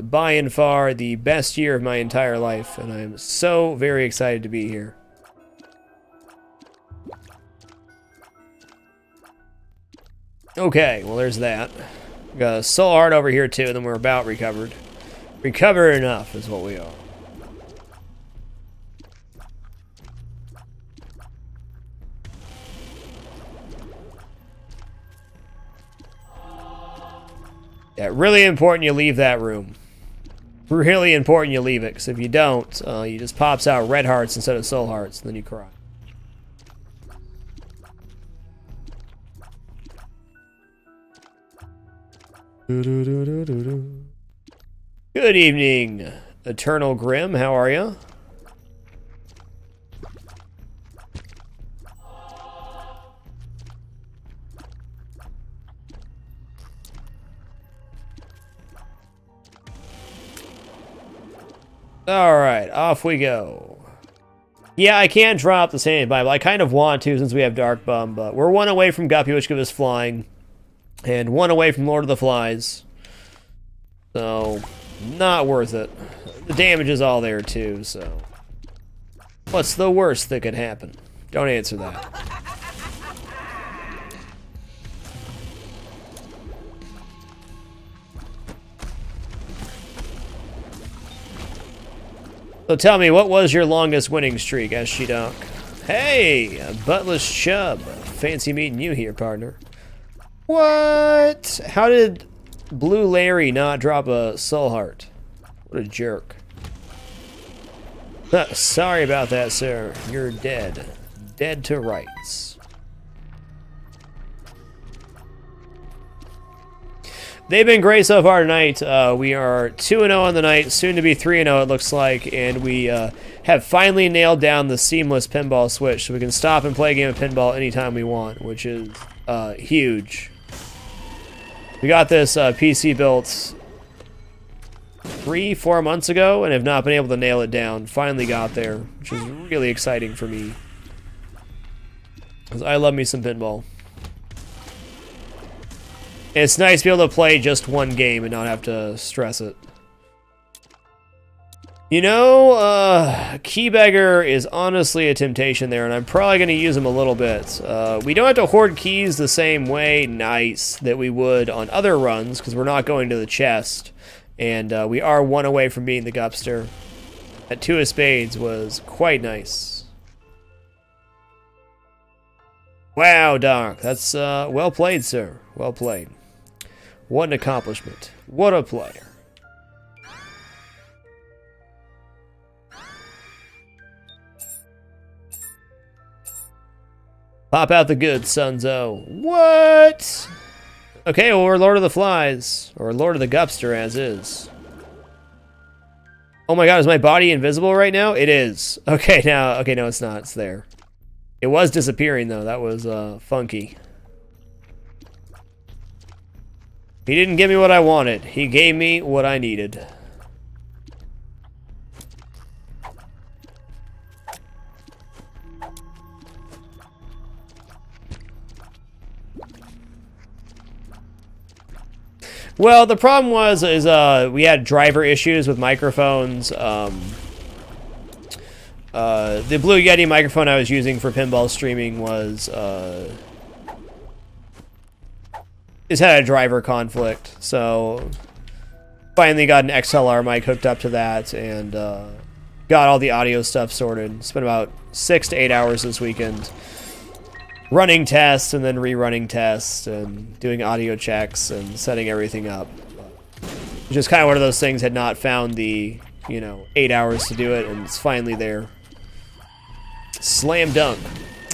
by and far the best year of my entire life, and I'm so very excited to be here. Okay, well there's that. Got a soul heart over here too, and then we're about recovered. Recovered enough is what we are. Yeah, really important you leave that room. Really important you leave it, because if you don't, you just pops out red hearts instead of soul hearts, and then you cry. Good evening, Eternal Grim. How are you? Alright, off we go. Yeah, I can drop the Satanic Bible. I kind of want to since we have Dark Bum, but we're one away from Guppy, which gives us flying. And one away from Lord of the Flies. So, not worth it. The damage is all there too, so... What's the worst that could happen? Don't answer that. So tell me, what was your longest winning streak, SG-Dunk? Hey, Buttless Chub. Fancy meeting you here, partner. What? How did Blue Larry not drop a soul heart? What a jerk. Sorry about that, sir. You're dead. Dead to rights. They've been great so far tonight. We are 2-0 on the night, soon to be 3-0 it looks like, and we have finally nailed down the seamless pinball switch, so we can stop and play a game of pinball anytime we want, which is huge. We got this PC built 3-4 months ago and have not been able to nail it down. Finally got there, which is really exciting for me, because I love me some pinball. And it's nice to be able to play just one game and not have to stress it. You know, Keybeggar is honestly a temptation there, and I'm probably going to use him a little bit. We don't have to hoard keys the same way, nice, that we would on other runs, because we're not going to the chest. And we are one away from being the Gupster. That 2 of spades was quite nice. Wow, Doc, that's well played, sir. Well played. What an accomplishment. What a player. Pop out the goods, Sunzo. What? Okay, well, we're Lord of the Flies. Or Lord of the Gupster, as is. Oh my god, is my body invisible right now? It is. Okay, now, okay, no, it's not. It's there. It was disappearing, though. That was funky. He didn't give me what I wanted. He gave me what I needed. Well, the problem is we had driver issues with microphones. The Blue Yeti microphone I was using for pinball streaming was just had a driver conflict, so finally got an XLR mic hooked up to that and got all the audio stuff sorted. Spent about 6 to 8 hours this weekend running tests and then rerunning tests and doing audio checks and setting everything up. Just kind of one of those things, had not found the, 8 hours to do it, and it's finally there. Slam dunk.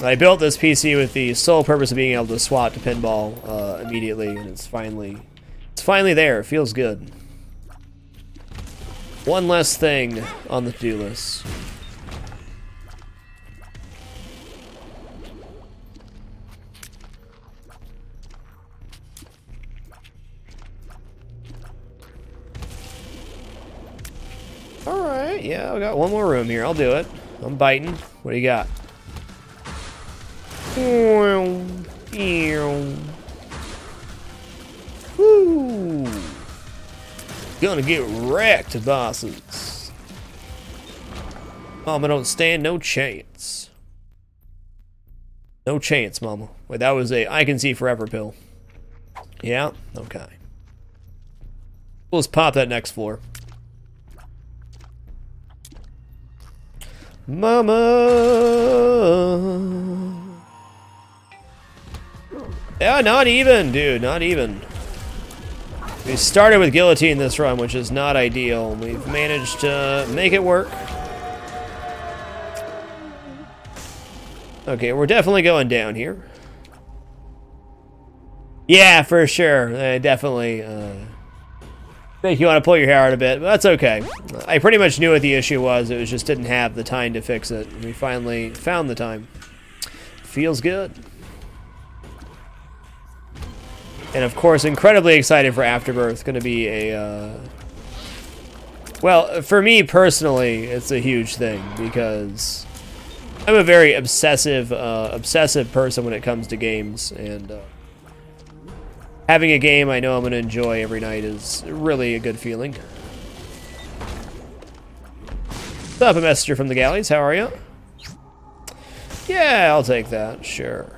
I built this PC with the sole purpose of being able to swap to pinball immediately, and it's finally there. It feels good. One less thing on the to-do list. Alright, yeah, we got one more room here. I'll do it. I'm biting. What do you got? Woo! Gonna get wrecked, bosses. Mama don't stand no chance. No chance, mama. Wait, that was a I can see forever pill. Yeah? Okay. Let's pop that next floor. Mama! Yeah, not even, dude, not even. We started with guillotine this run, which is not ideal. We've managed to make it work. Okay, we're definitely going down here. Yeah, for sure. Definitely make you want to pull your hair out a bit, but that's okay. I pretty much knew what the issue was. It was just didn't have the time to fix it. We finally found the time. Feels good. And of course, incredibly excited for Afterbirth. Going to be a, well, for me personally, it's a huge thing because I'm a very obsessive person when it comes to games, and having a game I know I'm going to enjoy every night is really a good feeling. What's up, a messenger from the galleys? How are you? Yeah, I'll take that. Sure.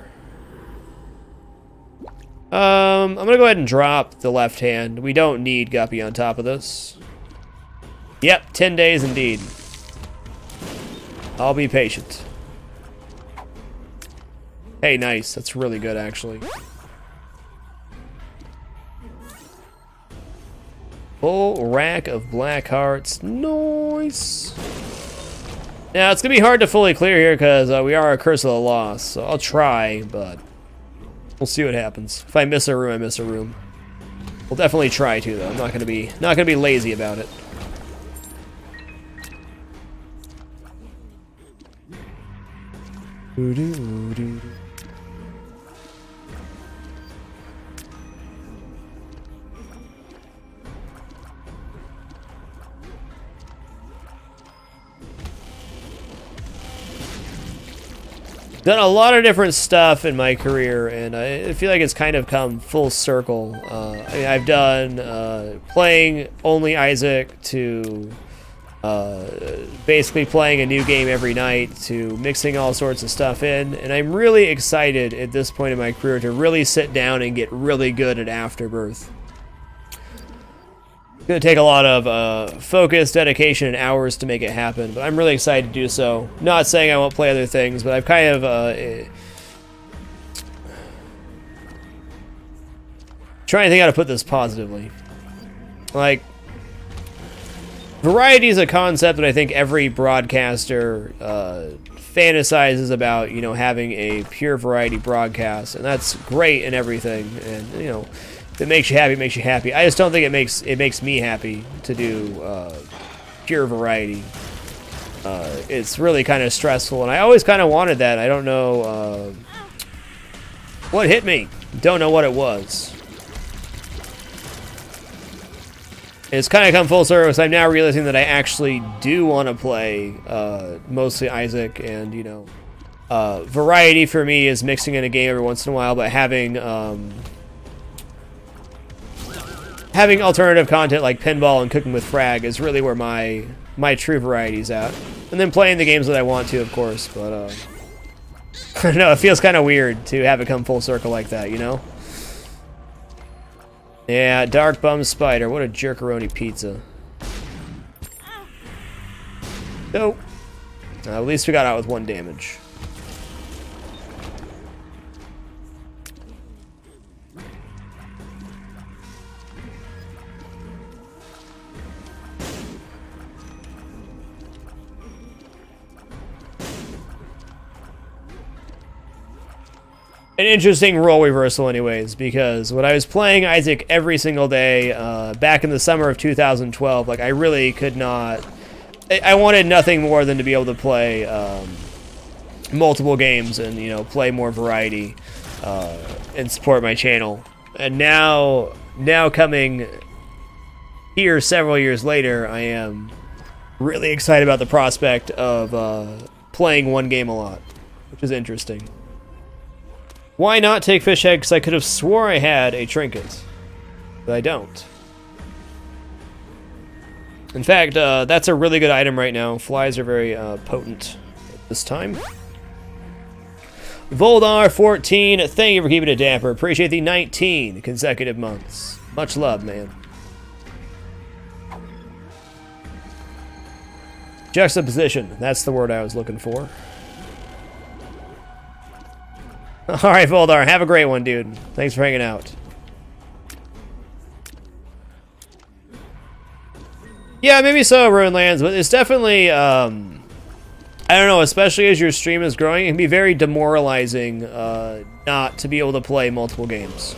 I'm gonna go ahead and drop the left hand. We don't need Guppy on top of this. Yep, 10 days indeed. I'll be patient. Hey, nice. That's really good, actually. Full rack of black hearts. Nice. Now, it's gonna be hard to fully clear here because we are a Curse of the Lost, so I'll try, but we'll see what happens. If I miss a room, I miss a room. We'll definitely try to, though. I'm not gonna be lazy about it. Done a lot of different stuff in my career, and I feel like it's kind of come full circle. I mean, I've done playing only Isaac to basically playing a new game every night to mixing all sorts of stuff in, and I'm really excited at this point in my career to really sit down and get really good at Afterbirth. It's going to take a lot of focus, dedication, and hours to make it happen, but I'm really excited to do so. Not saying I won't play other things, but I've kind of trying to think how to put this positively. Like, variety is a concept that I think every broadcaster fantasizes about, you know, having a pure variety broadcast, and that's great and everything, and, you know, if it makes you happy, it makes you happy. I just don't think it makes me happy to do pure variety. It's really kind of stressful, and I always kind of wanted that. I don't know what hit me. Don't know what it was. It's kind of come full circle because I'm now realizing that I actually do want to play mostly Isaac, and, you know, variety for me is mixing in a game every once in a while, but having alternative content like pinball and cooking with frag is really where my true variety is at. And then playing the games that I want to, of course, but I don't know, it feels kind of weird to have it come full circle like that, you know? Yeah, Dark Bum Spider, what a jerkaroni pizza. Nope. At least we got out with 1 damage. An interesting role reversal anyways, because when I was playing Isaac every single day back in the summer of 2012, like, I really could not... I wanted nothing more than to be able to play multiple games and, you know, play more variety and support my channel. And now coming here several years later, I am really excited about the prospect of playing one game a lot, which is interesting. Why not take fish head? Because I could have swore I had a trinket, but I don't. In fact, that's a really good item right now. Flies are very potent at this time. Voldar14, thank you for keeping it dapper. Appreciate the 19 consecutive months. Much love, man. Juxtaposition, that's the word I was looking for. Alright, Voldar, have a great one, dude. Thanks for hanging out. Yeah, maybe so, Ruined Lands, but it's definitely, I don't know, especially as your stream is growing, it can be very demoralizing not to be able to play multiple games.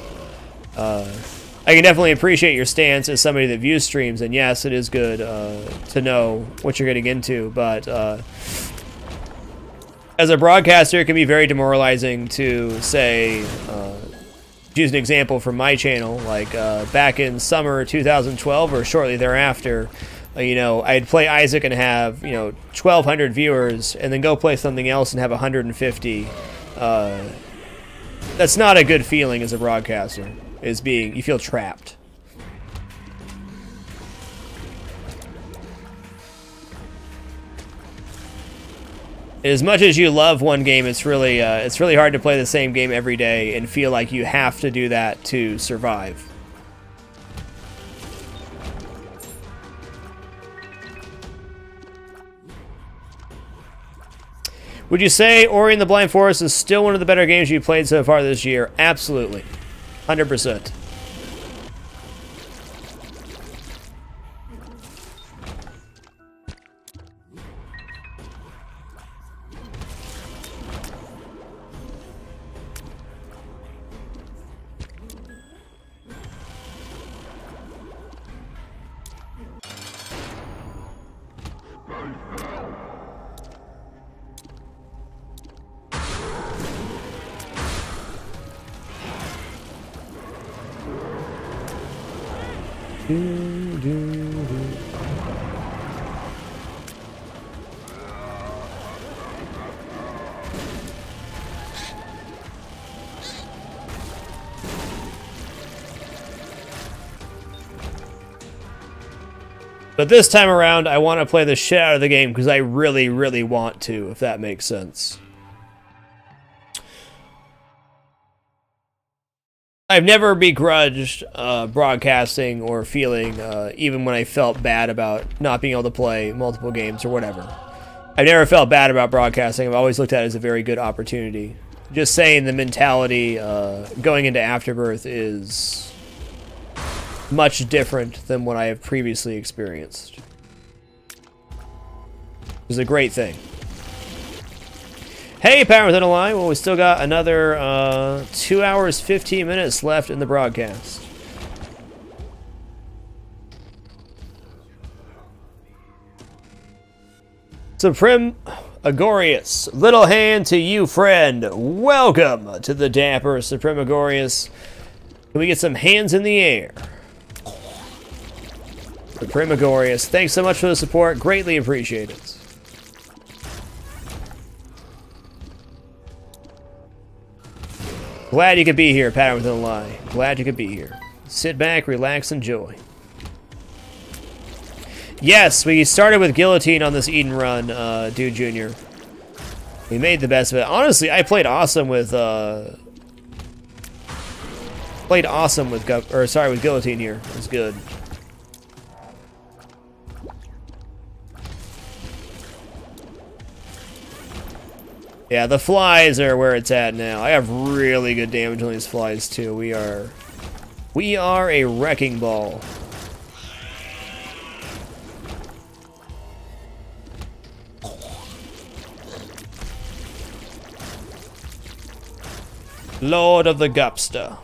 I can definitely appreciate your stance as somebody that views streams, and yes, it is good to know what you're getting into, but as a broadcaster, it can be very demoralizing to, say, use an example from my channel, like back in summer 2012 or shortly thereafter, you know, I'd play Isaac and have, you know, 1,200 viewers, and then go play something else and have 150. That's not a good feeling as a broadcaster, is being, you feel trapped. As much as you love one game, it's really hard to play the same game every day and feel like you have to do that to survive. Would you say Ori and the Blind Forest is still one of the better games you've played so far this year? Absolutely. 100%. But this time around, I want to play the shit out of the game because I really, really want to, if that makes sense. I've never begrudged broadcasting or feeling, even when I felt bad about not being able to play multiple games or whatever. I've never felt bad about broadcasting. I've always looked at it as a very good opportunity. Just saying the mentality going into Afterbirth is much different than what I have previously experienced. It was a great thing. Hey, Power Within a Lie. Well, we still got another 2 hours, 15 minutes left in the broadcast. Supreme Agorius. Little hand to you, friend. Welcome to the Dapper Supreme Agorius. Can we get some hands in the air? Supreme Agorius. Thanks so much for the support. Greatly appreciate it. Glad you could be here, Pattern Within a Lie. Glad you could be here. Sit back, relax, enjoy. Yes, we started with Guillotine on this Eden run, Dude Jr. We made the best of it. Honestly, I played awesome with with Guillotine here. It was good. Yeah, the flies are where it's at now. I have really good damage on these flies too. We are a wrecking ball. Lord of the Gupster.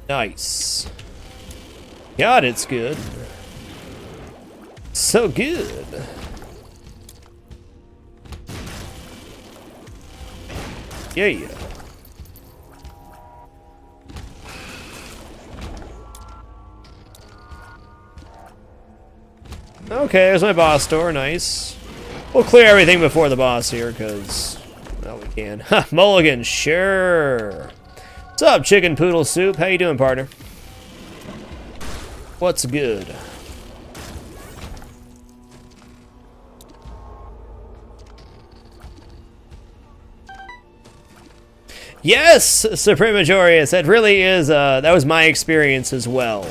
Nice. God, it's good. So good. Yeah. Okay, there's my boss door. Nice. We'll clear everything before the boss here, because... well, we can. Ha! Mulligan, sure. What's up, Chicken Poodle Soup? How you doing, partner? What's good? Yes, Supreme Majorius. That really is, that was my experience as well.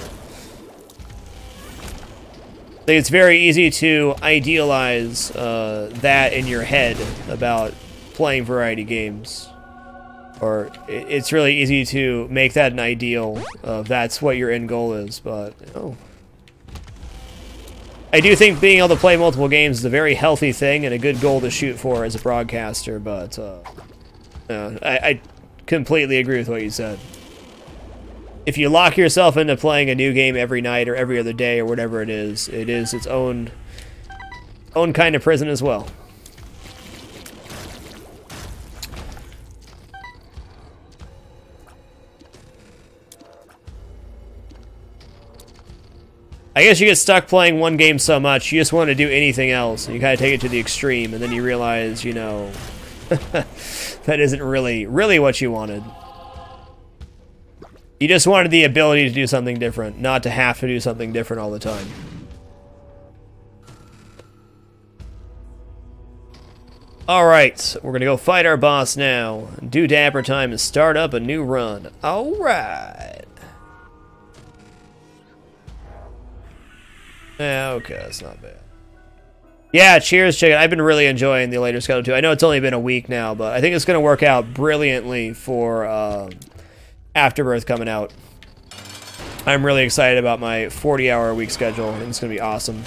I think it's very easy to idealize that in your head about playing variety games. Or it's really easy to make that an ideal of that's what your end goal is, but, oh. I do think being able to play multiple games is a very healthy thing and a good goal to shoot for as a broadcaster, but I completely agree with what you said. If you lock yourself into playing a new game every night or every other day or whatever it is its own kind of prison as well. I guess you get stuck playing one game so much, you just want to do anything else, and you kind of take it to the extreme, and then you realize, you know, that isn't really what you wanted. You just wanted the ability to do something different, not to have to do something different all the time. Alright, we're gonna go fight our boss now. Do dapper time and start up a new run. Alright. Yeah, okay, that's not bad. Yeah, cheers, chicken. I've been really enjoying the later Skeleton 2. I know it's only been a week now, but I think it's going to work out brilliantly for Afterbirth coming out. I'm really excited about my 40-hour-a-week schedule. I think it's going to be awesome.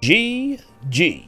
GG.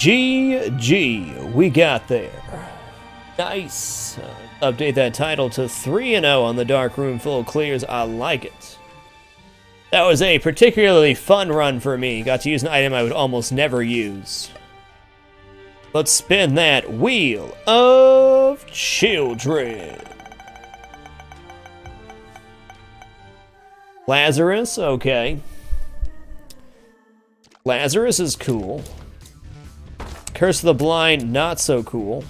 GG, we got there. Nice. Update that title to 3-0 on the Dark Room full of clears. I like it. That was a particularly fun run for me. Got to use an item I would almost never use. Let's spin that Wheel of Children. Lazarus, okay. Lazarus is cool. Curse of the Blind, not so cool.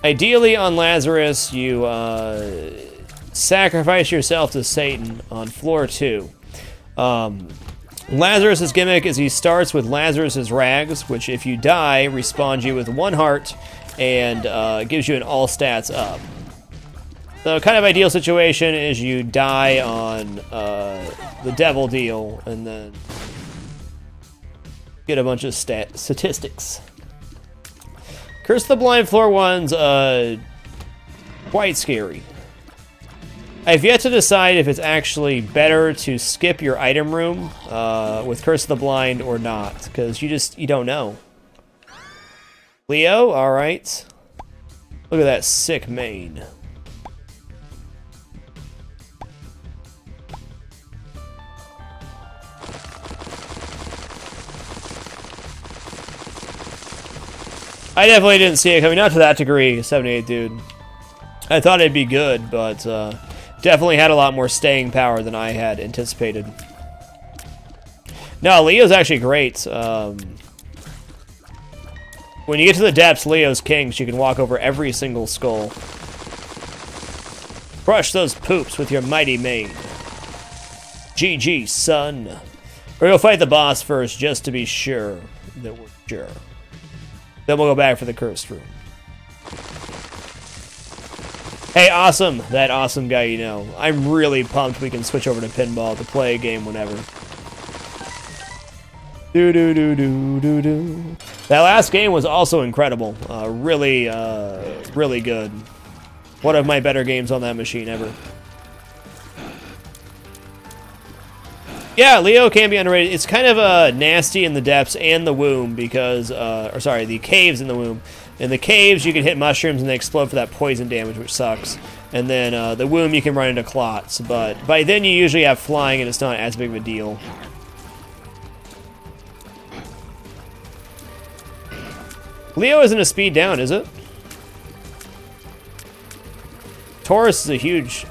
Ideally, on Lazarus, you sacrifice yourself to Satan on floor 2. Lazarus's gimmick is he starts with Lazarus's rags, which if you die, respawns you with 1 heart and gives you an all stats up. The kind of ideal situation is you die on the devil deal and then get a bunch of statistics. Curse of the Blind floor 1's quite scary. I've yet to decide if it's actually better to skip your item room with Curse of the Blind or not, because you don't know. Leo, all right. Look at that sick mane. I definitely didn't see it coming, not to that degree, 78 dude. I thought it'd be good, but definitely had a lot more staying power than I had anticipated. No, Leo's actually great. When you get to the depths, Leo's king, so you can walk over every single skull. Crush those poops with your mighty mane. GG, son. We're gonna fight the boss first, just to be sure that we're sure. Then we'll go back for the cursed room. Hey, Awesome, that awesome guy you know. I'm really pumped we can switch over to pinball to play a game whenever. Do-do-do-do-do-do. That last game was also incredible. Really good. One of my better games on that machine ever. Yeah, Leo can be underrated. It's kind of nasty in the depths and the womb because, or sorry, the caves in the womb. In the caves, you can hit mushrooms and they explode for that poison damage, which sucks. And then the womb, you can run into clots. But by then, you usually have flying and it's not as big of a deal. Leo isn't a speed down, is it? Taurus is a huge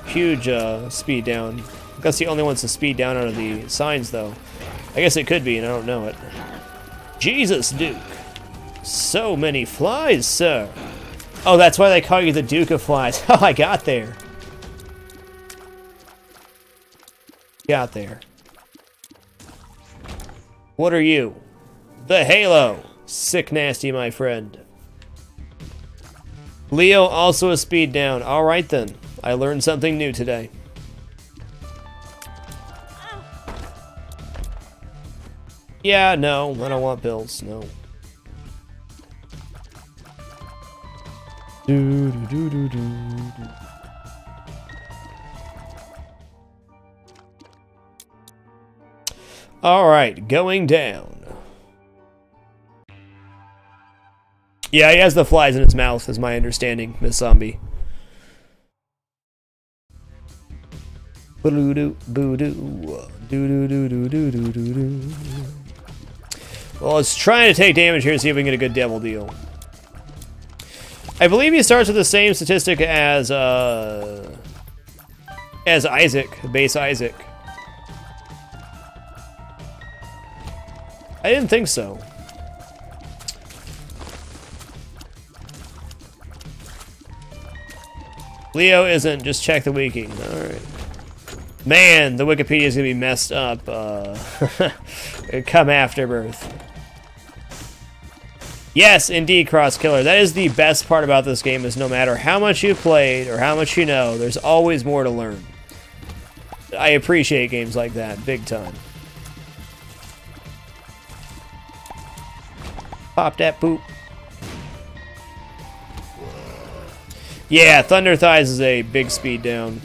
speed down. That's the only one's to speed down out of the signs, though. I guess it could be, and I don't know it. Jesus, Duke. So many flies, sir. Oh, that's why they call you the Duke of Flies. Oh, I got there. Got there. What are you? The Halo. Sick nasty, my friend. Leo, also a speed down. All right, then. I learned something new today. Yeah, no, I don't want pills, no. Alright, going down. Yeah, he has the flies in his mouth, is my understanding, Miss Zombie. Boo-doo, boo-doo, doo-doo-doo-doo-doo-doo-doo. Well, let's try to take damage here and see if we can get a good devil deal. I believe he starts with the same statistic as Isaac, base Isaac. I didn't think so. Leo isn't, just check the wiki. Alright. Man, the Wikipedia is going to be messed up. Come afterbirth. Yes, indeed, Cross Killer. That is the best part about this game, is no matter how much you've played or how much you know, there's always more to learn. I appreciate games like that, big time. Pop that poop. Yeah, Thunder Thighs is a big speed down.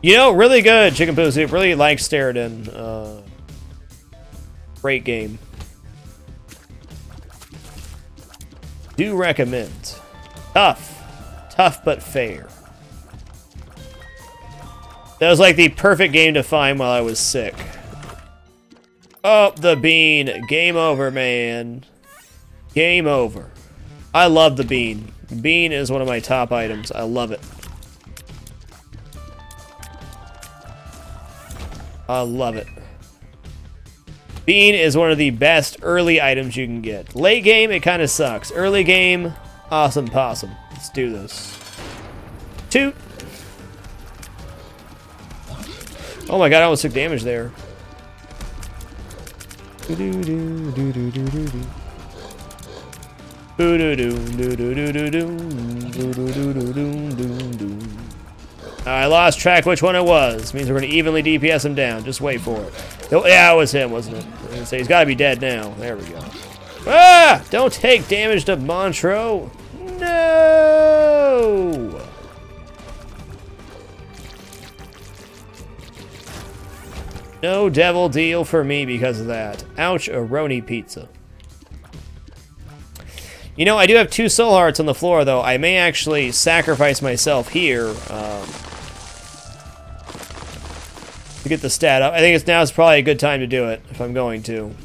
You know, really good, Chicken Poo Soup. Really like Steriden. Great game. Do recommend. Tough. Tough but fair. That was like the perfect game to find while I was sick. Oh, the bean. Game over, man. Game over. I love the bean. Bean is one of my top items. I love it. I love it. Bean is one of the best early items you can get. Late game, it kind of sucks. Early game, awesome possum. Let's do this. Toot. Oh my god, I almost took damage there. I lost track which one it was. Means we're going to evenly DPS him down. Just wait for it. Yeah, it was him, wasn't it? gonna say he's gotta be dead now. There we go. Ah! Don't take damage to Montreux. No! No devil deal for me because of that. Ouch, a Roni pizza. You know, I do have 2 soul hearts on the floor, though. I may actually sacrifice myself here to get the stat up. I think now's probably a good time to do it, if I'm going to.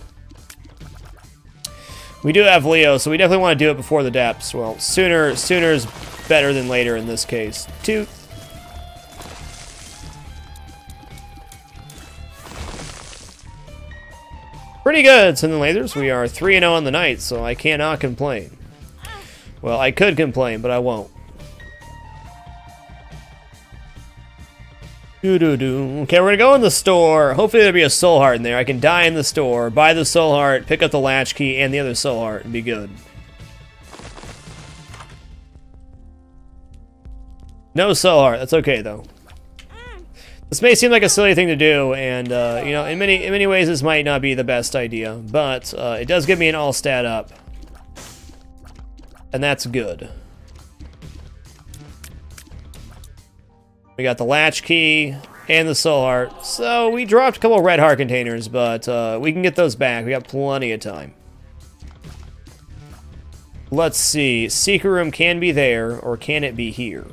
We do have Leo, so we definitely want to do it before the depths. Well, sooner's better than later in this case. 2. Pretty good, Send the Lasers. We are 3-0 on the night, so I cannot complain. Well, I could complain, but I won't. Okay, we're gonna go in the store. Hopefully there'll be a soul heart in there. I can die in the store, buy the soul heart, pick up the latch key and the other soul heart, and be good. No soul heart. That's okay though. This may seem like a silly thing to do, and you know, in many ways, this might not be the best idea, but it does give me an all stat up, and that's good. We got the latch key and the soul heart, so we dropped a couple red heart containers, but we can get those back. We got plenty of time. Let's see. Secret room can be there, or can it be here?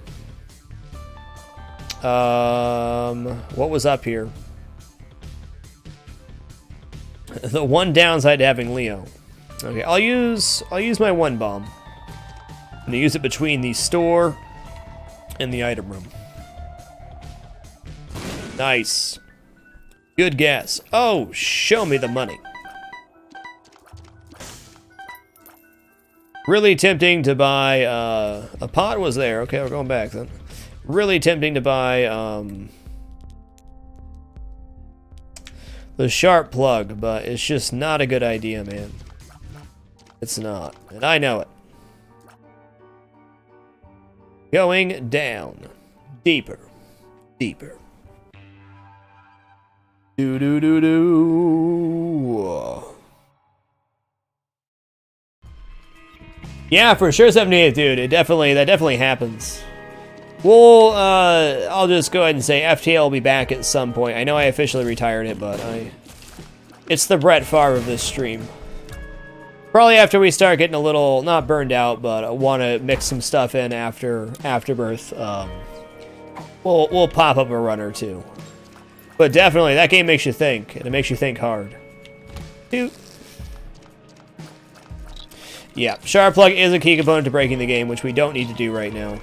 What was up here? The one downside to having Leo. Okay, I'll use my 1 bomb. I'm gonna use it between the store and the item room. Nice. Good guess. Oh, show me the money. Really tempting to buy, a pot was there. Okay, we're going back then. Really tempting to buy, the sharp plug, but it's just not a good idea, man. It's not, and I know it. Going down. Deeper. Deeper. Do. Yeah, for sure 78, dude. That definitely happens. Well, I'll just go ahead and say FTL will be back at some point. I know I officially retired it, but it's the Brett Favre of this stream. Probably after we start getting a little, not burned out, but want to mix some stuff in after Afterbirth, we'll pop up a run or 2. But definitely, that game makes you think, and it makes you think hard. Doot. Yeah, sharp plug is a key component to breaking the game, which we don't need to do right now.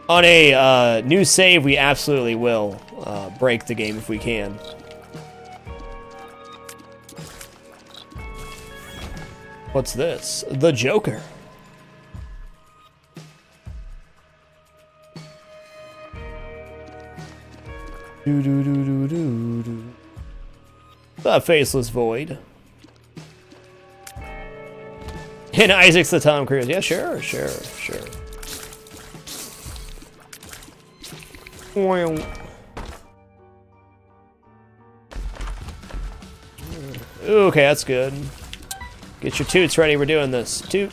On a new save, we absolutely will break the game if we can. What's this? The Joker. The Faceless Void. And Isaac's the Tom Cruise. Yeah, sure. Okay, that's good. Get your toots ready, we're doing this. Toot.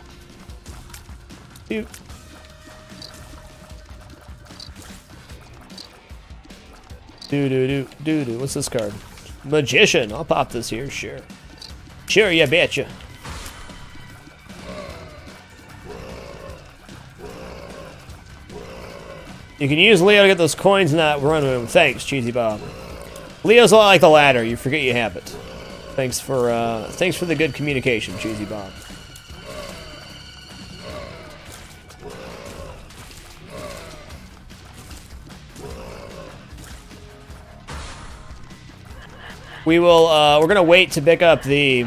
Toot. Do. What's this card? Magician. I'll pop this here, sure. Sure, you betcha. You can use Leo to get those coins in that run room. Thanks, Cheesy Bob. Leo's a lot like the ladder. You forget you have it. Thanks for the good communication, Cheesy Bob. We will, we're gonna wait to pick up the...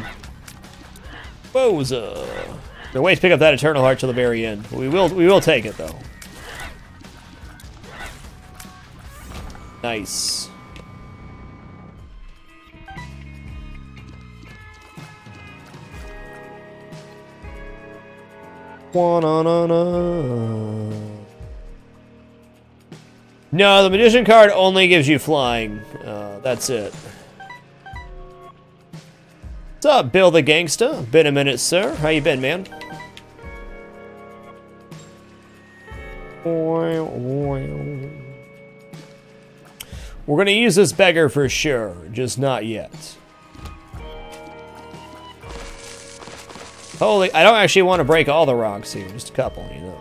Boza. We're gonna wait to pick up that Eternal Heart till the very end. We will take it, though. Nice. No, the Magician card only gives you flying. That's it. What's up, Bill the Gangsta? Been a minute, sir. How you been, man? We're gonna use this beggar for sure, just not yet. Holy, I don't actually want to break all the rocks here, just a couple, you know.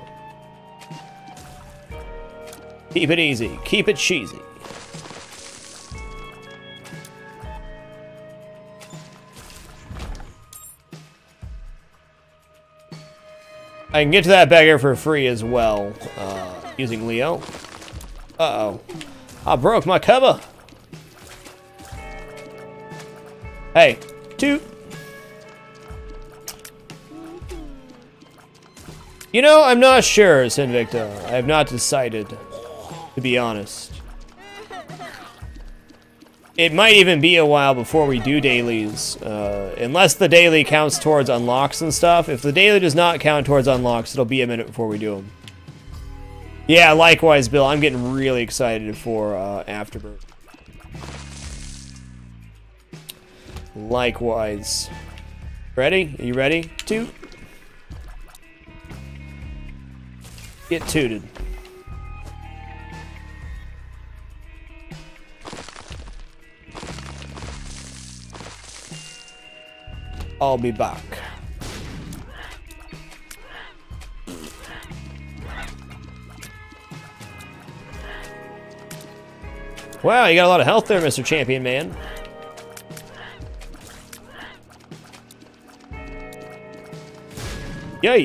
Keep it easy, keep it cheesy. I can get to that beggar for free as well, using Leo. Uh-oh. I broke my cover. Hey, toot. You know, I'm not sure, Sinvicta. I have not decided, to be honest. It might even be a while before we do dailies, unless the daily counts towards unlocks and stuff. If the daily does not count towards unlocks, it'll be a minute before we do them. Yeah, likewise, Bill. I'm getting really excited for Afterbirth. Likewise. Ready? Are you ready? Toot. Get tooted. I'll be back. Wow, you got a lot of health there, Mr. Champion Man. Yeah.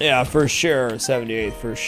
Yeah, for sure. 78th, for sure.